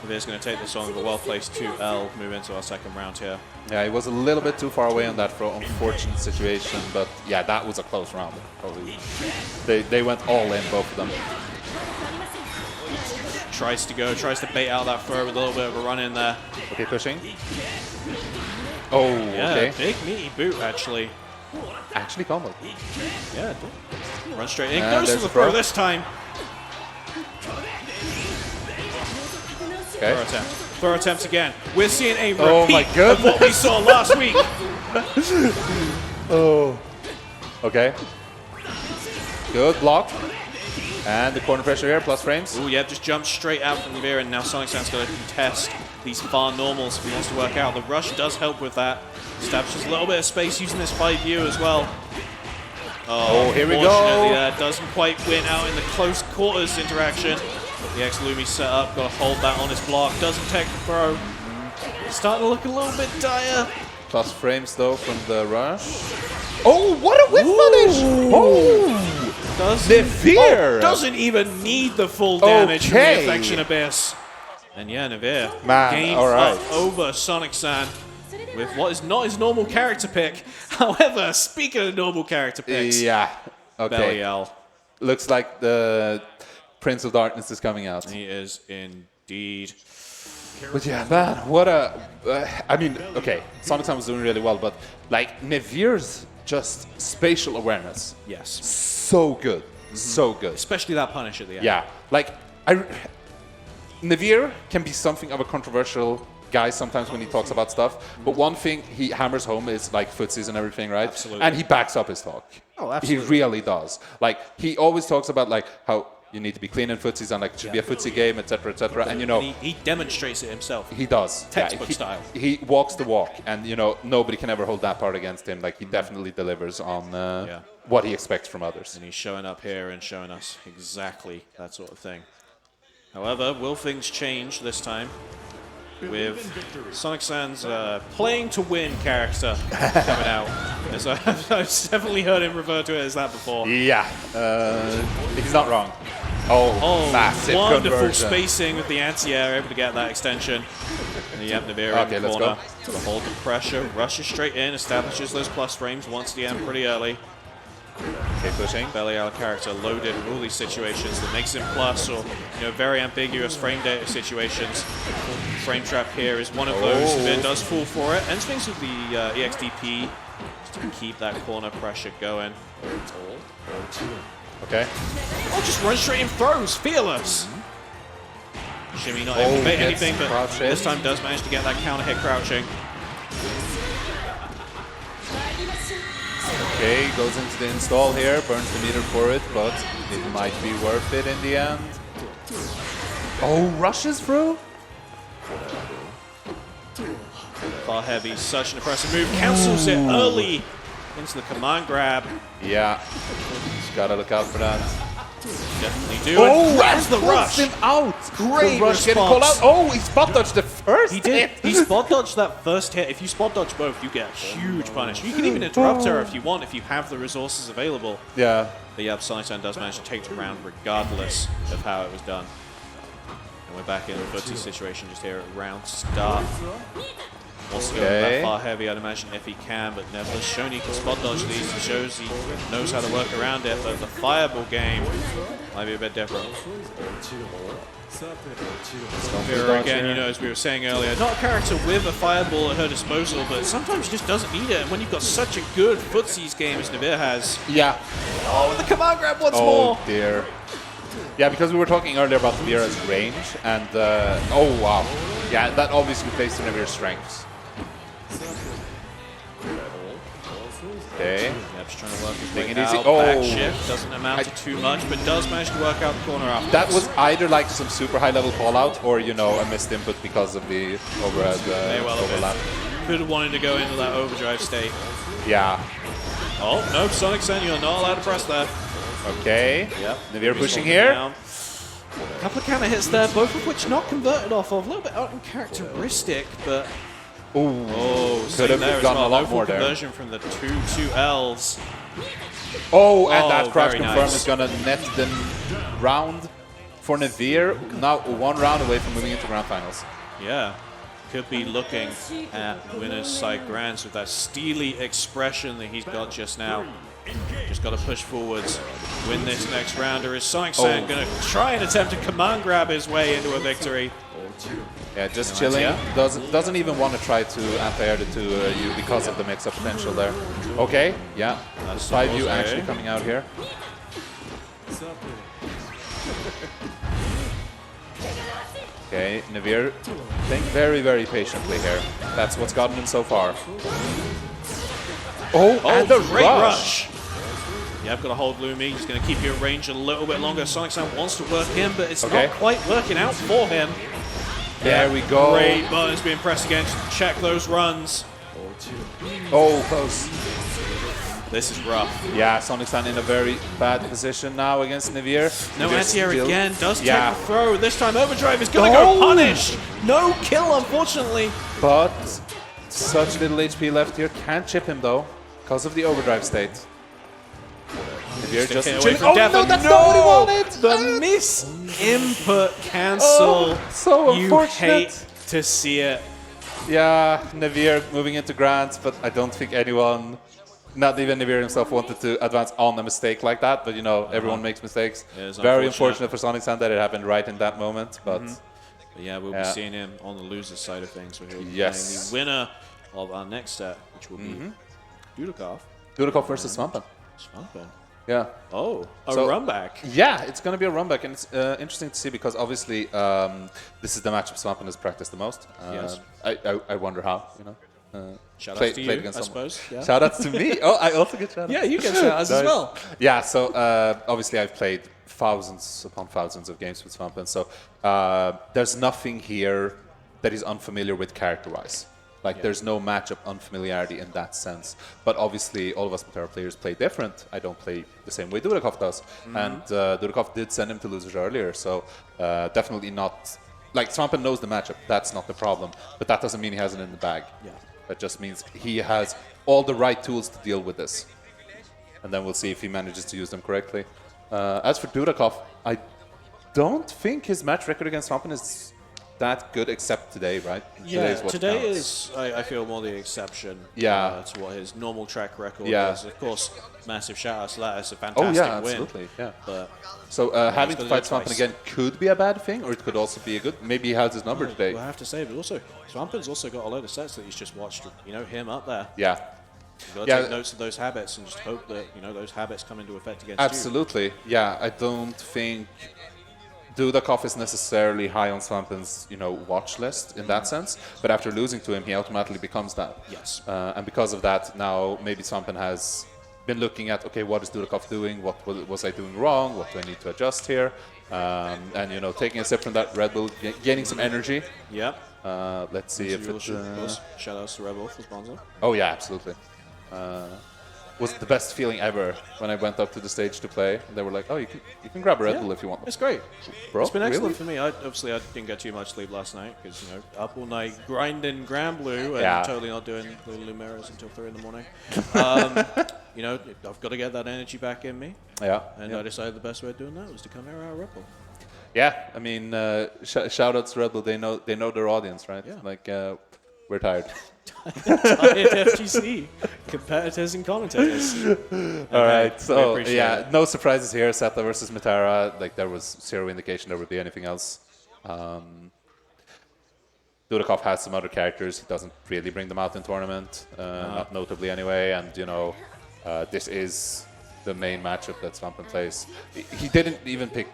Nevlr's going to take this on with a well-placed 2L, move into our second round here. Yeah, he was a little bit too far away on that throw, unfortunate situation, but yeah, that was a close round. They went all in, both of them. Tries to bait out that throw with a little bit of a run in there. Okay, pushing. Oh, yeah, okay. Big meaty boot, actually. Actually combo. Yeah, run straight in. Goes for the throw this time. Okay. Throw attempt again. We're seeing a repeat of what we saw last week. Okay. Good block. And the corner pressure here, plus frames. Oh yeah, just jumped straight out from Nevlr, and now Sonic San's going to contest these far normals if he wants to work out. The rush does help with that. Establishes a little bit of space using this 5U as well. Oh, here we go. Unfortunately, that doesn't quite win out in the close quarters interaction. The X-Lumi set up, got to hold that on his block. Doesn't take the throw. Starting to look a little bit dire. Plus frames though from the rush. Oh, what a whip punish! Oh! Nevlr doesn't even need the full damage from the Affection Abyss. And yeah, Nevlr gained up over Sonic San with what is not his normal character pick. However, speaking of normal character picks, Belly L. Looks like the Prince of Darkness is coming out. He is indeed. But yeah, man, what a... I mean, okay, Sonic San was doing really well, but like Nevlr's just spatial awareness. Yes. So good. So good. Especially that punish at the end. Yeah. Like, Nevlr can be something of a controversial guy sometimes when he talks about stuff, but one thing he hammers home is like footsies and everything, right? Absolutely. And he backs up his talk. Oh, absolutely. He really does. Like, he always talks about like how you need to be clean in footsies and like it should be a footsie game, etc., etc. And you know, he demonstrates it himself. He does. Textbook style. He walks the walk, and you know nobody can ever hold that part against him. Like he definitely delivers on what he expects from others. And he's showing up here and showing us exactly that sort of thing. However, will things change this time? With Sonic San's playing to win character coming out. As I've definitely heard him refer to it as that before. Yeah, he's not wrong. Oh, massive wonderful conversion. Spacing with the anti-air, able to get that extension. And you have Nevlr in the corner. To hold the pressure, rushes straight in, establishes those plus frames once again pretty early. Okay, pushing. Belly out character loaded in all these situations that makes him plus or very ambiguous frame data situations. Frame trap here is one of those. Nevlr does fall for it. And swings with the EXDP just to keep that corner pressure going. Okay. Oh, just run straight in throws, fearless. Shimmy not able to bait anything, but this time does manage to get that counter hit crouching. Okay, goes into the install here, burns the meter for it, but it might be worth it in the end. Oh, rushes through? Far heavy, such an impressive move. Cancels it early into the command grab. Yeah, just gotta look out for that. Definitely do. Oh, that's the rush. Him out. Great rush getting called out. Oh, he spot dodged the first He did. He spot dodged that first hit. If you spot dodge both, you get a huge punish. You can even interrupt her if you want, if you have the resources available. Yeah. But yeah, Sonic San does manage to take the round regardless of how it was done. And we're back in a footsie situation just here at round start. Wants to go that far heavy, I'd imagine, if he can, but Nevlr's shown he can spot dodge these. He shows he knows how to work around it, but the fireball game might be a bit different. Nevlr again, as we were saying earlier, not a character with a fireball at her disposal, but sometimes she just doesn't need it. And when you've got such a good footsies game as Nevlr has. Yeah. Oh, the command grab once more. Oh, dear. Yeah, because we were talking earlier about Nevlr's range, and oh, wow. Yeah, that obviously plays to Nevlr's strengths. Okay. Yeah, just trying to work his Taking way it easy. out. Oh. Back shift doesn't amount to too much, but does manage to work out the corner after. That was either like some super high level fallout or, you know, a missed input because of the overhead overlap. Could have wanted to go into that overdrive state. Yeah. Oh, no, Sonic Sen, you're not allowed to press there. Okay. Yep. Nevlr pushing here. Down. A couple of counter hits there, both of which not converted off of. A little bit uncharacteristic, but... Ooh. Oh, Could have there gone as well. a lot No more full there. conversion from the 2 Ls. Oh, and Oh, that crouch very confirm nice. is gonna net the round for Nevlr. Now 1 round away from moving into grand finals. Yeah. Could be looking at winner's side grands with that steely expression that he's got just now. Just got to push forwards, win this next round, or is Sonic Sen going to try and attempt to command grab his way into a victory? Yeah, just chilling. Doesn't even want to try to anti-air the 2U because of the mix-up potential there. Okay, yeah. That's 5U actually coming out here. Okay, Nevlr playing very, very patiently here. That's what's gotten him so far. Oh, and the great rush! Yeah, I've got to hold Lumi. He's going to keep you at range a little bit longer. Sonic Sen wants to work in, but it's not quite working out for him. There we go. Great buttons being pressed again. Check those runs. Oh, close. This is rough. Yeah, Sonic Sen in a very bad position now against Nevlr. No anti-air again. Does take Yeah. the throw. This time Overdrive is going to go punished. No kill, unfortunately. But such little HP left here. Can't chip him though, because of the overdrive state. Nevlr just away chilling. from Oh death, no, and that's not what he wanted! The miss input cancel. Oh, so you unfortunate. hate to see it. Yeah, Nevlr moving into Grants, but I don't think anyone, not even Nevlr himself, wanted to advance on a mistake like that. But you know, everyone makes mistakes. Very unfortunate for Sonic Sen that it happened right in that moment. But, But yeah, we'll be seeing him on the loser's side of things. Where he'll be Yes. playing the winner of our next set, which will be Dudeakoff. Dudeakoff versus Svampen. Svampen. Yeah. Oh, a So- run back. Yeah, it's going to be a run back, and it's interesting to see because obviously this is the matchup Svampen has practiced the most. Yes. I wonder how, you know. Shout out to you, I someone. suppose. Yeah. Shout outs to me. Oh, I also get shout outs. Yeah, you get shout outs as Nice. well. Yeah, so obviously I've played thousands upon thousands of games with Svampen, so there's nothing here that is unfamiliar with character-wise. Like, there's no matchup unfamiliarity in that sense. But obviously, all of us Metara players play different. I don't play the same way Dudeakoff does. And Dudeakoff did send him to losers earlier, so definitely not... Like, Svampen knows the matchup. That's not the problem. But that doesn't mean he has it in the bag. Yeah. That just means he has all the right tools to deal with this. And then we'll see if he manages to use them correctly. As for Dudeakoff, I don't think his match record against Svampen is that good, except today, right? Yeah, Today's what today counts. is, I feel, more the exception to what his normal track record is. Of course, massive shout-outs to that. It's a fantastic win. Absolutely, yeah. But So having to gotta fight do it Svampen twice. again could be a bad thing, or it could also be a good... Maybe he has his number today. we'll have to say, but also, Svampen's also got a load of sets that he's just watched, you know, him up there. Yeah. You've got to take notes of those habits and just hope that, you know, those habits come into effect against Absolutely, yeah. I don't think Dudeakoff is necessarily high on Svampen's, you know, watch list in that sense. But after losing to him, he automatically becomes that. Yes. And because of that, now maybe Svampen has been looking at, okay, what is Dudeakoff doing? What was I doing wrong? What do I need to adjust here? And, you know, taking a sip from that Red Bull, gaining some energy. Yeah. Let's see if it... Shout outs to Rebel for sponsor. Oh, yeah, absolutely. Was the best feeling ever when I went up to the stage to play. They were like, "Oh, you can grab a Red Bull if you want." It's great. Bro, It's been excellent really? for me. Obviously, I didn't get too much sleep last night because, you know, up all night grinding Granblue and totally not doing the Lumeras until 3 in the morning. You know, I've got to get that energy back in me. Yeah. And I decided the best way of doing that was to come here at Red Bull. Yeah, I mean, shout outs to Red Bull. They know their audience, right? Yeah. Like, we're tired. FGC, competitors and commentators. All right, so appreciate yeah, no surprises here. Seta versus Metara, like there was zero indication there would be anything else. Dudeakoff has some other characters. He doesn't really bring them out in tournament, not notably anyway. And you know, this is the main matchup that Svampen plays. He didn't even pick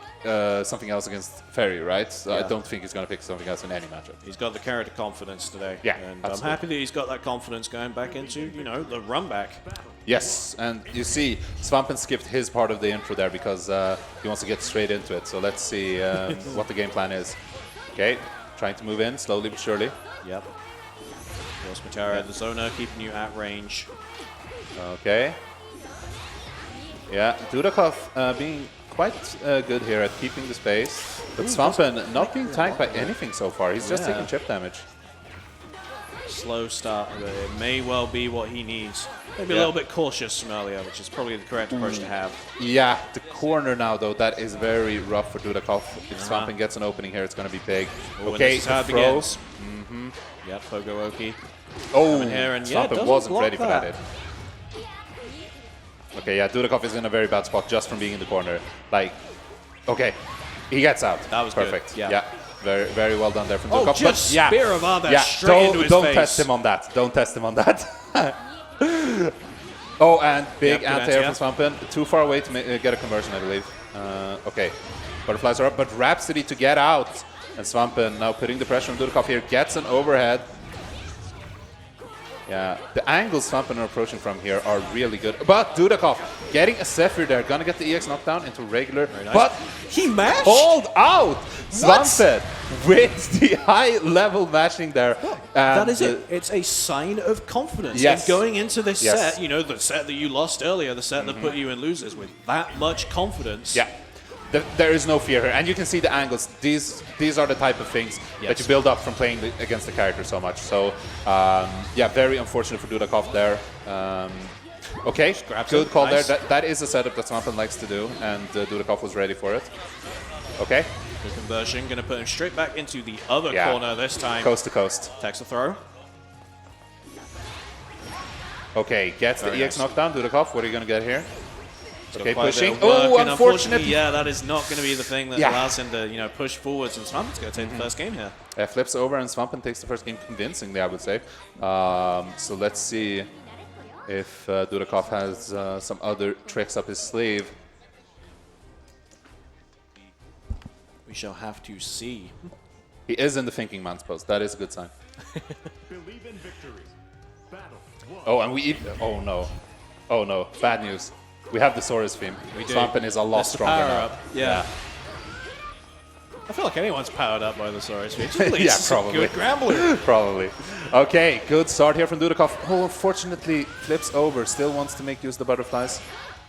something else against Ferry, right? So I don't think he's going to pick something else in any matchup. He's got the character confidence today. Yeah, and absolutely. I'm happy that he's got that confidence going back into, you know, the run back. Yes, and you see, Svampen skipped his part of the intro there because he wants to get straight into it. So let's see what the game plan is. Okay, trying to move in slowly but surely. Yep. Of course, Matera, the zoner, keeping you at range. Okay. Yeah, Dudeakoff being quite good here at keeping the space, but Svampen not being tagged by anything so far. He's just taking chip damage. Slow start, but it may well be what he needs. Maybe a little bit cautious from earlier, which is probably the correct approach to have. Yeah, the corner now, though, that is very rough for Dudeakoff. If Svampen gets an opening here, it's going to be big. Okay, this is how it begins. Yep, Pogo Oki. Oh, here and Svampen wasn't ready for that hit. Okay, yeah, Dudeakoff is in a very bad spot just from being in the corner. Like, okay, he gets out. That was perfect. Good. Yeah. Very, very well done there from Oh, Dudeakoff. just spear of other straight into his don't face. test him on that. Don't test him on that. Oh, and big anti-air from Svampen. Too far away to get a conversion, I believe. Okay, butterflies are up, but Rhapsody to get out. And Svampen now putting the pressure on Dudeakoff here. Gets an overhead. Yeah, the angles Svampen are approaching from here are really good. But Dudeakoff getting a Zephyr there. Gonna get the EX knockdown into regular. Nice. But he mashed? hold out! Svampen with the high level mashing there. That is it. It's a sign of confidence. Yes. And going into this set, you know, the set that you lost earlier, the set that put you in losers with that much confidence. Yeah. There is no fear here, and you can see the angles. These are the type of things that you build up from playing against the character so much. So, yeah, very unfortunate for Dudeakoff there. Okay, good call there. That is a setup that Svampen likes to do, and Dudeakoff was ready for it. Okay. The conversion, going to put him straight back into the other corner this time. Coast to coast. Takes a throw. Okay, gets the EX knockdown. Dudeakoff, what are you going to get here? Okay, pushing. Oh, unfortunately. Yeah, that is not going to be the thing that allows him to, you know, push forwards. And Svampen's going to take the first game here. Flips over and Svampen takes the first game convincingly, I would say. So let's see if Dudeakoff has some other tricks up his sleeve. We shall have to see. He is in the thinking man's post. That is a good sign. Believe in victory. Battle. Oh, and we oh no. Oh no, bad news. We have the Saurus theme. Svampen is a lot stronger now. Yeah. I feel like anyone's powered up by the Saurus theme. Yeah, probably. Good Granblue. Probably. Okay, good start here from Dudeakoff. Oh, unfortunately, flips over. Still wants to make use of the butterflies.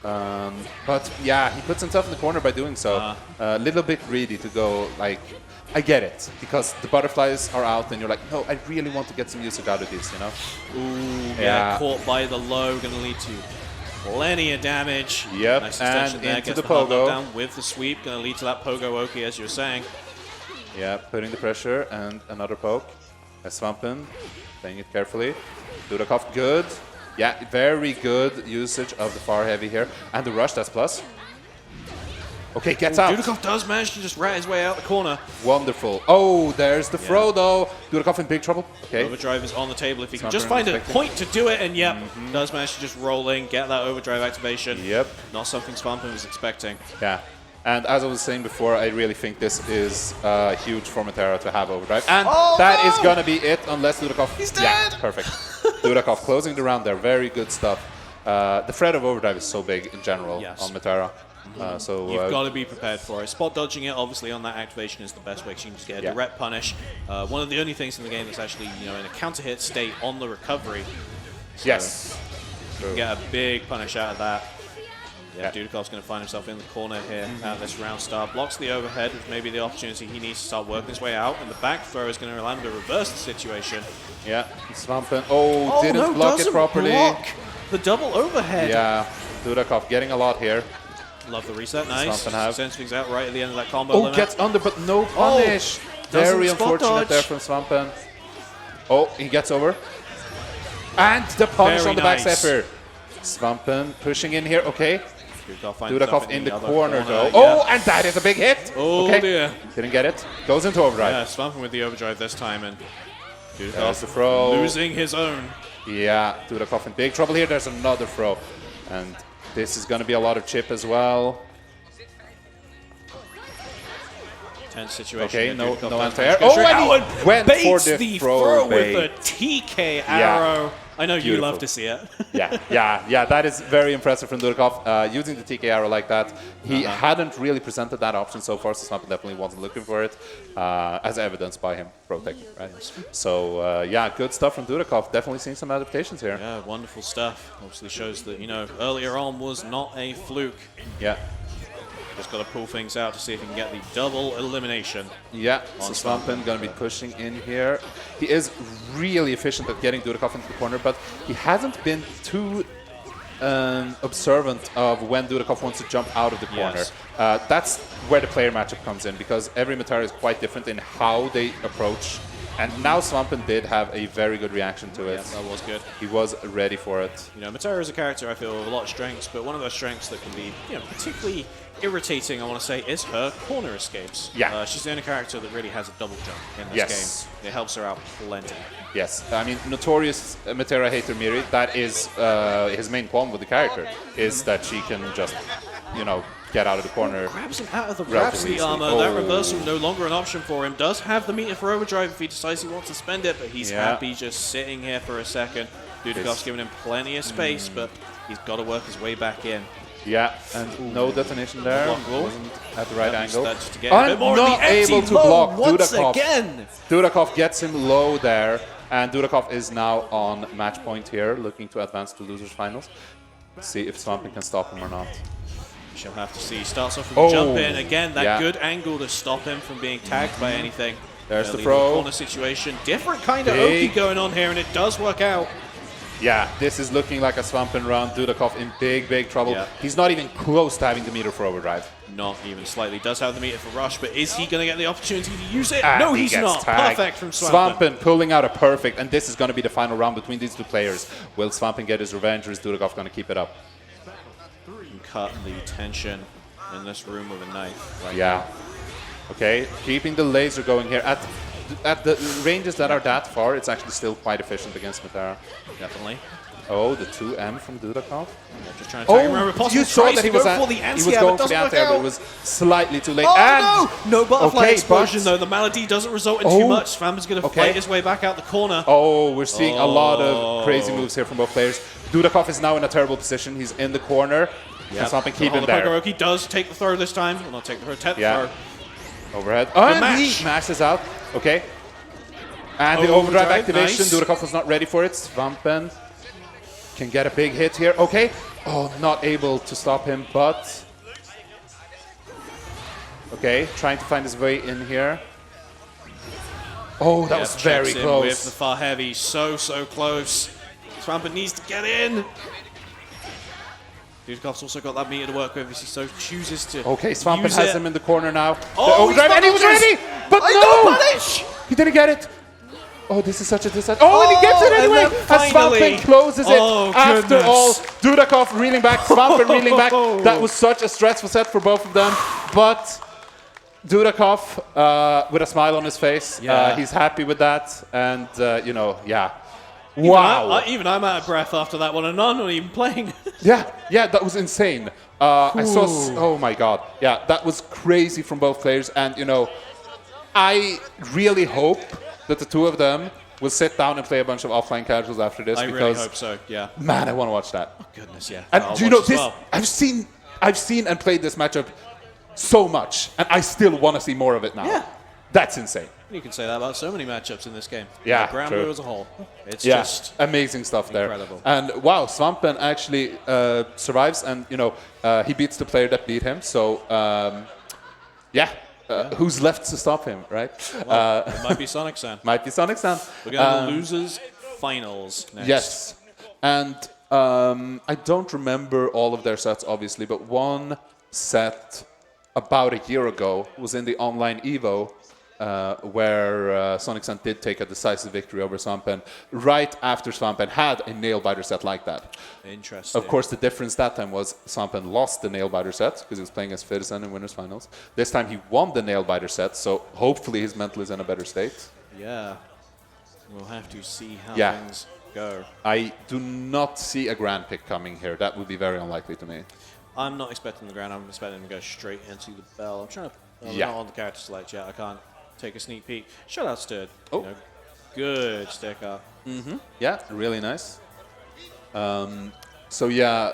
But yeah, he puts himself in the corner by doing so. A little bit greedy to go, like, I get it, because the butterflies are out and you're like, no, I really want to get some usage out of these, you know? Ooh, yeah. Caught by the low, going to lead to plenty of damage. Yep, nice and there. into Gets the hard pogo. knockdown with the sweep, going to lead to that Pogo Oki, as you were saying. Yeah, putting the pressure and another poke. Svampen playing it carefully. Dudeakoff, good. Yeah, very good usage of the far heavy here. And the rush, that's plus. Okay, gets out. Dudeakoff does manage to just rat his way out the corner. Wonderful. Oh, there's the throw, though. Dudeakoff in big trouble. Okay. Overdrive is on the table if he can Svampen just find a expecting. point to do it, and does manage to just roll in, get that overdrive activation. Yep. Not something Svampen was expecting. Yeah. And as I was saying before, I really think this is huge for Matera to have overdrive. And that is going to be it, unless Dudeakoff... He's dead! Yeah, perfect. Dudeakoff closing the round there. Very good stuff. The threat of overdrive is so big in general on Matera. So you've got to be prepared for it. Spot dodging it, obviously, on that activation is the best way to just get a direct punish. One of the only things in the game that's actually, you know, in a counter hit state on the recovery. So yes. You can get a big punish out of that. Yeah, Dudeakoff's going to find himself in the corner here at this round start. Blocks the overhead, which may be the opportunity he needs to start working his way out. And the back throw is going to allow him to reverse the situation. Yeah, Svampen. Oh, didn't block it properly. Block the double overhead. Yeah, Dudeakoff getting a lot here. Love the reset, nice. Sends things out right at the end of that combo. Oh, gets under, but no punish. Very unfortunate there from Svampen. Oh, he gets over. And the punish on the back Zephyr. Svampen pushing in here, okay. Dudeakoff in the corner, though. Oh, and that is a big hit. Oh, dear. Didn't get it. Goes into overdrive. Yeah, Svampen with the overdrive this time, and Dudeakoff the throw. Losing his own. Yeah, Dudeakoff in big trouble here. There's another throw. And This is going to be a lot of chip as well. Tense situation. Okay, no Dudeakoff anti-air. goes Oh, straight and out he went for baits the throw with bait. a TK arrow. I know you Beautiful. love to see it. Yeah, that is very impressive from Dudeakoff. Using the TK arrow like that, he hadn't really presented that option so far, so Svampen definitely wasn't looking for it, as evidenced by him protecting, right? So, yeah, good stuff from Dudeakoff. Definitely seeing some adaptations here. Yeah, wonderful stuff. Obviously shows that, you know, earlier on was not a fluke. Yeah. Just got to pull things out to see if he can get the double elimination. Yeah, so Svampen going to be pushing in here. He is really efficient at getting Dudeakoff into the corner, but he hasn't been too observant of when Dudeakoff wants to jump out of the corner. Yes. That's where the player matchup comes in, because every Metara is quite different in how they approach. And now Svampen did have a very good reaction to it. Yeah, that was good. He was ready for it. You know, Metara is a character I feel with a lot of strengths, but one of those strengths that can be, you know, particularly irritating, I want to say, is her corner escapes. Yeah. She's the only character that really has a double jump in this game. It helps her out plenty. Yes, I mean, notorious Metara hater Miri, that is his main qualm with the character, is that she can just, you know, get out of the corner. Grabs him out of the Rhapsody armor. That reversal no longer an option for him. Does have the meter for overdrive if he decides he wants to spend it, but he's happy just sitting here for a second. Dudeakoff's giving him plenty of space, but he's got to work his way back in. Yeah, and no detonation there. Wasn't at the right angle. I'm not able to block once Dudeakoff. again. Dudeakoff gets him low there, and Dudeakoff is now on match point here, looking to advance to losers finals. Let's see if Svampen can stop him or not. She'll have to see. Starts off with a jump in. Again, that good angle to stop him from being tagged by anything. There's the throw. Corner situation. Different kind of Oki going on here, and it does work out. Yeah, this is looking like a Svampen round. Dudeakoff in big trouble. Yeah. He's not even close to having the meter for overdrive. Not even slightly. Does have the meter for rush, but is he going to get the opportunity to use it? And no, he he's gets not. Tagged. Perfect from Svampen. Svampen pulling out a perfect, and this is going to be the final round between these two players. Will Svampen get his revenge, or is Dudeakoff going to keep it up? And cut the tension in this room with a knife. Yeah. Okay, keeping the laser going here. At the ranges that are that far, it's actually still quite efficient against Metara. Definitely. Oh, the 2M from Dudeakoff. Just trying to tag him wherever possible. You saw that he was for the going for the anti-air, but it was slightly too late. Oh, no butterfly explosion, but though. The malady doesn't result in too much. Svampen's going to fight his way back out the corner. Oh, we're seeing a lot of crazy moves here from both players. Dudeakoff is now in a terrible position. He's in the corner. Yep. Svampen keep him there. Pokeroki does take the throw this time. Will not take the throw. Overhead. Oh, and he mashes out. Okay. And the overdrive activation. Nice. Dudeakoff was not ready for it. Svampen can get a big hit here. Okay. Oh, not able to stop him, but... Okay, trying to find his way in here. Oh, that was very close. With the far heavy. So close. Svampen needs to get in. Dudeakoff's also got that meter to work with if he so chooses to. Okay, Svampen has him in the corner now. Oh, the overdrive, and he was ready! But no! He didn't get it. Oh, this is such a disadvantage. Oh, and he gets it anyway! As Svampen closes it after all. Dudeakoff reeling back, Svampen reeling back. That was such a stressful set for both of them. But Dudeakoff, with a smile on his face, he's happy with that. And, you know, wow. Even I'm out of breath after that one, and I'm not even playing. yeah, that was insane. I saw, oh my god. Yeah, that was crazy from both players. And, you know, I really hope that the two of them will sit down and play a bunch of offline casuals after this. I really hope so, yeah. Man, I want to watch that. Oh, goodness, yeah. And do you know, this, I've seen and played this matchup so much, and I still want to see more of it now. Yeah. That's insane. You can say that about so many matchups in this game. Yeah, Granblue as a whole. It's just amazing stuff incredible. There. And wow, Svampen actually survives, and you know he beats the player that beat him. So who's left to stop him, right? Well, it might be Sonic-san. Might be Sonic-san. We're going to the losers finals next. Yes, and I don't remember all of their sets, obviously, but one set about a year ago was in the online Evo. Where Sonic-san did take a decisive victory over Svampen right after Svampen had a nail-biter set like that. Interesting. Of course, the difference that time was Svampen lost the nail-biter set because he was playing as Firsen in winners finals. This time he won the nail-biter set, so hopefully his mental is in a better state. Yeah. We'll have to see how things go. I do not see a grand pick coming here. That would be very unlikely to me. I'm not expecting the ground. I'm expecting to go straight into the bell. I'm trying to... Yeah. Not on the character select yet. I can't take a sneak peek. Shoutouts to... Oh. You know, good stick up. Yeah, really nice. So yeah,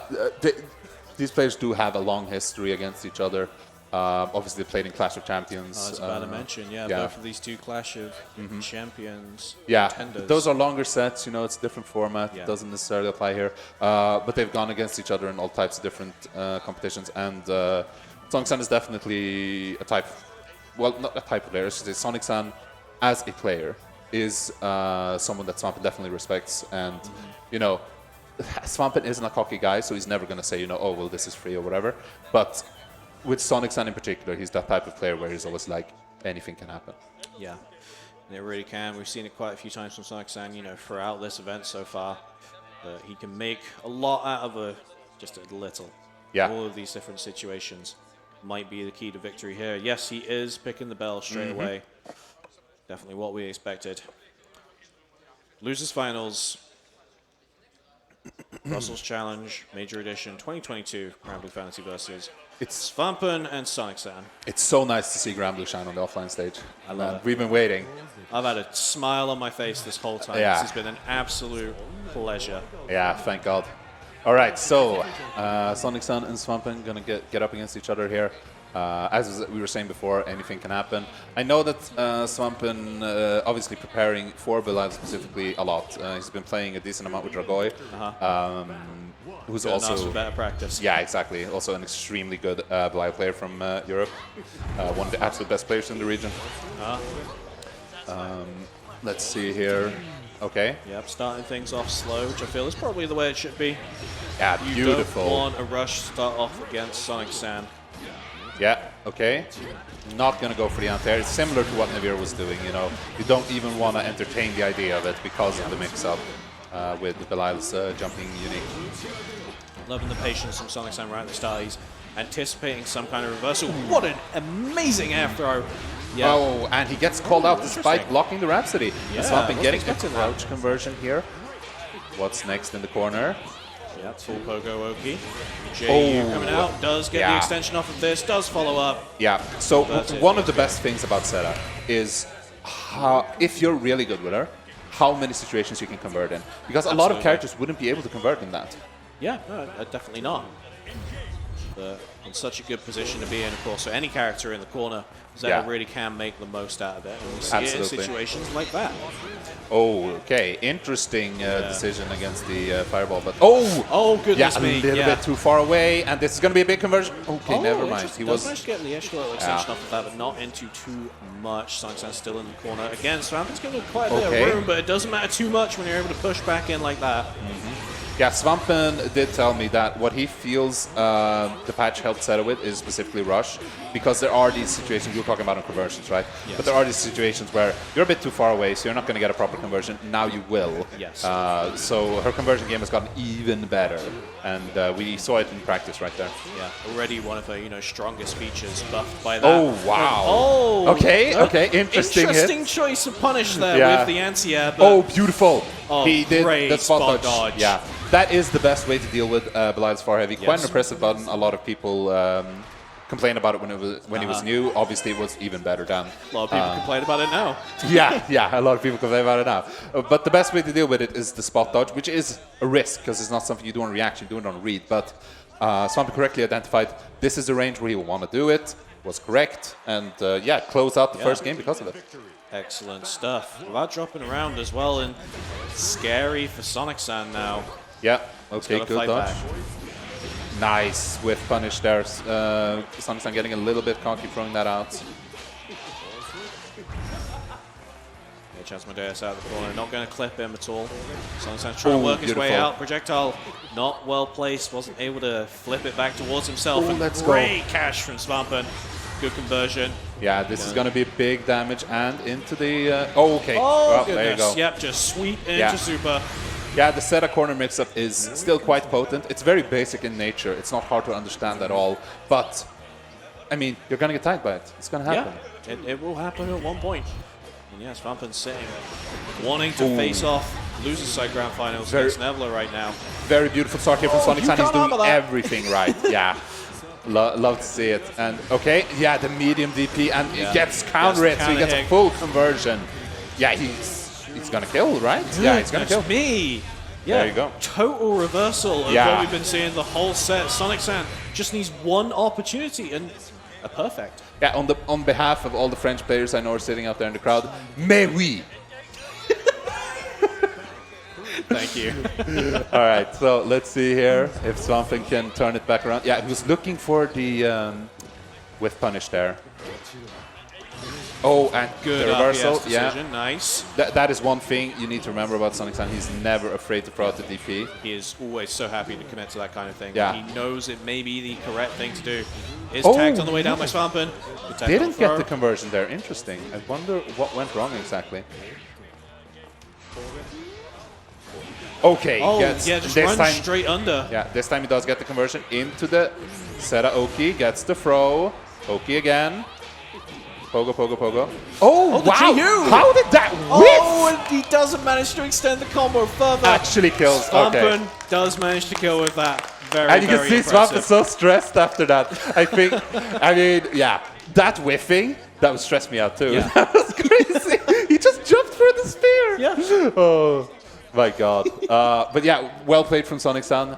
these players do have a long history against each other. Obviously, they played in Clash of Champions. I was about to mention, both of these two Clash of Champions contenders. Those are longer sets. You know, it's a different format. Yeah. It doesn't necessarily apply here. But they've gone against each other in all types of different competitions. And Sonic-san is definitely a type. Well, not a type of player. I should say Sonic-san, as a player, is someone that Svampen definitely respects. And you know, Svampen isn't a cocky guy, so he's never going to say, you know, oh well, this is free or whatever. But with Sonic-san in particular, he's that type of player where he's always like, anything can happen. Yeah, and it really can. We've seen it quite a few times from Sonic-san, you know, throughout this event so far. He can make a lot out of just a little. Yeah. All of these different situations might be the key to victory here. Yes, he is picking the bell straight away. Definitely what we expected. Losers Finals. Brussels Challenge, Major Edition 2022, Granblue Fantasy versus Svampen and Sonic-san. It's so nice to see Granblue shine on the offline stage. I love it. We've been waiting. I've had a smile on my face this whole time. Yeah. This has been an absolute pleasure. Yeah, thank God. All right, so Sonic-san and Svampen gonna get up against each other here. As we were saying before, anything can happen. I know that Svampen obviously preparing for Belial specifically a lot. He's been playing a decent amount with Dragoi, who's Good also for better practice. Yeah, exactly. Also an extremely good Belial player from Europe, one of the absolute best players in the region. Let's see here. Okay. Yep, starting things off slow, which I feel is probably the way it should be. Yeah, beautiful. You don't want a rush start off against Sonic-san. Yeah, okay. Not going to go for the anti-air. It's similar to what Nevlr was doing, you know. You don't even want to entertain the idea of it because of the mix-up with Belial's jumping unique. Loving the patience from Sonic-san right at the start. He's anticipating some kind of reversal. What an amazing after. Yeah. Oh, and he gets called out despite blocking the Rhapsody. Yeah, Svampen getting a expecting that. crouch conversion here. What's next in the corner? Yeah, full Pogo Oki. JU coming out, does get the Yeah. extension off of this, does follow up. Yeah, so That's it. one of the best things about Sera is how, if you're really good with her, how many situations you can convert in. Because a lot of Absolutely. characters wouldn't be able to convert in that. Yeah, no, definitely not. In such a good position to be in, of course, so any character in the corner, Zeta really can make the most out of it. And we see it in situations like that. Oh, okay. Interesting decision against the Fireball. But oh, goodness yeah, me. a little bit too far away, and this is going to be a big conversion. Okay, never mind. He was managed to get the edge little extension off of that, but not into too much. Sonic-san still in the corner. Again, Svampen's given quite a bit of room, but it doesn't matter too much when you're able to push back in like that. Yeah, Svampen did tell me that what he feels the patch helped Seta with is specifically rush, because there are these situations, you were talking about on conversions, right? Yes. But there are these situations where you're a bit too far away, so you're not going to get a proper conversion. Now you will. Yes. So her conversion game has gotten even better, and we saw it in practice right there. Yeah, already one of her, strongest features buffed by that. Oh, wow. Okay, interesting hit. Interesting choice of punish there with the anti-air. Oh, beautiful. Oh, he did great the spot dodge. Yeah, that is the best way to deal with Belial's far heavy. Quite an impressive button. A lot of people complained about it when he was new. Obviously, it was even better then. A lot of people complain about it now. yeah, a lot of people complain about it now. But the best way to deal with it is the spot dodge, which is a risk because it's not something you do on reaction, you do it on read. But Svampen correctly identified this is the range where he will want to do it. Was correct, and close out the first game because of it. Excellent stuff. Without dropping around as well, and scary for Sonic-san now. Yeah, okay, good dodge. Back. Nice with punish there. Sonic-san getting a little bit cocky, throwing that out. Chance Madeus out of the corner, not going to clip him at all. Sonic-san trying to work his way out. Projectile not well placed, wasn't able to flip it back towards himself. Let's great cash from Svampen. Good conversion. Yeah, this is going to be big damage and into the... okay. Oh, well, goodness. there you go. Yep, just sweep into super. Yeah, the Seta corner mix-up is still quite potent. It's very basic in nature. It's not hard to understand at all. But, I mean, you're going to get tagged by it. It's going to happen. Yeah, it will happen at one point. And yes, Svampen's sitting, wanting to face off losers side grand finals against Nevlr right now. Very beautiful start here from Sonic San. He's can't doing armor that. everything right. Yeah. Love to see it. And okay, yeah, the medium DP, and he gets counter it, so he gets a full conversion. Yeah, he's gonna kill, right? Yeah, he's gonna kill. Me. Yeah, there you go. Total reversal of what we've been seeing the whole set. Sonic San just needs one opportunity and a perfect. Yeah, on behalf of all the French players I know are sitting out there in the crowd, mais oui. Thank you. All right, so let's see here if Svampen can turn it back around. Yeah, he was looking for the whiff punish there. Oh, and good the reversal. RPS decision. Nice. That is one thing you need to remember about Sonic San. He's never afraid to throw out the DP. He is always so happy to commit to that kind of thing. Yeah. He knows it may be the correct thing to do. Is tagged on the way down by Svampen. Didn't get the conversion there. Interesting. I wonder what went wrong exactly. Okay. Oh, yeah, just run straight under. Yeah, this time he does get the conversion into the Seta Oki. Gets the throw. Oki again. Pogo, pogo, pogo. Oh, wow! GU. How did that whiff? Oh, and he doesn't manage to extend the combo further. Actually kills. Svampen does manage to kill with that. Very, and you can see impressive. Svampen so stressed after that. I think, I mean, yeah, that whiffing, that would stress me out too. Yeah. That was crazy. He just jumped for the spear. Yeah. Oh. My God. But yeah, well played from Sonic San.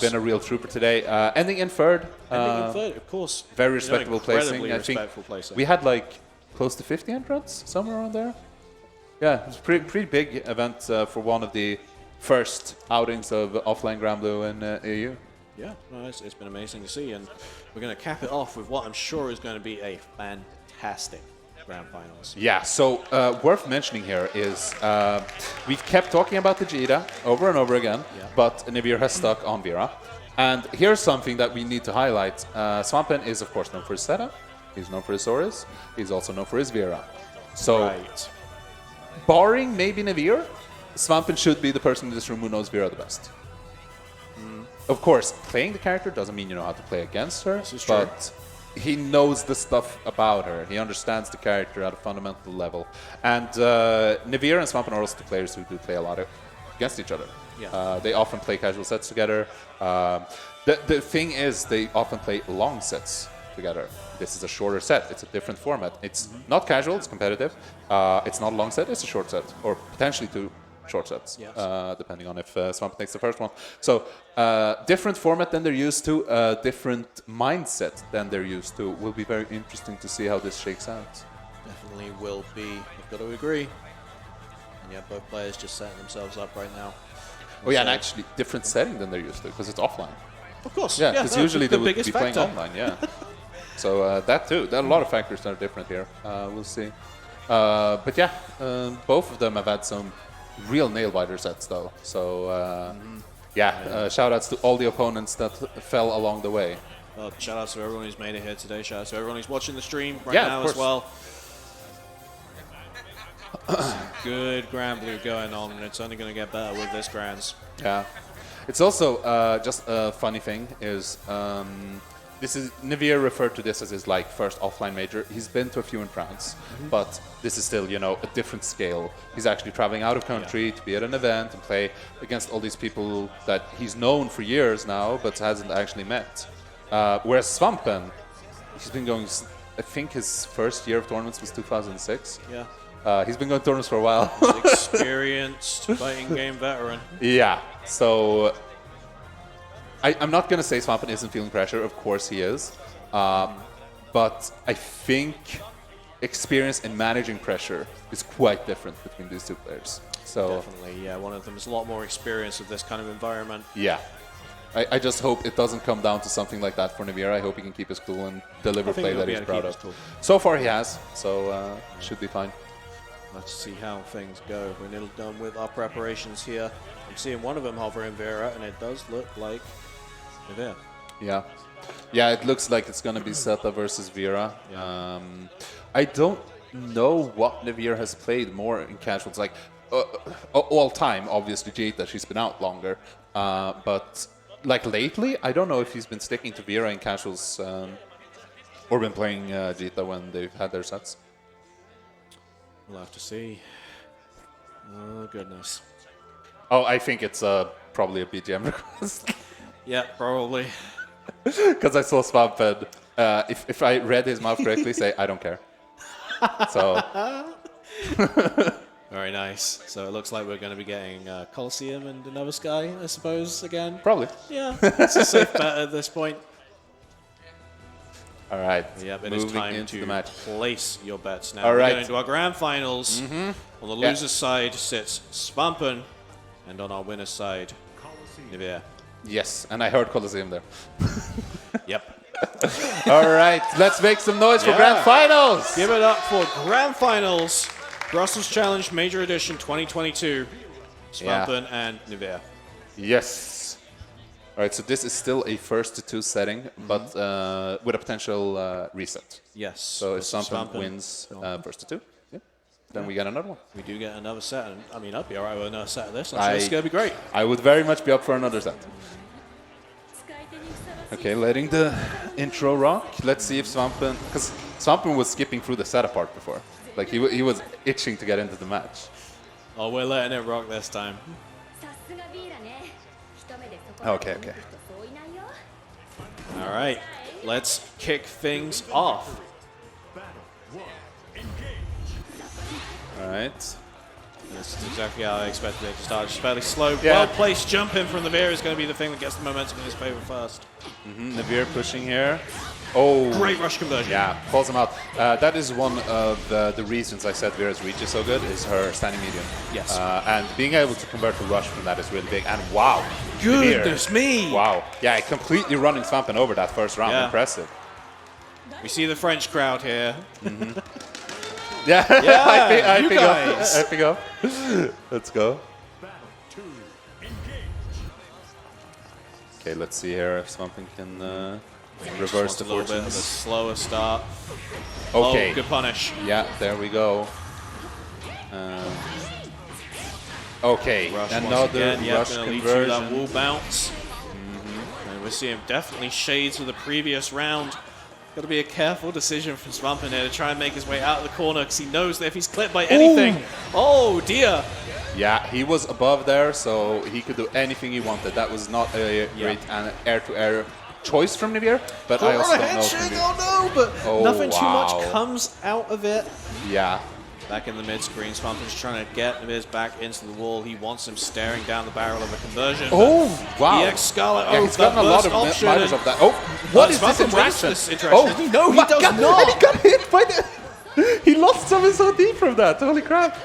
Been a real trooper today. Ending in third. Ending in third, of course. Very respectable placing. Incredibly I think respectful placing. we had like close to 50 entrants, somewhere around there. Yeah, it was a pretty big event for one of the first outings of offline Granblue in EU. Yeah, no, it's been amazing to see. And we're going to cap it off with what I'm sure is going to be a fantastic Grand Finals. Yeah, so worth mentioning here is we've kept talking about the Vegeta over and over again, but Nevlr has stuck on Vera. And here's something that we need to highlight. Svampen is, of course, known for his setup. He's known for his Saurus. He's also known for his Vera. So, barring maybe Nevlr, Svampen should be the person in this room who knows Vera the best. Of course, playing the character doesn't mean you know how to play against her, but he knows the stuff about her. He understands the character at a fundamental level. And Nevlr and Svampen are also the players who do play a lot against each other. Yeah. They often play casual sets together. The thing is, they often play long sets together. This is a shorter set. It's a different format. It's not casual. It's competitive. It's not a long set. It's a short set, or potentially two short sets, depending on if Svampen takes the first one. So different format than they're used to, different mindset than they're used to. Will be very interesting to see how this shakes out. Definitely will be. I've got to agree. And yeah, both players just setting themselves up right now. Oh yeah, and actually different setting than they're used to, because it's offline. Of course. Yeah, because usually they would be factor. playing online, yeah. So that too. There are a lot of factors that are different here. We'll see. But yeah, both of them have had some real nail-biter sets though. So yeah, shout-outs to all the opponents that fell along the way. Well, shout-outs to everyone who's made it here today. Shout-outs to everyone who's watching the stream right now as well. Some good Granblue going on, and it's only going to get better with this Grands. Yeah. It's also just a funny thing is this is Nevlr referred to this as his like first offline major. He's been to a few in France, but this is still, you know, a different scale. He's actually traveling out of country to be at an event and play against all these people that he's known for years now, but hasn't actually met. Whereas Svampen, he's been going. I think his first year of tournaments was 2006. Yeah. He's been going to tournaments for a while. He's experienced fighting game veteran. Yeah, so I'm not going to say Svampen isn't feeling pressure. Of course he is. But I think experience in managing pressure is quite different between these two players. So definitely, yeah. One of them is a lot more experienced with this kind of environment. Yeah. I just hope it doesn't come down to something like that for Nevlr. I hope he can keep his cool and deliver play that he's proud of. Cool. So far he has, so should be fine. Let's see how things go. We're nearly done with our preparations here. I'm seeing one of them hovering Vera, and it does look like Nevlr. Yeah. Yeah, it looks like it's going to be Zeta versus Vera. Yeah. I don't know what Nevlr has played more in casuals. Like, all time, obviously, Jita, she's been out longer. But, like, lately, I don't know if he's been sticking to Vera in casuals or been playing Jita when they've had their sets. We'll have to see. Oh, goodness. Oh, I think it's probably a BGM request. Yeah, probably. Because I saw Svampen, if I read his mouth correctly, say, I don't care. So. Very nice. So it looks like we're going to be getting Colosseum and another Sky, I suppose, again. Probably. Yeah, it's a safe bet at this point. All right. Yep, it is time to the match. place your bets now. All We're right. going into our grand finals. On the loser's side sits Svampen, and on our winner's side, Nevlr. Yes, and I heard Colosseum there. Yep. All right, let's make some noise for grand finals. Give it up for grand finals. Brussels Challenge Major Edition 2022. Svampen and Nevlr. Yes. All right, so this is still a first to 2 setting, but with a potential reset. Yes. So if Svampen wins first to 2, then we get another one. We do get another set, and I mean, I'd be all right with another set of this. I'm sure it's going to be great. I would very much be up for another set. Okay, letting the intro rock. Let's see if Svampen, because Svampen was skipping through the setup part before. Like he was itching to get into the match. Oh, we're letting it rock this time. Okay. All right, let's kick things off. All right. This is exactly how I expected it to start. Just fairly slow. Yeah. Well-placed jump in from Nevlr is going to be the thing that gets the momentum in his favor first. Nevlr pushing here. Oh. Great rush conversion. Yeah, calls him out. That is one of the reasons I said Vera's reach is so good, is her standing medium. Yes. And being able to convert to rush from that is really big. And wow. Goodness Nevlr. me. Wow. Yeah, completely running Svampen over that first round. Yeah. Impressive. We see the French crowd here. Yeah, Yeah, I pick up. Let's go. Okay, let's see here if Svampen can reverse the a little bit of a fortunes. slower start. Okay. Oh, good punish. Yeah, there we go. Okay, Rush another rush gonna lead to that conversion. wall bounce. And we're seeing definitely shades of the previous round. Got to be a careful decision from Svampen here to try and make his way out of the corner because he knows that if he's clipped by anything, oh dear. Yeah, he was above there, so he could do anything he wanted. That was not a great air-to-air choice from Nevlr, but I also don't know. Oh no, but nothing too much comes out of it. Yeah. Back in the mid-screen, Svampen's trying to get Nevlr's back into the wall. He wants him staring down the barrel of a conversion. Oh, wow. EX Scarlet, Yeah, he's gotten a lot of minors of that. Oh, what is this interaction? Oh, no, he does not. And he got hit by the... He lost something so deep from that. Holy crap.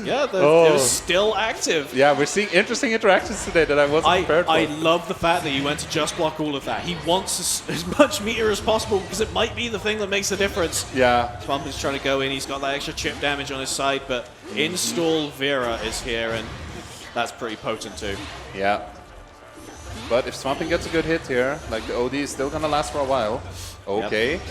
Yeah, it was still active. Yeah, we're seeing interesting interactions today that I wasn't prepared for. I love the fact that he went to just block all of that. He wants as much meter as possible because it might be the thing that makes the difference. Yeah. Svampen's trying to go in. He's got that extra chip damage on his side, but install Vera is here, and that's pretty potent too. Yeah. But if Svampen gets a good hit here, like the OD is still going to last for a while. Okay.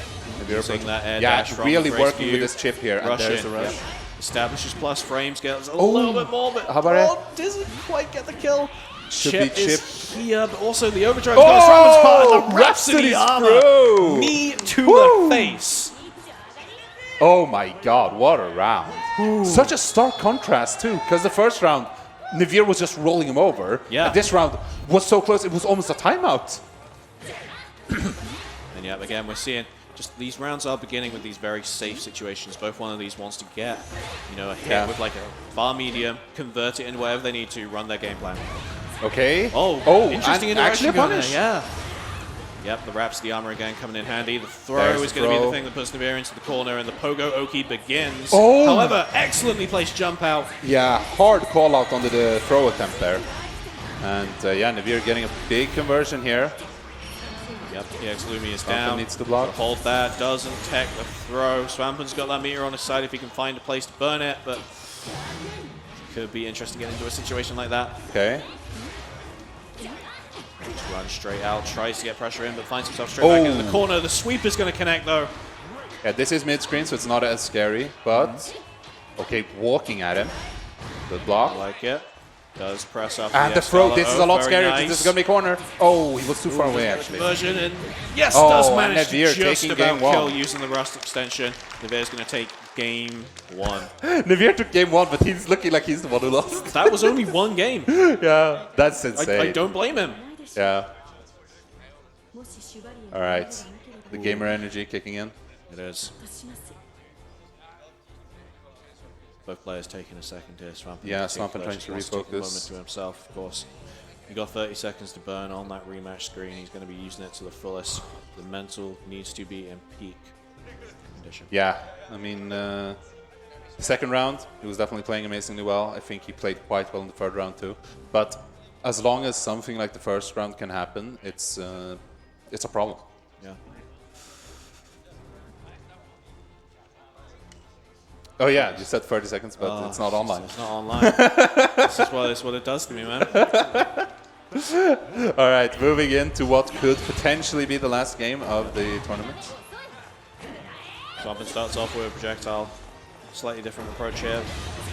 Using that air dash from really Grace working View. with this chip here, and there's the rush. Yep. Establishes plus frames, gets a little bit more, but Habare. doesn't quite get the kill. Should Chip be is Chip. here, but also the overdrive goes Svampen's part, and the Rhapsody Rhapsody's armor. through. Knee to the face. Oh my god, what a round. Such a stark contrast too, because the first round, Nevlr was just rolling him over. Yeah. And this round was so close, it was almost a timeout. And yeah, again, we're seeing just these rounds are beginning with these very safe situations. Both one of these wants to get, a hit with like a far medium, convert it into whatever they need to, run their game plan. Okay. Oh, interesting and interaction actually a going there, punish. yeah. Yep, the Rhapsody armor again coming in handy. The throw There's is the going to be the throw. thing that puts Nevlr into the corner, and the Pogo Oki begins. Oh! However, excellently placed jump out. Yeah, hard call out on the throw attempt there. And yeah, Nevlr getting a big conversion here. Yep, EX Lumi is Svampen down. needs to block. Hold that, doesn't tech the throw. Svampen's got that meter on his side if he can find a place to burn it, but could be interesting to get into a situation like that. Okay. Just runs straight out, tries to get pressure in, but finds himself straight back into the corner. The sweep is going to connect though. Yeah, this is mid-screen, so it's not as scary, but... Okay, walking at him. Good block. I like it. Does press up. And the throw. This is a lot scarier. Nice. This is going to be corner. Oh, he was too far away, actually. Conversion and yes, Oh, does and manage to Nevlr just taking about game kill one. using the Rust extension. Nevlr's going to take game 1. Nevlr took game 1, but he's looking like he's the one who lost. That was only one game. Yeah, that's insane. I don't blame him. Yeah. All right. The gamer energy kicking in. It is. Both players taking a second here. Svampen, Yeah, Svampen trying to wants take a moment refocus. to himself, of course. He got 30 seconds to burn on that rematch screen. He's going to be using it to the fullest. The mental needs to be in peak condition. Yeah, I mean, the second round, he was definitely playing amazingly well. I think he played quite well in the third round too. But as long as something like the first round can happen, it's a problem. Yeah. Oh yeah, you said 30 seconds, but it's not online. It's not online. This is what it does to me, man. All right, moving into what could potentially be the last game of the tournament. Svampen starts off with a projectile. Slightly different approach here.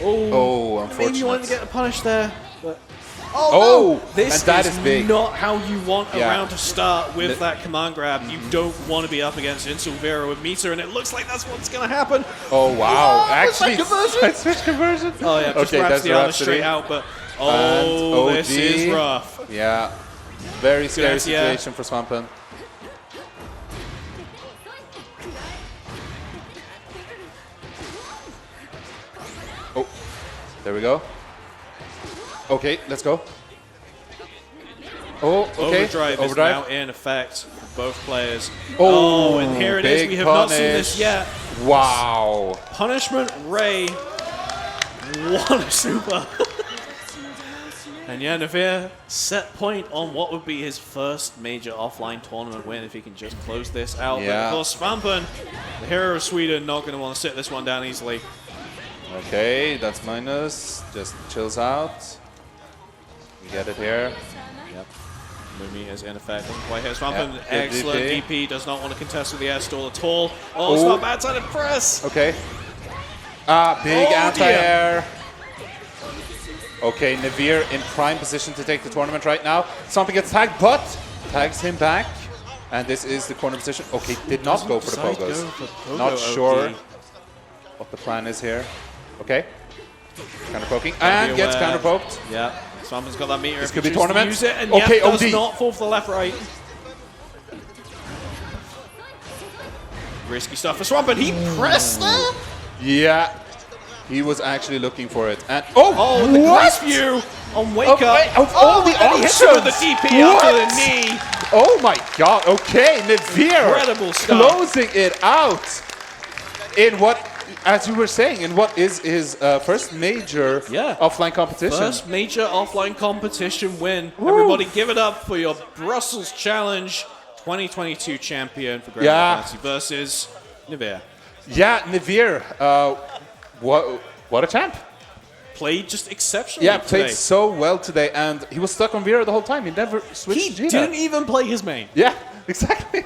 Oh, unfortunate. Maybe you wanted to get the punish there, but Oh, no! This and that is is big. not how you want a Yeah. round to start with that command grab. You don't want to be up against Vera with meter, and it looks like that's what's going to happen. Oh wow! Oh, Actually, side switch conversion. Oh yeah, just Okay, wraps that's the the armor Rhapsody. straight out, but And this OD. is rough. Yeah, very scary Good idea. situation for Svampen. Oh, there we go. Okay, let's go. Oh, okay. Overdrive is now in effect for both players. Oh, and here it is. big We have not seen this punish. yet. Wow. Punishment Ray. What a super. And yeah, Nevlr set point on what would be his first major offline tournament win if he can just close this out. But Yeah. of course, Svampen, the hero of Sweden, not going to want to sit this one down easily. Okay, that's minus. Just chills out. We get it here. Yep. Mumi is in effect. Doesn't quite hit Svampen. Yep, good Excellent DP. DP. Does not want to contest with the air stall at all. Oh, it's not bad sided press. Okay. Ah, big Oh, anti-air. Okay, Nevlr in prime position to take the tournament right now. Svampen gets tagged, but tags him back. And this is the corner position. Okay, did not go for the Decide pogos. go for pogo Not sure OD. what the plan is here. Okay. Counter poking. Gotta And be gets aware. counter poked. Yeah. Svampen's got that meter. This if could he be chooses to tournament. Use it, and Okay, does OD. not fall for the left right. Risky stuff for Svampen. He pressed there. Yeah. He was actually looking for it. And oh, The what? glass view on Wake Up. Of all the and he hits him with the options. DP after What? the knee. Oh my god. Okay, Nevlr Incredible stuff. closing it out in what, as you were saying, in what is his first major offline competition. First major offline competition win. Everybody give it up for your Brussels Challenge 2022 champion for Granblue Fantasy versus Nevlr. Yeah, Nevlr. What a champ. Played just exceptionally Yeah, played today. so well today, and he was stuck on Vera the whole time. He never switched He Gina. didn't even play his main. Yeah, exactly.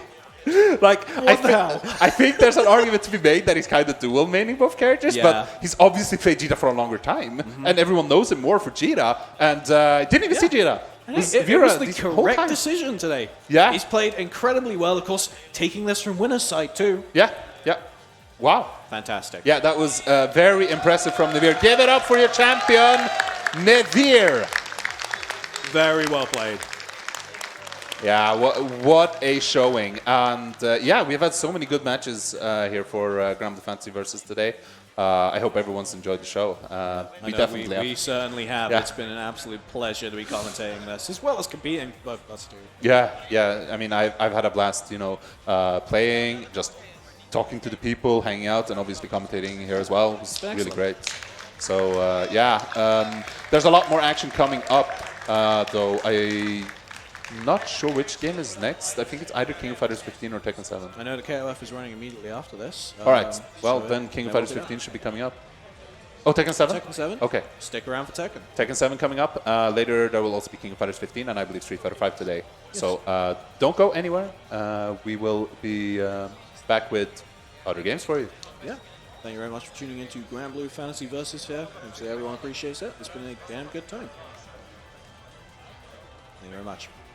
Like, I think there's an argument to be made that he's kind of dual maining both characters, but he's obviously played Jita for a longer time, and everyone knows him more for Jita, and didn't even see Jita. It was the correct decision today. Yeah. He's played incredibly well, of course, taking this from winner's side too. Yeah. Wow. Fantastic. Yeah, that was very impressive from Nevlr. Give it up for your champion, Nevlr. Very well played. Yeah, what a showing. And yeah, we've had so many good matches here for Granblue Fantasy versus today. I hope everyone's enjoyed the show. We definitely have. We certainly have. Yeah. It's been an absolute pleasure to be commentating this, as well as competing both us two. Yeah. I mean, I've had a blast, playing, just talking to the people, hanging out, and obviously commentating here as well. It was really great. So, there's a lot more action coming up, though I'm not sure which game is next. I think it's either King of Fighters 15 or Tekken 7. I know the KOF is running immediately after this. All right. Well, then King of Fighters 15 should be coming up. Oh, Tekken 7? Tekken 7? Okay. Stick around for Tekken. Tekken 7 coming up. Later, there will also be King of Fighters 15, and I believe Street Fighter 5 today. Yes. So don't go anywhere. We will be back with other games for you. Yeah. Thank you very much for tuning into Granblue Fantasy versus here. Hopefully everyone appreciates it. It's been a damn good time. Thank you very much.